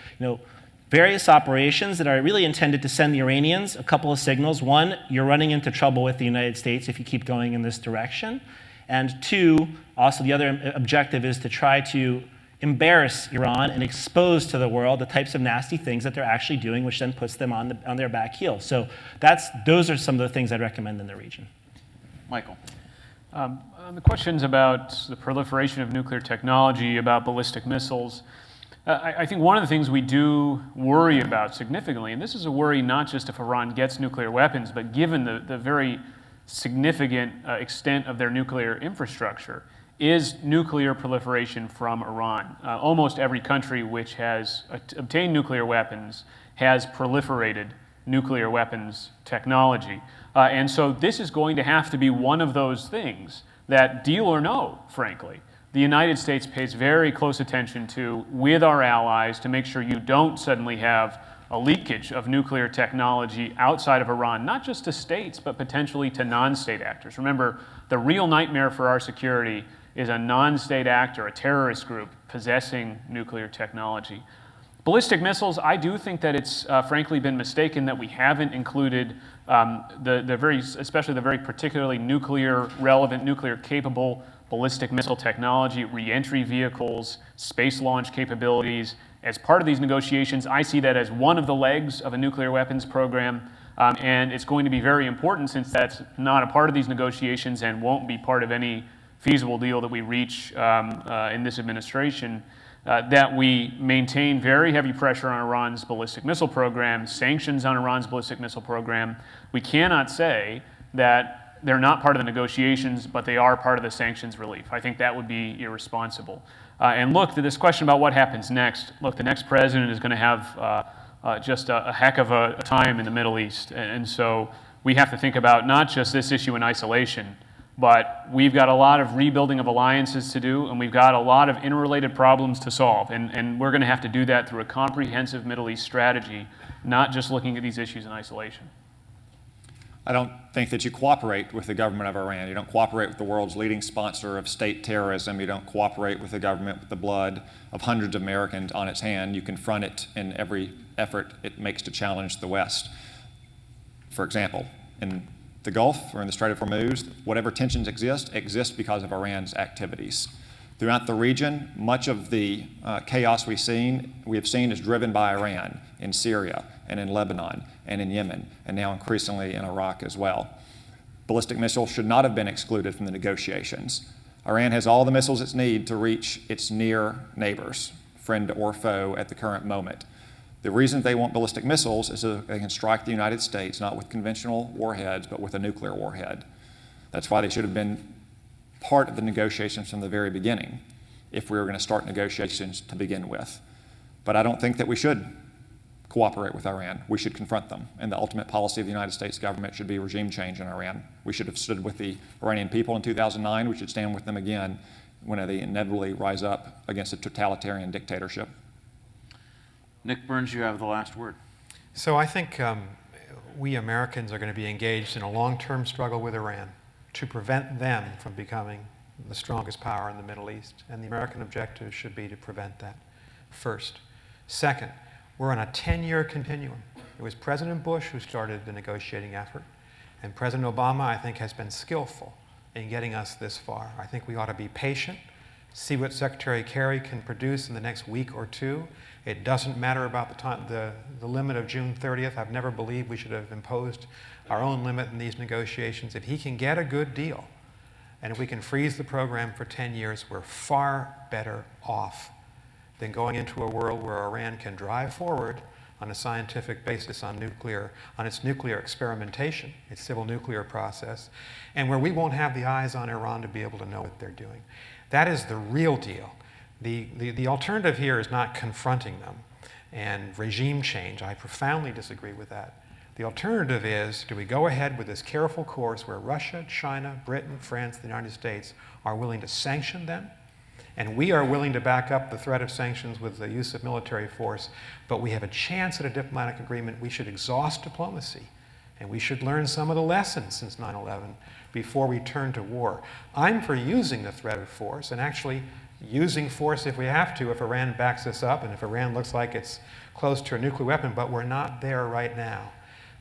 various operations that are really intended to send the Iranians a couple of signals. One, you're running into trouble with the United States if you keep going in this direction. And two, also the other objective is to try to embarrass Iran and expose to the world the types of nasty things that they're actually doing, which then puts them on their back heels. So those are some of the things I'd recommend in the region. Michael. On the questions about the proliferation of nuclear technology, about ballistic missiles, I think one of the things we do worry about significantly, and this is a worry not just if Iran gets nuclear weapons, but given the very significant extent of their nuclear infrastructure, is nuclear proliferation from Iran. Almost every country which has obtained nuclear weapons has proliferated nuclear weapons technology. And so this is going to have to be one of those things that, deal or no, frankly, the United States pays very close attention to with our allies to make sure you don't suddenly have a leakage of nuclear technology outside of Iran, not just to states, but potentially to non-state actors. Remember, the real nightmare for our security is a non-state actor, a terrorist group, possessing nuclear technology. Ballistic missiles, I do think that it's frankly been mistaken that we haven't included especially the very particularly nuclear relevant, nuclear capable ballistic missile technology, re-entry vehicles, space launch capabilities. As part of these negotiations, I see that as one of the legs of a nuclear weapons program, and it's going to be very important, since that's not a part of these negotiations and won't be part of any feasible deal that we reach in this administration, that we maintain very heavy pressure on Iran's ballistic missile program, sanctions on Iran's ballistic missile program. We cannot say that they're not part of the negotiations, but they are part of the sanctions relief. I think that would be irresponsible. And look, to this question about what happens next, look, the next president is going to have just a heck of a time in the Middle East. And so we have to think about not just this issue in isolation, but we've got a lot of rebuilding of alliances to do, and we've got a lot of interrelated problems to solve. And we're going to have to do that through a comprehensive Middle East strategy, not just looking at these issues in isolation. I don't think that you cooperate with the government of Iran. You don't cooperate with the world's leading sponsor of state terrorism. You don't cooperate with the government with the blood of hundreds of Americans on its hand. You confront it in every effort it makes to challenge the West. For example, in the Gulf or in the Strait of Hormuz, whatever tensions exist because of Iran's activities. Throughout the region, much of the chaos we have seen is driven by Iran in Syria and in Lebanon and in Yemen, and now increasingly in Iraq as well. Ballistic missiles should not have been excluded from the negotiations. Iran has all the missiles it needs to reach its near neighbors, friend or foe at the current moment. The reason they want ballistic missiles is so they can strike the United States not with conventional warheads, but with a nuclear warhead. That's why they should have been part of the negotiations from the very beginning, if we were going to start negotiations to begin with. But I don't think that we should cooperate with Iran. We should confront them. And the ultimate policy of the United States government should be regime change in Iran. We should have stood with the Iranian people in 2009. We should stand with them again when they inevitably rise up against a totalitarian dictatorship. Nick Burns, you have the last word. So I think we Americans are going to be engaged in a long-term struggle with Iran to prevent them from becoming the strongest power in the Middle East. And the American objective should be to prevent that first. Second, we're on a 10-year continuum. It was President Bush who started the negotiating effort. And President Obama, I think, has been skillful in getting us this far. I think we ought to be patient, see what Secretary Kerry can produce in the next week or two. It doesn't matter about the limit of June 30th. I've never believed we should have imposed our own limit in these negotiations. If he can get a good deal, and if we can freeze the program for 10 years, we're far better off than going into a world where Iran can drive forward on a scientific basis on its nuclear experimentation, its civil nuclear process, and where we won't have the eyes on Iran to be able to know what they're doing. That is the real deal. The alternative here is not confronting them and regime change. I profoundly disagree with that. The alternative is, do we go ahead with this careful course where Russia, China, Britain, France, the United States are willing to sanction them, and we are willing to back up the threat of sanctions with the use of military force, but we have a chance at a diplomatic agreement. We should exhaust diplomacy, and we should learn some of the lessons since 9/11 before we turn to war. I'm for using the threat of force, and actually using force if we have to, if Iran backs us up, and if Iran looks like it's close to a nuclear weapon, but we're not there right now.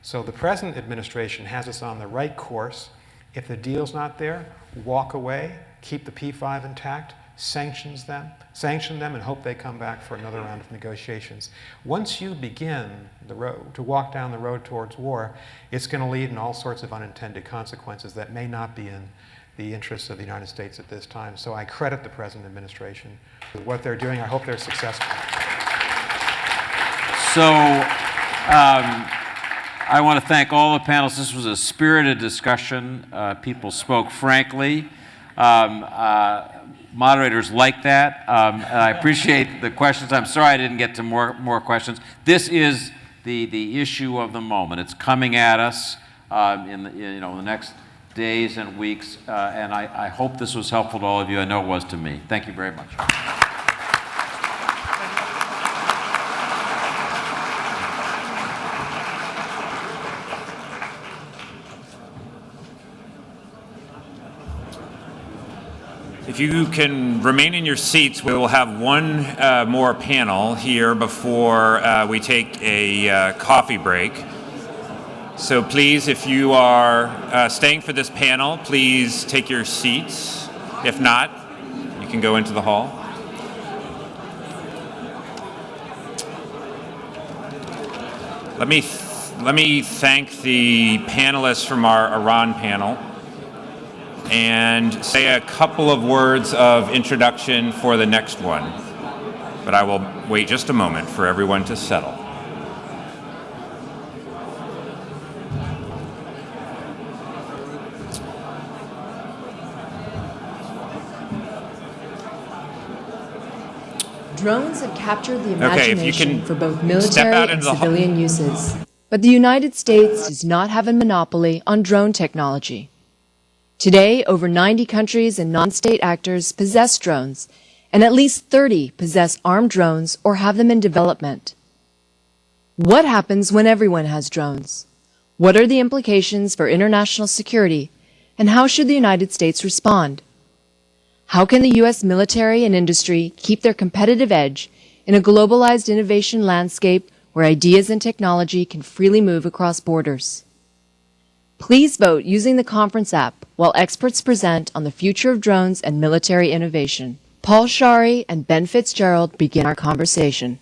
So the present administration has us on the right course. If the deal's not there, walk away, keep the P5 intact, sanction them, and hope they come back for another round of negotiations. Once you begin the road, to walk down the road towards war, it's going to lead in all sorts of unintended consequences that may not be in the interests of the United States at this time. So I credit the present administration with what they're doing. I hope they're successful. So I want to thank all the panelists. This was a spirited discussion. People spoke frankly. Moderators like that. And I appreciate the questions. I'm sorry I didn't get to more questions. This is the issue of the moment. It's coming at us in the next days and weeks, and I hope this was helpful to all of you. I know it was to me. Thank you very much. If you can remain in your seats, we will have one more panel here before we take a coffee break. So please, if you are staying for this panel, please take your seats. If not, you can go into the hall. Let me thank the panelists from our Iran panel and say a couple of words of introduction for the next one. But I will wait just a moment for everyone to settle. Drones have captured the Okay, if you imagination can for both step military out and into the civilian uses. But the United States does not have a monopoly on drone technology. Today, over 90 countries and non-state actors possess drones, and at least 30 possess armed drones or have them in development. What happens when everyone has drones? What are the implications for international security, and how should the United States respond? How can the U.S. military and industry keep their competitive edge in a globalized innovation landscape where ideas and technology can freely move across borders? Please vote using the conference app while experts present on the future of drones and military innovation. Paul Shari and Ben Fitzgerald begin our conversation.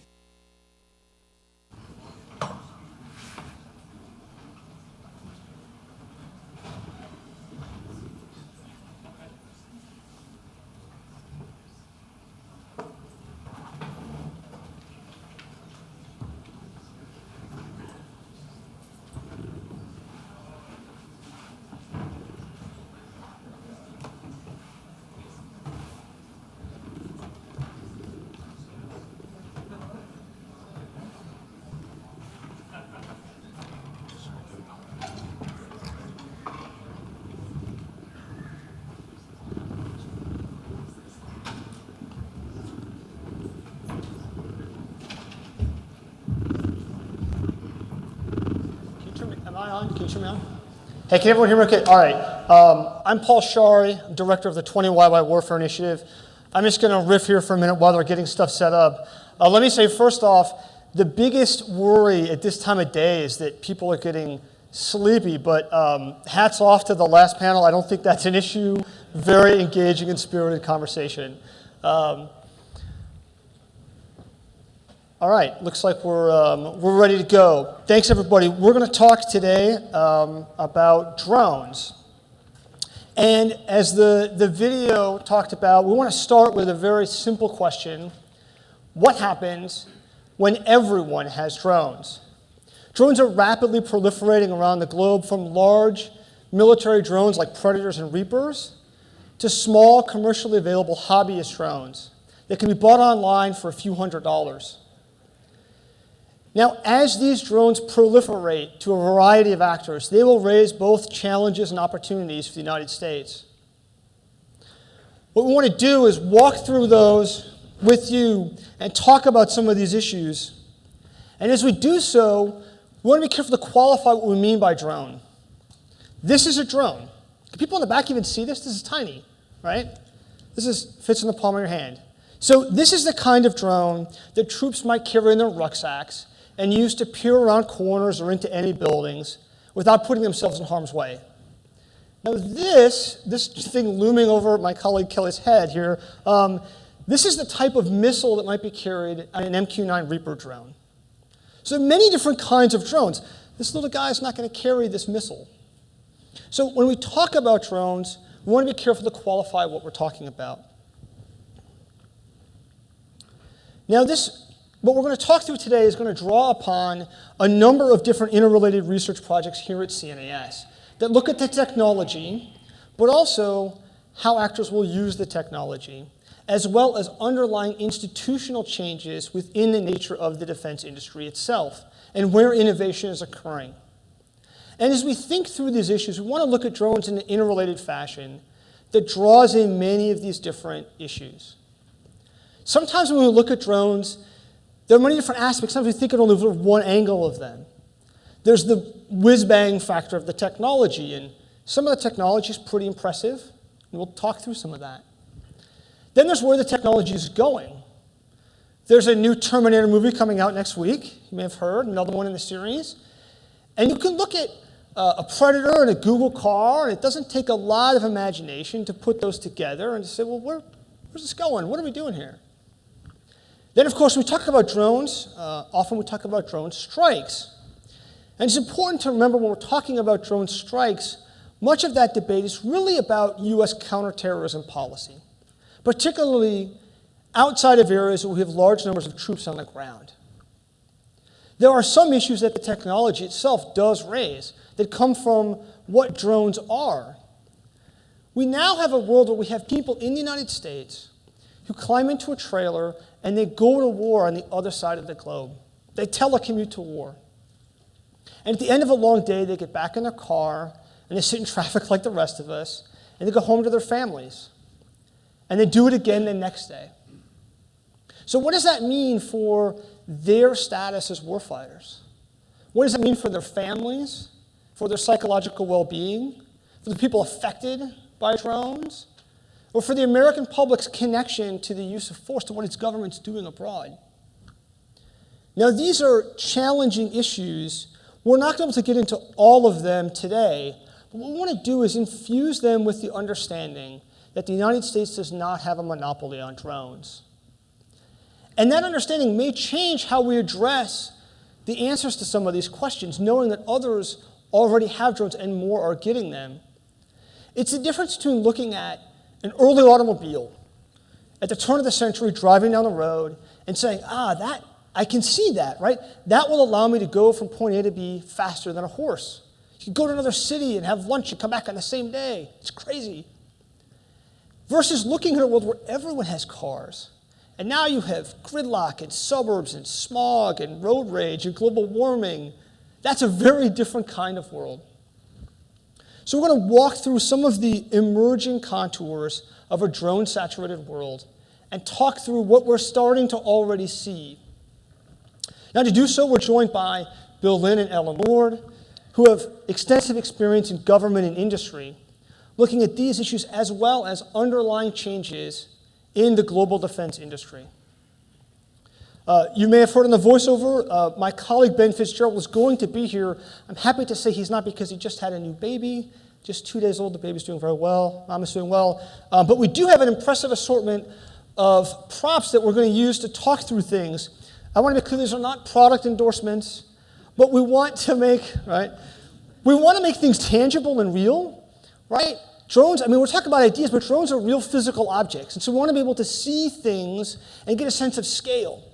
Am I on? Can you turn me on? Hey, can everyone hear me okay? All right. I'm Paul Shari, director of the 20 Worldwide Warfare Initiative. I'm just going to riff here for a minute while they're getting stuff set up. Let me say, first off, the biggest worry at this time of day is that people are getting sleepy, but hats off to the last panel. I don't think that's an issue. Very engaging and spirited conversation. All right, looks like we're ready to go. Thanks, everybody. We're going to talk today about drones. And as the video talked about, we want to start with a very simple question. What happens when everyone has drones? Drones are rapidly proliferating around the globe, from large military drones like Predators and Reapers to small, commercially available hobbyist drones that can be bought online for a few $100s. Now, as these drones proliferate to a variety of actors, they will raise both challenges and opportunities for the United States. What we want to do is walk through those with you and talk about some of these issues. And as we do so, we want to be careful to qualify what we mean by drone. This is a drone. Can people in the back even see this? This is tiny, right? Fits in the palm of your hand. So this is the kind of drone that troops might carry in their rucksacks and use to peer around corners or into any buildings without putting themselves in harm's way. Now this thing looming over my colleague Kelly's head here, this is the type of missile that might be carried on an MQ-9 Reaper drone. So many different kinds of drones. This little guy is not going to carry this missile. So when we talk about drones, we want to be careful to qualify what we're talking about. Now what we're going to talk through today is going to draw upon a number of different interrelated research projects here at CNAS that look at the technology, but also how actors will use the technology, as well as underlying institutional changes within the nature of the defense industry itself and where innovation is occurring. And as we think through these issues, we want to look at drones in an interrelated fashion that draws in many of these different issues. Sometimes when we look at drones, there are many different aspects. Sometimes we think of only one angle of them. There's the whiz-bang factor of the technology, and some of the technology is pretty impressive, and we'll talk through some of that. Then there's where the technology is going. There's a new Terminator movie coming out next week. You may have heard, another one in the series. And you can look at a Predator and a Google car, and it doesn't take a lot of imagination to put those together and to say, well, where's this going? What are we doing here? Then, of course, when we talk about drones, often we talk about drone strikes. And it's important to remember when we're talking about drone strikes, much of that debate is really about U.S. counterterrorism policy, particularly outside of areas where we have large numbers of troops on the ground. There are some issues that the technology itself does raise that come from what drones are. We now have a world where we have people in the United States who climb into a trailer and they go to war on the other side of the globe. They telecommute to war. And at the end of a long day, they get back in their car and they sit in traffic like the rest of us, and they go home to their families. And they do it again the next day. So what does that mean for their status as warfighters? What does that mean for their families, for their psychological well-being, for the people affected by drones, or for the American public's connection to the use of force, to what its government's doing abroad? Now, these are challenging issues. We're not able to get into all of them today, But what we want to do is infuse them with the understanding that the United States does not have a monopoly on drones. And that understanding may change how we address the answers to some of these questions, knowing that others already have drones and more are getting them. It's the difference between looking at an early automobile at the turn of the century driving down the road and saying, I can see that, right? That will allow me to go from point A to B faster than a horse. You can go to another city and have lunch and come back on the same day. It's crazy. Versus looking at a world where everyone has cars. And now you have gridlock and suburbs and smog and road rage and global warming. That's a very different kind of world. So we're going to walk through some of the emerging contours of a drone-saturated world and talk through what we're starting to already see. Now, to do so, we're joined by Bill Lynn and Ellen Lord, who have extensive experience in government and industry, looking at these issues as well as underlying changes in the global defense industry. You may have heard in the voiceover, my colleague Ben Fitzgerald was going to be here. I'm happy to say he's not because he just had a new baby, just 2 days old. The baby's doing very well. Mom is doing well. But we do have an impressive assortment of props that we're going to use to talk through things. I want to be clear, these are not product endorsements, but we want to make, we want to make things tangible and real, right? Drones, we're talking about ideas, but drones are real physical objects. And so we want to be able to see things and get a sense of scale.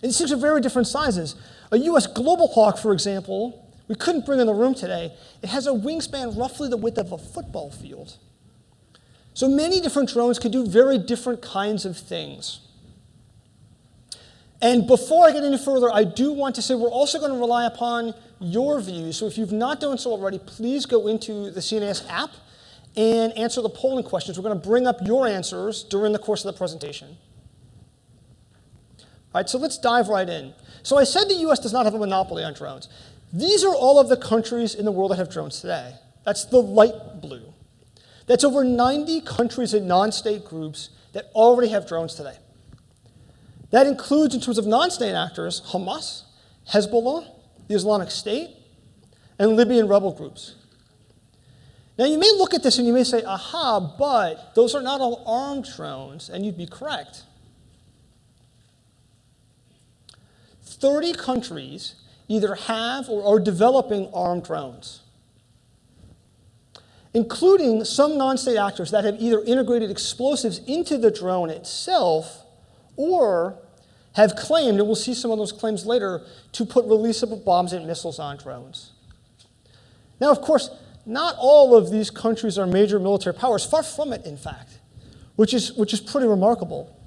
And these things are very different sizes. A US Global Hawk, for example, we couldn't bring in the room today. It has a wingspan roughly the width of a football field. So many different drones can do very different kinds of things. And before I get any further, I do want to say we're also going to rely upon your views. So if you've not done so already, please go into the CNAS app and answer the polling questions. We're going to bring up your answers during the course of the presentation. All right, so let's dive right in. So I said the US does not have a monopoly on drones. These are all of the countries in the world that have drones today. That's the light blue. That's over 90 countries and non-state groups that already have drones today. That includes, in terms of non-state actors, Hamas, Hezbollah, the Islamic State, and Libyan rebel groups. Now, you may look at this and you may say, aha, but those are not all armed drones, and you'd be correct. 30 countries either have or are developing armed drones, including some non-state actors that have either integrated explosives into the drone itself or have claimed, and we'll see some of those claims later, to put releasable bombs and missiles on drones. Now, of course, not all of these countries are major military powers, far from it, in fact, which is pretty remarkable.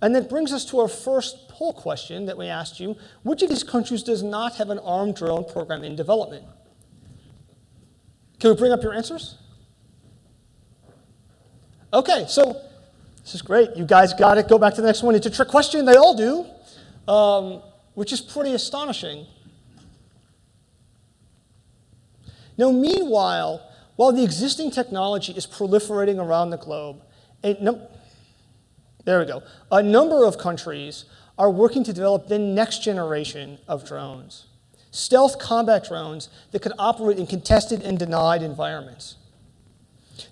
And that brings us to our first poll question that we asked you. Which of these countries does not have an armed drone program in development? Can we bring up your answers? Okay, so this is great. You guys got it. Go back to the next one. It's a trick question. They all do, which is pretty astonishing. Now, meanwhile, while the existing technology is proliferating around the globe, there we go, a number of countries are working to develop the next generation of drones, stealth combat drones that could operate in contested and denied environments.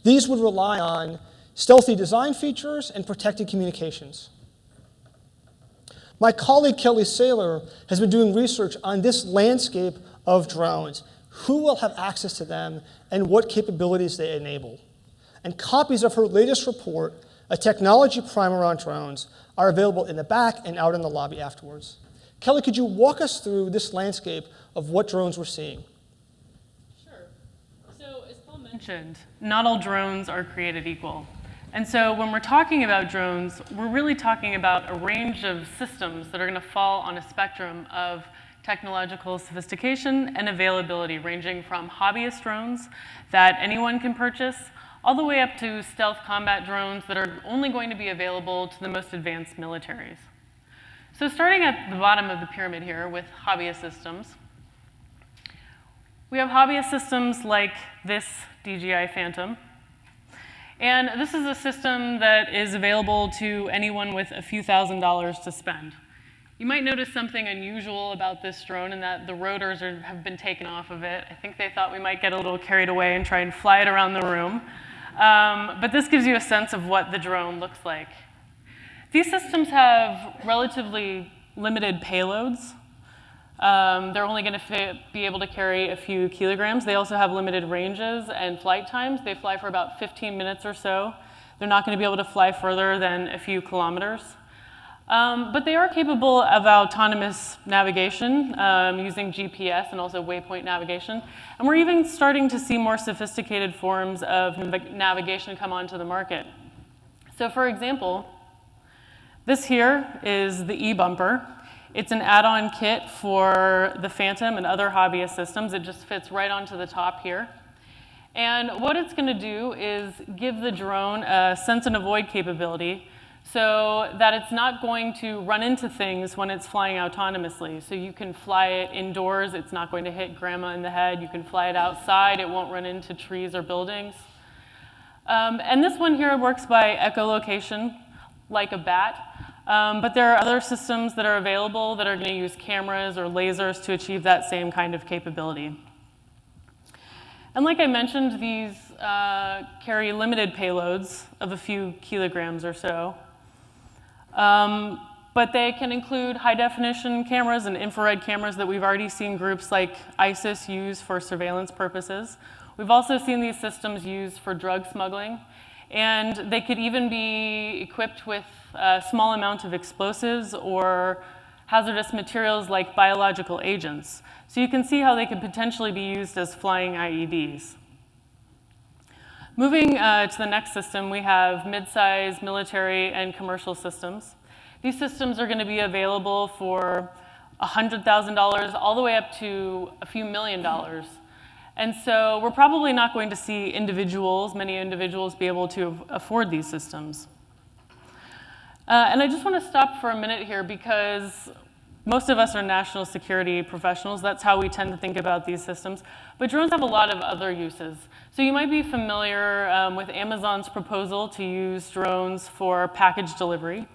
These would rely on stealthy design features and protected communications. My colleague Kelly Saylor has been doing research on this landscape of drones, who will have access to them, and what capabilities they enable. And copies of her latest report, A Technology Primer on Drones, are available in the back and out in the lobby afterwards. Kelly, could you walk us through this landscape of what drones we're seeing? Sure. So as Paul mentioned, not all drones are created equal. And so when we're talking about drones, we're really talking about a range of systems that are going to fall on a spectrum of technological sophistication and availability, ranging from hobbyist drones that anyone can purchase, all the way up to stealth combat drones that are only going to be available to the most advanced militaries. So starting at the bottom of the pyramid here with hobbyist systems, we have hobbyist systems like this DJI Phantom. And this is a system that is available to anyone with a few $1,000s to spend. You might notice something unusual about this drone in that the rotors have been taken off of it. I think they thought we might get a little carried away and try and fly it around the room. But this gives you a sense of what the drone looks like. These systems have relatively limited payloads. They're only going to be able to carry a few kilograms. They also have limited ranges and flight times. They fly for about 15 minutes or so. They're not going to be able to fly further than a few kilometers. But they are capable of autonomous navigation using GPS and also waypoint navigation. And we're even starting to see more sophisticated forms of navigation come onto the market. So for example, this here is the E-bumper. It's an add-on kit for the Phantom and other hobbyist systems. It just fits right onto the top here. And what it's going to do is give the drone a sense and avoid capability so that it's not going to run into things when it's flying autonomously. So you can fly it indoors. It's not going to hit grandma in the head. You can fly it outside. It won't run into trees or buildings. And this one here works by echolocation, like a bat. But there are other systems that are available that are going to use cameras or lasers to achieve that same kind of capability. And like I mentioned, these carry limited payloads of a few kilograms or so. But they can include high-definition cameras and infrared cameras that we've already seen groups like ISIS use for surveillance purposes. We've also seen these systems used for drug smuggling. And they could even be equipped with a small amount of explosives or hazardous materials like biological agents. So you can see how they could potentially be used as flying IEDs. Moving to the next system, we have mid-size military and commercial systems. These systems are going to be available for $100,000 all the way up to a few $1 million. And so we're probably not going to see many individuals be able to afford these systems. And I just want to stop for a minute here because most of us are national security professionals. That's how we tend to think about these systems. But drones have a lot of other uses. So you might be familiar with Amazon's proposal to use drones for package delivery.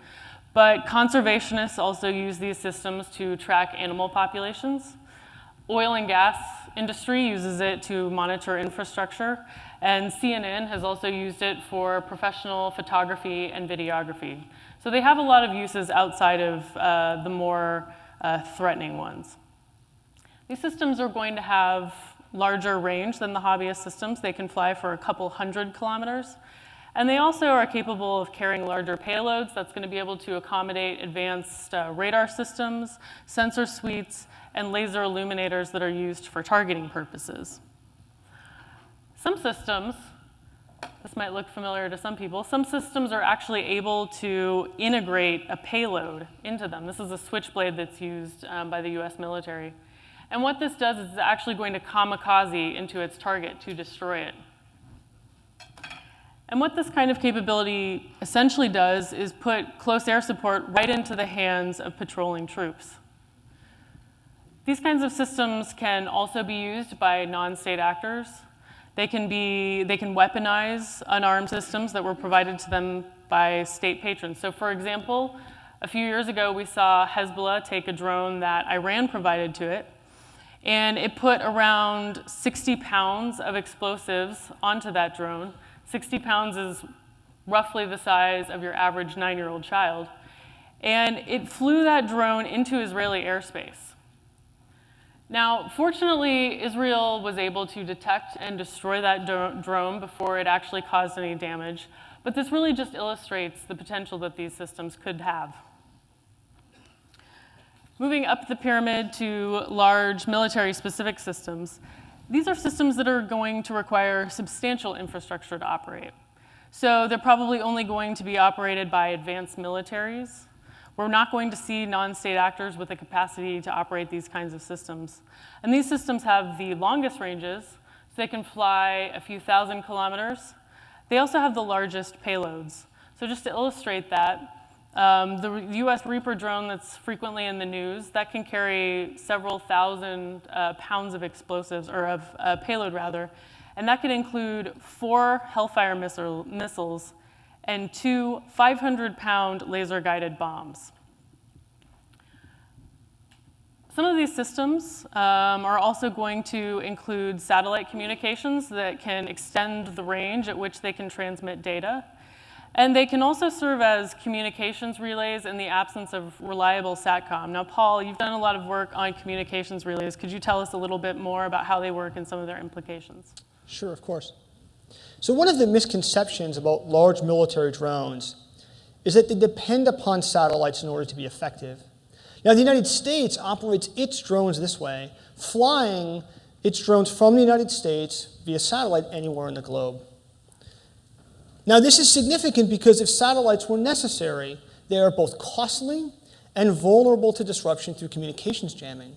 But conservationists also use these systems to track animal populations. Oil and gas industry uses it to monitor infrastructure. And CNN has also used it for professional photography and videography. So they have a lot of uses outside of the more threatening ones. These systems are going to have larger range than the hobbyist systems. They can fly for a couple hundred kilometers. And they also are capable of carrying larger payloads. That's going to be able to accommodate advanced radar systems, sensor suites, and laser illuminators that are used for targeting purposes. Some systems, this might look familiar to some people, some systems are actually able to integrate a payload into them. This is a switchblade that's used by the US military. And what this does is it's actually going to kamikaze into its target to destroy it. And what this kind of capability essentially does is put close air support right into the hands of patrolling troops. These kinds of systems can also be used by non-state actors. They can weaponize unarmed systems that were provided to them by state patrons. So for example, a few years ago, we saw Hezbollah take a drone that Iran provided to it, and it put around 60 pounds of explosives onto that drone. 60 pounds is roughly the size of your average 9-year-old child. And it flew that drone into Israeli airspace. Now, fortunately, Israel was able to detect and destroy that drone before it actually caused any damage. But this really just illustrates the potential that these systems could have. Moving up the pyramid to large military-specific systems, these are systems that are going to require substantial infrastructure to operate. So they're probably only going to be operated by advanced militaries. We're not going to see non-state actors with the capacity to operate these kinds of systems. And these systems have the longest ranges, so they can fly a few thousand kilometers. They also have the largest payloads. So just to illustrate that, the US Reaper drone that's frequently in the news, that can carry several thousand pounds of explosives, or of payload rather, and that could include 4 Hellfire missiles and 2 500-pound laser-guided bombs. Some of these systems are also going to include satellite communications that can extend the range at which they can transmit data. And they can also serve as communications relays in the absence of reliable SATCOM. Now, Paul, you've done a lot of work on communications relays. Could you tell us a little bit more about how they work and some of their implications? Sure, of course. So one of the misconceptions about large military drones is that they depend upon satellites in order to be effective. Now, the United States operates its drones this way, flying its drones from the United States via satellite anywhere in the globe. Now, this is significant because if satellites were necessary, they are both costly and vulnerable to disruption through communications jamming.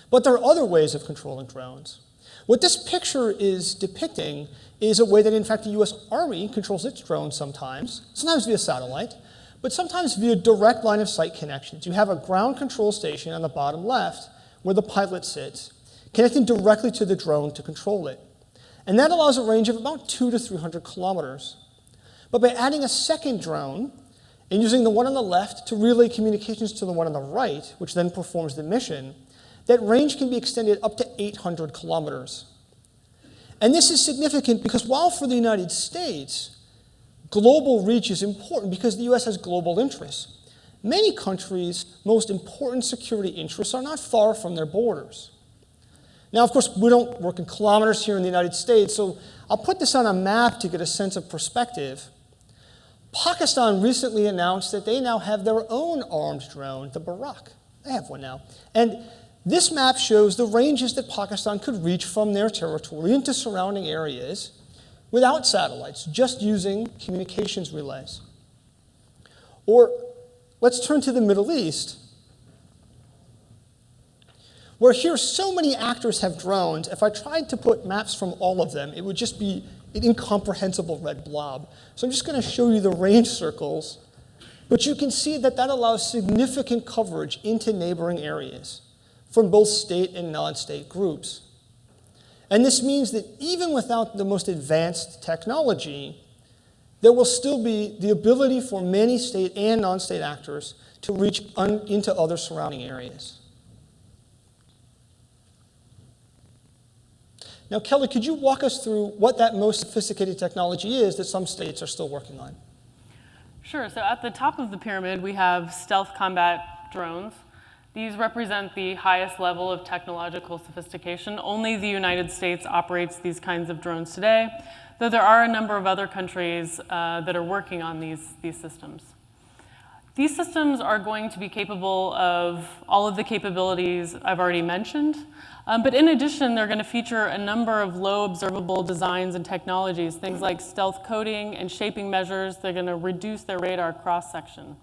But there are other ways of controlling drones. What this picture is depicting is a way that, in fact, the US Army controls its drones sometimes via satellite, but sometimes via direct line of sight connections. You have a ground control station on the bottom left where the pilot sits, connecting directly to the drone to control it. And that allows a range of about 200 to 300 kilometers. But by adding a second drone and using the one on the left to relay communications to the one on the right, which then performs the mission, that range can be extended up to 800 kilometers. And this is significant because while for the United States, global reach is important because the US has global interests, many countries' most important security interests are not far from their borders. Now, of course, we don't work in kilometers here in the United States, so I'll put this on a map to get a sense of perspective. Pakistan recently announced that they now have their own armed drone, the Barak. They have one now. And this map shows the ranges that Pakistan could reach from their territory into surrounding areas without satellites, just using communications relays. Or let's turn to the Middle East, where here so many actors have drones. If I tried to put maps from all of them, it would just be an incomprehensible red blob. So I'm just going to show you the range circles, but you can see that that allows significant coverage into neighboring areas from both state and non-state groups. And this means that even without the most advanced technology, there will still be the ability for many state and non-state actors to reach into other surrounding areas. Now, Kelly, could you walk us through what that most sophisticated technology is that some states are still working on? Sure. So at the top of the pyramid, we have stealth combat drones. These represent the highest level of technological sophistication. Only the United States operates these kinds of drones today, though there are a number of other countries that are working on these systems. These systems are going to be capable of all of the capabilities I've already mentioned, but in addition, they're going to feature a number of low observable designs and technologies, things like stealth coding and shaping measures. They're going to reduce their radar cross-section.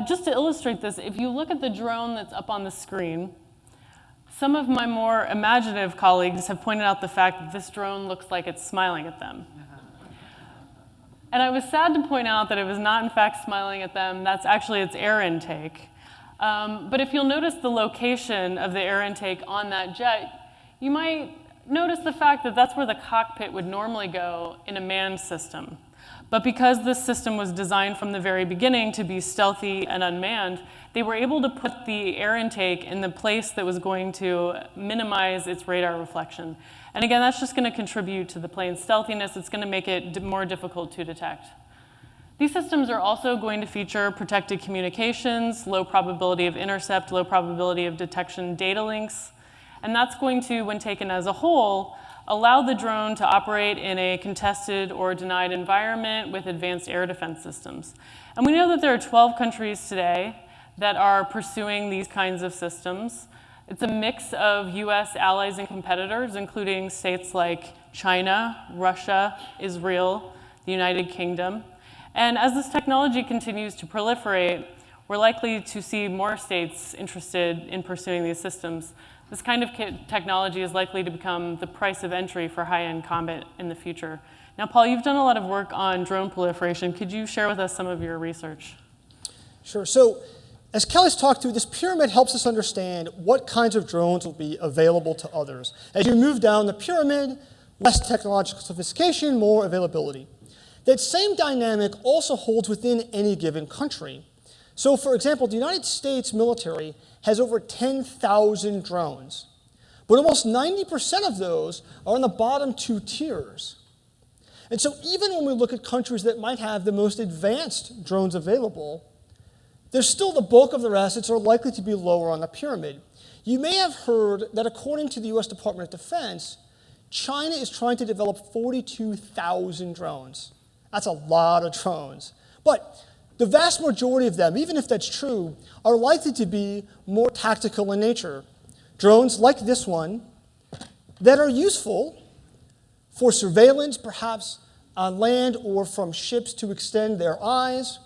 Just to illustrate this, if you look at the drone that's up on the screen, some of my more imaginative colleagues have pointed out the fact that this drone looks like it's smiling at them. And I was sad to point out that it was not, in fact, smiling at them. That's actually its air intake. But if you'll notice the location of the air intake on that jet, you might notice the fact that that's where the cockpit would normally go in a manned system. But because this system was designed from the very beginning to be stealthy and unmanned, they were able to put the air intake in the place that was going to minimize its radar reflection. And again, that's just going to contribute to the plane's stealthiness. It's going to make it more difficult to detect. These systems are also going to feature protected communications, low probability of intercept, low probability of detection data links. And that's going to, when taken as a whole, allow the drone to operate in a contested or denied environment with advanced air defense systems. And we know that there are 12 countries today that are pursuing these kinds of systems. It's a mix of US allies and competitors, including states like China, Russia, Israel, the United Kingdom. And as this technology continues to proliferate, we're likely to see more states interested in pursuing these systems. This kind of technology is likely to become the price of entry for high-end combat in the future. Now, Paul, you've done a lot of work on drone proliferation. Could you share with us some of your research? Sure. So, as Kelly's talked through, this pyramid helps us understand what kinds of drones will be available to others. As you move down the pyramid, less technological sophistication, more availability. That same dynamic also holds within any given country. So, for example, the United States military has over 10,000 drones. But almost 90% of those are in the bottom 2 tiers. And so even when we look at countries that might have the most advanced drones available, there's still the bulk of their assets are likely to be lower on the pyramid. You may have heard that according to the US Department of Defense, China is trying to develop 42,000 drones. That's a lot of drones. But the vast majority of them, even if that's true, are likely to be more tactical in nature. Drones like this one that are useful for surveillance, perhaps on land or from ships to extend their eyes.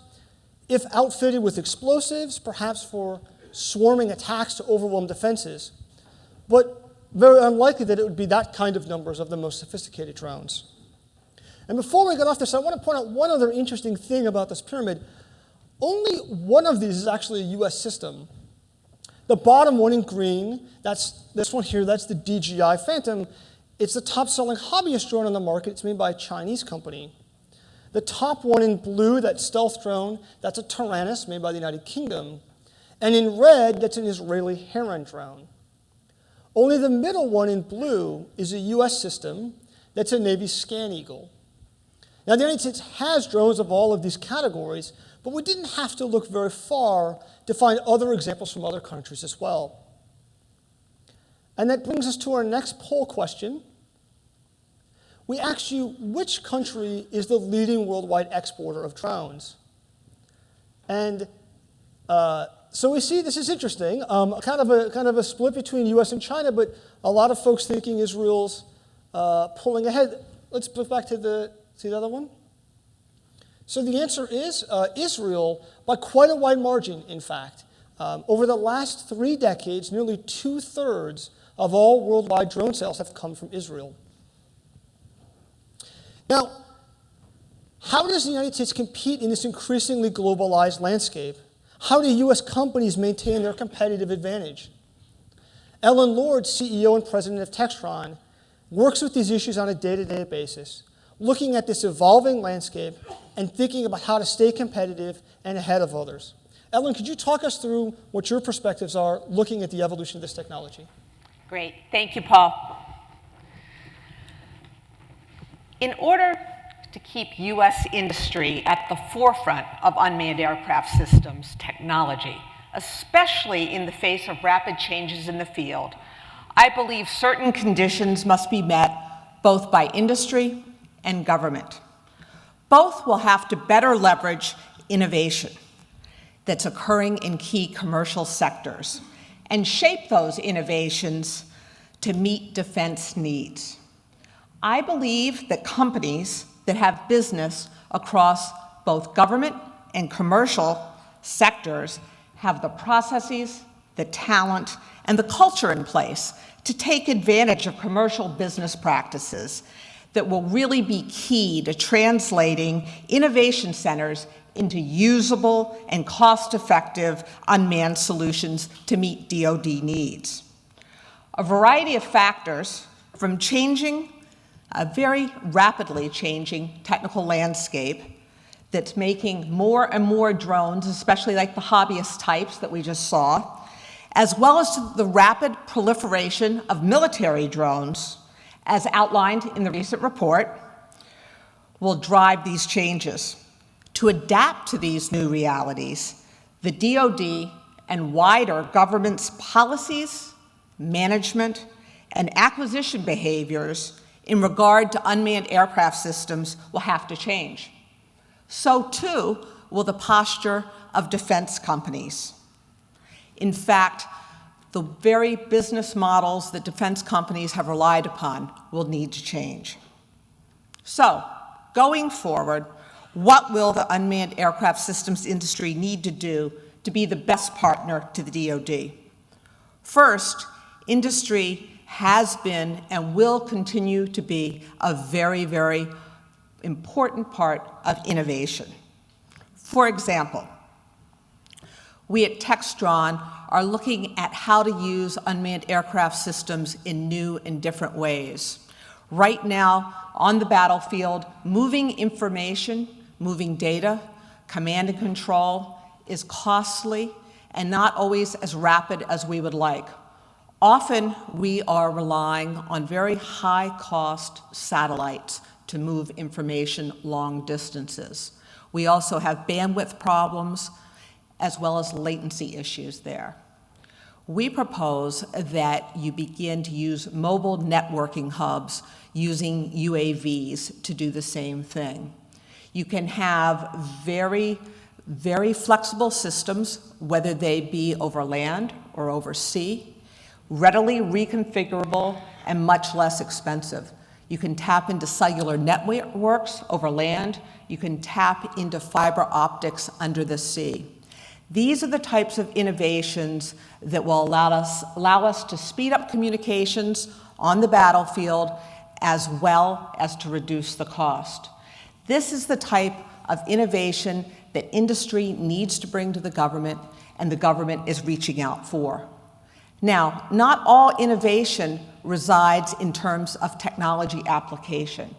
If outfitted with explosives, perhaps for swarming attacks to overwhelm defenses. But very unlikely that it would be that kind of numbers of the most sophisticated drones. And before we get off this, I want to point out one other interesting thing about this pyramid. Only one of these is actually a US system. The bottom one in green, that's this one here, that's the DJI Phantom. It's the top-selling hobbyist drone on the market. It's made by a Chinese company. The top one in blue, that stealth drone, that's a Tyrannus made by the United Kingdom. And in red, that's an Israeli Heron drone. Only the middle one in blue is a US system that's a Navy Scan Eagle. Now, the United States has drones of all of these categories, but we didn't have to look very far to find other examples from other countries as well. And that brings us to our next poll question. We asked you, which country is the leading worldwide exporter of drones? And so we see this is interesting, kind of a split between US and China, but a lot of folks thinking Israel's pulling ahead. Let's flip back to see the other one? So the answer is Israel, by quite a wide margin, in fact. Over the last 3 decades, nearly 2/3 of all worldwide drone sales have come from Israel. Now, how does the United States compete in this increasingly globalized landscape? How do US companies maintain their competitive advantage? Ellen Lord, CEO and president of Textron, works with these issues on a day-to-day basis, looking at this evolving landscape and thinking about how to stay competitive and ahead of others. Ellen, could you talk us through what your perspectives are looking at the evolution of this technology? Great. Thank you, Paul. In order to keep U.S. industry at the forefront of unmanned aircraft systems technology, especially in the face of rapid changes in the field, I believe certain conditions must be met both by industry and government. Both will have to better leverage innovation that's occurring in key commercial sectors and shape those innovations to meet defense needs. I believe that companies that have business across both government and commercial sectors have the processes, the talent, and the culture in place to take advantage of commercial business practices that will really be key to translating innovation centers into usable and cost-effective unmanned solutions to meet DoD needs. A variety of factors, from a very rapidly changing technical landscape that's making more and more drones, especially like the hobbyist types that we just saw, as well as to the rapid proliferation of military drones, as outlined in the recent report, will drive these changes. To adapt to these new realities, the DoD and wider government's policies, management, and acquisition behaviors in regard to unmanned aircraft systems will have to change. So too will the posture of defense companies. In fact, the very business models that defense companies have relied upon will need to change. So, going forward, what will the unmanned aircraft systems industry need to do to be the best partner to the DoD? First, industry has been and will continue to be a very, very important part of innovation. For example, we at Textron are looking at how to use unmanned aircraft systems in new and different ways. Right now, on the battlefield, moving information, moving data, command and control is costly and not always as rapid as we would like. Often, we are relying on very high-cost satellites to move information long distances. We also have bandwidth problems as well as latency issues there. We propose that you begin to use mobile networking hubs using UAVs to do the same thing. You can have very flexible systems, whether they be over land or over sea, readily reconfigurable and much less expensive. You can tap into cellular networks over land. You can tap into fiber optics under the sea. These are the types of innovations that will allow us to speed up communications on the battlefield as well as to reduce the cost. This is the type of innovation that industry needs to bring to the government, and the government is reaching out for. Now, not all innovation resides in terms of technology application.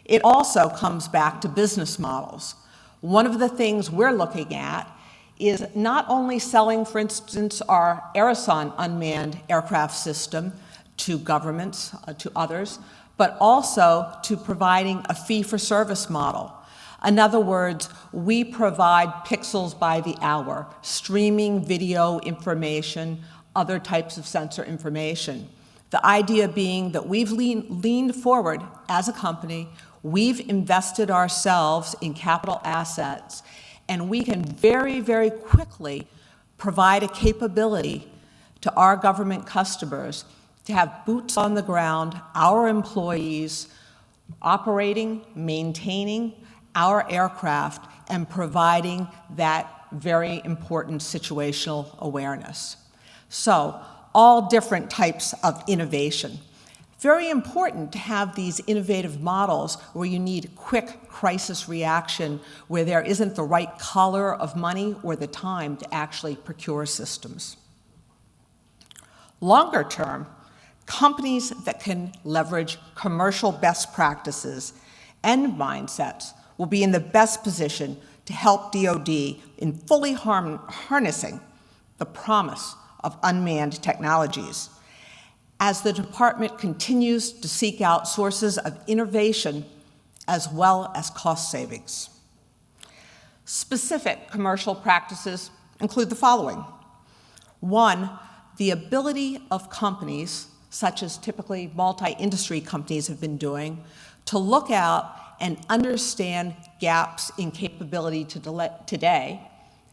It also comes back to business models. One of the things we're looking at is not only selling, for instance, our Aerosonde unmanned aircraft system to governments, to others, but also to providing a fee-for-service model. In other words, we provide pixels by the hour, streaming video information, other types of sensor information. The idea being that we've leaned forward as a company, we've invested ourselves in capital assets, and we can very, very quickly provide a capability to our government customers to have boots on the ground, our employees operating, maintaining our aircraft, and providing that very important situational awareness. So, all different types of innovation. Very important to have these innovative models where you need quick crisis reaction, where there isn't the right color of money or the time to actually procure systems. Longer term, companies that can leverage commercial best practices and mindsets will be in the best position to help DoD in fully harnessing the promise of unmanned technologies, as the department continues to seek out sources of innovation as well as cost savings. Specific commercial practices include the following. One, the ability of companies, such as typically multi-industry companies have been doing, to look out and understand gaps in capability today,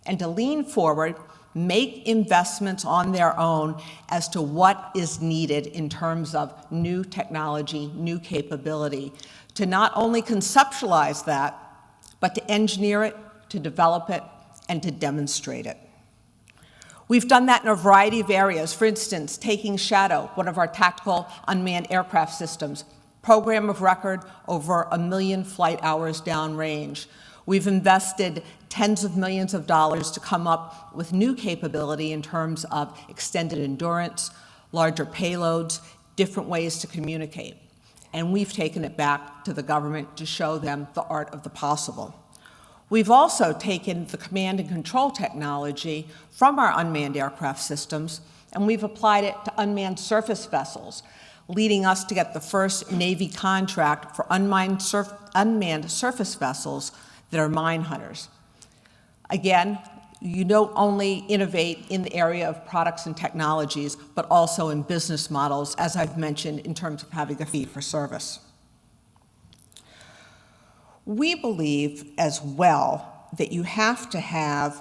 and to lean forward, make investments on their own as to what is needed in terms of new technology, new capability, to not only conceptualize that, but to engineer it, to develop it, and to demonstrate it. We've done that in a variety of areas. For instance, taking Shadow, one of our tactical unmanned aircraft systems, program of record, over 1 million flight hours downrange. We've invested tens of millions of dollars to come up with new capability in terms of extended endurance, larger payloads, different ways to communicate. And we've taken it back to the government to show them the art of the possible. We've also taken the command and control technology from our unmanned aircraft systems, and we've applied it to unmanned surface vessels, leading us to get the first Navy contract for unmanned surface vessels that are mine hunters. Again, you don't only innovate in the area of products and technologies, but also in business models, as I've mentioned, in terms of having a fee for service. We believe as well that you have to have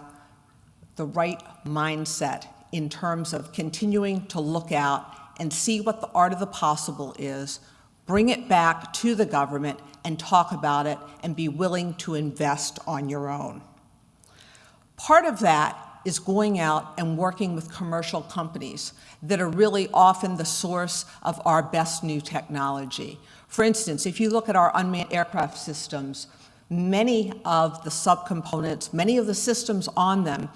the right mindset in terms of continuing to look out and see what the art of the possible is, bring it back to the government and talk about it and be willing to invest on your own. Part of that is going out and working with commercial companies that are really often the source of our best new technology. For instance, if you look at our unmanned aircraft systems, many of the subcomponents, many of the systems on them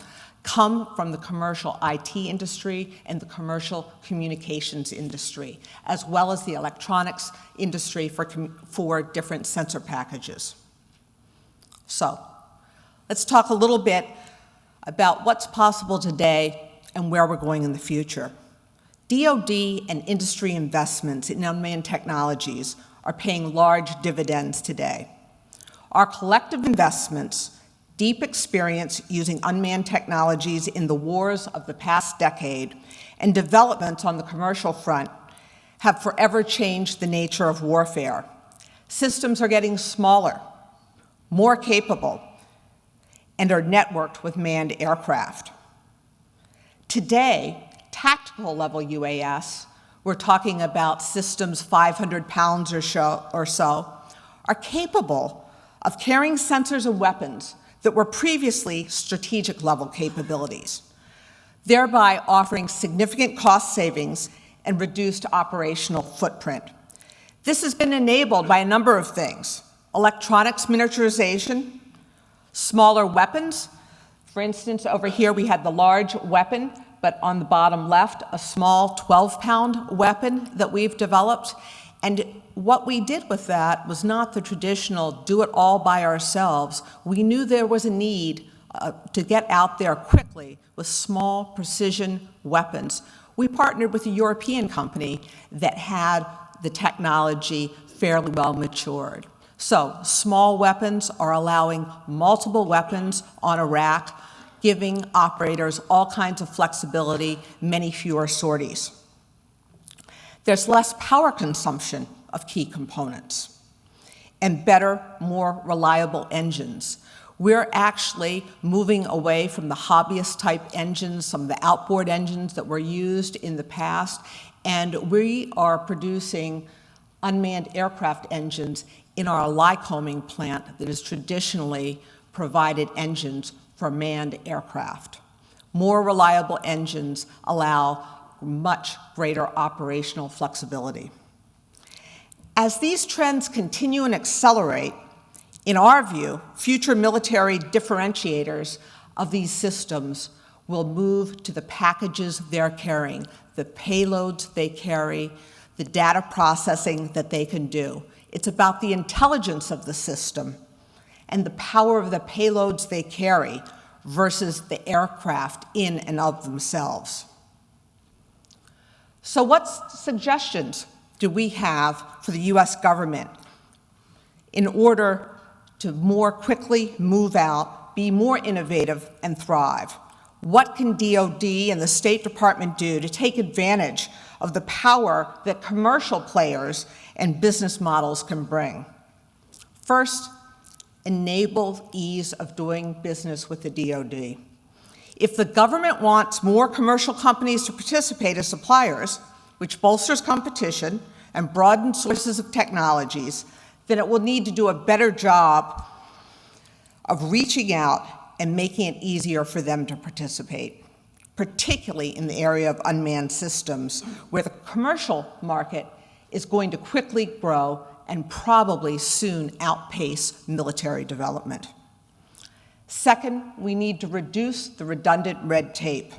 come from the commercial IT industry and the commercial communications industry, as well as the electronics industry for different sensor packages. So, let's talk a little bit about what's possible today and where we're going in the future. DoD and industry investments in unmanned technologies are paying large dividends today. Our collective investments, deep experience using unmanned technologies in the wars of the past decade, and developments on the commercial front have forever changed the nature of warfare. Systems are getting smaller, more capable, and are networked with manned aircraft. Today, tactical level UAS, we're talking about systems 500 pounds or so, are capable of carrying sensors and weapons that were previously strategic level capabilities, thereby offering significant cost savings and reduced operational footprint. This has been enabled by a number of things: electronics miniaturization, smaller weapons. For instance, over here we had the large weapon, but on the bottom left, a small 12-pound weapon that we've developed. And what we did with that was not the traditional do it all by ourselves. We knew there was a need to get out there quickly with small precision weapons. We partnered with a European company that had the technology fairly well matured. So small weapons are allowing multiple weapons on a rack, giving operators all kinds of flexibility, many fewer sorties. There's less power consumption of key components and better, more reliable engines. We're actually moving away from the hobbyist type engines, some of the outboard engines that were used in the past, and we are producing unmanned aircraft engines in our Lycoming plant that has traditionally provided engines for manned aircraft. More reliable engines allow much greater operational flexibility. As these trends continue and accelerate, in our view, future military differentiators of these systems will move to the packages they're carrying, the payloads they carry, the data processing that they can do. It's about the intelligence of the system and the power of the payloads they carry versus the aircraft in and of themselves. So what suggestions do we have for the US government in order to more quickly move out, be more innovative, and thrive? What can DoD and the State Department do to take advantage of the power that commercial players and business models can bring? First, enable ease of doing business with the DoD. If the government wants more commercial companies to participate as suppliers, which bolsters competition and broadens sources of technologies, then it will need to do a better job of reaching out and making it easier for them to participate, particularly in the area of unmanned systems, where the commercial market is going to quickly grow and probably soon outpace military development. Second, we need to reduce the redundant red tape.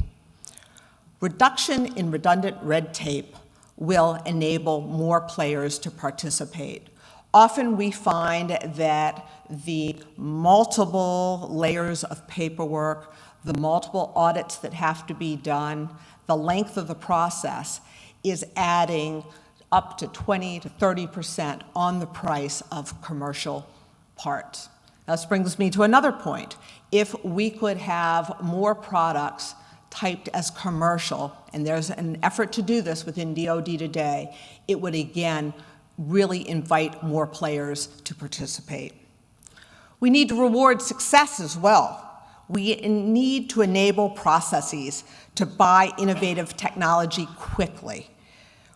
Reduction in redundant red tape will enable more players to participate. Often we find that the multiple layers of paperwork, the multiple audits that have to be done, the length of the process is adding up to 20 to 30% on the price of commercial parts. Now, this brings me to another point. If we could have more products typed as commercial, and there's an effort to do this within DoD today, it would again really invite more players to participate. We need to reward success as well. We need to enable processes to buy innovative technology quickly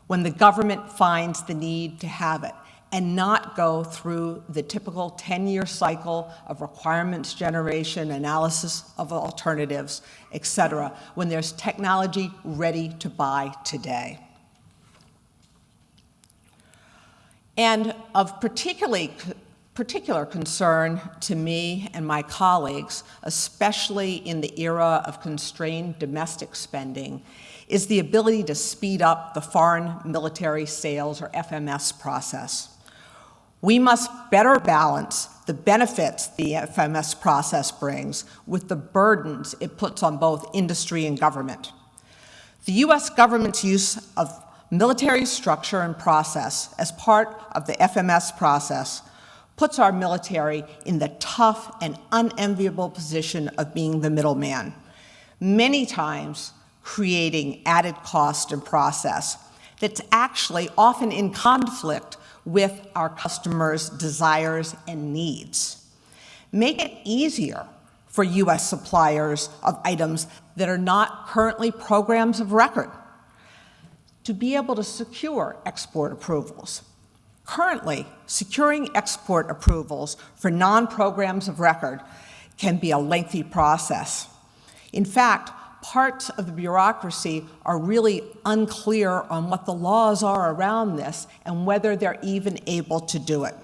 when the government finds the need to have it, and not go through the typical 10-year cycle of requirements generation, analysis of alternatives, et cetera, when there's technology ready to buy today. And of particular concern to me and my colleagues, especially in the era of constrained domestic spending, is the ability to speed up the foreign military sales, or FMS, process. We must better balance the benefits the FMS process brings with the burdens it puts on both industry and government. The US government's use of military structure and process as part of the FMS process puts our military in the tough and unenviable position of being the middleman, many times creating added cost and process that's actually often in conflict with our customers' desires and needs. Make it easier for US suppliers of items that are not currently programs of record to be able to secure export approvals. Currently, securing export approvals for non-programs of record can be a lengthy process. In fact, parts of the bureaucracy are really unclear on what the laws are around this and whether they're even able to do it.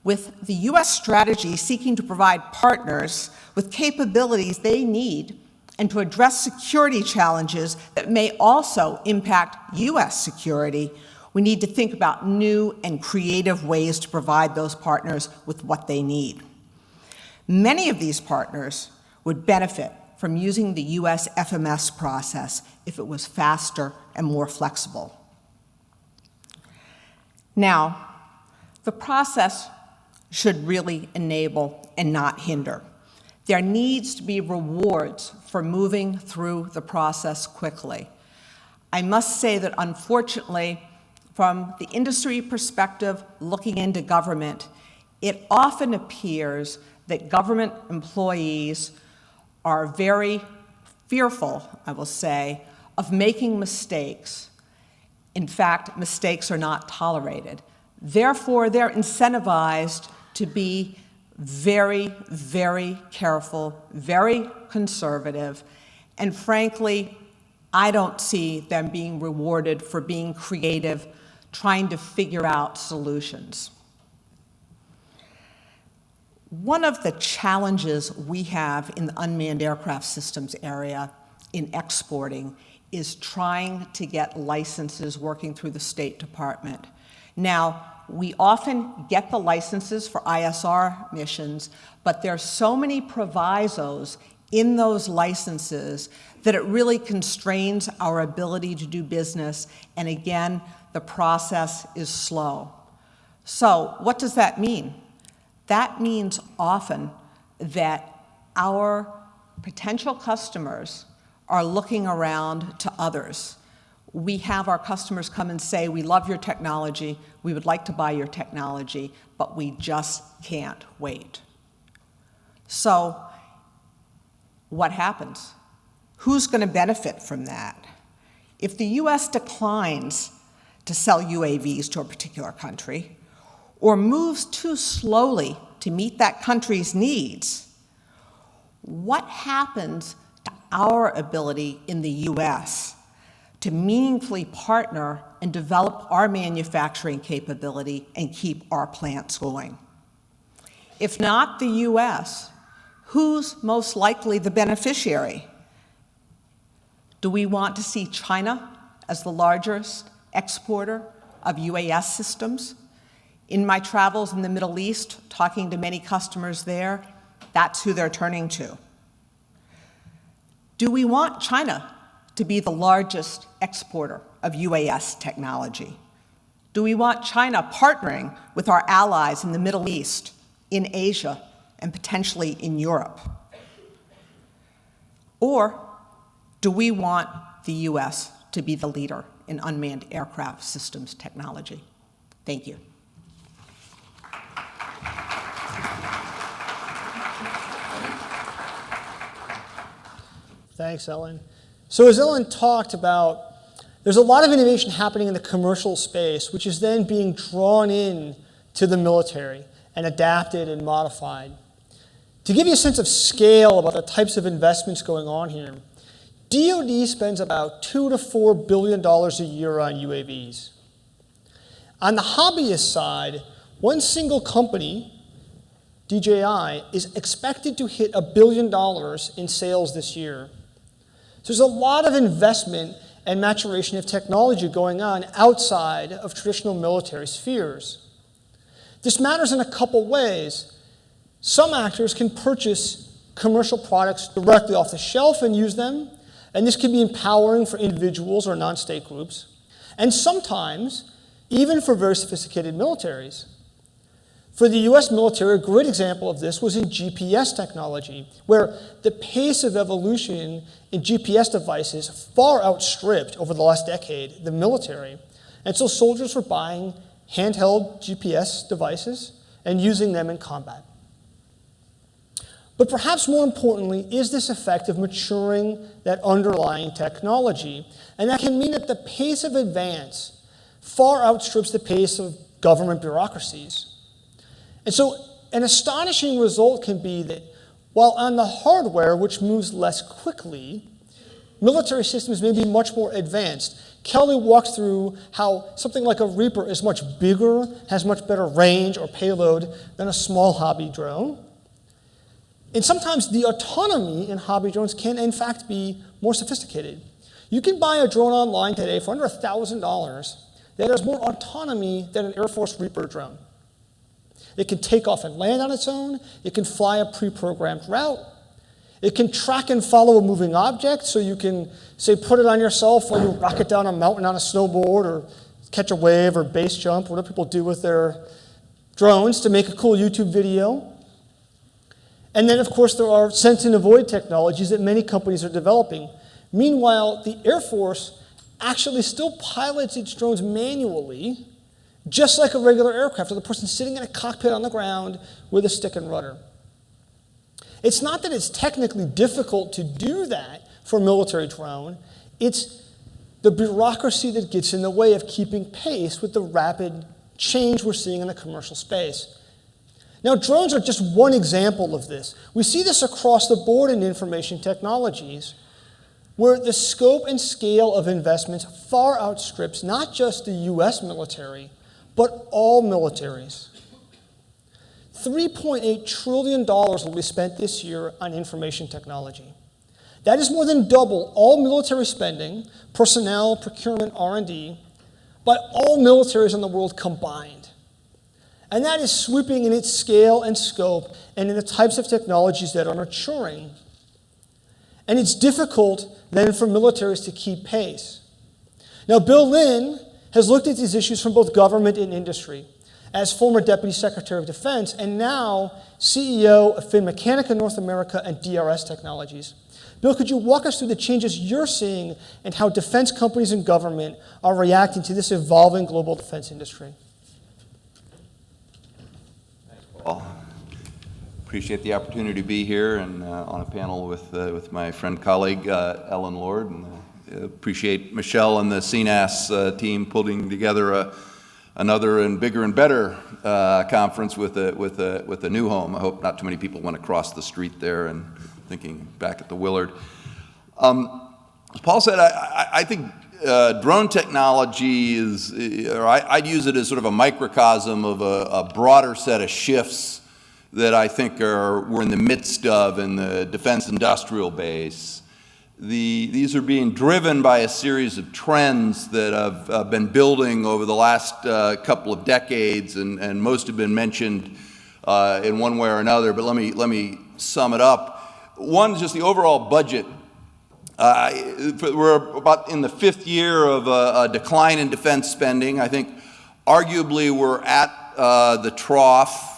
With the US strategy seeking to provide partners with capabilities they need and to address security challenges that may also impact US security, we need to think about new and creative ways to provide those partners with what they need. Many of these partners would benefit from using the US FMS process if it was faster and more flexible. Now, the process should really enable and not hinder. There needs to be rewards for moving through the process quickly. I must say that unfortunately, from the industry perspective, looking into government, it often appears that government employees are very fearful, I will say, of making mistakes. In fact, mistakes are not tolerated. Therefore, they're incentivized to be very, very careful, very conservative, and frankly, I don't see them being rewarded for being creative, trying to figure out solutions. One of the challenges we have in the unmanned aircraft systems area in exporting is trying to get licenses working through the State Department. Now, we often get the licenses for ISR missions, but there are so many provisos in those licenses that it really constrains our ability to do business, and again, the process is slow. So, what does that mean? That means often that our potential customers are looking around to others. We have our customers come and say, we love your technology, we would like to buy your technology, but we just can't wait. So, what happens? Who's going to benefit from that? If the US declines to sell UAVs to a particular country, or moves too slowly to meet that country's needs, what happens to our ability in the US to meaningfully partner and develop our manufacturing capability and keep our plants going? If not the US, who's most likely the beneficiary? Do we want to see China as the largest exporter of UAS systems? In my travels in the Middle East, talking to many customers there, that's who they're turning to. Do we want China to be the largest exporter of UAS technology? Do we want China partnering with our allies in the Middle East, in Asia, and potentially in Europe? Or do we want the US to be the leader in unmanned aircraft systems technology? Thank you. Thanks, Ellen. So as Ellen talked about, there's a lot of innovation happening in the commercial space, which is then being drawn in to the military and adapted and modified. To give you a sense of scale about the types of investments going on here, DoD spends about $2 to $4 billion a year on UAVs. On the hobbyist side, one single company, DJI, is expected to hit $1 billion in sales this year. So there's a lot of investment and maturation of technology going on outside of traditional military spheres. This matters in a couple ways. Some actors can purchase commercial products directly off the shelf and use them, and this can be empowering for individuals or non-state groups, and sometimes even for very sophisticated militaries. For the US military, a great example of this was in GPS technology, where the pace of evolution in GPS devices far outstripped, over the last decade, the military. And so soldiers were buying handheld GPS devices and using them in combat. But perhaps more importantly is this effect of maturing that underlying technology. And that can mean that the pace of advance far outstrips the pace of government bureaucracies. And so an astonishing result can be that while on the hardware, which moves less quickly, military systems may be much more advanced. Kelly walked through how something like a Reaper is much bigger, has much better range or payload than a small hobby drone. And sometimes the autonomy in hobby drones can in fact be more sophisticated. You can buy a drone online today for under $1,000 that has more autonomy than an Air Force Reaper drone. It can take off and land on its own. It can fly a pre-programmed route. It can track and follow a moving object, so you can, say, put it on yourself while you rocket down a mountain on a snowboard or catch a wave or base jump, whatever people do with their drones to make a cool YouTube video. And then, of course, there are sense and avoid technologies that many companies are developing. Meanwhile, the Air Force actually still pilots its drones manually, just like a regular aircraft, with a person sitting in a cockpit on the ground with a stick and rudder. It's not that it's technically difficult to do that for a military drone, it's the bureaucracy that gets in the way of keeping pace with the rapid change we're seeing in the commercial space. Now, drones are just one example of this. We see this across the board in information technologies, where the scope and scale of investments far outstrips not just the US military, but all militaries. $3.8 trillion will be spent this year on information technology. That is more than double all military spending, personnel, procurement, R&D, by all militaries in the world combined. And that is sweeping in its scale and scope and in the types of technologies that are maturing. And it's difficult then for militaries to keep pace. Now, Bill Lynn has looked at these issues from both government and industry as former Deputy Secretary of Defense and now CEO of Finmeccanica North America and DRS Technologies. Bill, could you walk us through the changes you're seeing and how defense companies and government are reacting to this evolving global defense industry? Thanks, Paul. Appreciate the opportunity to be here and on a panel with my friend colleague Ellen Lord, and appreciate Michelle and the CNAS team putting together another and bigger and better conference with a new home. I hope not too many people want to cross the street there, and thinking back at the Willard. As Paul said, I think drone technology is, or I'd use it as sort of a microcosm of a broader set of shifts that I think we're in the midst of in the defense industrial base. These are being driven by a series of trends that have been building over the last couple of decades, and most have been mentioned in one way or another, but let me sum it up. One is just the overall budget. We're about in the fifth year of a decline in defense spending. I think arguably we're at the trough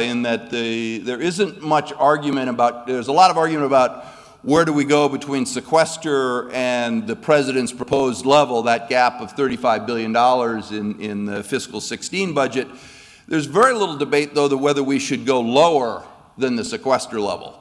in that there isn't much argument about, there's a lot of argument about where do we go between sequester and the president's proposed level, that gap of $35 billion in the fiscal 16 budget. There's very little debate, though, whether we should go lower than the sequester level.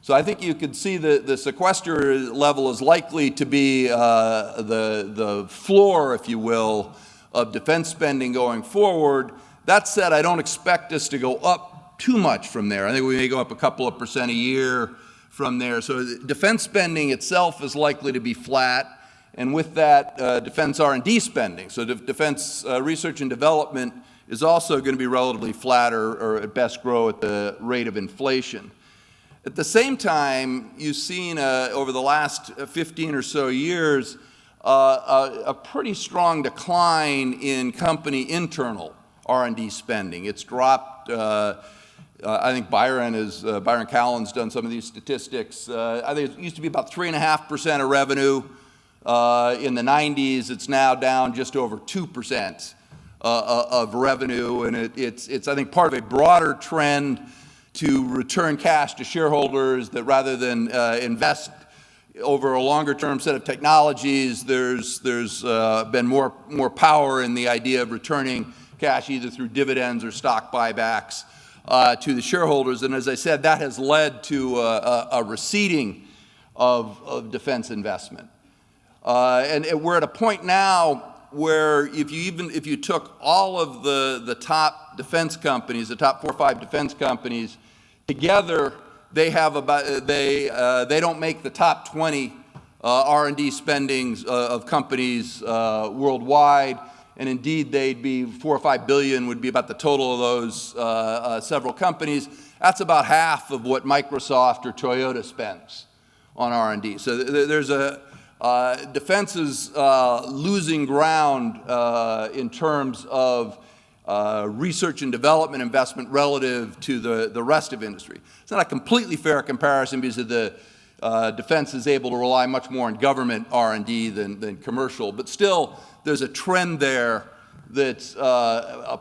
So I think you could see the sequester level is likely to be the floor, if you will, of defense spending going forward. That said, I don't expect us to go up too much from there. I think we may go up a couple of % a year from there. So defense spending itself is likely to be flat, and with that, defense R&D spending. So defense research and development is also going to be relatively flat or at best grow at the rate of inflation. At the same time, you've seen over the last 15 or so years a pretty strong decline in company internal R&D spending. It's dropped, I think Byron Callen's done some of these statistics. I think it used to be about 3.5% of revenue in the 90s. It's now down just over 2% of revenue, and it's I think part of a broader trend to return cash to shareholders, that rather than invest over a longer term set of technologies, there's been more power in the idea of returning cash either through dividends or stock buybacks to the shareholders. And as I said, that has led to a receding of defense investment. And we're at a point now where if you took all of the top defense companies, the top 4 or 5 defense companies together, they don't make the top 20 R&D spendings of companies worldwide, and indeed they'd be 4 or 5 billion would be about the total of those several companies. That's about half of what Microsoft or Toyota spends on R&D. So there's defense is losing ground in terms of research and development investment relative to the rest of industry. It's not a completely fair comparison because the defense is able to rely much more on government R&D than commercial, but still there's a trend there that's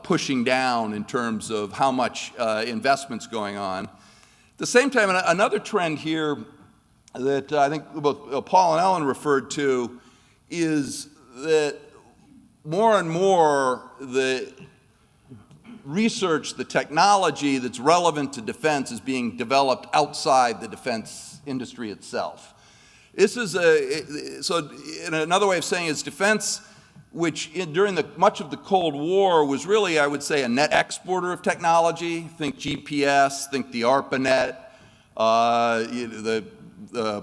pushing down in terms of how much investment's going on. At the same time, another trend here that I think both Paul and Ellen referred to is that more and more the research, the technology that's relevant to defense is being developed outside the defense industry itself. This is so another way of saying is defense, which during much of the Cold War was really, I would say, a net exporter of technology. Think GPS, think the ARPANET, the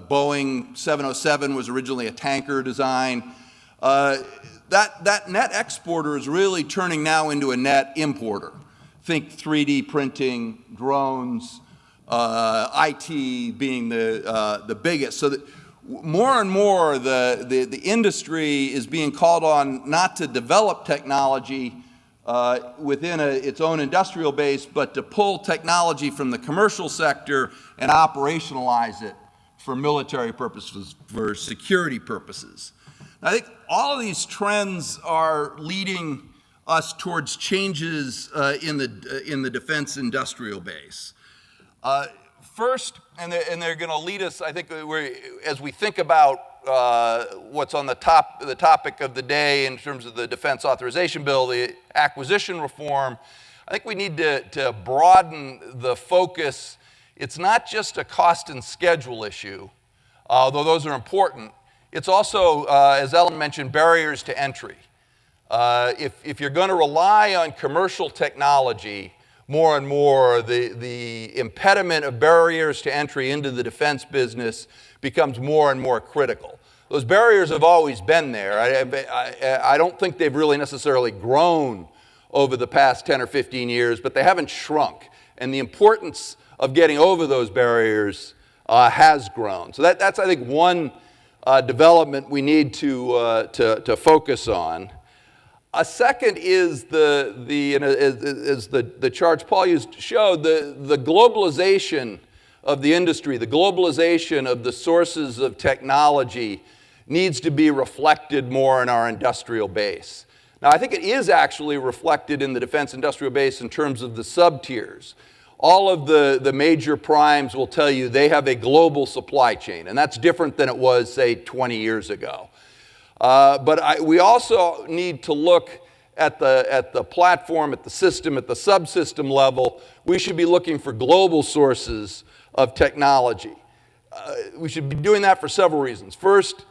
Boeing 707 was originally a tanker design. That net exporter is really turning now into a net importer. Think 3D printing, drones, IT being the biggest. So that more and more the industry is being called on not to develop technology within its own industrial base, but to pull technology from the commercial sector and operationalize it for military purposes, for security purposes. I think all of these trends are leading us towards changes in the defense industrial base. First, and they're going to lead us, I think, as we think about what's on the topic of the day in terms of the defense authorization bill, the acquisition reform, I think we need to broaden the focus. It's not just a cost and schedule issue, although those are important. It's also, as Ellen mentioned, barriers to entry. If you're going to rely on commercial technology more and more, the impediment of barriers to entry into the defense business becomes more and more critical. Those barriers have always been there. I don't think they've really necessarily grown over the past 10 or 15 years, but they haven't shrunk. And the importance of getting over those barriers has grown. So that's, I think, one development we need to focus on. A second is as the charts Paul used showed, the globalization of the industry, the globalization of the sources of technology needs to be reflected more in our industrial base. Now, I think it is actually reflected in the defense industrial base in terms of the sub-tiers. All of the major primes will tell you they have a global supply chain, and that's different than it was, say, 20 years ago. But we also need to look at the platform, at the system, at the subsystem level. We should be looking for global sources of technology. We should be doing that for several reasons. First,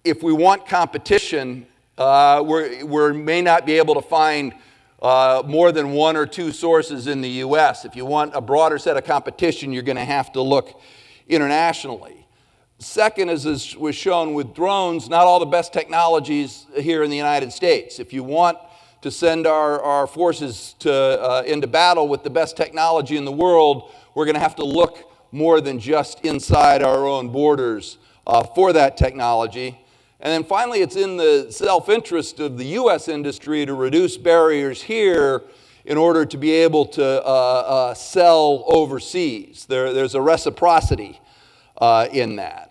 if we want competition, we may not be able to find more than 1 or 2 sources in the US. If you want a broader set of competition, you're going to have to look internationally. Second, as was shown with drones, not all the best technologies here in the United States. If you want to send our forces into battle with the best technology in the world, we're going to have to look more than just inside our own borders for that technology. And then finally, it's in the self-interest of the U.S. industry to reduce barriers here in order to be able to sell overseas. There's a reciprocity in that.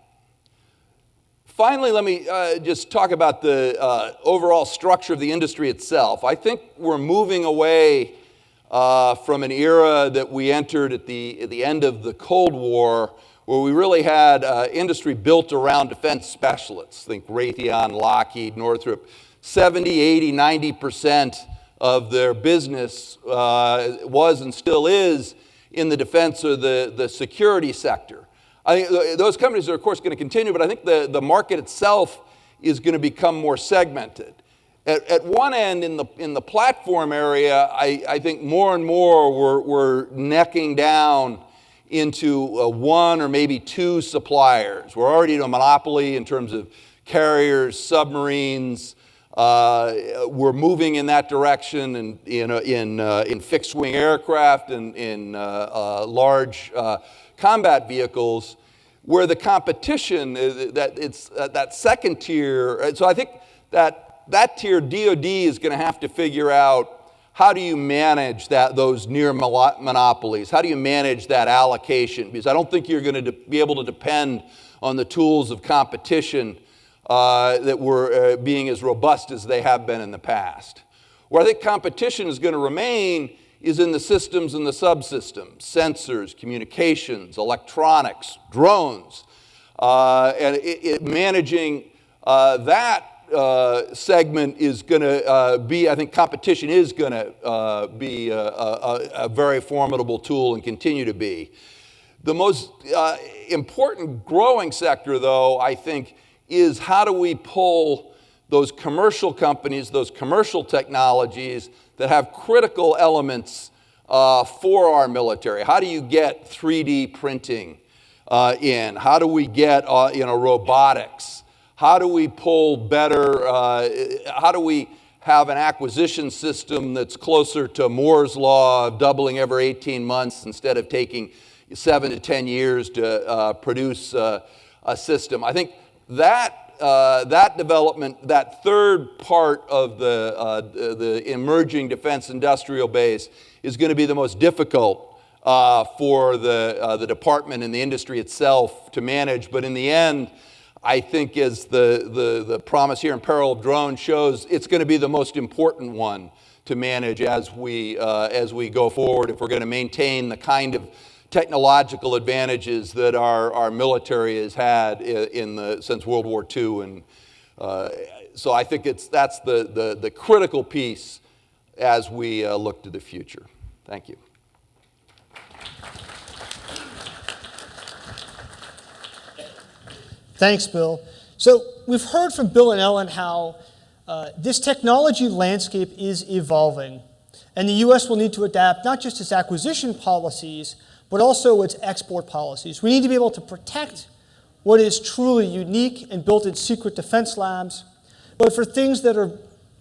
Finally, let me just talk about the overall structure of the industry itself. I think we're moving away from an era that we entered at the end of the Cold War, where we really had industry built around defense specialists. Think Raytheon, Lockheed, Northrop. 70, 80, 90% of their business was and still is in the defense or the security sector. I think those companies are, of course, going to continue, but I think the market itself is going to become more segmented. At one end, in the platform area, I think more and more we're necking down into one or maybe two suppliers. We're already in a monopoly in terms of carriers, submarines. We're moving in that direction in fixed-wing aircraft and in large combat vehicles, where the competition that second tier. So I think that tier, DoD is going to have to figure out, how do you manage those near monopolies? How do you manage that allocation? Because I don't think you're going to be able to depend on the tools of competition that were being as robust as they have been in the past. Where I think competition is going to remain is in the systems and the subsystems, sensors, communications, electronics, drones, and managing that segment is going to be, I think competition is going to be a very formidable tool and continue to be. The most important growing sector, though, I think, is how do we pull those commercial companies, those commercial technologies that have critical elements for our military. How do you get 3D printing in? How do we get robotics? How do we pull better, how do we have an acquisition system that's closer to Moore's Law of doubling every 18 months instead of taking 7 to 10 years to produce a system? I think that development, that third part of the emerging defense industrial base is going to be the most difficult for the department and the industry itself to manage. But in the end, I think as the promise here in Peril of Drones shows, it's going to be the most important one to manage as we go forward, if we're going to maintain the kind of technological advantages that our military has had since World War II. And so I think that's the critical piece as we look to the future. Thank you. Thanks, Bill. So we've heard from Bill and Ellen how this technology landscape is evolving, and the U.S. will need to adapt not just its acquisition policies, but also its export policies. We need to be able to protect what is truly unique and built in secret defense labs, but for things that are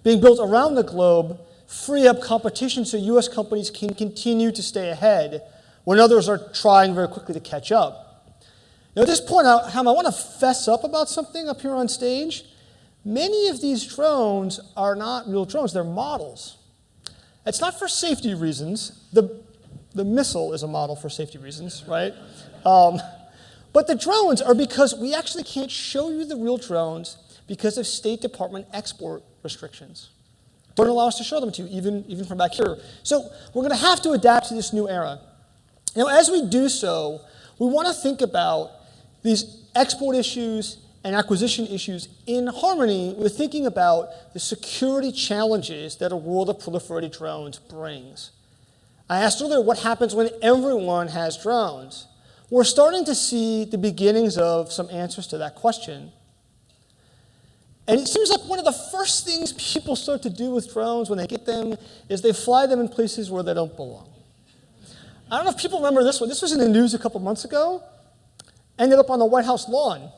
being built around the globe, free up competition so U.S. companies can continue to stay ahead when others are trying very quickly to catch up. Now, at this point, I want to fess up about something up here on stage. Many of these drones are not real drones, they're models. It's not for safety reasons. The missile is a model for safety reasons, right? But the drones are because we actually can't show you the real drones because of State Department export restrictions. Don't allow us to show them to you, even from back here. So we're going to have to adapt to this new era. Now, as we do so, we want to think about these export issues and acquisition issues in harmony with thinking about the security challenges that a world of proliferated drones brings. I asked earlier what happens when everyone has drones. We're starting to see the beginnings of some answers to that question. And it seems like one of the first things people start to do with drones when they get them is they fly them in places where they don't belong. I don't know if people remember this one. This was in the news a couple months ago. Ended up on the White House lawn.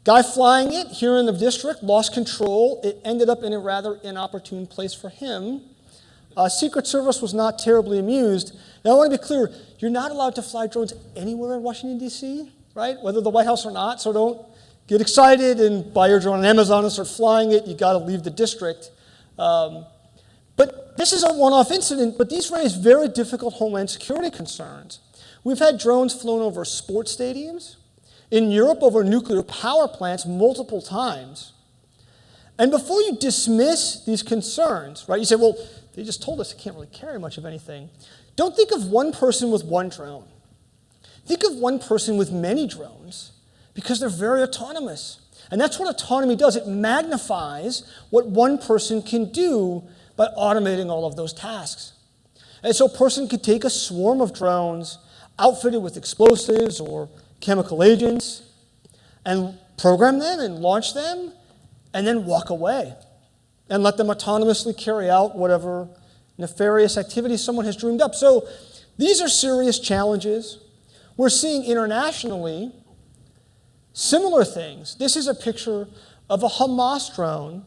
Guy flying it here in the district lost control. It ended up in a rather inopportune place for him. Secret Service was not terribly amused. Now, I want to be clear. You're not allowed to fly drones anywhere in Washington, D.C., right? Whether the White House or not, so don't get excited and buy your drone on Amazon and start flying it. You got to leave the district. But this is a one-off incident, but these raise very difficult homeland security concerns. We've had drones flown over sports stadiums, in Europe over nuclear power plants multiple times. And before you dismiss these concerns, right, you say, well, they just told us it can't really carry much of anything. Don't think of one person with one drone. Think of one person with many drones, because they're very autonomous. And that's what autonomy does. It magnifies what one person can do by automating all of those tasks. And so a person could take a swarm of drones outfitted with explosives or chemical agents and program them and launch them and then walk away and let them autonomously carry out whatever nefarious activity someone has dreamed up. So these are serious challenges. We're seeing internationally similar things. This is a picture of a Hamas drone,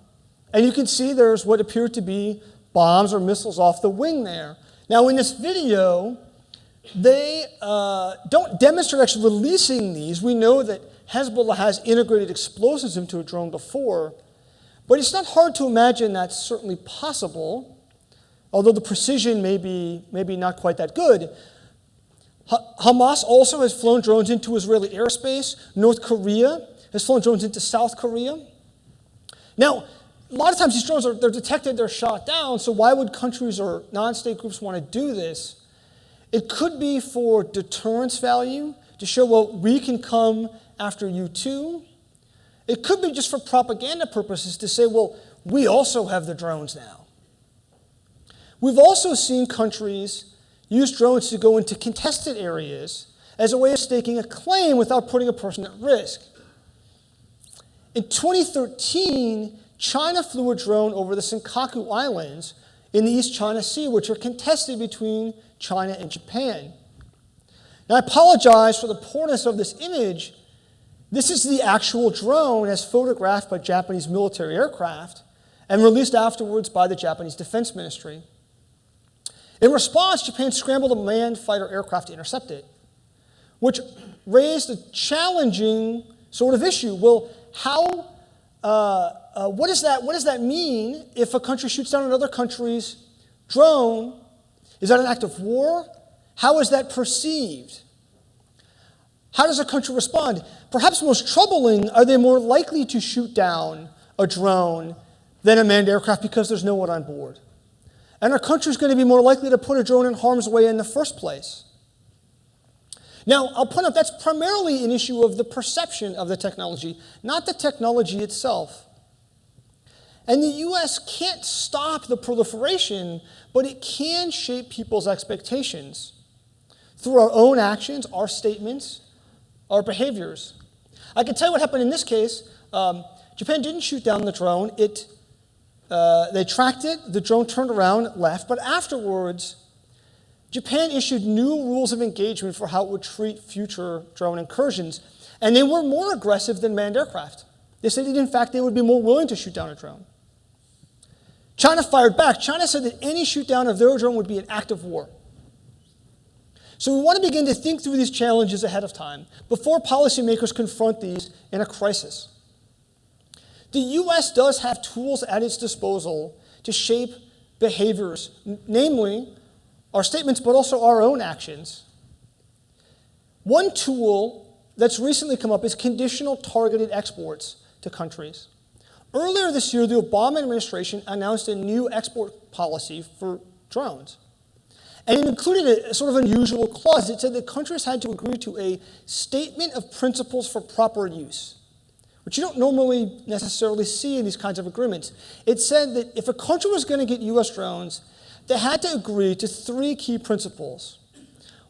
and you can see there's what appear to be bombs or missiles off the wing there. Now, in this video, they don't demonstrate actually releasing these. We know that Hezbollah has integrated explosives into a drone before, but it's not hard to imagine that's certainly possible, although the precision may be not quite that good. Hamas also has flown drones into Israeli airspace. North Korea has flown drones into South Korea. Now, a lot of times these drones they're detected, they're shot down, so why would countries or non-state groups want to do this? It could be for deterrence value, to show, well, we can come after you too. It could be just for propaganda purposes to say, well, we also have the drones now. We've also seen countries use drones to go into contested areas as a way of staking a claim without putting a person at risk. In 2013, China flew a drone over the Senkaku Islands in the East China Sea, which are contested between China and Japan. Now, I apologize for the poorness of this image. This is the actual drone as photographed by Japanese military aircraft and released afterwards by the Japanese Defense Ministry. In response, Japan scrambled a manned fighter aircraft to intercept it, which raised a challenging sort of issue. Well, what does that mean if a country shoots down another country's drone? Is that an act of war? How is that perceived? How does a country respond? Perhaps most troubling, are they more likely to shoot down a drone than a manned aircraft because there's no one on board? And are countries going to be more likely to put a drone in harm's way in the first place? Now, I'll point out that's primarily an issue of the perception of the technology, not the technology itself. And the U.S. can't stop the proliferation, but it can shape people's expectations through our own actions, our statements, our behaviors. I can tell you what happened in this case. Japan didn't shoot down the drone. They tracked it, the drone turned around, left, but afterwards, Japan issued new rules of engagement for how it would treat future drone incursions, and they were more aggressive than manned aircraft. They said that, in fact, they would be more willing to shoot down a drone. China fired back. China said that any shoot down of their drone would be an act of war. So we want to begin to think through these challenges ahead of time, before policymakers confront these in a crisis. The U.S. does have tools at its disposal to shape behaviors, namely our statements, but also our own actions. One tool that's recently come up is conditional targeted exports to countries. Earlier this year, the Obama administration announced a new export policy for drones. And it included a sort of unusual clause. It said that countries had to agree to a statement of principles for proper use, which you don't normally necessarily see in these kinds of agreements. It said that if a country was going to get U.S. drones, they had to agree to 3 key principles.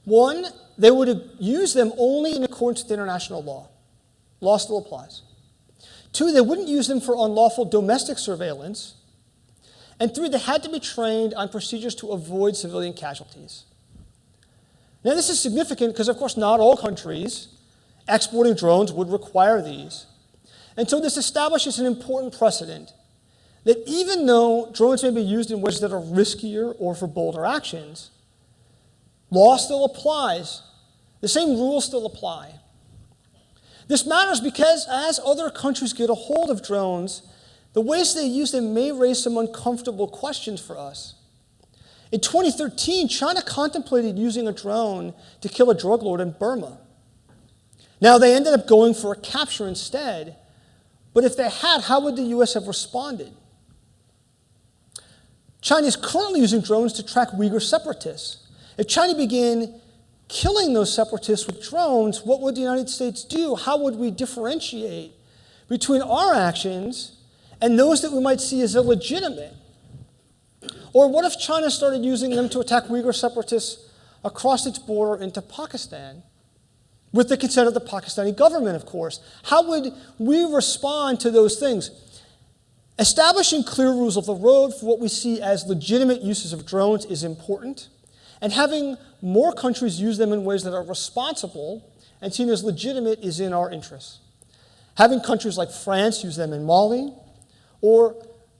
One, they would use them only in accordance with international law. Law still applies. 2, they wouldn't use them for unlawful domestic surveillance. And 3, they had to be trained on procedures to avoid civilian casualties. Now, this is significant because, of course, not all countries exporting drones would require these. And so this establishes an important precedent that even though drones may be used in ways that are riskier or for bolder actions, law still applies. The same rules still apply. This matters because as other countries get a hold of drones, the ways they use them may raise some uncomfortable questions for us. In 2013, China contemplated using a drone to kill a drug lord in Burma. Now, they ended up going for a capture instead, but if they had, how would the US have responded? China is currently using drones to track Uyghur separatists. If China began killing those separatists with drones, what would the United States do? How would we differentiate between our actions and those that we might see as illegitimate? Or what if China started using them to attack Uyghur separatists across its border into Pakistan? With the consent of the Pakistani government, of course. How would we respond to those things? Establishing clear rules of the road for what we see as legitimate uses of drones is important, and having more countries use them in ways that are responsible and seen as legitimate is in our interests. Having countries like France use them in Mali, or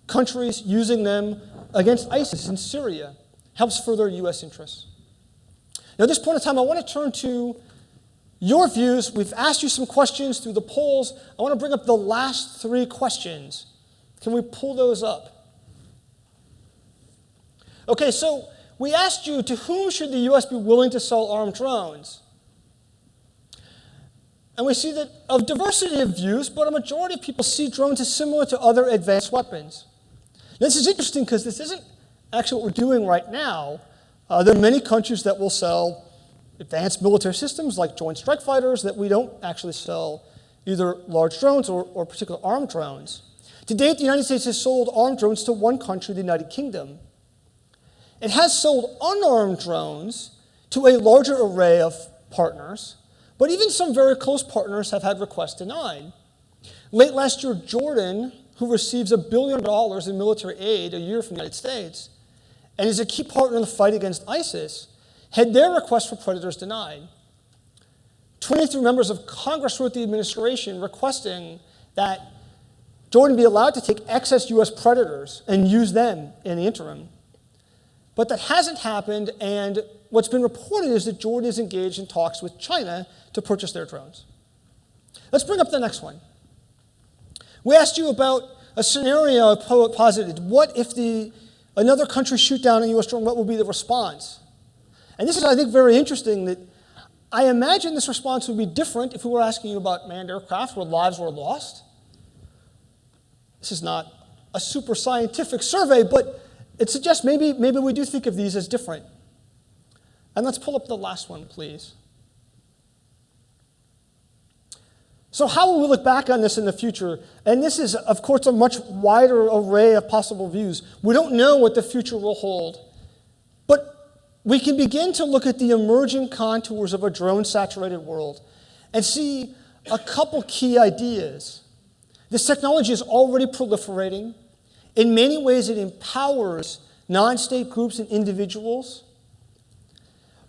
countries using them against ISIS in Syria, helps further US interests. Now, at this point in time, I want to turn to your views. We've asked you some questions through the polls. I want to bring up the last 3 questions. Can we pull those up? Okay, so we asked you, to whom should the US be willing to sell armed drones? And we see that of diversity of views, but a majority of people see drones as similar to other advanced weapons. Now, this is interesting because this isn't actually what we're doing right now. There are many countries that will sell advanced military systems like Joint Strike Fighters that we don't actually sell either large drones or particular armed drones. To date, the United States has sold armed drones to one country, the United Kingdom. It has sold unarmed drones to a larger array of partners, but even some very close partners have had requests denied. Late last year, Jordan, who receives $1 billion in military aid a year from the United States, and is a key partner in the fight against ISIS, had their request for Predators denied. 23 members of Congress wrote the administration requesting that Jordan be allowed to take excess US Predators and use them in the interim. But that hasn't happened, and what's been reported is that Jordan is engaged in talks with China to purchase their drones. Let's bring up the next one. We asked you about a scenario posited. What if another country shoot down a US drone? What will be the response? And this is, I think, very interesting that I imagine this response would be different if we were asking you about manned aircraft where lives were lost. This is not a super scientific survey, but it suggests maybe we do think of these as different. And let's pull up the last one, please. So how will we look back on this in the future? And this is, of course, a much wider array of possible views. We don't know what the future will hold. But we can begin to look at the emerging contours of a drone-saturated world and see a couple key ideas. This technology is already proliferating. In many ways, it empowers non-state groups and individuals.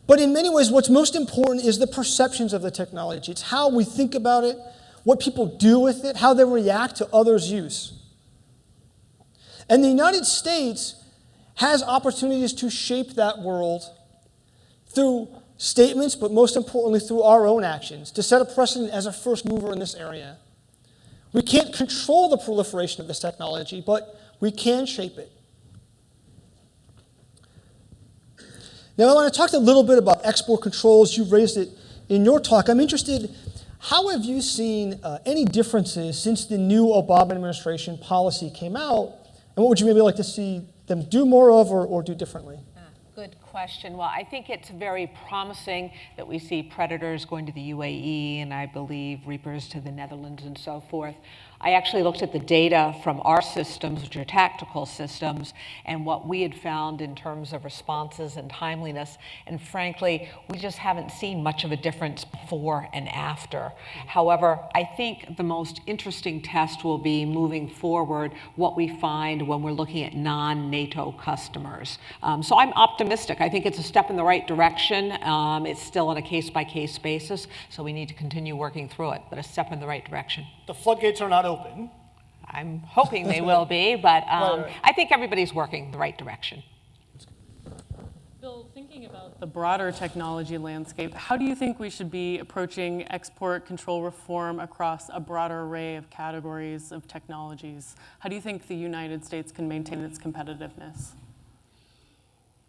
But in many ways, what's most important is the perceptions of the technology. It's how we think about it, what people do with it, how they react to others' use. And the United States has opportunities to shape that world through statements, but most importantly through our own actions, to set a precedent as a first mover in this area. We can't control the proliferation of this technology, but we can shape it. Now, I want to talk a little bit about export controls. You raised it in your talk. I'm interested, how have you seen any differences since the new Obama administration policy came out, and what would you maybe like to see them do more of or do differently? Good question. Well, I think it's very promising that we see Predators going to the UAE and I believe Reapers to the Netherlands and so forth. I actually looked at the data from our systems, which are tactical systems, and what we had found in terms of responses and timeliness. And frankly, we just haven't seen much of a difference before and after. However, I think the most interesting test will be moving forward what we find when we're looking at non-NATO customers. So I'm optimistic. I think it's a step in the right direction. It's still on a case-by-case basis, so we need to continue working through it, but a step in the right direction. The floodgates are not open. I'm hoping they will be, but I think everybody's working the right direction. Bill, thinking about about the broader technology landscape, how do you think we should be approaching export control reform across a broader array of categories of technologies? How do you think the United States can maintain its competitiveness?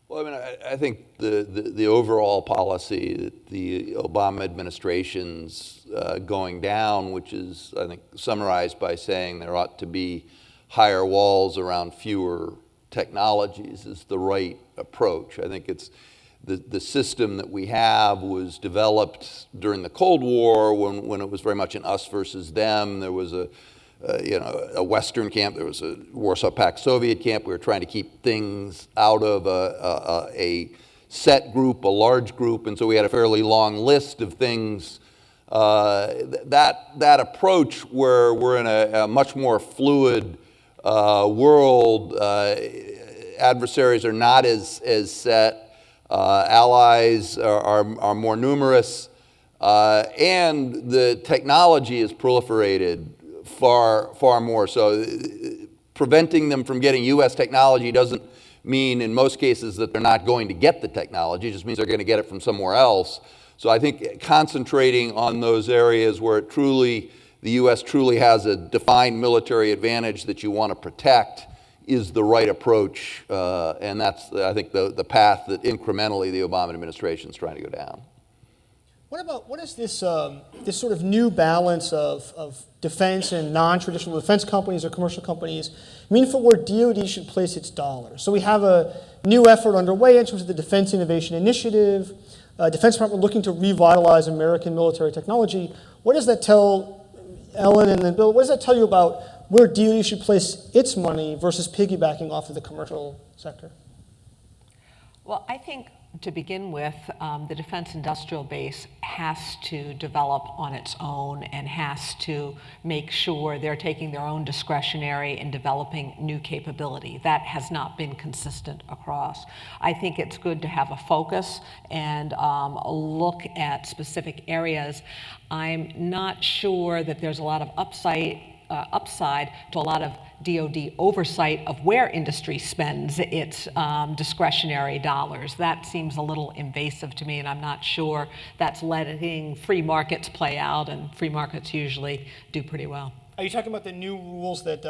Well, I mean, I think the overall policy that the Obama administration's going down, which is, I think, summarized by saying there ought to be higher walls around fewer technologies, is the right approach. I think it's the system that we have was developed during the Cold War when it was very much an us versus them. There was a Western camp, there was a Warsaw Pact Soviet camp. We were trying to keep things out of a set group, a large group, and so we had a fairly long list of things. That approach where we're in a much more fluid world, adversaries are not as set, allies are more numerous, and the technology has proliferated far more. So preventing them from getting U.S. technology doesn't mean in most cases that they're not going to get the technology. It just means they're going to get it from somewhere else. So I think concentrating on those areas where the U.S. truly has a defined military advantage that you want to protect is the right approach. And that's, I think, the path that incrementally the Obama administration is trying to go down. What is this this sort of new balance of defense and non-traditional defense companies or commercial companies mean for where DoD should place its dollars? So we have a new effort underway in terms of the Defense Innovation Initiative, Defense Department looking to revitalize American military technology. What does that tell Ellen and then Bill? What does that tell you about where DoD should place its money versus piggybacking off of the commercial sector? Well, I think to begin with, the defense industrial base has to develop on its own and has to make sure they're taking their own discretionary in developing new capability. That has not been consistent across. I think it's good to have a focus and look at specific areas. I'm not sure that there's a lot of upside to a lot of DoD oversight of where industry spends its discretionary dollars. That seems a little invasive to me, and I'm not sure that's letting free markets play out, and free markets usually do pretty well. Are you talking about the new rules that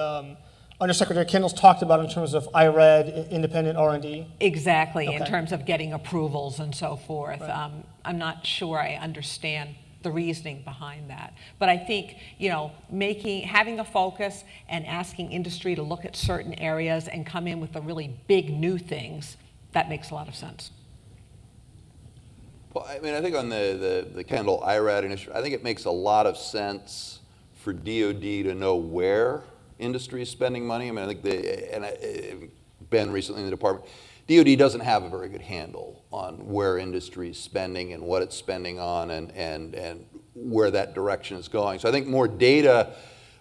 Undersecretary Kendall's talked about in terms of IRAD, independent R&D? Exactly, Okay. in terms of getting approvals and so forth. Right. I'm not sure I understand the reasoning behind that. But I think, having a focus and asking industry to look at certain areas and come in with the really big new things, that makes a lot of sense. Well, I mean, I think on the Kendall IRAD initiative, I think it makes a lot of sense for DoD to know where industry is spending money. I mean, I think Ben recently in the department, DoD doesn't have a very good handle on where industry is spending and what it's spending on and where that direction is going. So I think more data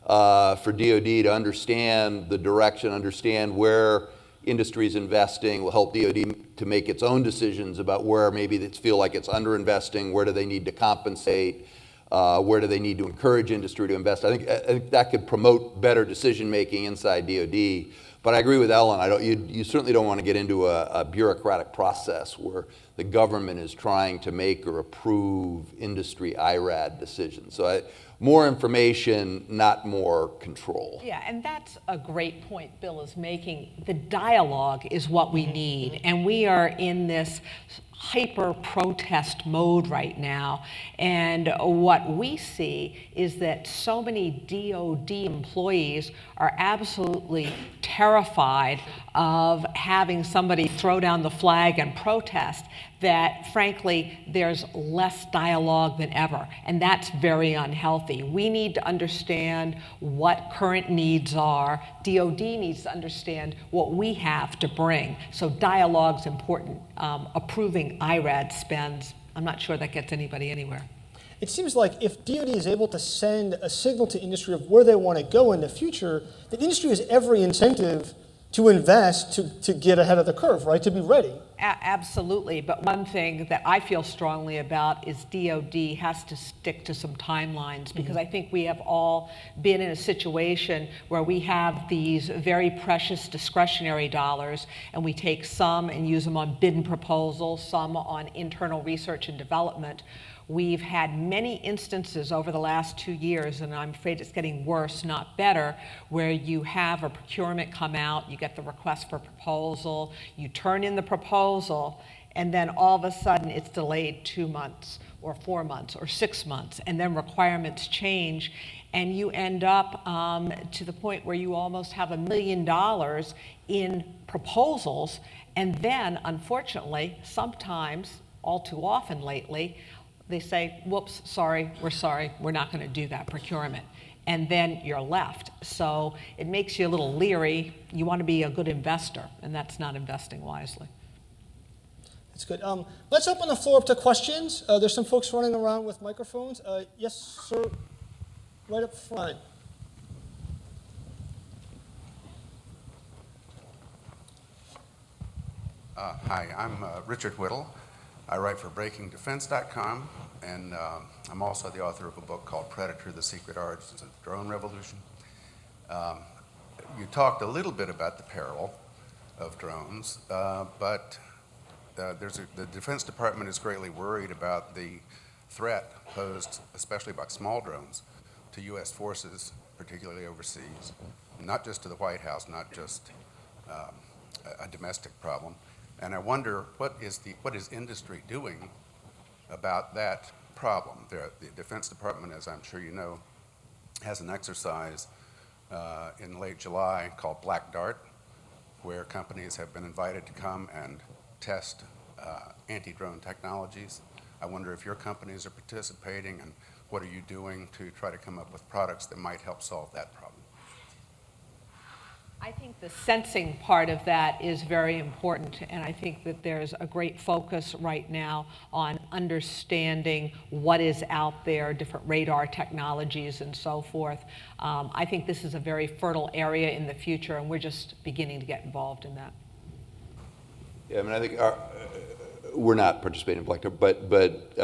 for DoD to understand the direction, understand where industry is investing will help DoD to make its own decisions about where maybe they feel like it's underinvesting, where do they need to compensate, where do they need to encourage industry to invest. I think that could promote better decision making inside DoD. But I agree with Ellen. You certainly don't want to get into a bureaucratic process where the government is trying to make or approve industry IRAD decisions. So more information, not more control. Yeah, and that's a great point Bill is making. The dialogue is what we need, and we are in this hyper-protest mode right now. And what we see is that so many DoD employees are absolutely terrified of having somebody throw down the flag and protest that, frankly, there's less dialogue than ever. And that's very unhealthy. We need to understand what current needs are. DoD needs to understand what we have to bring. So dialogue's important. Approving IRAD spends, I'm not sure that gets anybody anywhere. It seems like if DoD is able to send a signal to industry of where they want to go in the future, the industry has every incentive to invest to get ahead of the curve, right? To be ready. Absolutely, but one thing that I feel strongly about is DoD has to stick to some timelines, because I think we have all been in a situation where we have these very precious discretionary dollars, and we take some and use them on bid and proposal, some on internal research and development. We've had many instances over the last 2 years, and I'm afraid it's getting worse, not better, where you have a procurement come out, you get the request for proposal, you turn in the proposal, and then all of a sudden it's delayed 2 months or 4 months or 6 months, and then requirements change, and you end up to the point where you almost have $1 million in proposals, and then, unfortunately, sometimes, all too often lately, they say, whoops, sorry, we're not going to do that procurement. And then you're left. So it makes you a little leery. You want to be a good investor, and that's not investing wisely. That's good. Let's open the floor up to questions. There's some folks running around with microphones. Yes, sir, right up front. Hi, I'm Richard Whittle. I write for BreakingDefense.com, and I'm also the author of a book called Predator, The Secret Origins of the Drone Revolution. You talked a little bit about the peril of drones, but the Defense Department is greatly worried about the threat posed, especially by small drones, to U.S. forces, particularly overseas, not just to the White House, not just a domestic problem. And I wonder, what is industry doing about that problem? The Defense Department, as I'm sure you know, has an exercise in late July called Black Dart, where companies have been invited to come and test anti-drone technologies. I wonder if your companies are participating, and what are you doing to try to come up with products that might help solve that problem? I think the sensing part of that is very important, and I think that there's a great focus right now on understanding what is out there, different radar technologies and so forth. I think this is a very fertile area in the future, and we're just beginning to get involved in that. Yeah, I mean, I think we're not participating in Black Dart, but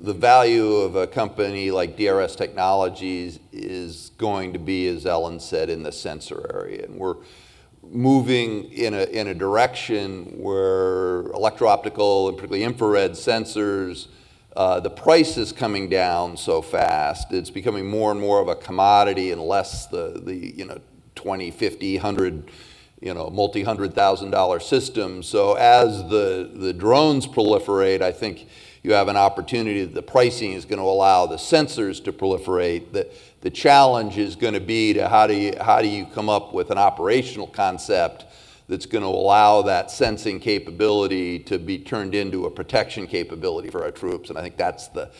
the value of a company like DRS Technologies is going to be, as Ellen said, in the sensor area. And we're moving in a direction where electro-optical and particularly infrared sensors, the price is coming down so fast. It's becoming more and more of a commodity and less the $20, $50, $100, multi-$100,000 systems. So as the drones proliferate, I think you have an opportunity that the pricing is going to allow the sensors to proliferate. The challenge is going to be to how do you come up with an operational concept that's going to allow that sensing capability to be turned into a protection capability for our troops, and I think that's the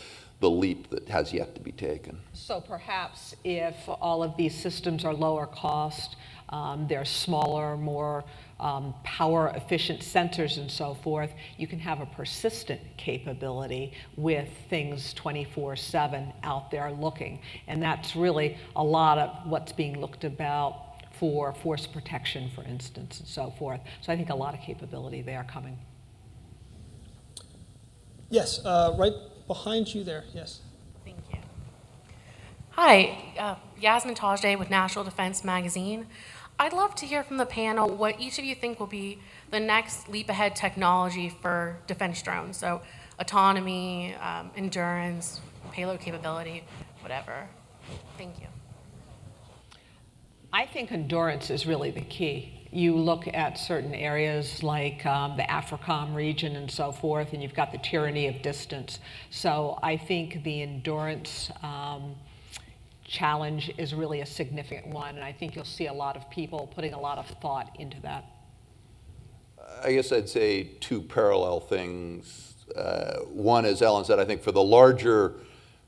leap that has yet to be taken. So perhaps if all of these systems are lower cost, they're smaller, more power efficient sensors and so forth, you can have a persistent capability with things 24/7 out there looking. And that's really a lot of what's being looked about for force protection, for instance, and so forth. So I think a lot of capability there coming. Yes, right behind you there, yes. Thank you. Hi, Yasmin Tajday with National Defense Magazine. I'd love to hear from the panel what each of you think will be the next leap ahead technology for defense drones. So autonomy, endurance, payload capability, whatever. Thank you. I think endurance is really the key. You look at certain areas like the AFRICOM region and so forth, and you've got the tyranny of distance. So I think the endurance challenge is really a significant one, and I think you'll see a lot of people putting a lot of thought into that. I guess I'd say two parallel things. One, as Ellen said, I think for the larger,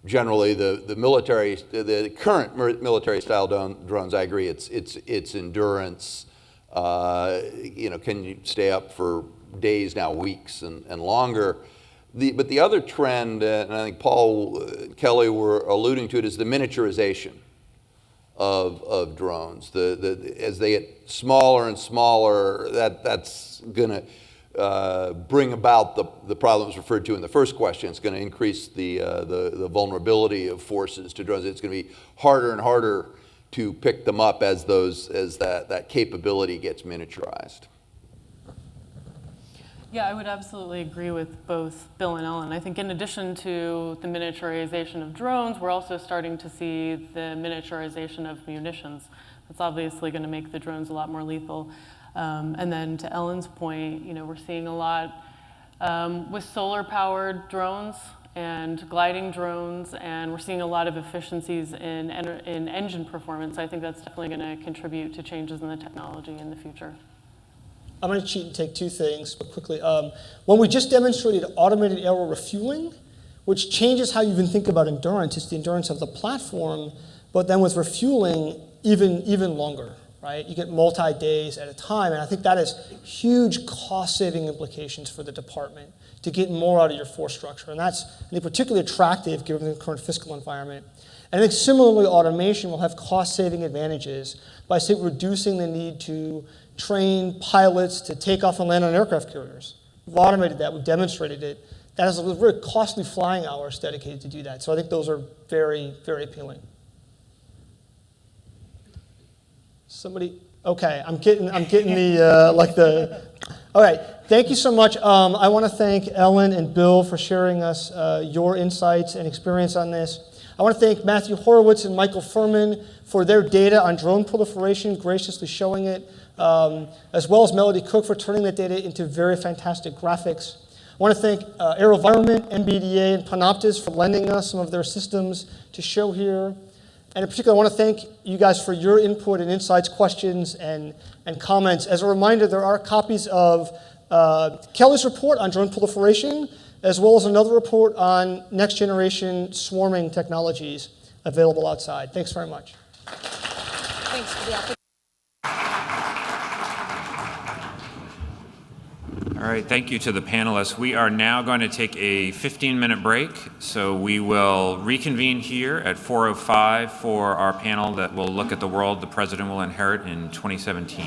generally the military, the current military style drones, I agree, it's endurance. Can you stay up for days now, weeks and longer? But the other trend, and I think Paul Kelly were alluding to it, is the miniaturization of drones. As they get smaller and smaller, that's going to bring about the problems referred to in the first question. It's going to increase the vulnerability of forces to drones. It's going to be harder and harder to pick them up as that capability gets miniaturized. Yeah, I would absolutely agree with both Bill and Ellen. I think in addition to the miniaturization of drones, we're also starting to see the miniaturization of munitions. That's obviously going to make the drones a lot more lethal. And then to Ellen's point, we're seeing a lot with solar-powered drones and gliding drones, and we're seeing a lot of efficiencies in engine performance. I think that's definitely going to contribute to changes in the technology in the future. I'm going to cheat and take two things, but quickly. When we just demonstrated automated aerial refueling, which changes how you even think about endurance, it's the endurance of the platform, but then with refueling, even longer, right? You get multi-days at a time, and I think that has huge cost-saving implications for the department to get more out of your force structure, and that's, I think, particularly attractive given the current fiscal environment. And I think similarly, automation will have cost-saving advantages by, say, reducing the need to train pilots to take off and land on aircraft carriers. We've automated that, we've demonstrated it. That has a very costly flying hours dedicated to do that. So I think those are very, very appealing. Somebody, okay, I'm getting all right, thank you so much. I want to thank Ellen and Bill for sharing us your insights and experience on this. I want to thank Matthew Horowitz and Michael Furman for their data on drone proliferation, graciously showing it, as well as Melody Cook for turning that data into very fantastic graphics. I want to thank AeroVironment, MBDA, and Panoptis for lending us some of their systems to show here. And in particular, I want to thank you guys for your input and insights, questions, and comments. As a reminder, there are copies of Kelly's report on drone proliferation, as well as another report on next generation swarming technologies available outside. Thanks very much. Thanks for the opportunity. All right, thank you to the panelists. We are now going to take a 15-minute break, so we will reconvene here at 4:05 for our panel that will look at the world the president will inherit in 2017.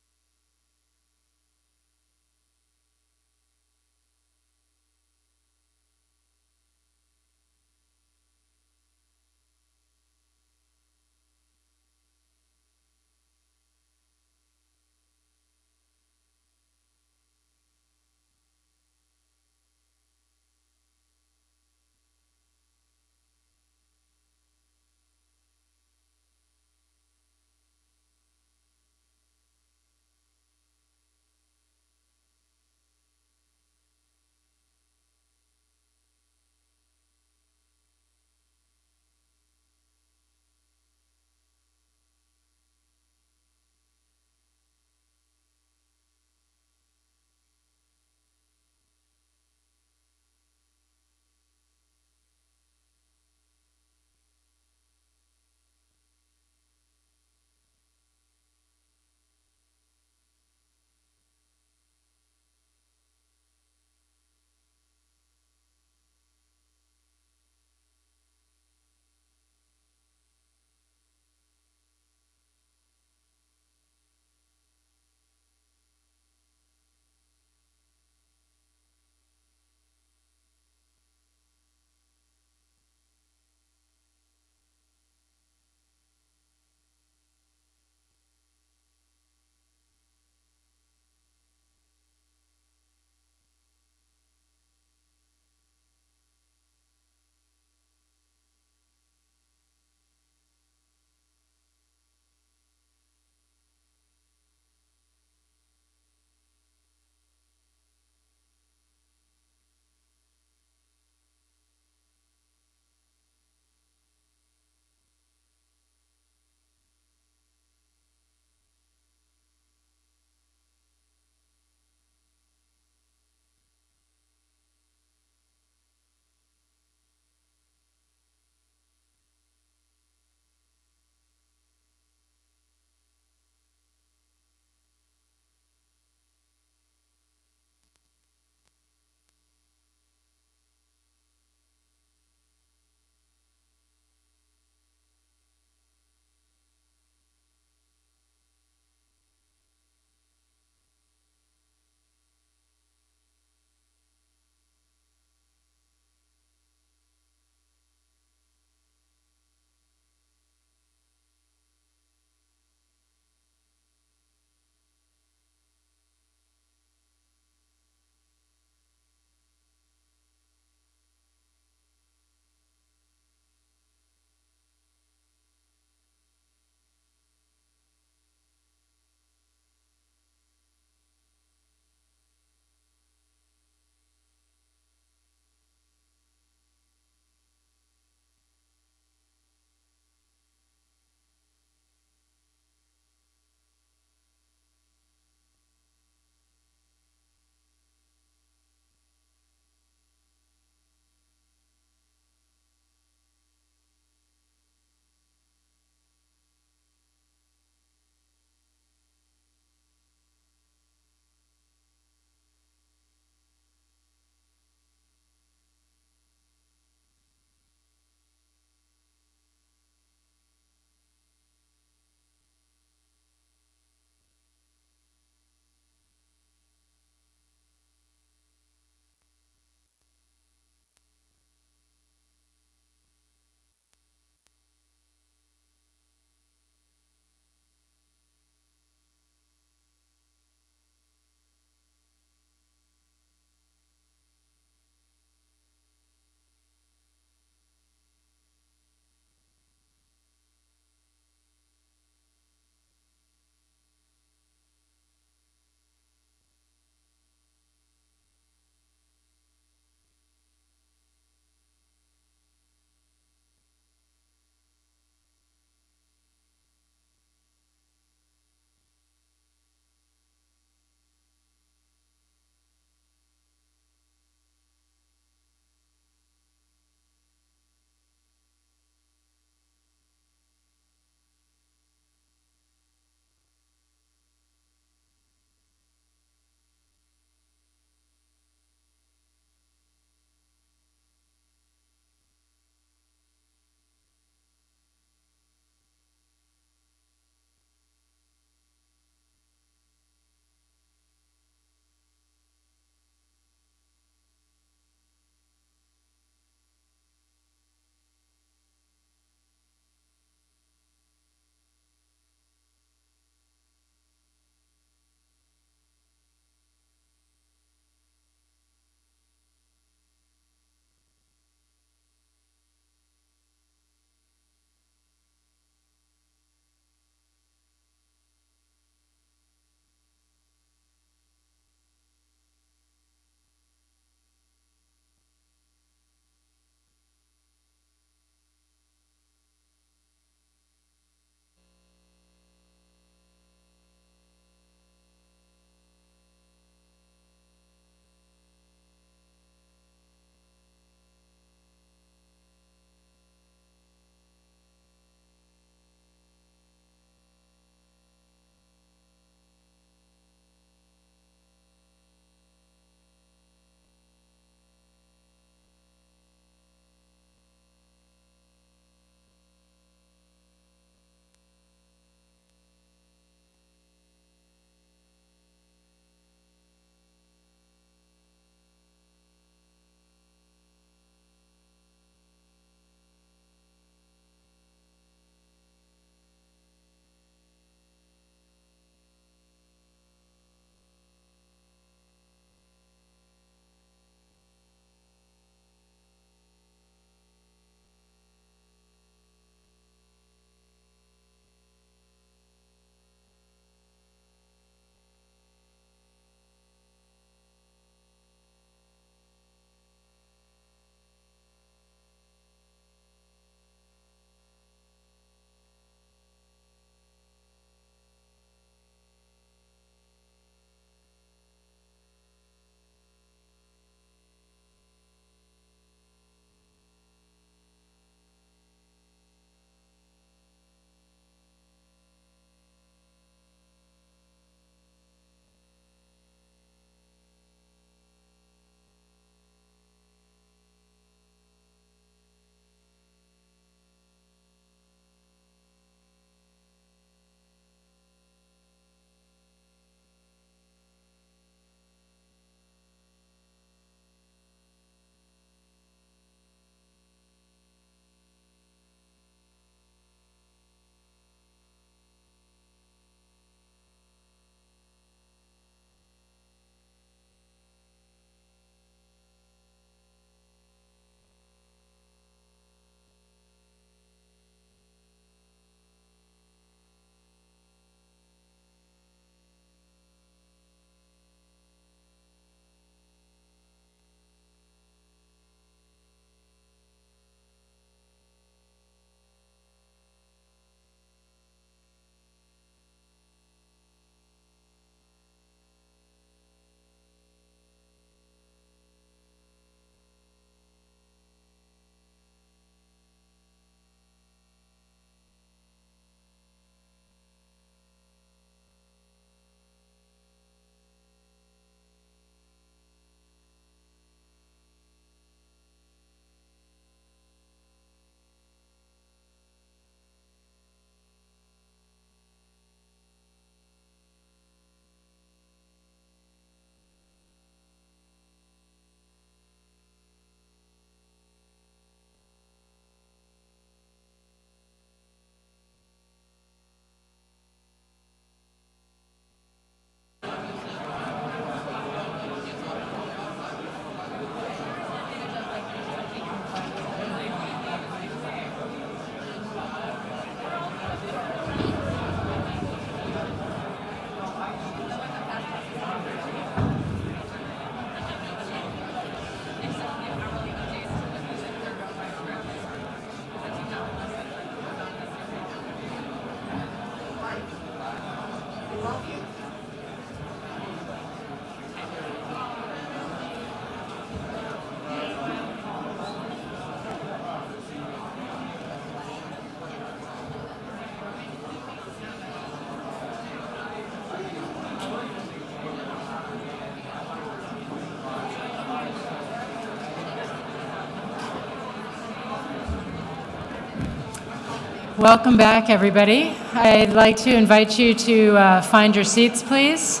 Welcome back, everybody. I'd like to invite you to find your seats, please.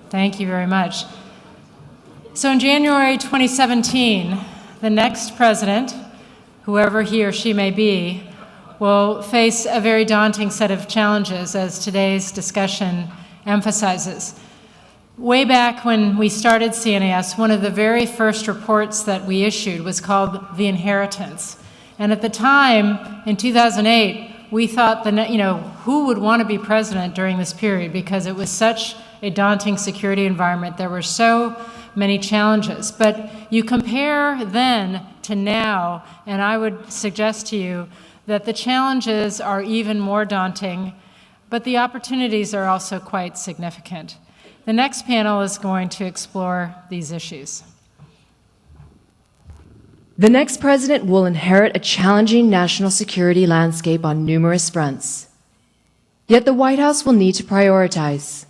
Thank you very much. So in January 2017, the next president, whoever he or she may be, will face a very daunting set of challenges, as today's discussion emphasizes. Way back when we started CNAS, one of the very first reports that we issued was called The Inheritance. And at the time, in 2008, we thought, who would want to be president during this period? Because it was such a daunting security environment. There were so many challenges. But you compare then to now, and I would suggest to you that the challenges are even more daunting, but the opportunities are also quite significant. The next panel is going to explore these issues. The next president will inherit a challenging national security landscape on numerous fronts. Yet the White House will need to prioritize.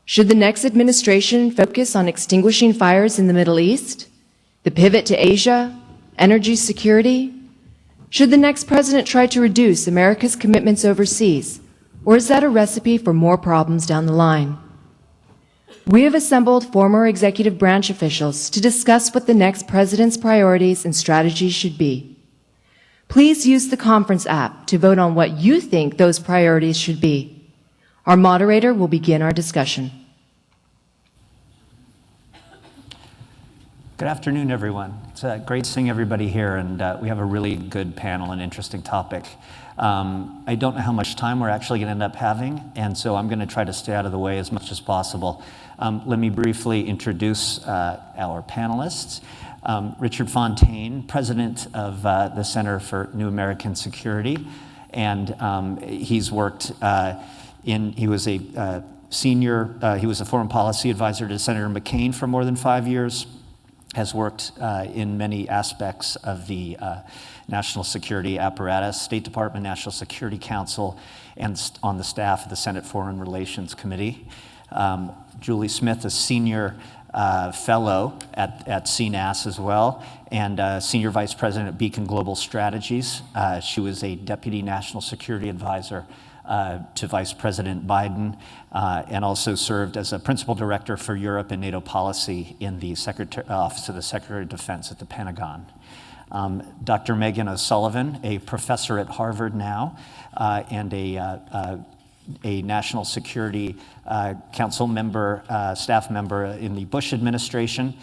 Should the next administration focus on extinguishing fires in the Middle East, the pivot to Asia, energy security? Should the next president try to reduce America's commitments overseas, or is that a recipe for more problems down the line? We have assembled former executive branch officials to discuss what the next president's priorities and strategies should be. Please use the conference app to vote on what you think those priorities should be. Our moderator will begin our discussion. Good afternoon, everyone. It's great seeing everybody here, and we have a really good panel and interesting topic. I don't know how much time we're actually going to end up having, and so I'm going to try to stay out of the way as much as possible. Let me briefly introduce our panelists. Richard Fontaine, president of the Center for New American Security, and he's worked he was a he was a foreign policy advisor to Senator McCain for more than 5 years, has worked in many aspects of the national security apparatus, State Department, National Security Council, and on the staff of the Senate Foreign Relations Committee. Julie Smith, a senior fellow at CNAS as well, and senior vice president at Beacon Global Strategies. She was a deputy national security advisor to Vice President Biden, and also served as a principal director for Europe and NATO policy in the Office of the Secretary of Defense at the Pentagon. Dr. Megan O'Sullivan, a professor at Harvard now, and a National Security Council member, staff member in the Bush administration,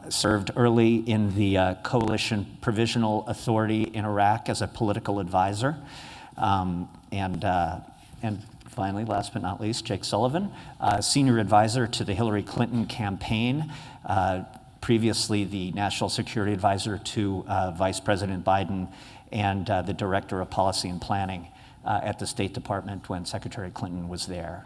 served early in the Coalition Provisional Authority in Iraq as a political advisor. And finally, last but not least, Jake Sullivan, senior advisor to the Hillary Clinton campaign, previously the national security advisor to Vice President Biden, and the director of policy and planning at the State Department when Secretary Clinton was there.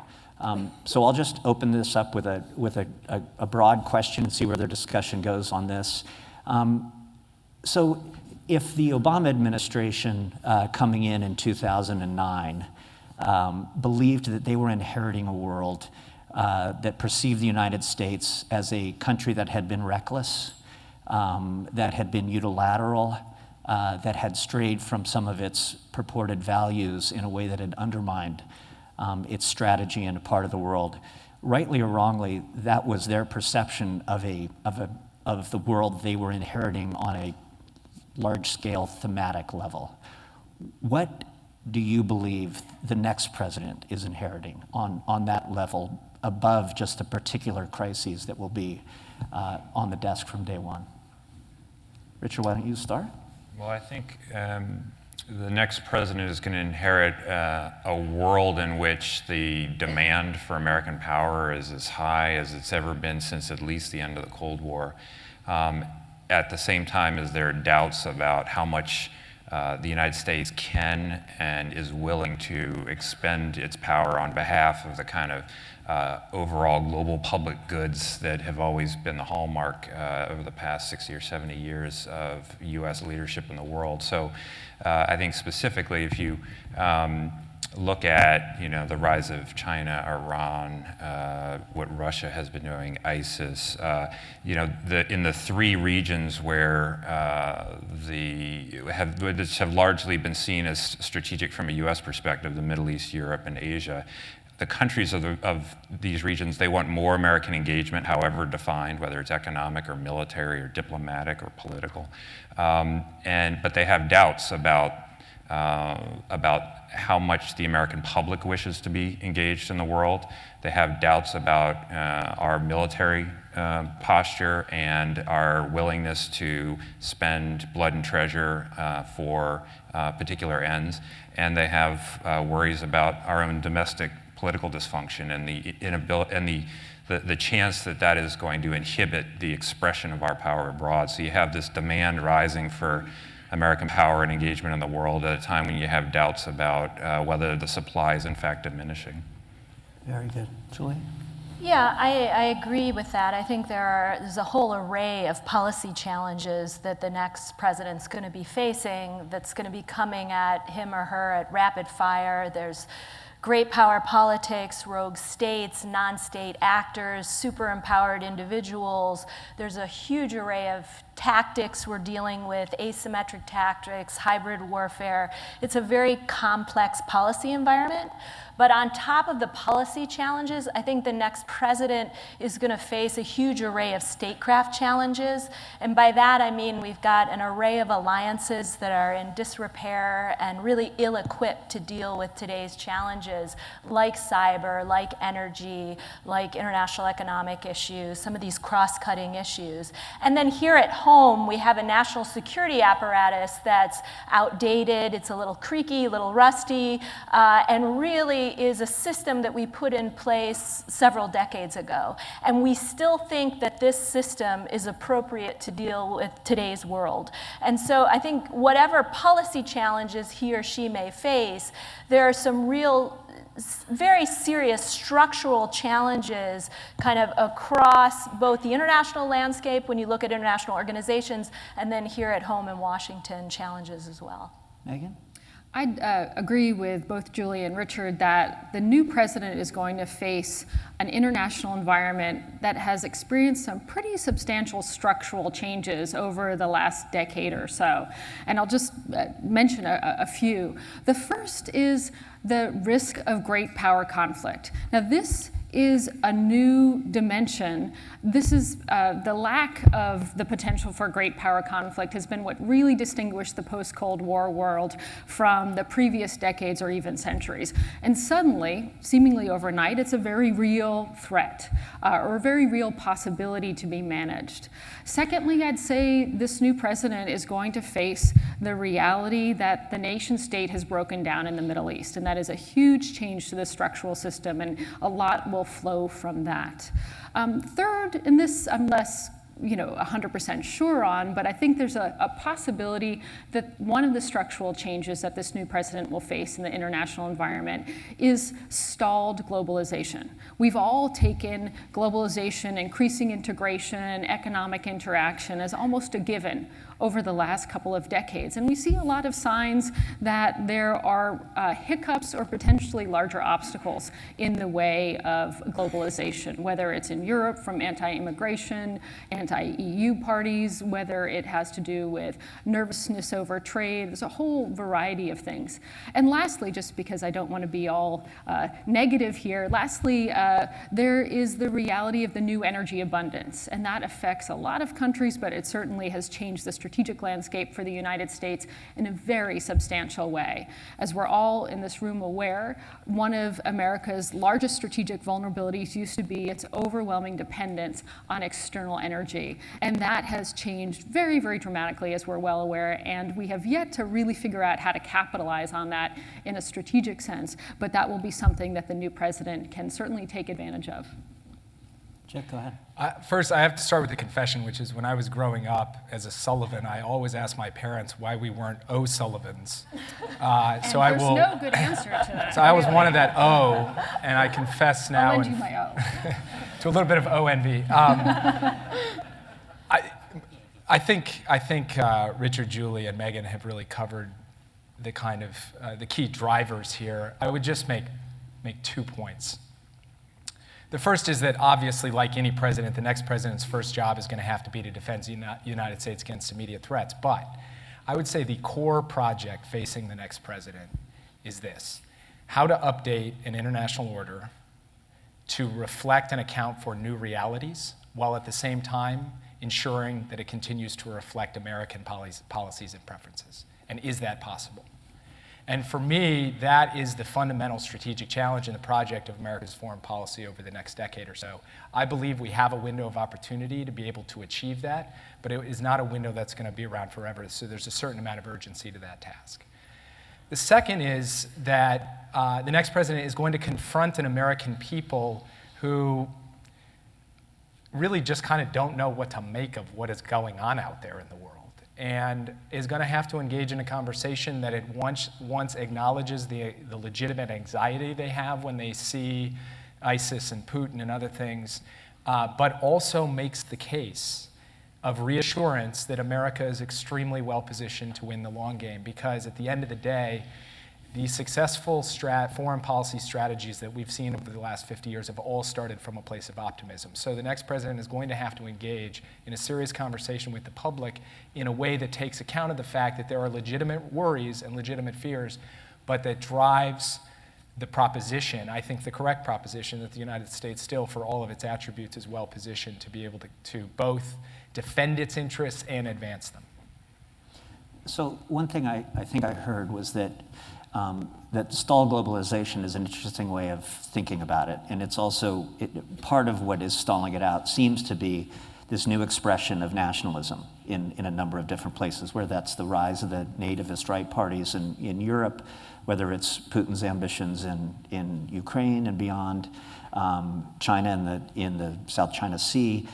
So I'll just open this up with a broad question and see where the discussion goes on this. So if the Obama administration coming in 2009 believed that they were inheriting a world that perceived the United States as a country that had been reckless, that had been unilateral, that had strayed from some of its purported values in a way that had undermined its strategy in a part of the world, rightly or wrongly, that was their perception of the world they were inheriting on a large-scale thematic level. What do you believe the next president is inheriting on that level, above just the particular crises that will be on the desk from day one? Richard, why don't you start? Well, I think the next president is going to inherit a world in which the demand for American power is as high as it's ever been since at least the end of the Cold War. At the same time as there are doubts about how much the United States can and is willing to expend its power on behalf of the kind of overall global public goods that have always been the hallmark over the past 60 or 70 years of U.S. leadership in the world. So I think specifically if you look at, the rise of China, Iran, what Russia has been doing, ISIS, in the three regions where which have largely been seen as strategic from a U.S. perspective, the Middle East, Europe, and Asia. The countries of these regions, they want more American engagement, however defined, whether it's economic or military or diplomatic or political. But they have doubts about how much the American public wishes to be engaged in the world. They have doubts about our military posture and our willingness to spend blood and treasure for particular ends. And they have worries about our own domestic political dysfunction and the inability and the chance that that is going to inhibit the expression of our power abroad. So you have this demand rising for American power and engagement in the world at a time when you have doubts about whether the supply is in fact diminishing. Very good. Julie? Yeah, I agree with that. I think there's a whole array of policy challenges that the next president's going to be facing that's going to be coming at him or her at rapid fire. There's great power politics, rogue states, non-state actors, super empowered individuals. There's a huge array of tactics we're dealing with, asymmetric tactics, hybrid warfare. It's a very complex policy environment. But on top of the policy challenges, I think the next president is going to face a huge array of statecraft challenges. And by that, I mean we've got an array of alliances that are in disrepair and really ill-equipped to deal with today's challenges, like cyber, like energy, like international economic issues, some of these cross-cutting issues. And then here at home, we have a national security apparatus that's outdated, it's a little creaky, a little rusty, and really is a system that we put in place several decades ago. And we still think that this system is appropriate to deal with today's world. And so I think whatever policy challenges he or she may face, there are some real very serious structural challenges kind of across both the international landscape when you look at international organizations and then here at home in Washington challenges as well. Megan? I'd agree with both Julie and Richard that the new president is going to face an international environment that has experienced some pretty substantial structural changes over the last decade or so. And I'll just mention a few. The first is the risk of great power conflict. Now, this is a new dimension. This is the lack of the potential for great power conflict has been what really distinguished the post-Cold War world from the previous decades or even centuries. And suddenly, seemingly overnight, it's a very real threat or a very real possibility to be managed. Secondly, I'd say this new president is going to face the reality that the nation state has broken down in the Middle East, and that is a huge change to the structural system, and a lot will flow from that. Third, and this I'm less 100% sure on, but I think there's a possibility that one of the structural changes that this new president will face in the international environment is stalled globalization. We've all taken globalization, increasing integration, economic interaction as almost a given over the last couple of decades. And we see a lot of signs that there are hiccups or potentially larger obstacles in the way of globalization, whether it's in Europe from anti-immigration, anti-EU parties, whether it has to do with nervousness over trade. There's a whole variety of things. And lastly, just because I don't want to be all negative here, lastly, there is the reality of the new energy abundance. And that affects a lot of countries, but it certainly has changed the strategic landscape for the United States in a very substantial way. As we're all in this room aware, one of America's largest strategic vulnerabilities used to be its overwhelming dependence on external energy. And that has changed very, very dramatically, as we're well aware, and we have yet to really figure out how to capitalize on that in a strategic sense, but that will be something that the new president can certainly take advantage of. Jack, go ahead. First, I have to start with the confession, which is when I was growing up as a Sullivan, I always asked my parents why we weren't O-Sullivans. So I will. There's no good answer to that. So I was one of that O, and I confess now. I'll lend you my O. To a little bit of O envy. I think Richard, Julie, and Megan have really covered the key drivers here. I would just make 2 points. The first is that obviously, like any president, the next president's first job is going to have to be to defend the United States against immediate threats. But I would say the core project facing the next president is this: how to update an international order to reflect and account for new realities, while at the same time ensuring that it continues to reflect American policies and preferences. And is that possible? And for me, that is the fundamental strategic challenge in the project of America's foreign policy over the next decade or so. I believe we have a window of opportunity to be able to achieve that, but it is not a window that's going to be around forever, so there's a certain amount of urgency to that task. The second is that the next president is going to confront an American people who really just kind of don't know what to make of what is going on out there in the world, and is going to have to engage in a conversation that it once acknowledges the legitimate anxiety they have when they see ISIS and Putin and other things, but also makes the case of reassurance that America is extremely well positioned to win the long game, because at the end of the day, the successful foreign policy strategies that we've seen over the last 50 years have all started from a place of optimism. So the next president is going to have to engage in a serious conversation with the public in a way that takes account of the fact that there are legitimate worries and legitimate fears, but that drives the proposition, I think the correct proposition, that the United States still, for all of its attributes, is well positioned to be able to both defend its interests and advance them. So one thing I think I heard was that stall globalization is an interesting way of thinking about it. And it's also, part of what is stalling it out seems to be this new expression of nationalism in a number of different places, where that's the rise of the nativist right parties in Europe, whether it's Putin's ambitions in Ukraine and beyond, China in the South China Sea.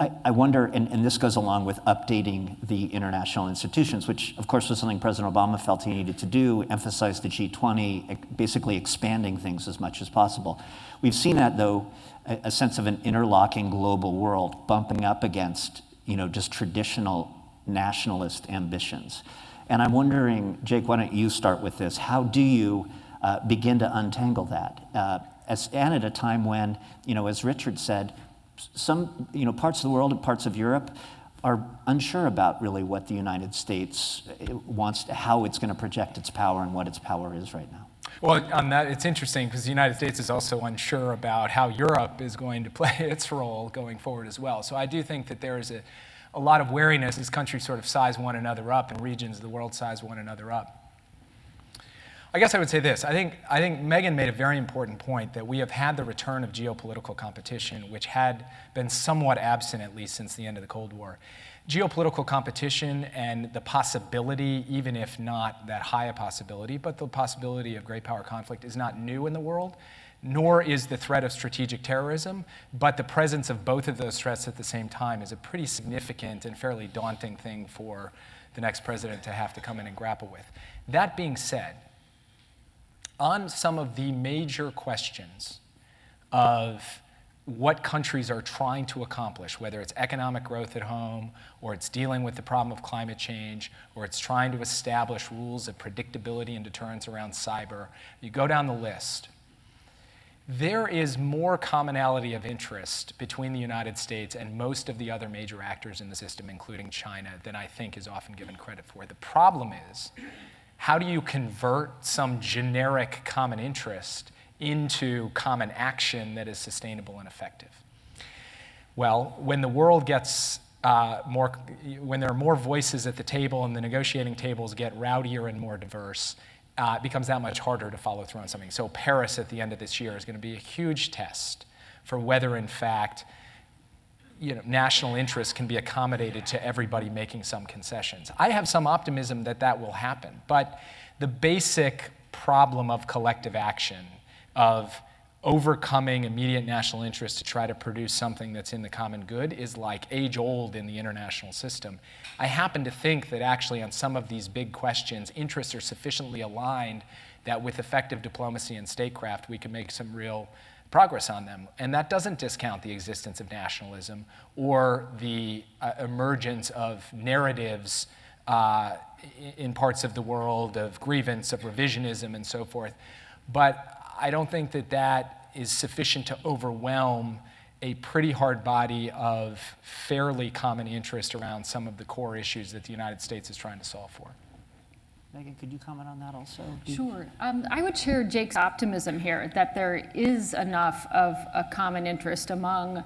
I wonder, and this goes along with updating the international institutions, which of course was something President Obama felt he needed to do, emphasize the G20, basically expanding things as much as possible. We've seen that, though, a sense of an interlocking global world bumping up against, just traditional nationalist ambitions. And I'm wondering, Jake, why don't you start with this? How do you begin to untangle that? And at a time when, as Richard said, some parts of the world and parts of Europe are unsure about really what the United States wants, how it's going to project its power and what its power is right now. Well, on that, it's interesting because the United States is also unsure about how Europe is going to play its role going forward as well. So I do think that there is a lot of wariness as countries sort of size one another up and regions of the world size one another up. I guess I would say this. I think Megan made a very important point that we have had the return of geopolitical competition, which had been somewhat absent, at least since the end of the Cold War. Geopolitical competition and the possibility, even if not that high a possibility, but the possibility of great power conflict is not new in the world, nor is the threat of strategic terrorism, but the presence of both of those threats at the same time is a pretty significant and fairly daunting thing for the next president to have to come in and grapple with. That being said, on some of the major questions of what countries are trying to accomplish, whether it's economic growth at home, or it's dealing with the problem of climate change, or it's trying to establish rules of predictability and deterrence around cyber, you go down the list. There is more commonality of interest between the United States and most of the other major actors in the system, including China, than I think is often given credit for. The problem is, how do you convert some generic common interest into common action that is sustainable and effective? Well, when the world gets when there are more voices at the table and the negotiating tables get rowdier and more diverse, it becomes that much harder to follow through on something. So Paris at the end of this year is going to be a huge test for whether, in fact, national interest can be accommodated to everybody making some concessions. I have some optimism that that will happen, but the basic problem of collective action, of overcoming immediate national interest to try to produce something that's in the common good, is like age-old in the international system. I happen to think that actually on some of these big questions, interests are sufficiently aligned that with effective diplomacy and statecraft, we can make some real progress on them. And that doesn't discount the existence of nationalism or the emergence of narratives in parts of the world of grievance, of revisionism, and so forth. But I don't think that that is sufficient to overwhelm a pretty hard body of fairly common interest around some of the core issues that the United States is trying to solve for. Megan, could you comment on that also? Sure. I would share Jake's optimism here that there is enough of a common interest among,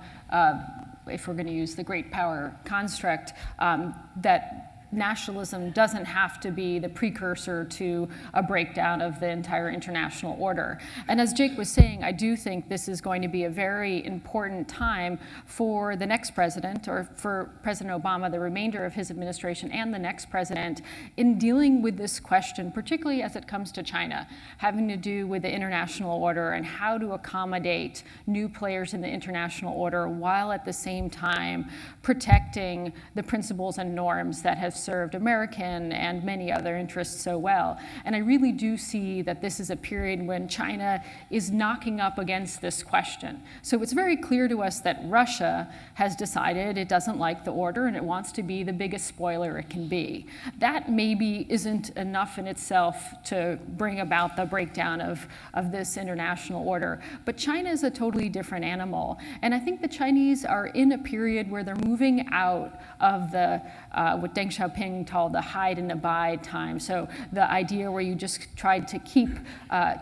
if we're going to use the great power construct, that nationalism doesn't have to be the precursor to a breakdown of the entire international order. And as Jake was saying, I do think this is going to be a very important time for the next president, or for President Obama, the remainder of his administration, and the next president in dealing with this question, particularly as it comes to China, having to do with the international order and how to accommodate new players in the international order while at the same time protecting the principles and norms that have served American and many other interests so well. And I really do see that this is a period when China is knocking up against this question. So it's very clear to us that Russia has decided it doesn't like the order and it wants to be the biggest spoiler it can be. That maybe isn't enough in itself to bring about the breakdown of this international order. But China is a totally different animal. And I think the Chinese are in a period where they're moving out of the what Deng Xiaoping called the hide and abide time. So the idea where you just tried to keep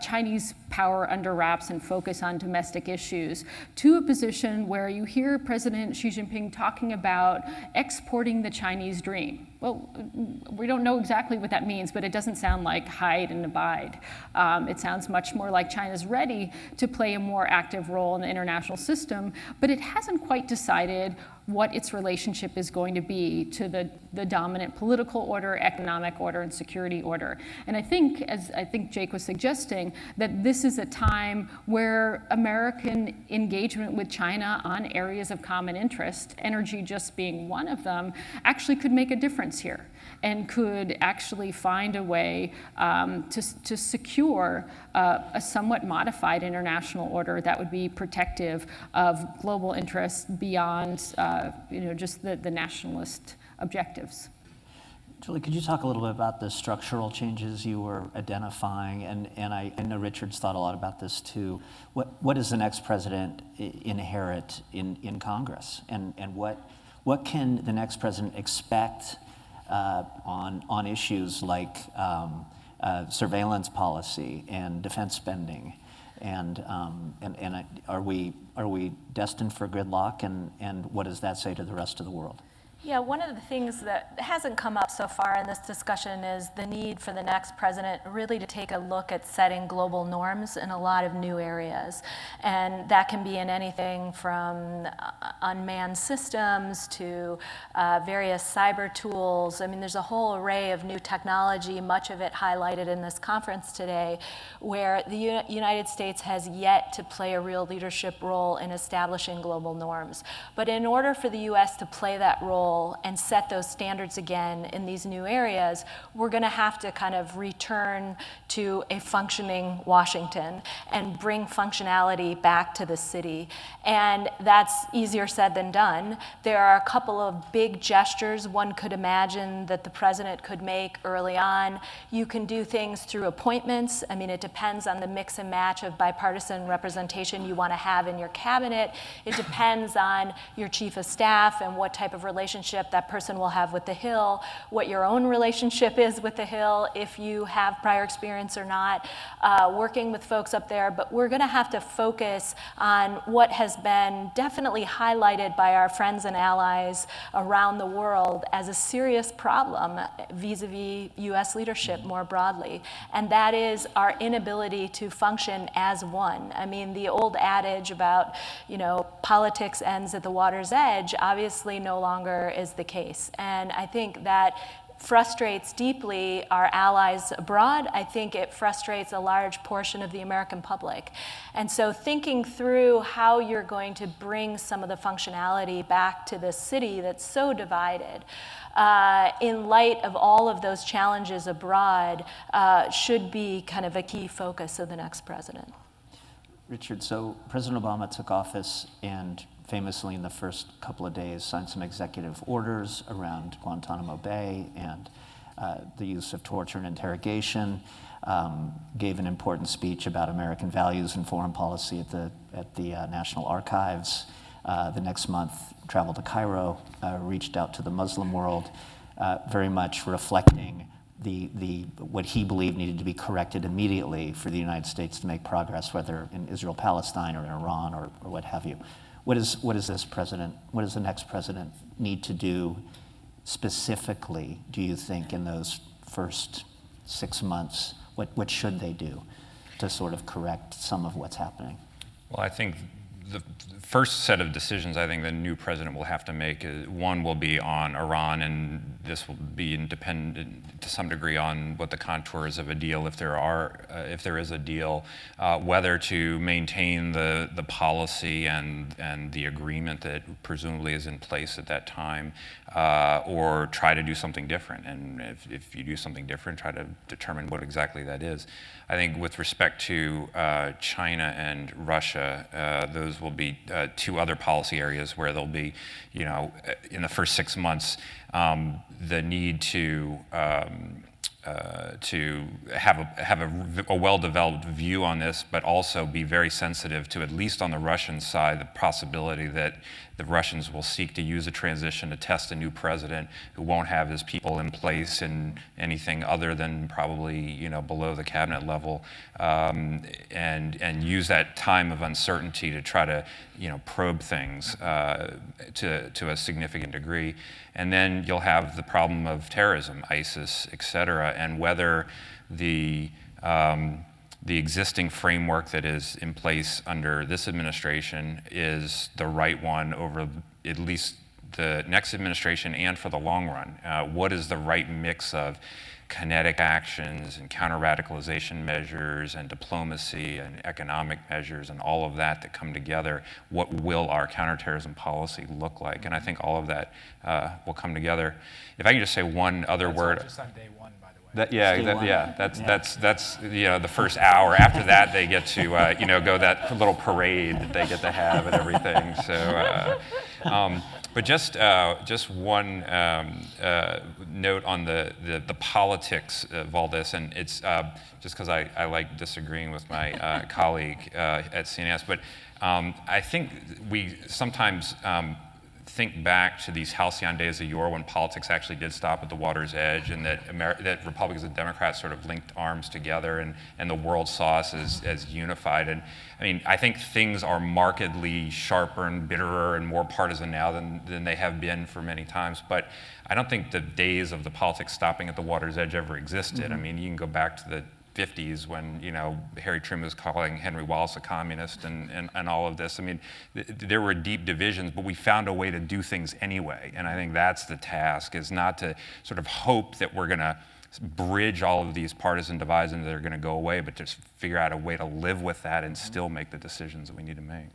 Chinese power under wraps and focus on domestic issues, to a position where you hear President Xi Jinping talking about exporting the Chinese dream. Well, we don't know exactly what that means, but it doesn't sound like hide and abide. It sounds much more like China's ready to play a more active role in the international system, but it hasn't quite decided what its relationship is going to be to the dominant political order, economic order, and security order. And I think, as I think Jake was suggesting, that this is a time where American engagement with China on areas of common interest, energy just being one of them, actually could make a difference here and could actually find a way to secure a somewhat modified international order that would be protective of global interests beyond just the nationalist objectives. Julie, could you talk a little bit about the structural changes you were identifying? And I know Richard's thought a lot about this too. What does the next president inherit in Congress? And what can the next president expect on issues like surveillance policy and defense spending? And are we destined for gridlock? And what does that say to the rest of the world? Yeah, one of the things that hasn't come up so far in this discussion is the need for the next president really to take a look at setting global norms in a lot of new areas. And that can be in anything from unmanned systems to various cyber tools. I mean, there's a whole array of new technology, much of it highlighted in this conference today, where the United States has yet to play a real leadership role in establishing global norms. But in order for the US to play that role and set those standards again in these new areas, we're going to have to kind of return to a functioning Washington and bring functionality back to the city. And that's easier said than done. There are a couple of big gestures one could imagine that the president could make early on. You can do things through appointments. I mean, it depends on the mix and match of bipartisan representation you want to have in your cabinet. It depends on your chief of staff and what type of relationship that person will have with the Hill, what your own relationship is with the Hill, if you have prior experience or not, working with folks up there. But we're going to have to focus on what has been definitely highlighted by our friends and allies around the world as a serious problem vis-a-vis US leadership more broadly. And that is our inability to function as one. I mean, the old adage about, politics ends at the water's edge obviously no longer is the case. And I think that frustrates deeply our allies abroad. I think it frustrates a large portion of the American public. And so thinking through how you're going to bring some of the functionality back to this city that's so divided, in light of all of those challenges abroad, should be kind of a key focus of the next president. Richard, so President Obama took office and famously in the first couple of days signed some executive orders around Guantanamo Bay and the use of torture and interrogation, gave an important speech about American values and foreign policy at the National Archives. The next month, traveled to Cairo, reached out to the Muslim world, very much reflecting what he believed needed to be corrected immediately for the United States to make progress, whether in Israel-Palestine or in Iran or what have you. What does the next president need to do specifically, do you think, in those first 6 months? What should they do to sort of correct some of what's happening? Well, I think the first set of decisions I think the new president will have to make is, one will be on Iran, and this will be dependent to some degree on what the contours of a deal, if there is a deal, whether to maintain the policy and the agreement that presumably is in place at that time, or try to do something different. And if you do something different, try to determine what exactly that is. I think with respect to China and Russia, those will be two other policy areas where there'll be, in the first 6 months, the need to have a well-developed view on this, but also be very sensitive to, at least on the Russian side, the possibility that the Russians will seek to use a transition to test a new president who won't have his people in place in anything other than probably below the cabinet level, and use that time of uncertainty to try to probe things to a significant degree. And then you'll have the problem of terrorism, ISIS, et cetera, and whether the existing framework that is in place under this administration is the right one over at least the next administration and for the long run. What is the right mix of kinetic actions and counter-radicalization measures and diplomacy and economic measures and all of that come together? What will our counterterrorism policy look like? And I think all of that will come together. If I can just say one other word. That's all just on day one, by the way. That's the first hour. After that, they get to go that little parade that they get to have and everything. So, but just one note on the politics of all this, and it's just because I like disagreeing with my colleague at CNAS, but I think we sometimes think back to these halcyon days of yore when politics actually did stop at the water's edge, and that Republicans and Democrats sort of linked arms together, and the world saw us as unified. And I mean, I think things are markedly sharper and bitterer and more partisan now than they have been for many times. But I don't think the days of the politics stopping at the water's edge ever existed. I mean, you can go back to the 50s when Harry Truman was calling Henry Wallace a communist and all of this. I mean, there were deep divisions, but we found a way to do things anyway. And I think that's the task, is not to sort of hope that we're going to bridge all of these partisan divides and they're going to go away, but just figure out a way to live with that and still make the decisions that we need to make.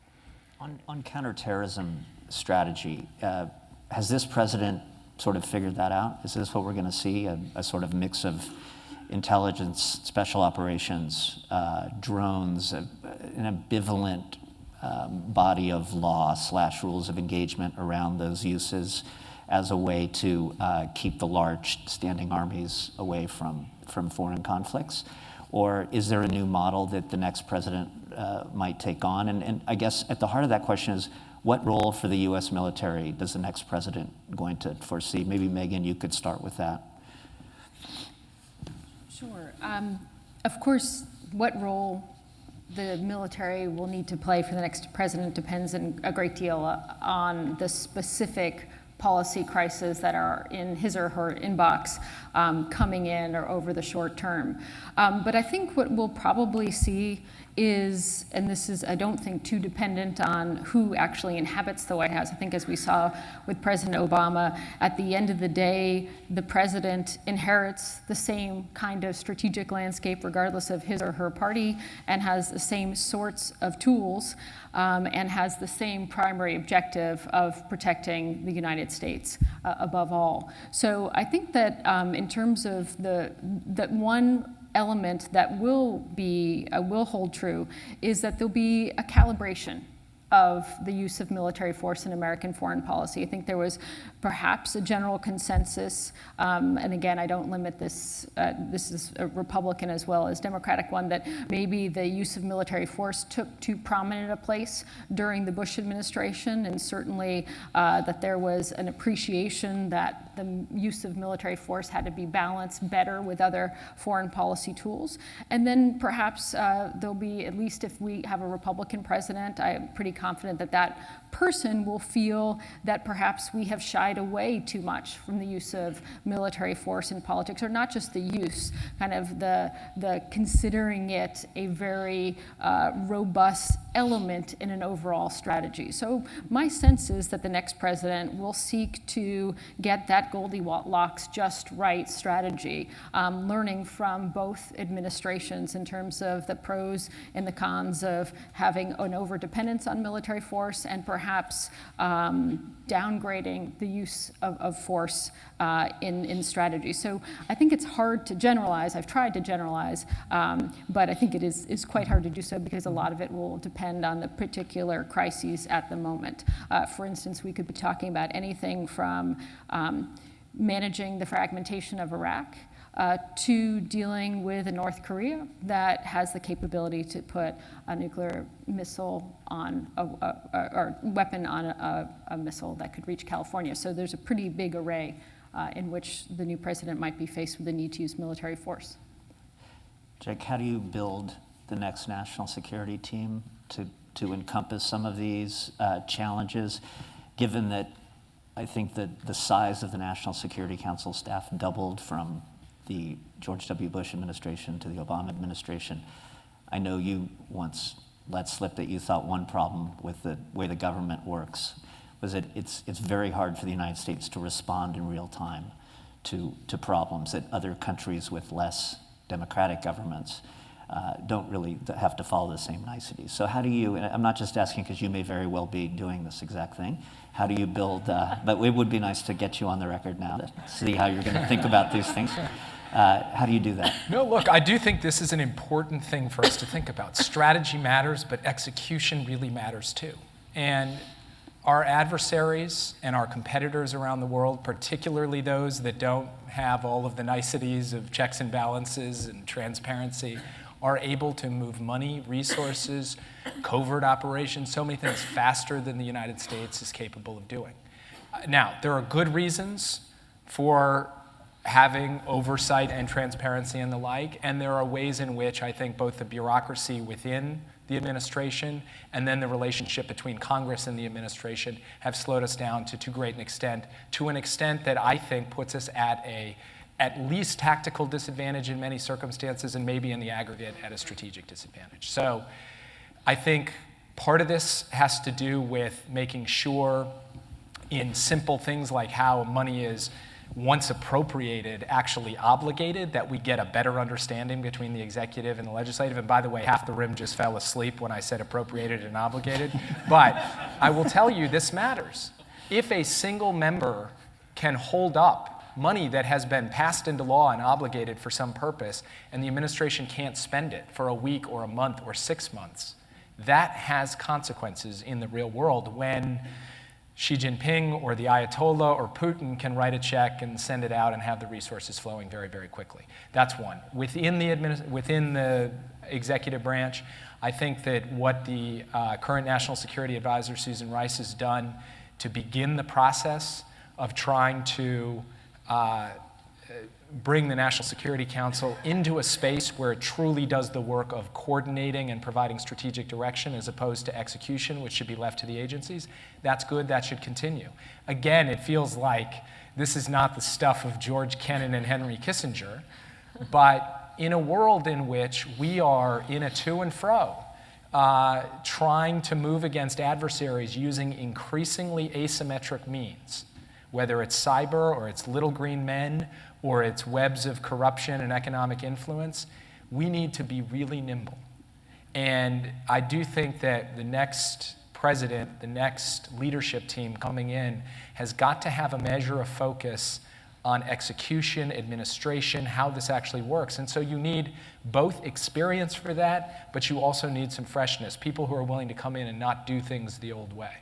On counterterrorism strategy, has this president sort of figured that out? Is this what we're going to see, a sort of mix of intelligence, special operations, drones, an ambivalent body of law / rules of engagement around those uses as a way to keep the large standing armies away from foreign conflicts? Or is there a new model that the next president might take on? And I guess at the heart of that question is, what role for the U.S. military does the next president going to foresee? Maybe Megan, you could start with that. Sure. Of course, what role the military will need to play for the next president depends a great deal on the specific policy crises that are in his or her inbox coming in or over the short term. But I think what we'll probably see is, and this is, I don't think, too dependent on who actually inhabits the White House. I think, as we saw with President Obama, at the end of the day, the president inherits the same kind of strategic landscape regardless of his or her party, and has the same sorts of tools, and has the same primary objective of protecting the United States above all. So I think that in terms of that one element that will hold true is that there'll be a calibration of the use of military force in American foreign policy. I think there was perhaps a general consensus, and again, I don't limit this, this is a Republican as well as Democratic one, that maybe the use of military force took too prominent a place during the Bush administration, and certainly that there was an appreciation that the use of military force had to be balanced better with other foreign policy tools. And then perhaps there'll be, at least if we have a Republican president, I'm pretty confident that that person will feel that perhaps we have shied away too much from the use of military force in politics, or not just the use, kind of the considering it a very robust element in an overall strategy. So my sense is that the next president will seek to get that Goldilocks just right strategy, learning from both administrations in terms of the pros and the cons of having an overdependence on military force, and perhaps downgrading the use of force in strategy. So I think it's hard to generalize. I've tried to generalize, but I think it is quite hard to do so because a lot of it will depend on the particular crises at the moment. For instance, we could be talking about anything from managing the fragmentation of Iraq to dealing with a North Korea that has the capability to put a nuclear missile on or weapon on a missile that could reach California. So there's a pretty big array in which the new president might be faced with the need to use military force. Jake, how do you build the next national security team to encompass some of these challenges, given that I think that the size of the National Security Council staff doubled from the George W. Bush administration to the Obama administration? I know you once let slip that you thought one problem with the way the government works was that it's very hard for the United States to respond in real time to problems that other countries with less democratic governments don't really have to follow the same niceties. So how do you, and I'm not just asking because you may very well be doing this exact thing, how do you build, but it would be nice to get you on the record now to see how you're going to think about these things. How do you do that? No, look, I do think this is an important thing for us to think about. Strategy matters, but execution really matters too. And our adversaries and our competitors around the world, particularly those that don't have all of the niceties of checks and balances and transparency, are able to move money, resources, covert operations, so many things faster than the United States is capable of doing. Now, there are good reasons for having oversight and transparency and the like, and there are ways in which I think both the bureaucracy within the administration and then the relationship between Congress and the administration have slowed us down to too great an extent, to an extent that I think puts us at least tactical disadvantage in many circumstances, and maybe in the aggregate at a strategic disadvantage. So I think part of this has to do with making sure in simple things like how money is once appropriated, actually obligated, that we get a better understanding between the executive and the legislative. And by the way, half the room just fell asleep when I said appropriated and obligated. But I will tell you, this matters. If a single member can hold up money that has been passed into law and obligated for some purpose, and the administration can't spend it for a week or a month or 6 months, that has consequences in the real world when Xi Jinping or the Ayatollah or Putin can write a check and send it out and have the resources flowing very, very quickly. That's one. Within the executive branch, I think that what the current National Security Advisor, Susan Rice, has done to begin the process of trying to bring the National Security Council into a space where it truly does the work of coordinating and providing strategic direction as opposed to execution, which should be left to the agencies. That's good, that should continue. Again, it feels like this is not the stuff of George Kennan and Henry Kissinger, but in a world in which we are in a to and fro, trying to move against adversaries using increasingly asymmetric means, whether it's cyber or it's little green men or it's webs of corruption and economic influence, we need to be really nimble. And I do think that the next president, the next leadership team coming in has got to have a measure of focus on execution, administration, how this actually works. And so you need both experience for that, but you also need some freshness, people who are willing to come in and not do things the old way.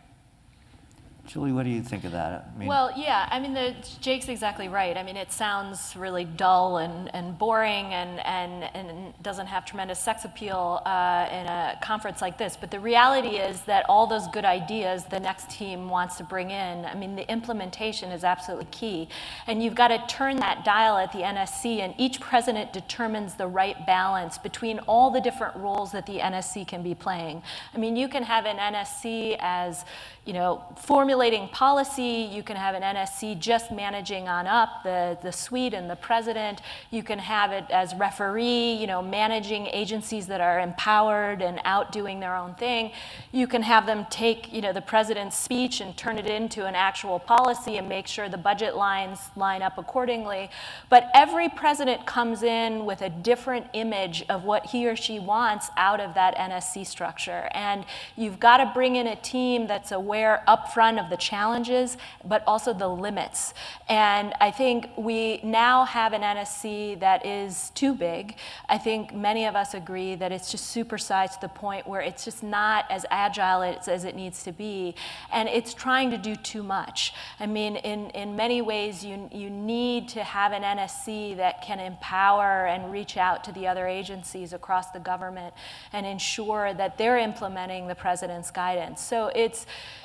Julie, what do you think of that? I mean, well, yeah, I mean, Jake's exactly right. I mean, it sounds really dull and boring and doesn't have tremendous sex appeal in a conference like this. But the reality is that all those good ideas the next team wants to bring in, I mean, the implementation is absolutely key. And you've got to turn that dial at the NSC, and each president determines the right balance between all the different roles that the NSC can be playing. I mean, you can have an NSC as, you know, formulating policy. You can have an NSC just managing on up the suite and the president. You can have it as referee, you know, managing agencies that are empowered and out doing their own thing. You can have them take, you know, the president's speech and turn it into an actual policy and make sure the budget lines line up accordingly. But every president comes in with a different image of what he or she wants out of that NSC structure. And you've got to bring in a team that's aware upfront of the challenges, but also the limits. And I think we now have an NSC that is too big. I think many of us agree that it's just supersized to the point where it's just not as agile as it needs to be. And it's trying to do too much. I mean, in many ways, you need to have an NSC that can empower and reach out to the other agencies across the government and ensure that they're implementing the president's guidance. So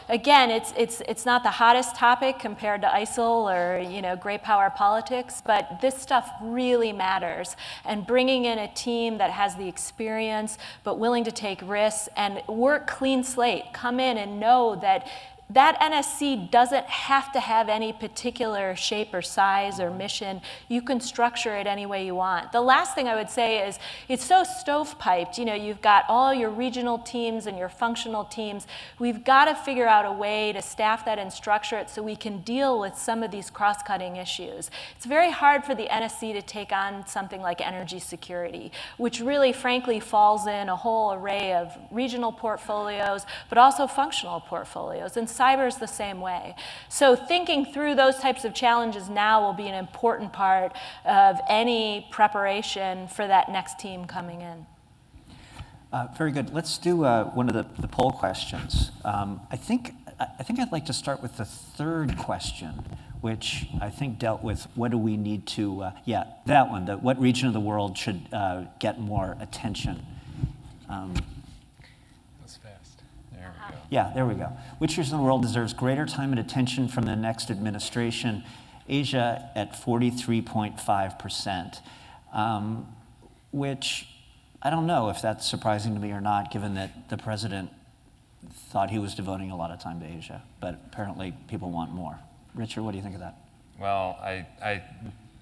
again, it's not the hottest topic compared to ISIL or, you know, great power politics, but this stuff really matters. And bringing in a team that has the experience but willing to take risks and work clean slate, come in and know that that NSC doesn't have to have any particular shape or size or mission. You can structure it any way you want. The last thing I would say is it's so stovepiped. You know, you've got all your regional teams and your functional teams. We've got to figure out a way to staff that and structure it so we can deal with some of these cross-cutting issues. It's very hard for the NSC to take on something like energy security, which really, frankly, falls in a whole array of regional portfolios, but also functional portfolios. And cyber is the same way. So thinking through those types of challenges now will be an important part of any preparation for that next team coming in. Very good. Let's do one of the poll questions. I think I'd like to start with the third question, which I think dealt with what do we need to, that one, what region of the world should get more attention. Yeah, there we go. Which region of the world deserves greater time and attention from the next administration? Asia at 43.5%, which I don't know if that's surprising to me or not, given that the president thought he was devoting a lot of time to Asia, but apparently people want more. Richard, what do you think of that? Well, I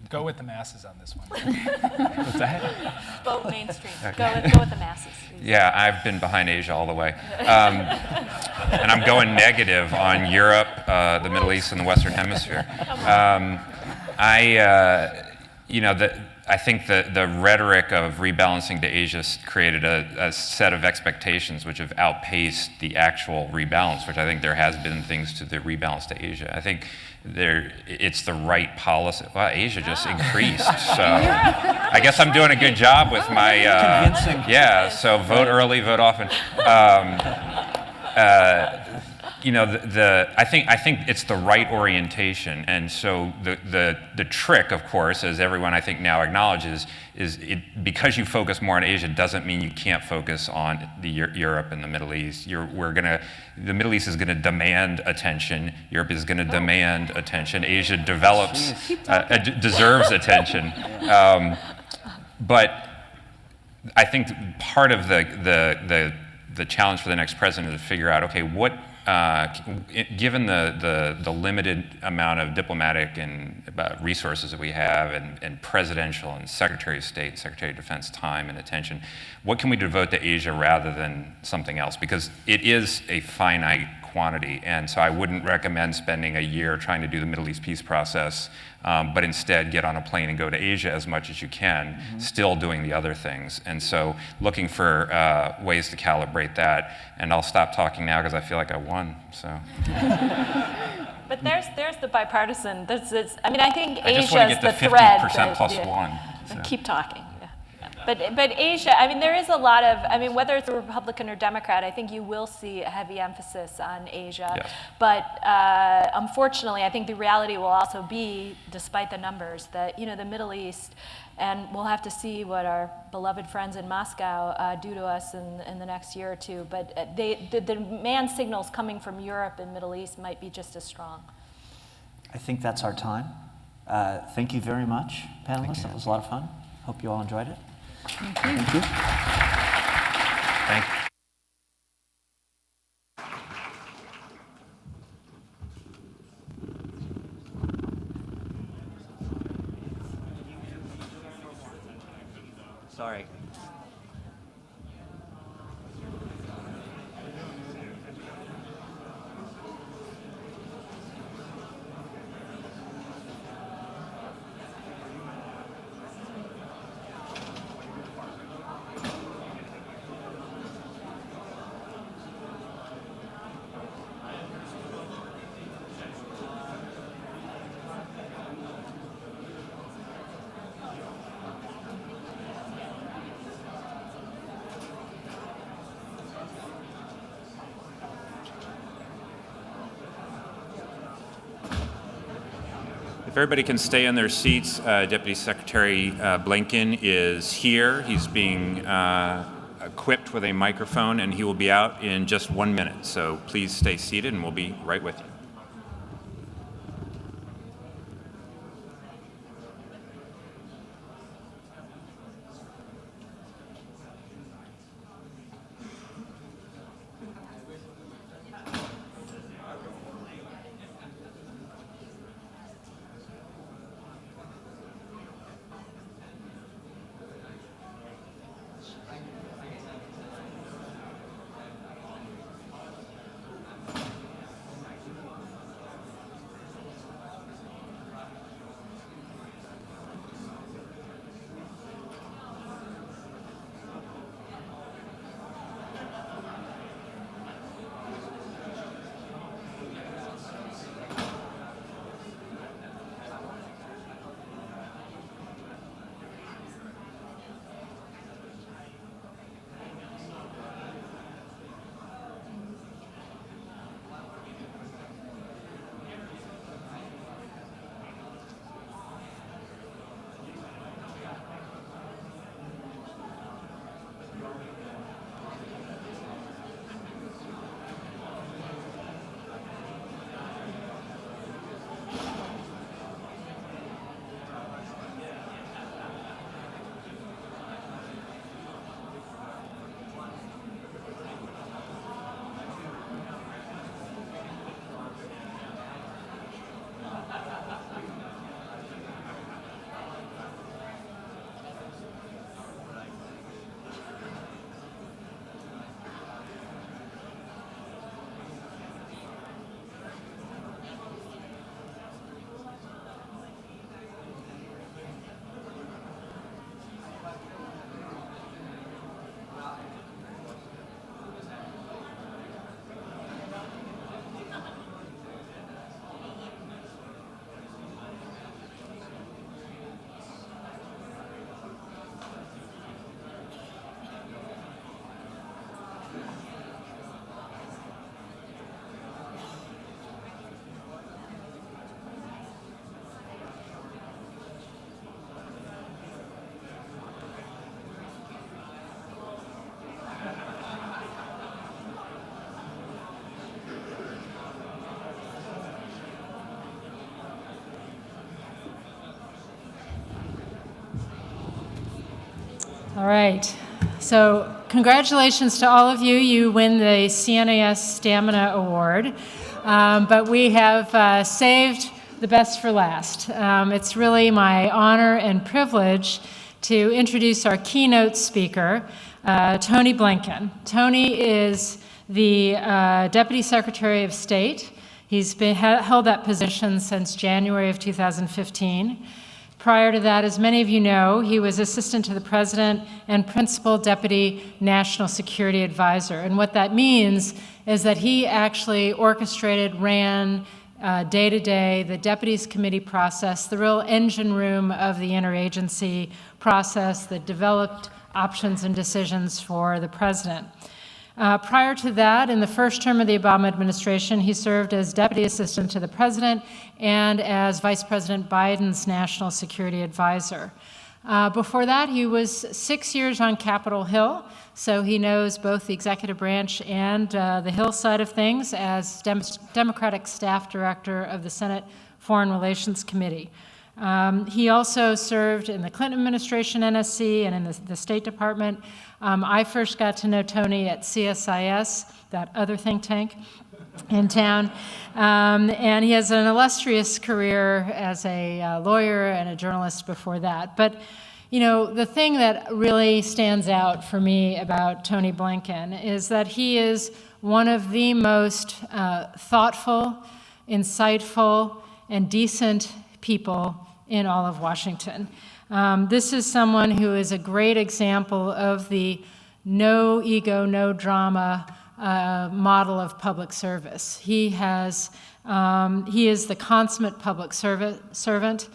go with the masses on this one. What's that? Vote mainstream. Go with the masses. Yeah, I've been behind Asia all the way. And I'm going negative on Europe, the Middle East, and the Western Hemisphere. I think the rhetoric of rebalancing to Asia created a set of expectations which have outpaced the actual rebalance, which I think there has been things to the rebalance to Asia. I think it's the right policy. Well, Asia just increased, so I guess I'm doing a good job with my yeah. So vote early, vote often. I think it's the right orientation, and so the trick, of course, as everyone I think now acknowledges, is because you focus more on Asia doesn't mean you can't focus on Europe and the Middle East. The Middle East is going to demand attention. Europe is going to demand attention. Asia deserves attention, but I think part of the challenge for the next president is to figure out, okay, what. Given the limited amount of diplomatic and resources that we have, and presidential and Secretary of State, Secretary of Defense time and attention, what can we devote to Asia rather than something else? Because it is a finite quantity, and so I wouldn't recommend spending a year trying to do the Middle East peace process, but instead get on a plane and go to Asia as much as you can, still doing the other things. And so looking for ways to calibrate that. And I'll stop talking now because I feel like I won. So. But there's the bipartisan. I mean, I think I just want to Asia's get the the thread. 50% plus one. So. Keep talking. But Asia, I mean, there is a lot of, I mean, whether it's a Republican or Democrat, I think you will see a heavy emphasis on Asia. Yes. But unfortunately, I think the reality will also be, despite the numbers, that, the Middle East, and we'll have to see what our beloved friends in Moscow do to us in the next year or two. But the demand signals coming from Europe and Middle East might be just as strong. I think that's our time. Thank you very much, panelists. That was a lot of fun. Hope you all enjoyed it. Thank you. Thank you. Thank you. Sorry. If everybody can stay in their seats, Deputy Secretary Blinken is here. He's being equipped with a microphone, and he will be out in just 1 minute. So please stay seated, and we'll be right with you. All right. So congratulations to all of you. You win the CNAS Stamina Award. But we have saved the best for last. It's really my honor and privilege to introduce our keynote speaker, Tony Blinken. Tony is the Deputy Secretary of State. He's held that position since January of 2015. Prior to that, as many of you know, he was Assistant to the President and Principal Deputy National Security Advisor. And what that means is that he actually orchestrated, ran, day-to-day, the deputies committee process, the real engine room of the interagency process that developed options and decisions for the president. Prior to that, in the first term of the Obama administration, he served as Deputy Assistant to the President and as Vice President Biden's National Security Advisor. Before that, he was 6 years on Capitol Hill, so he knows both the executive branch and the Hill side of things as Democratic Staff Director of the Senate Foreign Relations Committee. He also served in the Clinton administration, NSC, and in the State Department. I first got to know Tony at CSIS, that other think tank in town. And he has an illustrious career as a lawyer and a journalist before that. But, you know, the thing that really stands out for me about Tony Blinken is that he is one of the most thoughtful, insightful, and decent people in all of Washington. This is someone who is a great example of the no ego, no drama model of public service. He is the consummate public servant.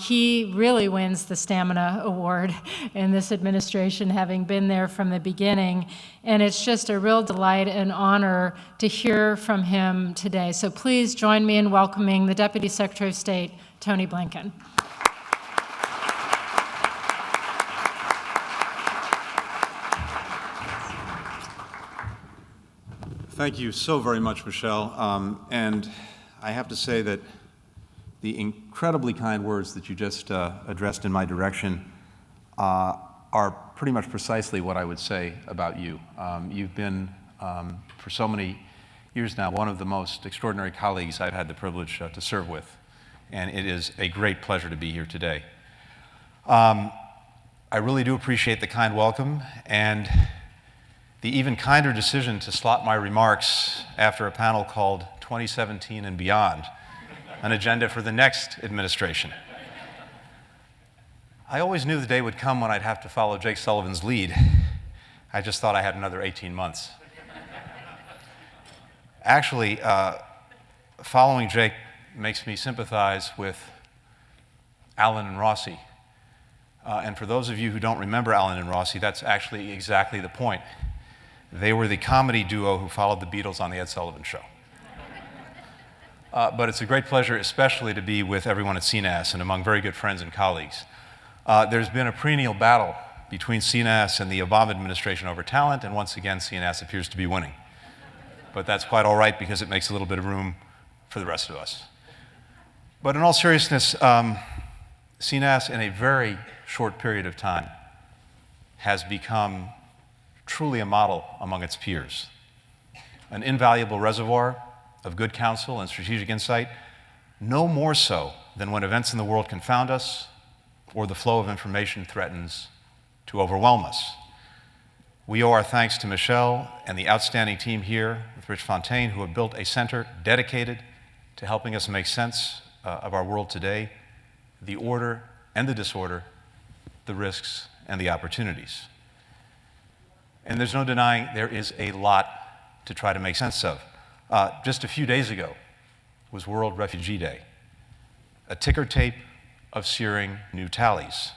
He really wins the Stamina Award in this administration, having been there from the beginning. And it's just a real delight and honor to hear from him today. So please join me in welcoming the Deputy Secretary of State, Tony Blinken. Thank you so very much, Michelle. And I have to say that the incredibly kind words that you just addressed in my direction are pretty much precisely what I would say about you. You've been, for so many years now, one of the most extraordinary colleagues I've had the privilege to serve with. And it is a great pleasure to be here today. I really do appreciate the kind welcome and the even kinder decision to slot my remarks after a panel called 2017 and Beyond, an agenda for the next administration. I always knew the day would come when I'd have to follow Jake Sullivan's lead. I just thought I had another 18 months. Actually, following Jake makes me sympathize with Alan and Rossi. And for those of you who don't remember Alan and Rossi, that's actually exactly the point. They were the comedy duo who followed the Beatles on The Ed Sullivan Show. But it's a great pleasure, especially to be with everyone at CNAS and among very good friends and colleagues. There's been a perennial battle between CNAS and the Obama administration over talent, and once again, CNAS appears to be winning. But that's quite all right because it makes a little bit of room for the rest of us. But in all seriousness, CNAS, in a very short period of time, has become truly a model among its peers, an invaluable reservoir of good counsel and strategic insight, no more so than when events in the world confound us or the flow of information threatens to overwhelm us. We owe our thanks to Michelle and the outstanding team here with Rich Fontaine, who have built a center dedicated to helping us make sense of our world today, the order and the disorder, the risks and the opportunities. And there's no denying there is a lot to try to make sense of. Just a few days ago was World Refugee Day, a ticker tape of searing new tallies.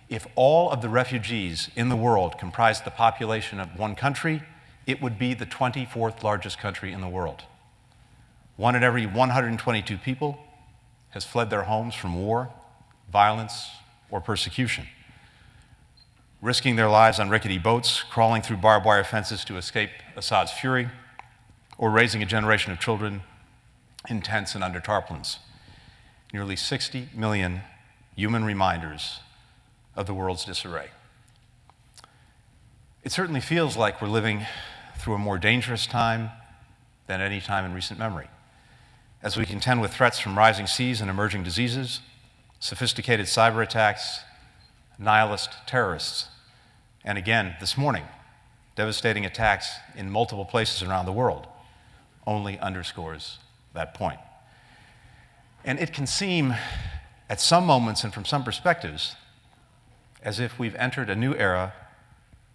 If all of the refugees in the world comprised the population of one country, it would be the 24th largest country in the world. 1 in every 122 people has fled their homes from war, violence, or persecution, risking their lives on rickety boats, crawling through barbed wire fences to escape Assad's fury, or raising a generation of children in tents and under tarpaulins. Nearly 60 million human reminders of the world's disarray. It certainly feels like we're living through a more dangerous time than any time in recent memory, as we contend with threats from rising seas and emerging diseases, sophisticated cyber attacks, nihilist terrorists, and again, this morning, devastating attacks in multiple places around the world only underscores that point. And it can seem, at some moments and from some perspectives, as if we've entered a new era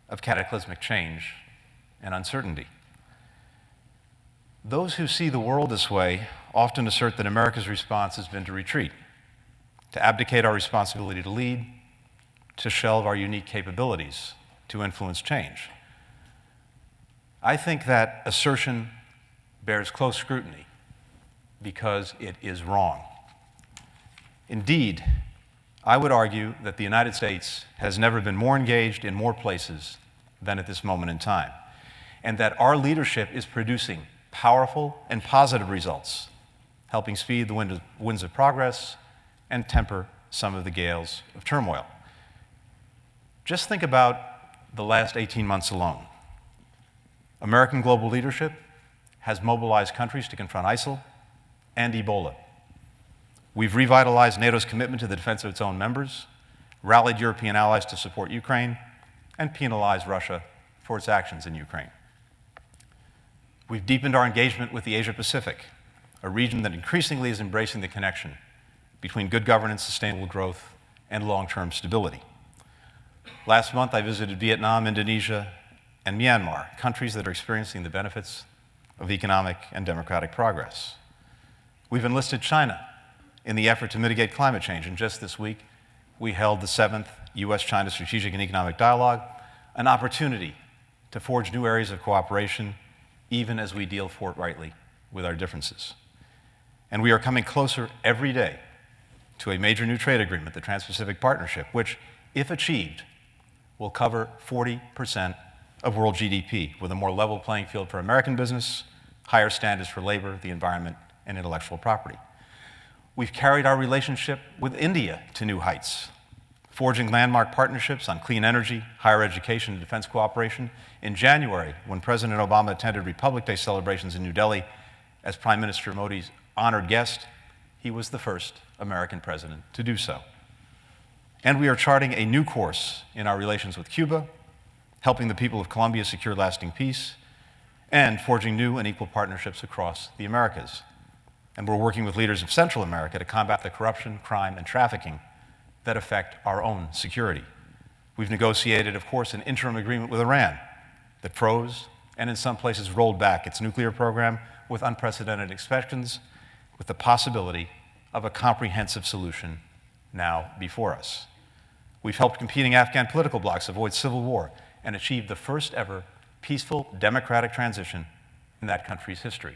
of cataclysmic change and uncertainty. Those who see the world this way often assert that America's response has been to retreat, to abdicate our responsibility to lead, to shelve our unique capabilities to influence change. I think that assertion bears close scrutiny because it is wrong. Indeed, I would argue that the United States has never been more engaged in more places than at this moment in time, and that our leadership is producing powerful and positive results, helping speed the winds of progress and temper some of the gales of turmoil. Just think about the last 18 months alone. American global leadership has mobilized countries to confront ISIL and Ebola. We've revitalized NATO's commitment to the defense of its own members, rallied European allies to support Ukraine, and penalized Russia for its actions in Ukraine. We've deepened our engagement with the Asia-Pacific, a region that increasingly is embracing the connection between good governance, sustainable growth, and long-term stability. Last month, I visited Vietnam, Indonesia, and Myanmar, countries that are experiencing the benefits of economic and democratic progress. We've enlisted China in the effort to mitigate climate change, and just this week, we held the 7th U.S.-China Strategic and Economic Dialogue, an opportunity to forge new areas of cooperation, even as we deal forthrightly with our differences. And we are coming closer every day to a major new trade agreement, the Trans-Pacific Partnership, which, if achieved, will cover 40% of world GDP, with a more level playing field for American business, higher standards for labor, the environment, and intellectual property. We've carried our relationship with India to new heights, forging landmark partnerships on clean energy, higher education, and defense cooperation. In January, when President Obama attended Republic Day celebrations in New Delhi as Prime Minister Modi's honored guest, he was the first American president to do so. And we are charting a new course in our relations with Cuba, helping the people of Colombia secure lasting peace, and forging new and equal partnerships across the Americas. And we're working with leaders of Central America to combat the corruption, crime, and trafficking that affect our own security. We've negotiated, of course, an interim agreement with Iran that froze and in some places rolled back its nuclear program with unprecedented expectations, with the possibility of a comprehensive solution now before us. We've helped competing Afghan political blocs avoid civil war and achieve the first ever peaceful democratic transition in that country's history.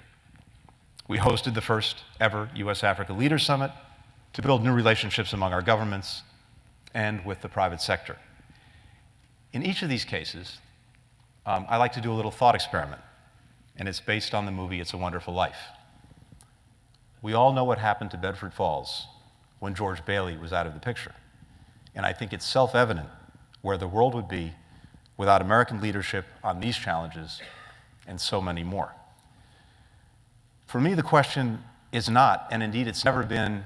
We hosted the first ever U.S.-Africa Leaders Summit to build new relationships among our governments and with the private sector. In each of these cases, I like to do a little thought experiment, and it's based on the movie It's a Wonderful Life. We all know what happened to Bedford Falls when George Bailey was out of the picture, and I think it's self-evident where the world would be without American leadership on these challenges and so many more. For me, the question is not, and indeed it's never been,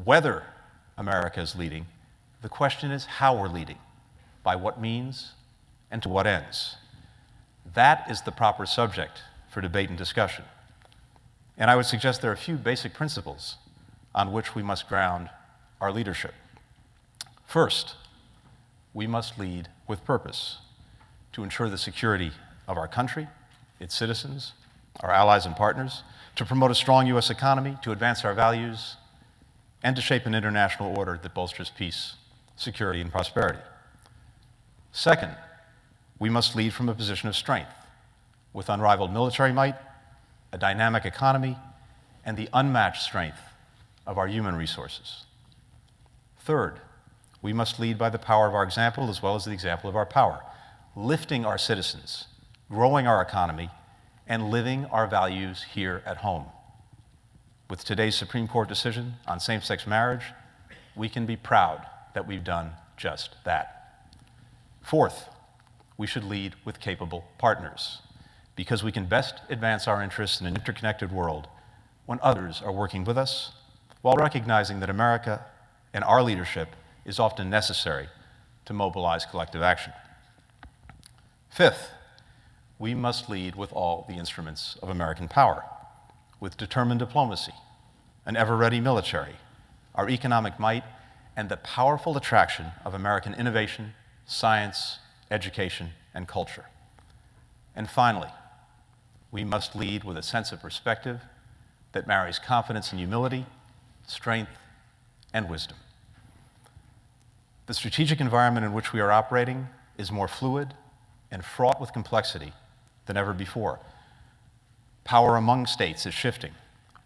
whether America is leading. The question is how we're leading, by what means, and to what ends. That is the proper subject for debate and discussion. And I would suggest there are a few basic principles on which we must ground our leadership. First, we must lead with purpose to ensure the security of our country, its citizens, our allies and partners, to promote a strong U.S. economy, to advance our values, and to shape an international order that bolsters peace, security, and prosperity. Second, we must lead from a position of strength, with unrivaled military might, a dynamic economy, and the unmatched strength of our human resources. Third, we must lead by the power of our example as well as the example of our power, lifting our citizens, growing our economy, and living our values here at home. With today's Supreme Court decision on same-sex marriage, we can be proud that we've done just that. Fourth, we should lead with capable partners, because we can best advance our interests in an interconnected world when others are working with us, while recognizing that America and our leadership is often necessary to mobilize collective action. Fifth, we must lead with all the instruments of American power, with determined diplomacy, an ever-ready military, our economic might, and the powerful attraction of American innovation, science, education, and culture. And finally, we must lead with a sense of perspective that marries confidence and humility, strength and wisdom. The strategic environment in which we are operating is more fluid and fraught with complexity than ever before. Power among states is shifting,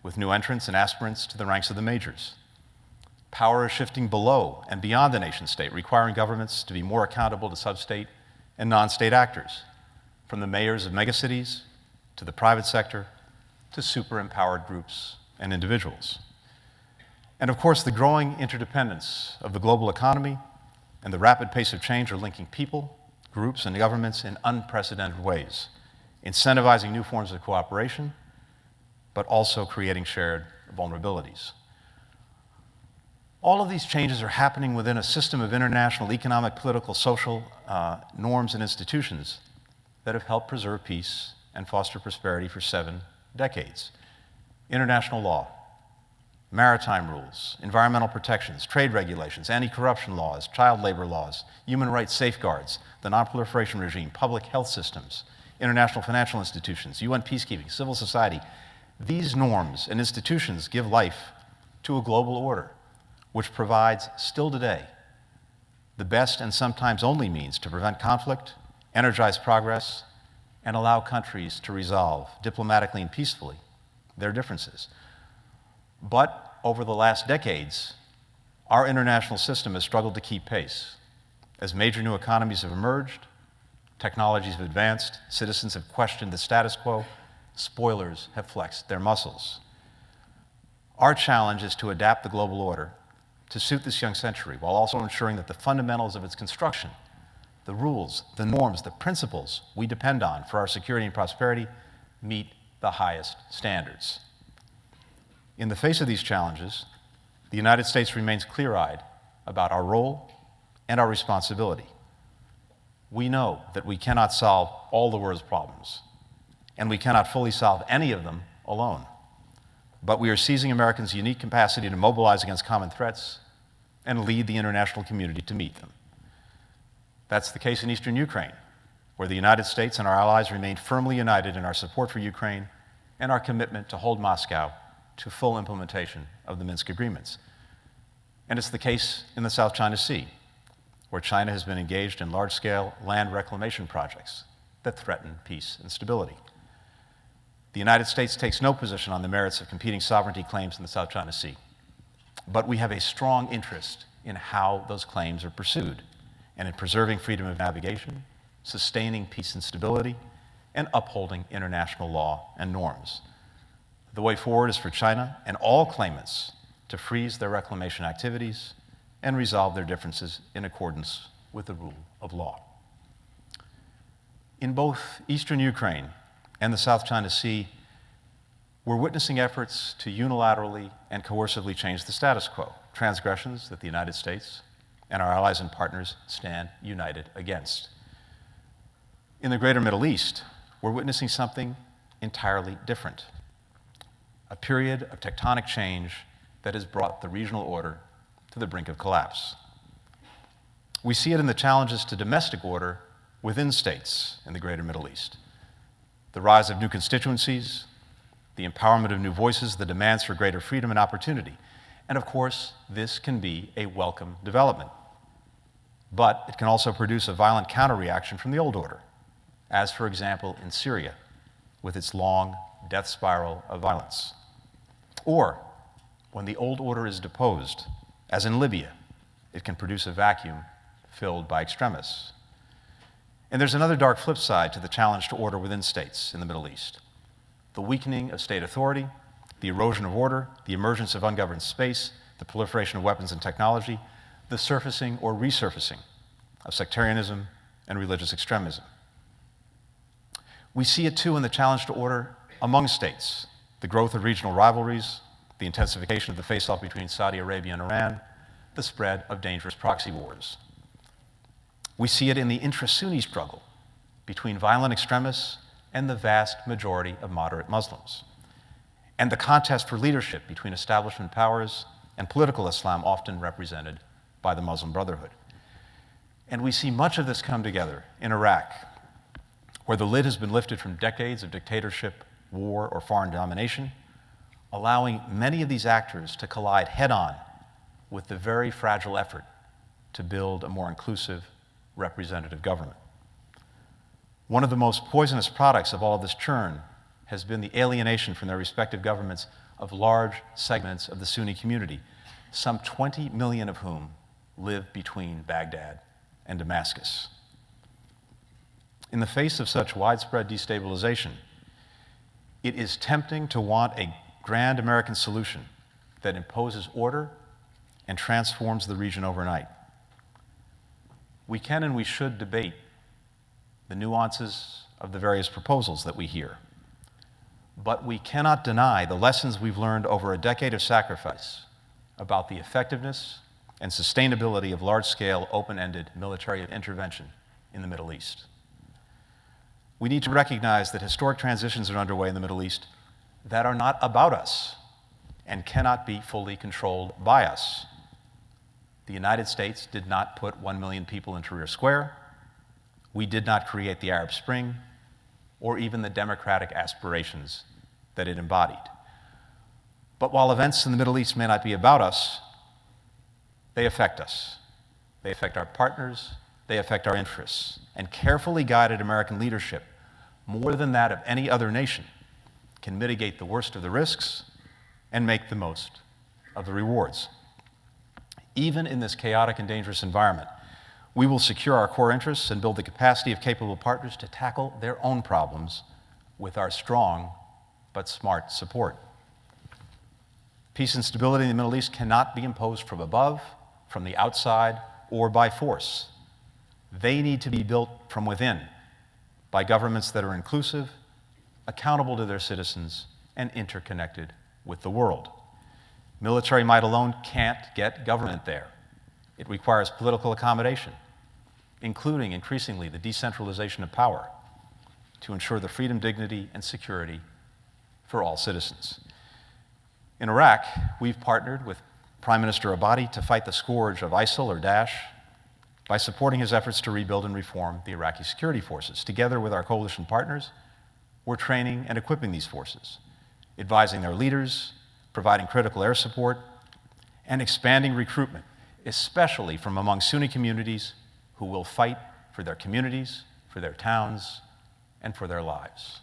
with new entrants and aspirants to the ranks of the majors. Power is shifting below and beyond the nation-state, requiring governments to be more accountable to sub-state and non-state actors, from the mayors of megacities to the private sector to super-empowered groups and individuals. And of course, the growing interdependence of the global economy and the rapid pace of change are linking people, groups, and governments in unprecedented ways, incentivizing new forms of cooperation, but also creating shared vulnerabilities. All of these changes are happening within a system of international economic, political, social norms and institutions that have helped preserve peace and foster prosperity for 7 decades. International law, maritime rules, environmental protections, trade regulations, anti-corruption laws, child labor laws, human rights safeguards, the non-proliferation regime, public health systems, international financial institutions, UN peacekeeping, civil society. These norms and institutions give life to a global order, which provides, still today, the best and sometimes only means to prevent conflict, energize progress, and allow countries to resolve diplomatically and peacefully their differences. But over the last decades, our international system has struggled to keep pace. As major new economies have emerged, technologies have advanced, citizens have questioned the status quo, spoilers have flexed their muscles. Our challenge is to adapt the global order to suit this young century, while also ensuring that the fundamentals of its construction, the rules, the norms, the principles we depend on for our security and prosperity meet the highest standards. In the face of these challenges, the United States remains clear-eyed about our role and our responsibility. We know that we cannot solve all the world's problems, and we cannot fully solve any of them alone. But we are seizing Americans' unique capacity to mobilize against common threats and lead the international community to meet them. That's the case in eastern Ukraine, where the United States and our allies remain firmly united in our support for Ukraine and our commitment to hold Moscow to full implementation of the Minsk agreements. And it's the case in the South China Sea, where China has been engaged in large-scale land reclamation projects that threaten peace and stability. The United States takes no position on the merits of competing sovereignty claims in the South China Sea, but we have a strong interest in how those claims are pursued and in preserving freedom of navigation, sustaining peace and stability, and upholding international law and norms. The way forward is for China and all claimants to freeze their reclamation activities and resolve their differences in accordance with the rule of law. In both eastern Ukraine and the South China Sea, we're witnessing efforts to unilaterally and coercively change the status quo, transgressions that the United States and our allies and partners stand united against. In the greater Middle East, we're witnessing something entirely different, a period of tectonic change that has brought the regional order to the brink of collapse. We see it in the challenges to domestic order within states in the greater Middle East. The rise of new constituencies, the empowerment of new voices, the demands for greater freedom and opportunity. And of course, this can be a welcome development. But it can also produce a violent counter-reaction from the old order, as for example in Syria, with its long death spiral of violence. Or, when the old order is deposed, as in Libya, it can produce a vacuum filled by extremists. And there's another dark flip side to the challenge to order within states in the Middle East. The weakening of state authority, the erosion of order, the emergence of ungoverned space, the proliferation of weapons and technology, the surfacing or resurfacing of sectarianism and religious extremism. We see it too in the challenge to order among states, the growth of regional rivalries, the intensification of the face-off between Saudi Arabia and Iran, the spread of dangerous proxy wars. We see it in the intra-Sunni struggle between violent extremists and the vast majority of moderate Muslims, and the contest for leadership between establishment powers and political Islam, often represented by the Muslim Brotherhood. And we see much of this come together in Iraq, where the lid has been lifted from decades of dictatorship, war, or foreign domination, allowing many of these actors to collide head-on with the very fragile effort to build a more inclusive, representative government. One of the most poisonous products of all of this churn has been the alienation from their respective governments of large segments of the Sunni community, some 20 million of whom live between Baghdad and Damascus. In the face of such widespread destabilization, it is tempting to want a grand American solution that imposes order and transforms the region overnight. We can and we should debate the nuances of the various proposals that we hear, but we cannot deny the lessons we've learned over a decade of sacrifice about the effectiveness and sustainability of large-scale, open-ended military intervention in the Middle East. We need to recognize that historic transitions are underway in the Middle East that are not about us and cannot be fully controlled by us. The United States did not put 1 million people in Tahrir Square. We did not create the Arab Spring or even the democratic aspirations that it embodied. But while events in the Middle East may not be about us, they affect us. They affect our partners, they affect our interests, and carefully guided American leadership, more than that of any other nation, can mitigate the worst of the risks and make the most of the rewards. Even in this chaotic and dangerous environment, we will secure our core interests and build the capacity of capable partners to tackle their own problems with our strong but smart support. Peace and stability in the Middle East cannot be imposed from above, from the outside, or by force. They need to be built from within by governments that are inclusive, accountable to their citizens, and interconnected with the world. Military might alone can't get government there. It requires political accommodation, including increasingly the decentralization of power to ensure the freedom, dignity, and security for all citizens. In Iraq, we've partnered with Prime Minister Abadi to fight the scourge of ISIL or Daesh by supporting his efforts to rebuild and reform the Iraqi security forces. Together with our coalition partners, we're training and equipping these forces, advising their leaders, providing critical air support, and expanding recruitment, especially from among Sunni communities who will fight for their communities, for their towns, and for their lives.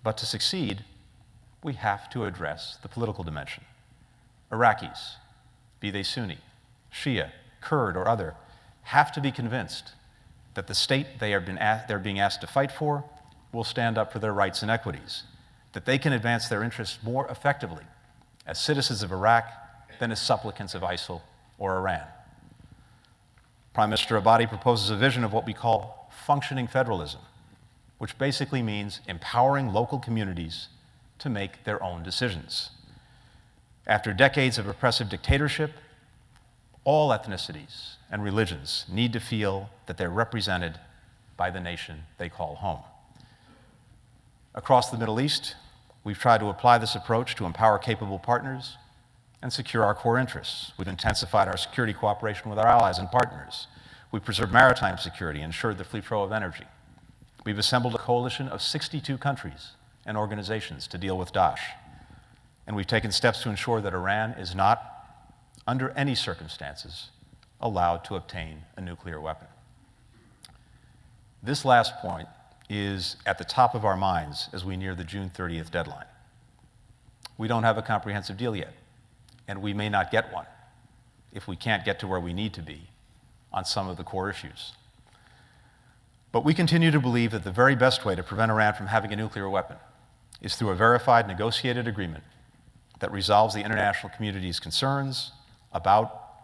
But to succeed, we have to address the political dimension. Iraqis, be they Sunni, Shia, Kurd, or other, have to be convinced that the state they're being asked to fight for will stand up for their rights and equities, that they can advance their interests more effectively as citizens of Iraq than as supplicants of ISIL or Iran. Prime Minister Abadi proposes a vision of what we call functioning federalism, which basically means empowering local communities to make their own decisions. After decades of oppressive dictatorship, all ethnicities and religions need to feel that they're represented by the nation they call home. Across the Middle East, we've tried to apply this approach to empower capable partners and secure our core interests. We've intensified our security cooperation with our allies and partners. We've preserved maritime security and ensured the free flow of energy. We've assembled a coalition of 62 countries and organizations to deal with Daesh. And we've taken steps to ensure that Iran is not, under any circumstances, allowed to obtain a nuclear weapon. This last point is at the top of our minds as we near the June 30th deadline. We don't have a comprehensive deal yet, and we may not get one if we can't get to where we need to be on some of the core issues. But we continue to believe that the very best way to prevent Iran from having a nuclear weapon is through a verified negotiated agreement that resolves the international community's concerns about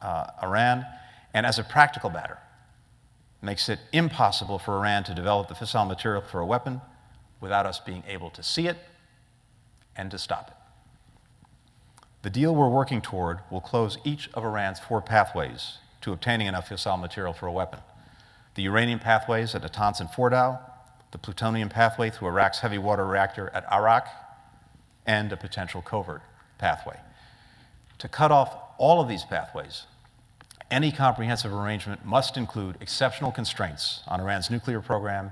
Iran, and as a practical matter, makes it impossible for Iran to develop the fissile material for a weapon without us being able to see it and to stop it. The deal we're working toward will close each of Iran's 4 pathways to obtaining enough fissile material for a weapon. The uranium pathways at Natanz and Fordow, the plutonium pathway through Iraq's heavy water reactor at Arak, and a potential covert pathway. To cut off all of these pathways, any comprehensive arrangement must include exceptional constraints on Iran's nuclear program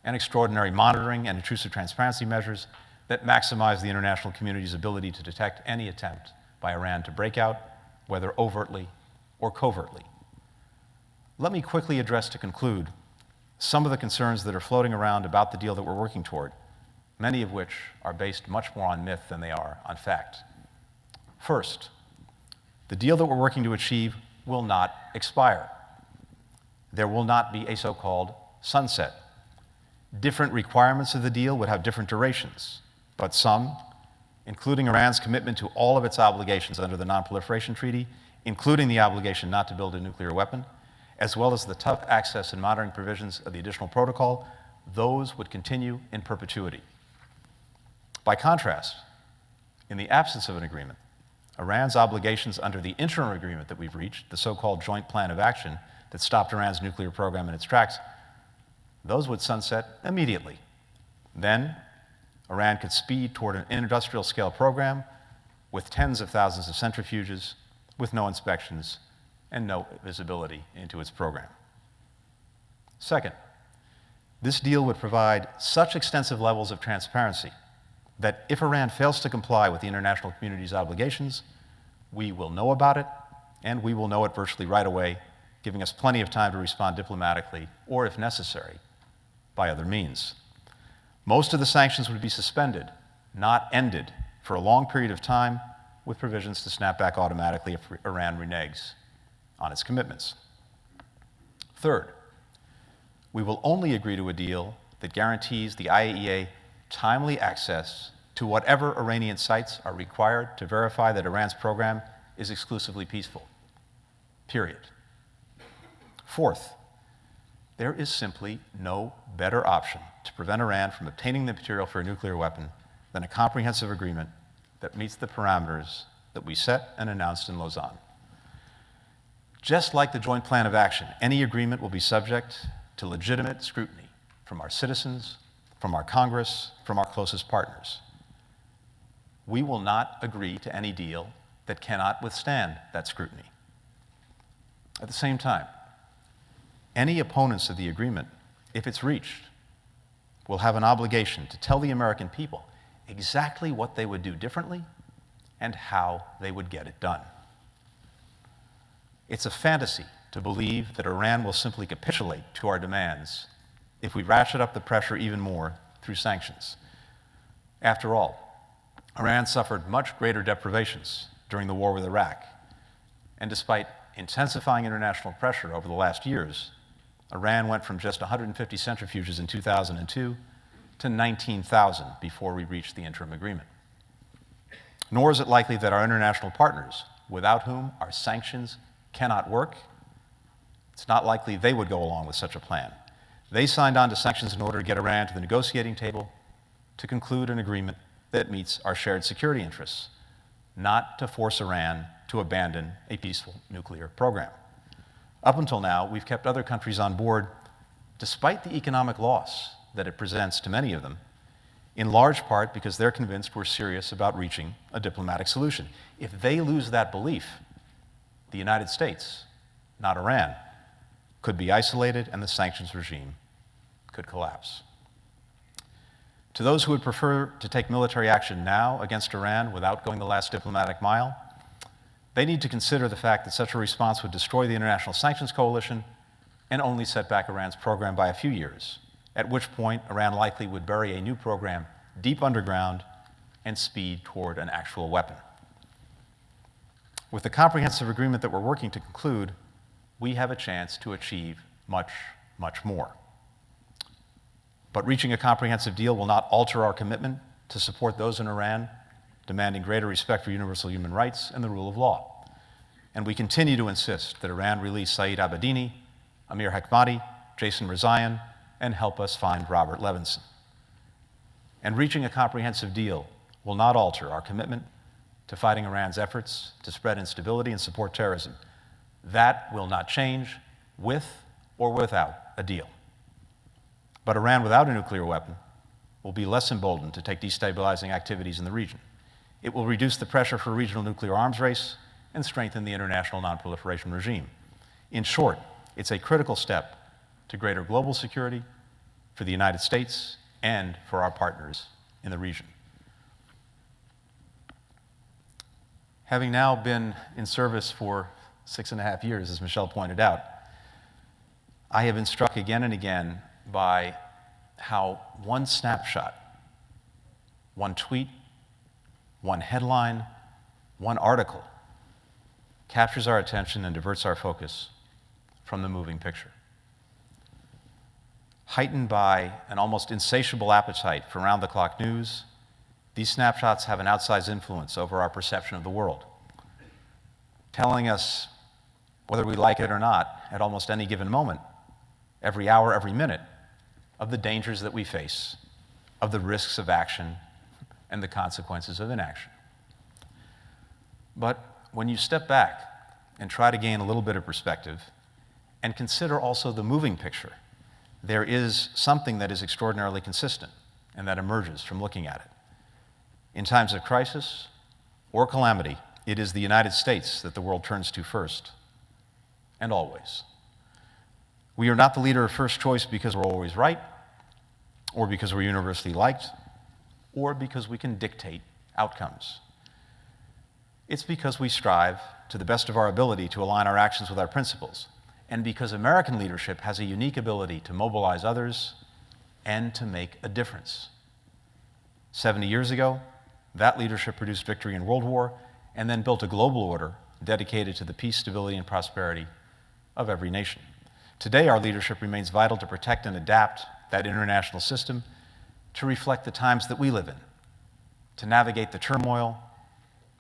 and extraordinary monitoring and intrusive transparency measures that maximize the international community's ability to detect any attempt by Iran to break out, whether overtly or covertly. Let me quickly address to conclude some of the concerns that are floating around about the deal that we're working toward, many of which are based much more on myth than they are on fact. First, the deal that we're working to achieve will not expire. There will not be a so-called sunset. Different requirements of the deal would have different durations, but some, including Iran's commitment to all of its obligations under the Non-Proliferation Treaty, including the obligation not to build a nuclear weapon, as well as the tough access and monitoring provisions of the additional protocol, those would continue in perpetuity. By contrast, in the absence of an agreement, Iran's obligations under the interim agreement that we've reached, the so-called Joint Plan of Action that stopped Iran's nuclear program in its tracks, those would sunset immediately. Then, Iran could speed toward an industrial scale program with tens of thousands of centrifuges, with no inspections and no visibility into its program. Second, this deal would provide such extensive levels of transparency that if Iran fails to comply with the international community's obligations, we will know about it, and we will know it virtually right away, giving us plenty of time to respond diplomatically, or if necessary, by other means. Most of the sanctions would be suspended, not ended, for a long period of time, with provisions to snap back automatically if Iran reneges on its commitments. Third, we will only agree to a deal that guarantees the IAEA timely access to whatever Iranian sites are required to verify that Iran's program is exclusively peaceful, period. Fourth, there is simply no better option to prevent Iran from obtaining the material for a nuclear weapon than a comprehensive agreement that meets the parameters that we set and announced in Lausanne. Just like the Joint Plan of Action, any agreement will be subject to legitimate scrutiny from our citizens, from our Congress, from our closest partners. We will not agree to any deal that cannot withstand that scrutiny. At the same time, any opponents of the agreement, if it's reached, will have an obligation to tell the American people exactly what they would do differently and how they would get it done. It's a fantasy to believe that Iran will simply capitulate to our demands if we ratchet up the pressure even more through sanctions. After all, Iran suffered much greater deprivations during the war with Iraq, and despite intensifying international pressure over the last years, Iran went from just 150 centrifuges in 2002 to 19,000 before we reached the interim agreement. Nor is it likely that our international partners, without whom our sanctions cannot work, it's not likely they would go along with such a plan. They signed on to sanctions in order to get Iran to the negotiating table to conclude an agreement that meets our shared security interests, not to force Iran to abandon a peaceful nuclear program. Up until now, we've kept other countries on board despite the economic loss that it presents to many of them, in large part because they're convinced we're serious about reaching a diplomatic solution. If they lose that belief, the United States, not Iran, could be isolated and the sanctions regime could collapse. To those who would prefer to take military action now against Iran without going the last diplomatic mile, they need to consider the fact that such a response would destroy the international sanctions coalition and only set back Iran's program by a few years, at which point Iran likely would bury a new program deep underground and speed toward an actual weapon. With the comprehensive agreement that we're working to conclude, we have a chance to achieve much, much more. But reaching a comprehensive deal will not alter our commitment to support those in Iran demanding greater respect for universal human rights and the rule of law. And we continue to insist that Iran release Saeed Abedini, Amir Hekmati, Jason Rezaian, and help us find Robert Levinson. And reaching a comprehensive deal will not alter our commitment to fighting Iran's efforts to spread instability and support terrorism. That will not change with or without a deal. But Iran without a nuclear weapon will be less emboldened to take destabilizing activities in the region. It will reduce the pressure for a regional nuclear arms race and strengthen the international non-proliferation regime. In short, it's a critical step to greater global security for the United States and for our partners in the region. Having now been in service for 6.5 years, as Michelle pointed out, I have been struck again and again by how one snapshot, one tweet, one headline, one article captures our attention and diverts our focus from the moving picture. Heightened by an almost insatiable appetite for round-the-clock news, these snapshots have an outsized influence over our perception of the world, telling us, whether we like it or not, at almost any given moment, every hour, every minute, of the dangers that we face, of the risks of action, and the consequences of inaction. But when you step back and try to gain a little bit of perspective and consider also the moving picture, there is something that is extraordinarily consistent and that emerges from looking at it. In times of crisis or calamity, it is the United States that the world turns to first, and always. We are not the leader of first choice because we're always right, or because we're universally liked, or because we can dictate outcomes. It's because we strive to the best of our ability to align our actions with our principles, and because American leadership has a unique ability to mobilize others and to make a difference. 70 years ago, that leadership produced victory in World War and then built a global order dedicated to the peace, stability, and prosperity of every nation. Today, our leadership remains vital to protect and adapt that international system to reflect the times that we live in, to navigate the turmoil,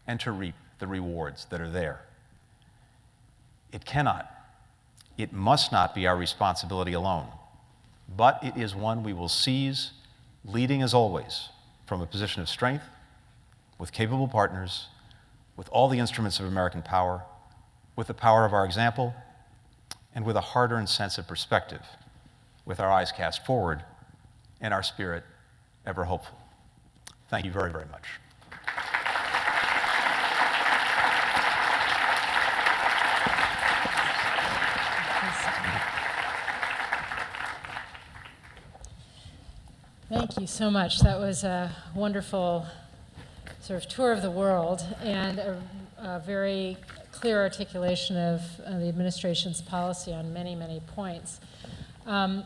and to reap the rewards that are there. It cannot, it must not be our responsibility alone, but it is one we will seize, leading as always from a position of strength, with capable partners, with all the instruments of American power, with the power of our example, and with a hard-earned sense of perspective, with our eyes cast forward and our spirit ever hopeful. Thank you very, very much. Thank you so much. That was a wonderful sort of tour of the world and a very clear articulation of the administration's policy on many, many points. I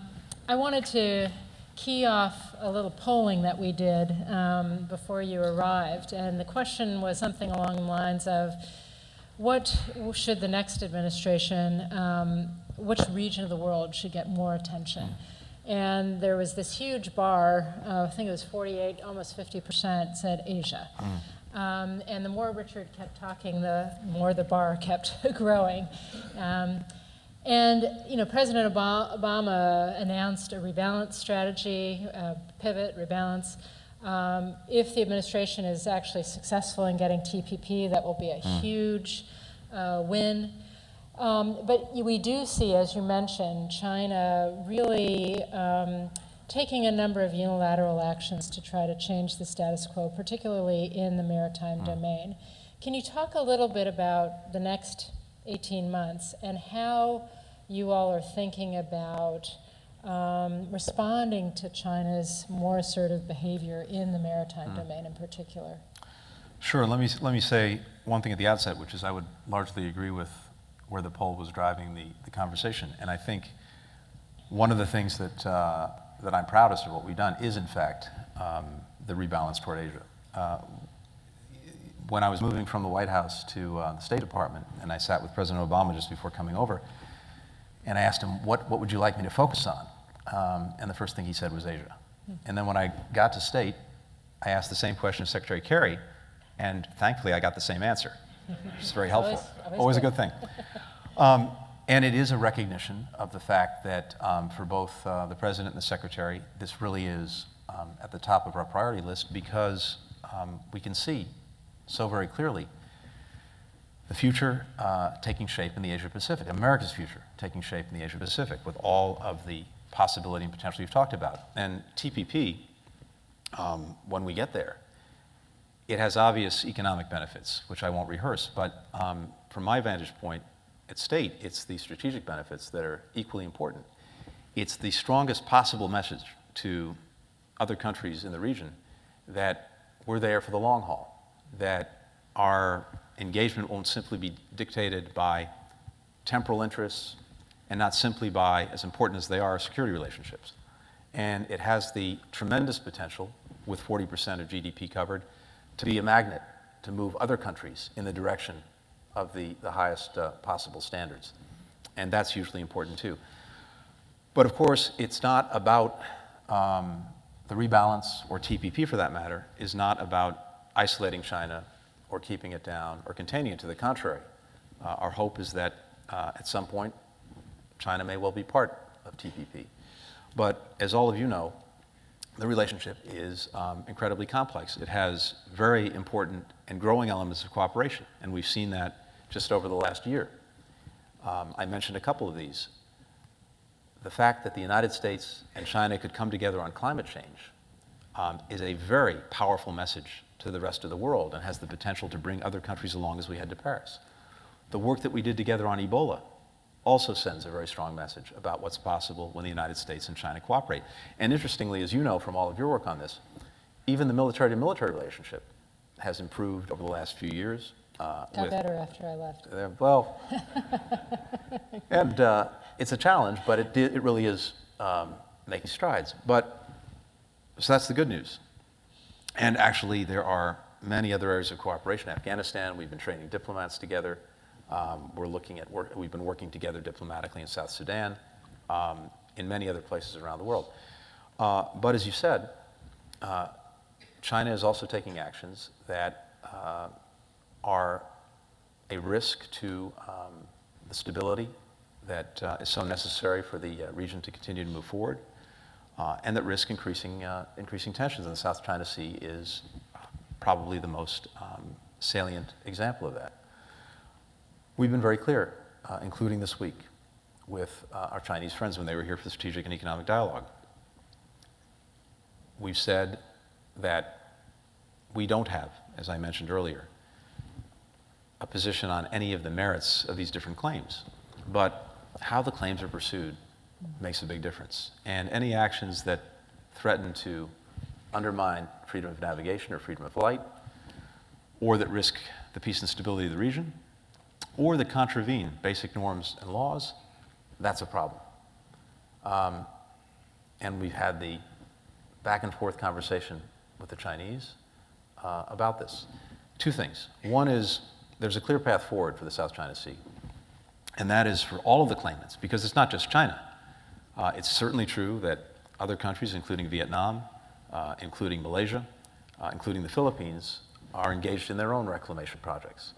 wanted to key off a little polling that we did before you arrived, and the question was something along the lines of, what should the next administration, which region of the world should get more attention? And there was this huge bar, I think it was 48, almost 50% said Asia. And the more Richard kept talking, the more the bar kept growing. And you know, President Obama announced a rebalance strategy, pivot, rebalance. If the administration is actually successful in getting TPP, that will be a huge win. But we do see, as you mentioned, China really taking a number of unilateral actions to try to change the status quo, particularly in the maritime domain. Can you talk a little bit about the next 18 months and how you all are thinking about responding to China's more assertive behavior in the maritime domain in particular? Sure. Let me say one thing at the outset, which is I would largely agree with where the poll was driving the conversation. And I think one of the things that I'm proudest of what we've done is, in fact, the rebalance toward Asia. When I was moving from the White House to the State Department, and I sat with President Obama just before coming over, and I asked him, what would you like me to focus on? And the first thing he said was Asia. And then when I got to State, I asked the same question of Secretary Kerry, and thankfully I got the same answer, which is very helpful. Always a good thing. And it is a recognition of the fact that for both the President and the Secretary, this really is at the top of our priority list, because we can see so very clearly the future taking shape in the Asia-Pacific, America's future taking shape in the Asia-Pacific, with all of the possibility and potential you've talked about. And TPP, when we get there, it has obvious economic benefits, which I won't rehearse, but from my vantage point at State, it's the strategic benefits that are equally important. It's the strongest possible message to other countries in the region that we're there for the long haul, that our engagement won't simply be dictated by temporal interests and not simply by, as important as they are, security relationships. And it has the tremendous potential, with 40% of GDP covered, to be a magnet to move other countries in the direction of the highest possible standards. And that's hugely important too. But of course, it's not about the rebalance, or TPP for that matter, is not about isolating China or keeping it down or containing it. To the contrary, our hope is that at some point, China may well be part of TPP. But as all of you know, the relationship is incredibly complex. It has very important and growing elements of cooperation, and we've seen that just over the last year. I mentioned a couple of these. The fact that the United States and China could come together on climate change is a very powerful message to the rest of the world and has the potential to bring other countries along as we head to Paris. The work that we did together on Ebola also sends a very strong message about what's possible when the United States and China cooperate. And interestingly, as you know from all of your work on this, even the military-to-military relationship has improved over the last few years. Got better after I left. Well, and it's a challenge, but it really is making strides. So that's the good news. And actually, there are many other areas of cooperation. Afghanistan, we've been training diplomats together. We've been working together diplomatically in South Sudan, in many other places around the world. But as you said, China is also taking actions that are a risk to the stability that is so necessary for the region to continue to move forward, and that risk increasing tensions. And the South China Sea is probably the most salient example of that. We've been very clear, including this week, with our Chinese friends when they were here for the Strategic and Economic Dialogue. We've said that we don't have, as I mentioned earlier, a position on any of the merits of these different claims, but how the claims are pursued makes a big difference. And any actions that threaten to undermine freedom of navigation or freedom of flight, or that risk the peace and stability of the region, or that contravene basic norms and laws, that's a problem. And we've had the back and forth conversation with the Chinese about this. Two things. One is there's a clear path forward for the South China Sea, and that is for all of the claimants, because it's not just China. It's certainly true that other countries, including Vietnam, including Malaysia, including the Philippines, are engaged in their own reclamation projects.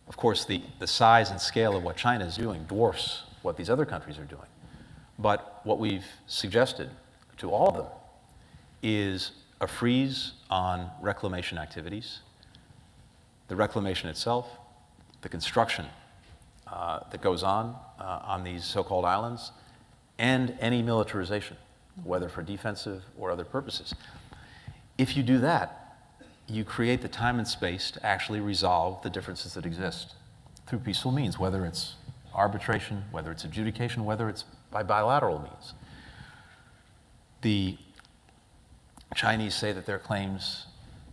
Of course, the size and scale of what China is doing dwarfs what these other countries are doing. But what we've suggested to all of them is a freeze on reclamation activities, the reclamation itself, the construction that goes on these so-called islands, and any militarization, whether for defensive or other purposes. If you do that, you create the time and space to actually resolve the differences that exist through peaceful means, whether it's arbitration, whether it's adjudication, whether it's by bilateral means. The Chinese say that their claims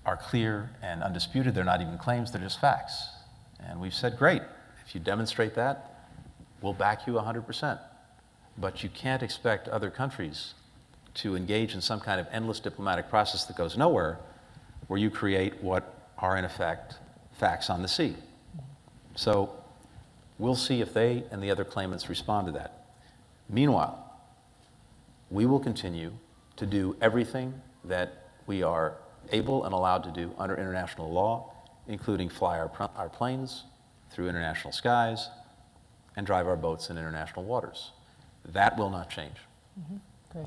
are clear and undisputed. They're not even claims, they're just facts. And we've said, great, if you demonstrate that, we'll back you 100%. But you can't expect other countries to engage in some kind of endless diplomatic process that goes nowhere, where you create what are in effect facts on the sea. So we'll see if they and the other claimants respond to that. Meanwhile, we will continue to do everything that we are able and allowed to do under international law, including fly our planes through international skies and drive our boats in international waters. That will not change. Great.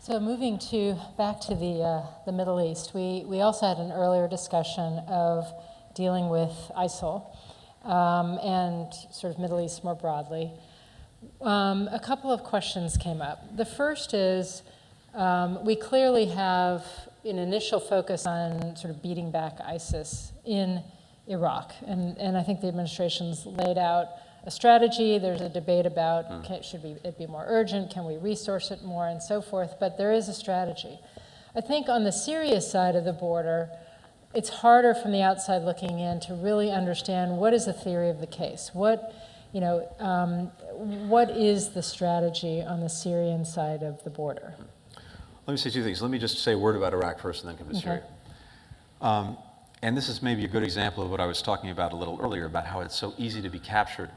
So moving back to the Middle East, we also had an earlier discussion of dealing with ISIL and sort of Middle East more broadly. A couple of questions came up. The first is we clearly have an initial focus on sort of beating back ISIS in Iraq, and I think the administration's laid out a strategy. There's a debate about should it be more urgent, can we resource it more, and so forth, but there is a strategy. I think on the Syria side of the border, it's harder from the outside looking in to really understand what is the theory of the case. What is the strategy on the Syrian side of the border? Let me say two things. Let me just say a word about Iraq first and then come to Syria. And this is maybe a good example of what I was talking about a little earlier, about how it's so easy to be captured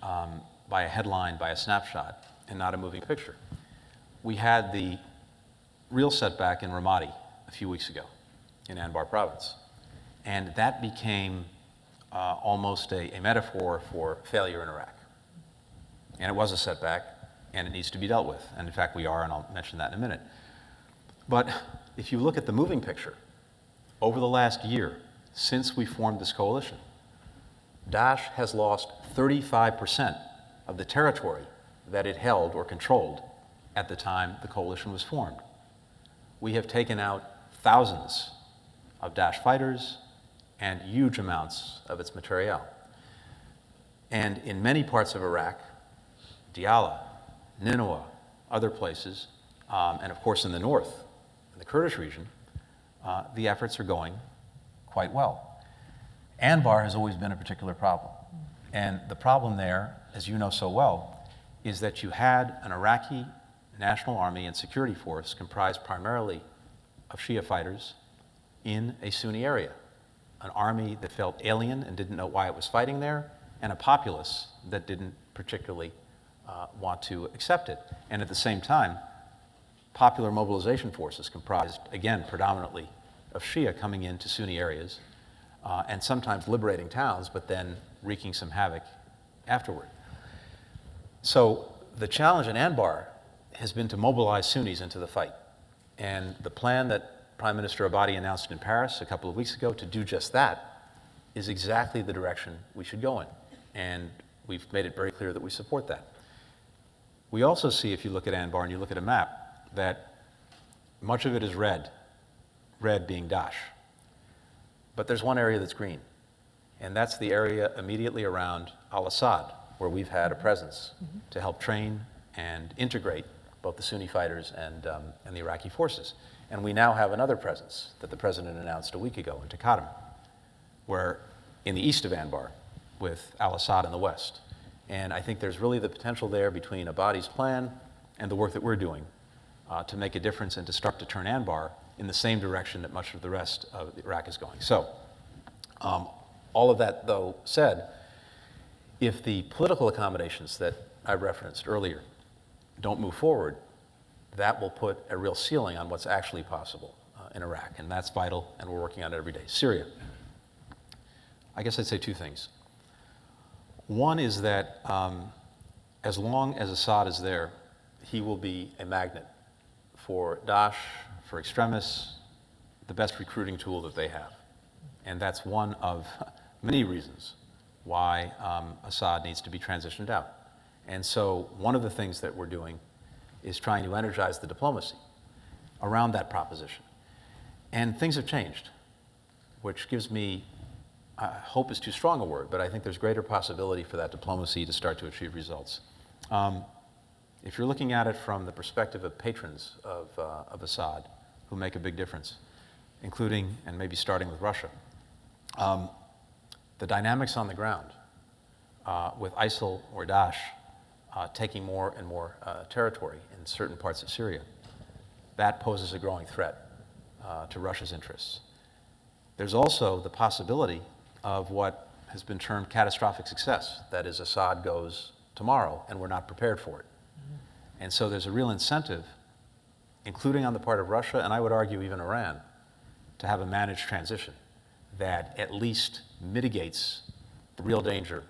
by a headline, by a snapshot, and not a moving picture. We had the real setback in Ramadi a few weeks ago in Anbar province. And that became almost a metaphor for failure in Iraq. And it was a setback, and it needs to be dealt with. And in fact, we are, and I'll mention that in a minute. But if you look at the moving picture, over the last year, since we formed this coalition, Daesh has lost 35% of the territory that it held or controlled at the time the coalition was formed. We have taken out thousands of Daesh fighters and huge amounts of its materiel. And in many parts of Iraq, Diyala, Nineveh, other places, and of course in the north, in the Kurdish region, the efforts are going quite well. Anbar has always been a particular problem. And the problem there, as you know so well, is that you had an Iraqi National Army and security force comprised primarily of Shia fighters in a Sunni area, an army that felt alien and didn't know why it was fighting there, and a populace that didn't particularly want to accept it. And at the same time, popular mobilization forces comprised, again, predominantly of Shia coming into Sunni areas and sometimes liberating towns, but then wreaking some havoc afterward. So the challenge in Anbar has been to mobilize Sunnis into the fight. And the plan that Prime Minister Abadi announced in Paris a couple of weeks ago to do just that is exactly the direction we should go in. And we've made it very clear that we support that. We also see, if you look at Anbar and you look at a map, that much of it is red being Daesh. But there's one area that's green, and that's the area immediately around al-Assad, where we've had a presence to help train and integrate both the Sunni fighters and the Iraqi forces. And we now have another presence that the president announced a week ago in Taqadum, where in the east of Anbar, with al-Assad in the west. And I think there's really the potential there between Abadi's plan and the work that we're doing to make a difference and to start to turn Anbar in the same direction that much of the rest of Iraq is going. So, all of that, though, said, if the political accommodations that I referenced earlier don't move forward, that will put a real ceiling on what's actually possible in Iraq, and that's vital, and we're working on it every day. Syria. I guess I'd say two things. One is that as long as Assad is there, he will be a magnet for Daesh, for extremists, the best recruiting tool that they have. And that's one of many reasons why Assad needs to be transitioned out. And so one of the things that we're doing is trying to energize the diplomacy around that proposition. And things have changed, which gives me, hope is too strong a word, but I think there's greater possibility for that diplomacy to start to achieve results. If you're looking at it from the perspective of patrons of Assad, who make a big difference, including and maybe starting with Russia, the dynamics on the ground with ISIL or Daesh taking more and more territory in certain parts of Syria, that poses a growing threat to Russia's interests. There's also the possibility of what has been termed catastrophic success. That is, Assad goes tomorrow and we're not prepared for it. And so there's a real incentive, including on the part of Russia, and I would argue even Iran, to have a managed transition that at least mitigates the real danger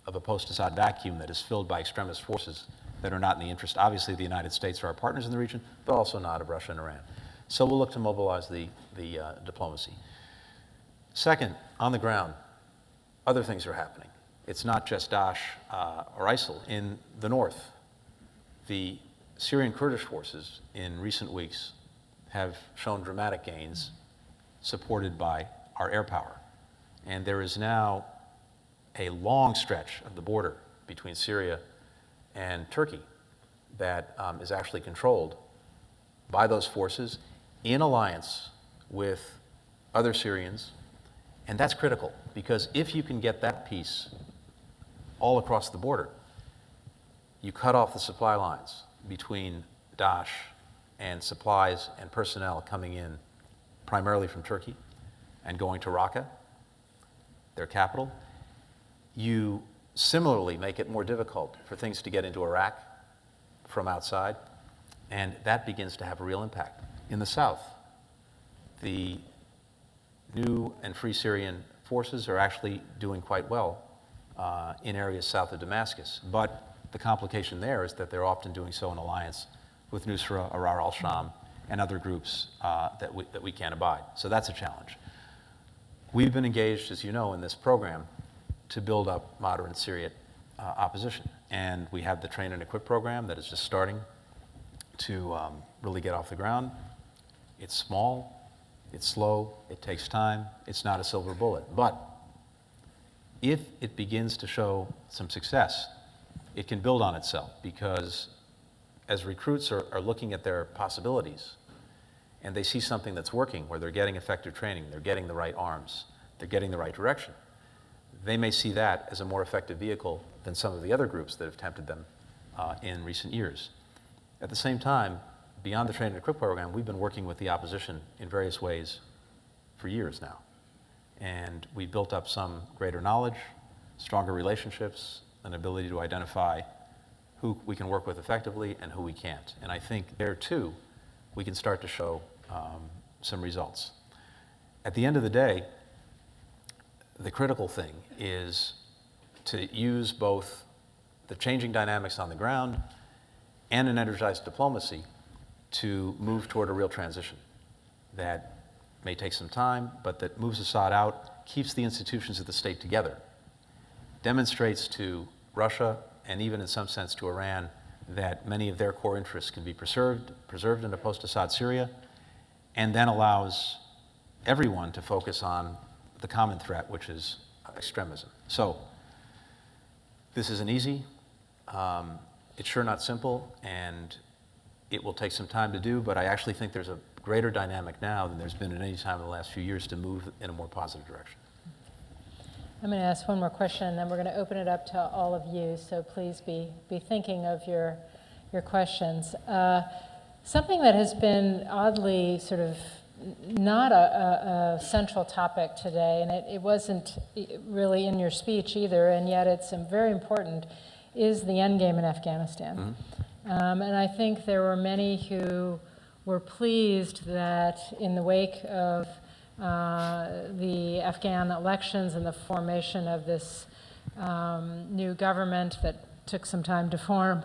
of a post-Assad vacuum that is filled by extremist forces that are not in the interest, obviously, the United States or our partners in the region, but also not of Russia and Iran. So we'll look to mobilize the diplomacy. Second, on the ground, other things are happening. It's not just Daesh or ISIL. In the north, the Syrian Kurdish forces in recent weeks have shown dramatic gains supported by our air power. And there is now a long stretch of the border between Syria and Turkey that is actually controlled by those forces in alliance with other Syrians. And that's critical, because if you can get that peace all across the border, you cut off the supply lines between Daesh and supplies and personnel coming in primarily from Turkey and going to Raqqa, their capital. You similarly make it more difficult for things to get into Iraq from outside, and that begins to have a real impact. In the south, the new and free Syrian forces are actually doing quite well in areas south of Damascus, but the complication there is that they're often doing so in alliance with Nusra, Arar al-Sham, and other groups that we can't abide. So that's a challenge. We've been engaged, as you know, in this program to build up moderate Syrian opposition. And we have the Train and Equip program that is just starting to really get off the ground. It's small, it's slow, it takes time, it's not a silver bullet. But if it begins to show some success, it can build on itself, because as recruits are looking at their possibilities and they see something that's working, where they're getting effective training, they're getting the right arms, they're getting the right direction, they may see that as a more effective vehicle than some of the other groups that have tempted them in recent years. At the same time, beyond the Train and Equip program, we've been working with the opposition in various ways for years now. And we built up some greater knowledge, stronger relationships, an ability to identify who we can work with effectively and who we can't. And I think there, too, we can start to show some results. At the end of the day, the critical thing is to use both the changing dynamics on the ground and an energized diplomacy to move toward a real transition that may take some time, but that moves Assad out, keeps the institutions of the state together, demonstrates to Russia, and even in some sense to Iran, that many of their core interests can be preserved in a post-Assad Syria, and then allows everyone to focus on the common threat, which is extremism. So this isn't easy. It's sure not simple, and it will take some time to do, but I actually think there's a greater dynamic now than there's been at any time in the last few years to move in a more positive direction. I'm going to ask one more question, and then we're going to open it up to all of you, so please be thinking of your questions. Something that has been oddly sort of not a central topic today, and it wasn't really in your speech either, and yet it's very important, is the endgame in Afghanistan. Mm-hmm. And I think there were many who were pleased that in the wake of the Afghan elections and the formation of this new government that took some time to form,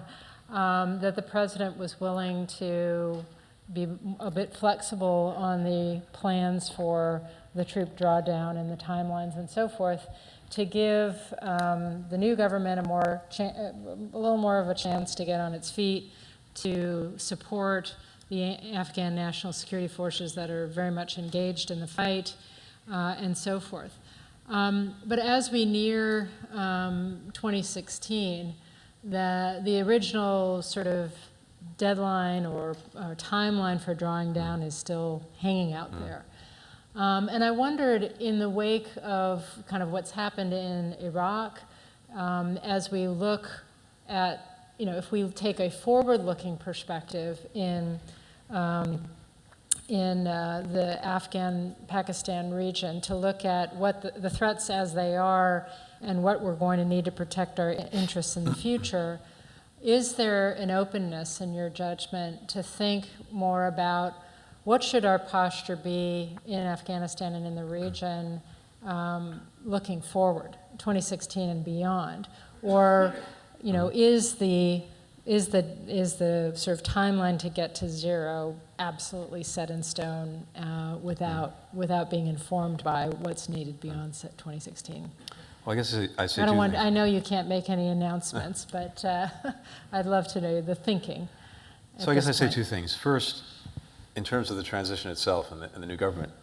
that the president was willing to be a bit flexible on the plans for the troop drawdown and the timelines and so forth, to give the new government a little more of a chance to get on its feet, to support the Afghan national security forces that are very much engaged in the fight, and so forth. But as we near 2016, the original sort of deadline or timeline for drawing down is still hanging out there. And I wondered, in the wake of kind of what's happened in Iraq, as we look at, if we take a forward-looking perspective in the Afghan-Pakistan region, to look at what the threats as they are and what we're going to need to protect our interests in the future, is there an openness in your judgment to think more about what should our posture be in Afghanistan and in the region looking forward, 2016 and beyond? Or, is the sort of timeline to get to zero absolutely set in stone without being informed by what's needed beyond 2016? Well, I guess I say two things. I know you can't make any announcements, but I'd love to know the thinking. So I guess I say two things. First, in terms of the transition itself and the new government,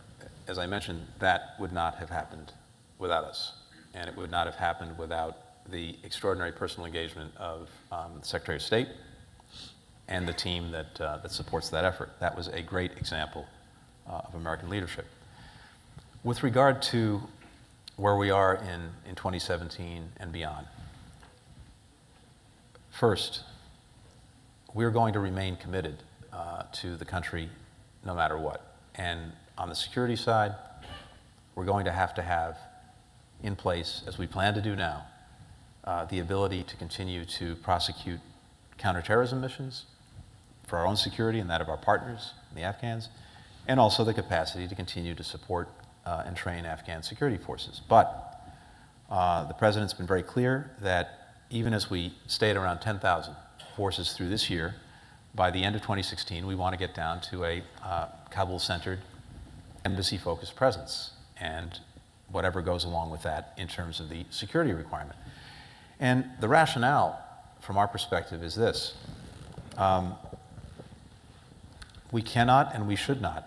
as I mentioned, that would not have happened without us. And it would not have happened without the extraordinary personal engagement of the Secretary of State and the team that supports that effort. That was a great example of American leadership. With regard to where we are in 2017 and beyond, first, we're going to remain committed to the country no matter what. And on the security side, we're going to have in place, as we plan to do now, the ability to continue to prosecute counterterrorism missions for our own security and that of our partners, the Afghans, and also the capacity to continue to support and train Afghan security forces. But the President's been very clear that even as we stay at around 10,000 forces through this year, by the end of 2016, we want to get down to a Kabul-centered, embassy-focused presence, and whatever goes along with that in terms of the security requirement. And the rationale, from our perspective, is this. We cannot and we should not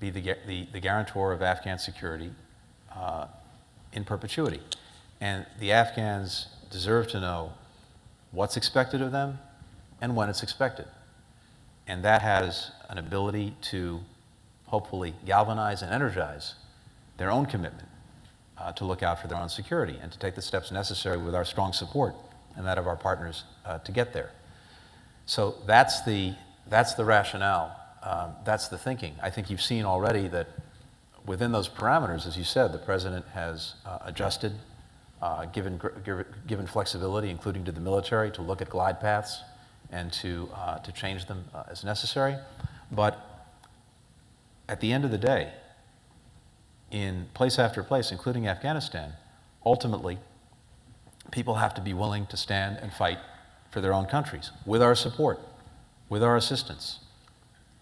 be the guarantor of Afghan security in perpetuity. And the Afghans deserve to know what's expected of them and when it's expected. And that has an ability to hopefully galvanize and energize their own commitment to look out for their own security and to take the steps necessary with our strong support and that of our partners to get there. So that's the rationale, that's the thinking. I think you've seen already that within those parameters, as you said, the President has adjusted, given flexibility, including to the military, to look at glide paths and to change them as necessary. But at the end of the day, in place after place, including Afghanistan, ultimately, people have to be willing to stand and fight for their own countries, with our support, with our assistance,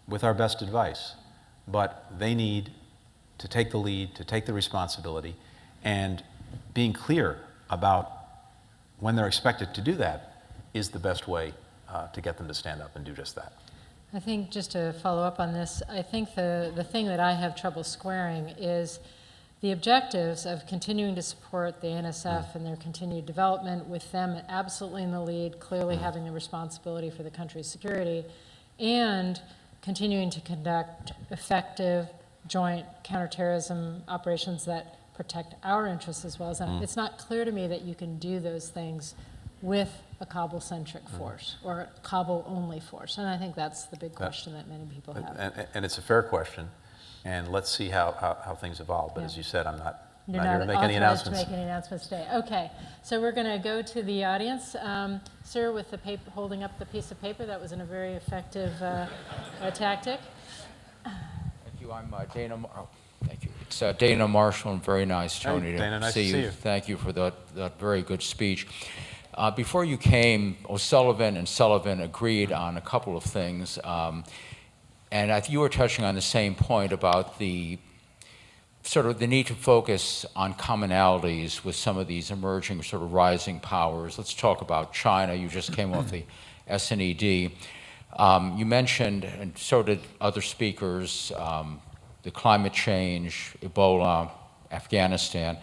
with our best advice. But they need to take the lead, to take the responsibility, and being clear about when they're expected to do that is the best way to get them to stand up and do just that. I think, just to follow up on this, I think the thing that I have trouble squaring is the objectives of continuing to support the NSF and their continued development, with them absolutely in the lead, clearly having the responsibility for the country's security, and continuing to conduct effective joint counterterrorism operations that protect our interests as well as them. It's not clear to me that you can do those things with a Kabul-centric force or a Kabul-only force. And I think that's the big question that many people have. And it's a fair question, and let's see how things evolve. But as you said, I'm not You're here to make any announcements. To make any announcements today. Okay, so we're going to go to the audience. Sir, with the paper, holding up the piece of paper, that was a very effective tactic. Thank you. I'm Dana. Oh, thank you. It's Dana Marshall, and very nice, Tony, hey, Dana, to nice see to see you. you. Thank you for that very good speech. Before you came, O'Sullivan and Sullivan agreed on a couple of things, and you were touching on the same point about the sort of the need to focus on commonalities with some of these emerging sort of rising powers. Let's talk about China. You just came off the SNED. You mentioned, and so did other speakers, the climate change, Ebola, Afghanistan.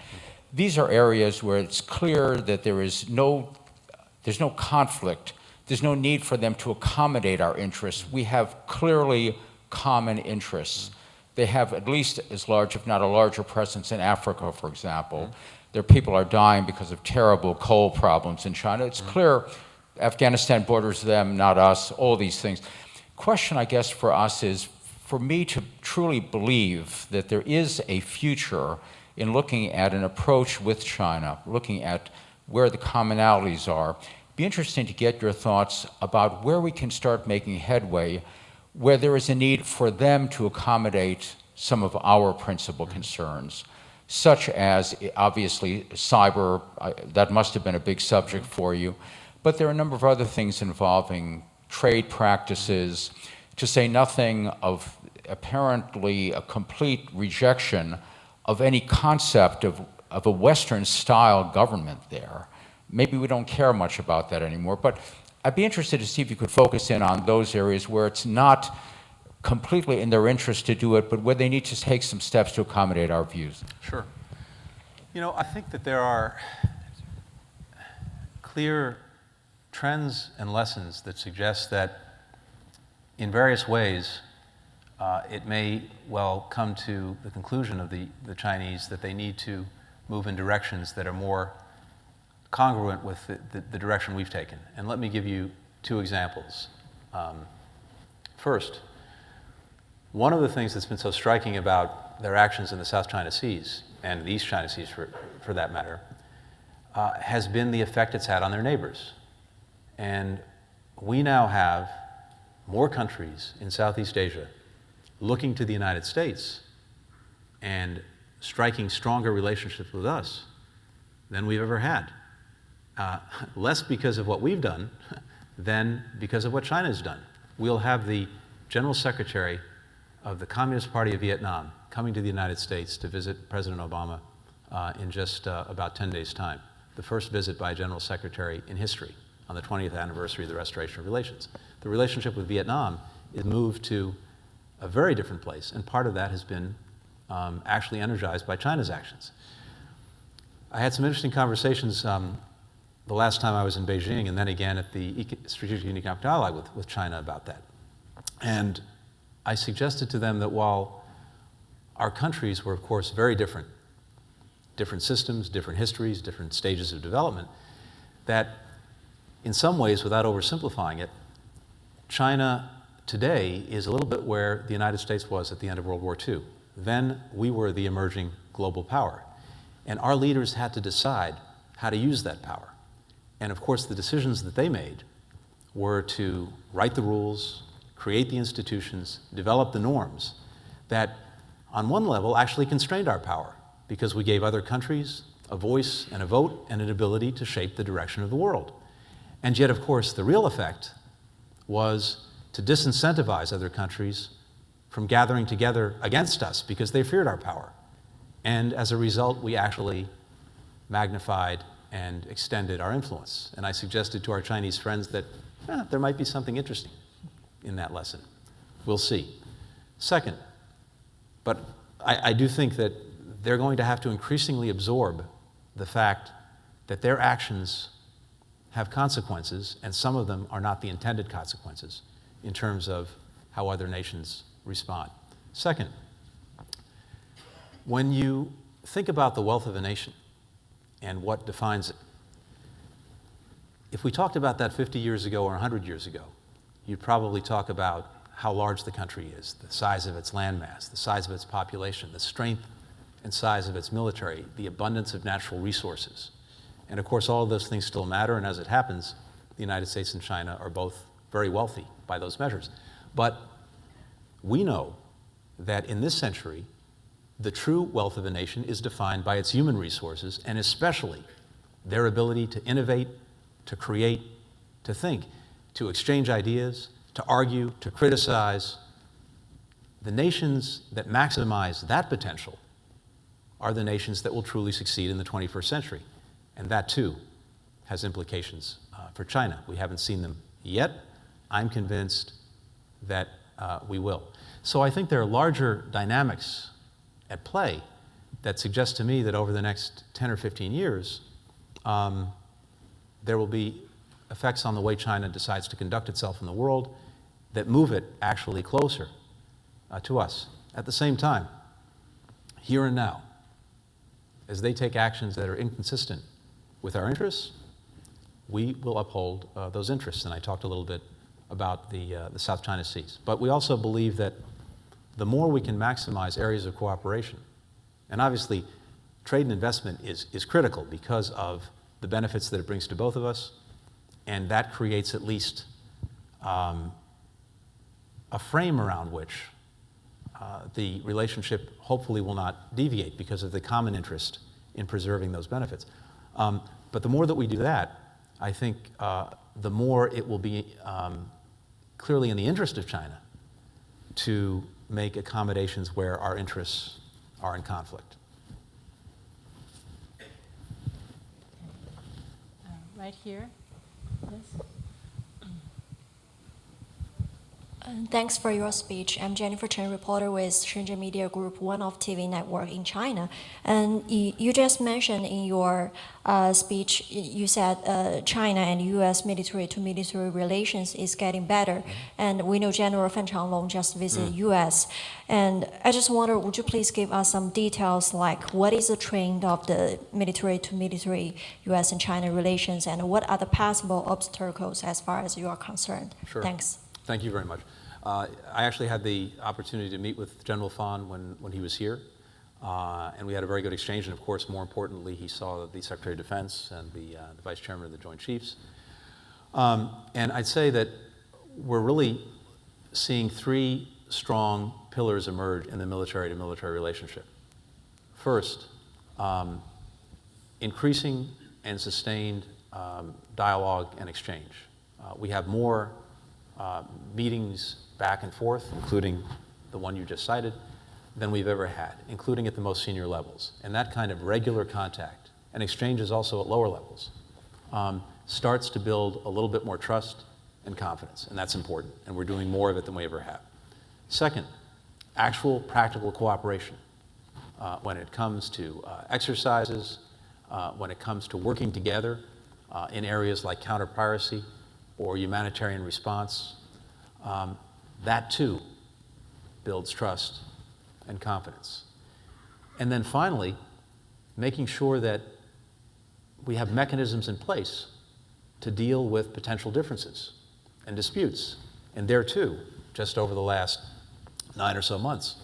These are areas where it's clear that there's no conflict. There's no need for them to accommodate our interests. We have clearly common interests. They have at least as large, if not a larger presence in Africa, for example. Their people are dying because of terrible coal problems in China. It's clear Afghanistan borders them, not us, all these things. Question, I guess, for us is, for me to truly believe that there is a future in looking at an approach with China, looking at where the commonalities are, it'd be interesting to get your thoughts about where we can start making headway, where there is a need for them to accommodate some of our principal concerns, such as, obviously, cyber. That must have been a big subject for you. But there are a number of other things involving trade practices, to say nothing of apparently a complete rejection of any concept of a Western-style government there. Maybe we don't care much about that anymore, but I'd be interested to see if you could focus in on those areas where it's not completely in their interest to do it, but where they need to take some steps to accommodate our views. Sure. You know, I think that there are clear trends and lessons that suggest that in various ways, it may well come to the conclusion of the Chinese that they need to move in directions that are more congruent with the direction we've taken. And let me give you two examples. First, one of the things that's been so striking about their actions in the South China Seas, and the East China Seas for that matter, has been the effect it's had on their neighbors. And we now have more countries in Southeast Asia looking to the United States and striking stronger relationships with us than we've ever had. Less because of what we've done than because of what China's done. We'll have the General Secretary of the Communist Party of Vietnam coming to the United States to visit President Obama in just about 10 days' time. The first visit by a General Secretary in history on the 20th anniversary of the restoration of relations. The relationship with Vietnam is moved to a very different place, and part of that has been actually energized by China's actions. I had some interesting conversations the last time I was in Beijing, and then again at the Strategic and Economic Dialogue with China about that. And I suggested to them that while our countries were, of course, very different, different systems, different histories, different stages of development, that in some ways, without oversimplifying it, China today is a little bit where the United States was at the end of World War II. Then we were the emerging global power. And our leaders had to decide how to use that power. And of course, the decisions that they made were to write the rules, create the institutions, develop the norms that, on one level, actually constrained our power because we gave other countries a voice and a vote and an ability to shape the direction of the world. And yet, of course, the real effect was to disincentivize other countries from gathering together against us because they feared our power. And as a result, we actually magnified and extended our influence. And I suggested to our Chinese friends that there might be something interesting in that lesson. We'll see. Second, but I do think that they're going to have to increasingly absorb the fact that their actions have consequences, and some of them are not the intended consequences in terms of how other nations respond. Second, when you think about the wealth of a nation and what defines it, if we talked about that 50 years ago or 100 years ago, you'd probably talk about how large the country is, the size of its landmass, the size of its population, the strength and size of its military, the abundance of natural resources. And of course, all of those things still matter, and as it happens, the United States and China are both very wealthy by those measures. But we know that in this century, the true wealth of a nation is defined by its human resources, and especially their ability to innovate, to create, to think, to exchange ideas, to argue, to criticize. The nations that maximize that potential are the nations that will truly succeed in the 21st century. And that, too, has implications for China. We haven't seen them yet. I'm convinced that we will. So I think there are larger dynamics at play that suggest to me that over the next 10 or 15 years, there will be effects on the way China decides to conduct itself in the world that move it actually closer to us. At the same time, here and now, as they take actions that are inconsistent with our interests, we will uphold those interests. And I talked a little bit about the South China Seas. But we also believe that the more we can maximize areas of cooperation, and obviously trade and investment is critical because of the benefits that it brings to both of us, and that creates at least a frame around which the relationship hopefully will not deviate because of the common interest in preserving those benefits. But the more that we do that, I think the more it will be clearly in the interest of China to make accommodations where our interests are in conflict. Right here. Yes. Thanks for your speech. I'm Jennifer Chen, reporter with Shenzhen Media Group, one of TV network in China. And you just mentioned in your speech, you said China and U.S. military-to-military relations is getting better. And we know General Fan Changlong just visited U.S. And I just wonder, would you please give us some details, like what is the trend of the military-to-military U.S. and China relations, and what are the possible obstacles as far as you are concerned? Sure. Thanks. Thank you very much. I actually had the opportunity to meet with General Fan when he was here, and we had a very good exchange. And of course, more importantly, he saw the Secretary of Defense and the Vice Chairman of the Joint Chiefs. And I'd say that we're really seeing three strong pillars emerge in the military-to-military relationship. First, increasing and sustained dialogue and exchange. We have more meetings back and forth, including the one you just cited, than we've ever had, including at the most senior levels. And that kind of regular contact, and exchanges also at lower levels, starts to build a little bit more trust and confidence, and that's important, and we're doing more of it than we ever have. Second, actual practical cooperation when it comes to exercises, when it comes to working together in areas like counter-piracy or humanitarian response. That too builds trust and confidence. And then finally, making sure that we have mechanisms in place to deal with potential differences and disputes. And there too, just over the last 9 or so months,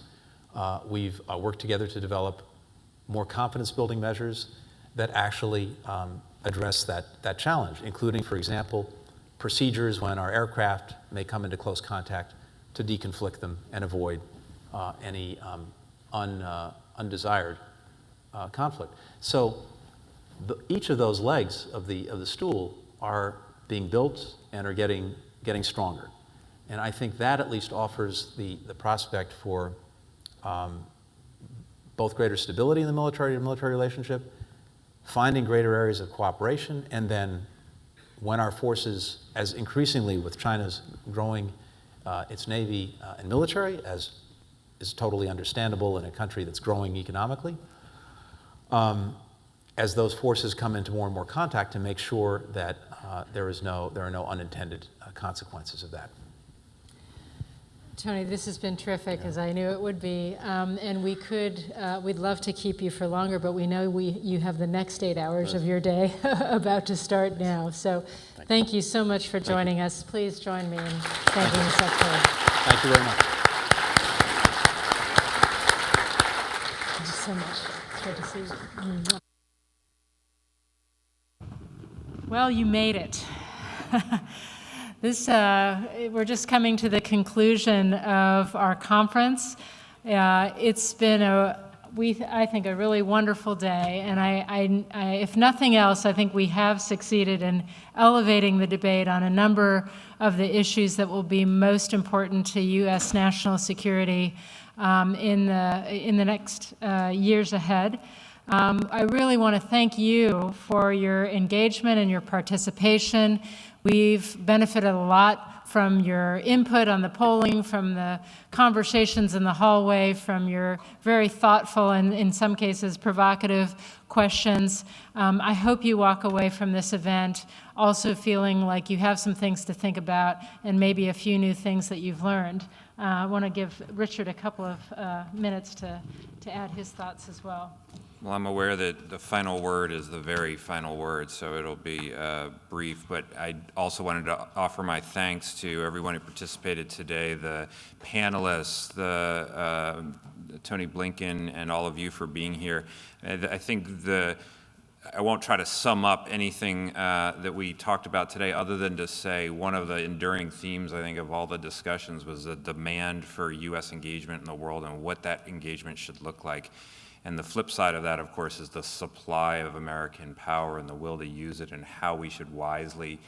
we've worked together to develop more confidence-building measures that actually address that challenge, including, for example, procedures when our aircraft may come into close contact to deconflict them and avoid any undesired conflict. So each of those legs of the stool are being built and are getting stronger. And I think that at least offers the prospect for both greater stability in the military-to-military relationship, finding greater areas of cooperation, and then when our forces, as increasingly with China's growing its navy and military, as is totally understandable in a country that's growing economically, as those forces come into more and more contact, to make sure that there are no unintended consequences of that. Tony, this has been terrific, as I knew it would be. And we'd love to keep you for longer, but we know you have the next 8 hours of your day about to start now. So thank you so much for joining us. Please join me in thanking the Secretary. Thank you very much. Thank you so much. It's good to see you. Well, you made it. We're just coming to the conclusion of our conference. It's been I think, a really wonderful day, and I, if nothing else, I think we have succeeded in elevating the debate on a number of the issues that will be most important to U.S. national security in the next years ahead. I really want to thank you for your engagement and your participation. We've benefited a lot from your input on the polling, from the conversations in the hallway, from your very thoughtful and, in some cases, provocative questions. I hope you walk away from this event also feeling like you have some things to think about and maybe a few new things that you've learned. I want to give Richard a couple of minutes to add his thoughts as well. Well, I'm aware that the final word is the very final word, so it'll be brief, but I also wanted to offer my thanks to everyone who participated today, the panelists, Tony Blinken, and all of you for being here. I think I won't try to sum up anything that we talked about today other than to say one of the enduring themes, I think, of all the discussions was the demand for U.S. engagement in the world and what that engagement should look like. And the flip side of that, of course, is the supply of American power and the will to use it and how we should wisely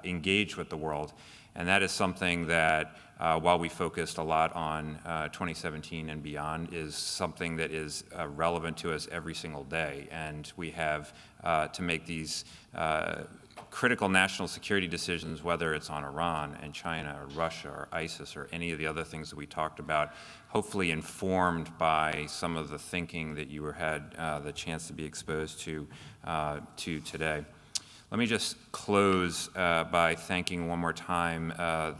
engage with the world. And that is something that, while we focused a lot on 2017 and beyond, is something that is relevant to us every single day. And we have to make these critical national security decisions, whether it's on Iran and China or Russia or ISIS or any of the other things that we talked about, hopefully informed by some of the thinking that you had the chance to be exposed to today. Let me just close by thanking one more time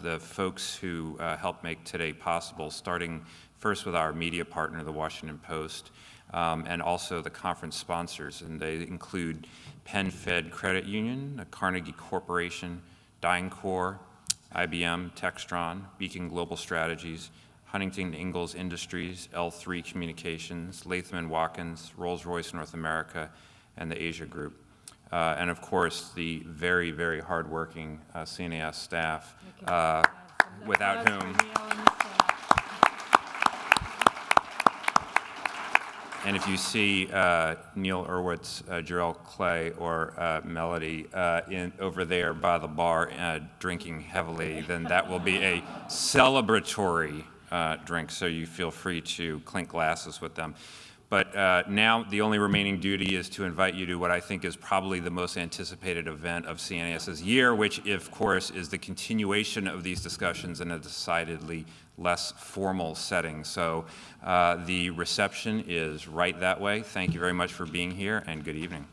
the folks who helped make today possible, starting first with our media partner, the Washington Post, and also the conference sponsors, and they include Penn Fed Credit Union, the Carnegie Corporation, DynCorp, IBM, Textron, Beacon Global Strategies, Huntington Ingalls Industries, L3 Communications, Latham & Watkins, Rolls-Royce North America, and the Asia Group. And of course, the very, very hardworking CNAS staff, without whom, and if you see Neil Irwitz, Jarrell Clay, or Melody over there by the bar drinking heavily, then that will be a celebratory drink, so you feel free to clink glasses with them. But now the only remaining duty is to invite you to what I think is probably the most anticipated event of CNAS's year, which, of course, is the continuation of these discussions in a decidedly less formal setting. So the reception is right that way. Thank you very much for being here, and good evening.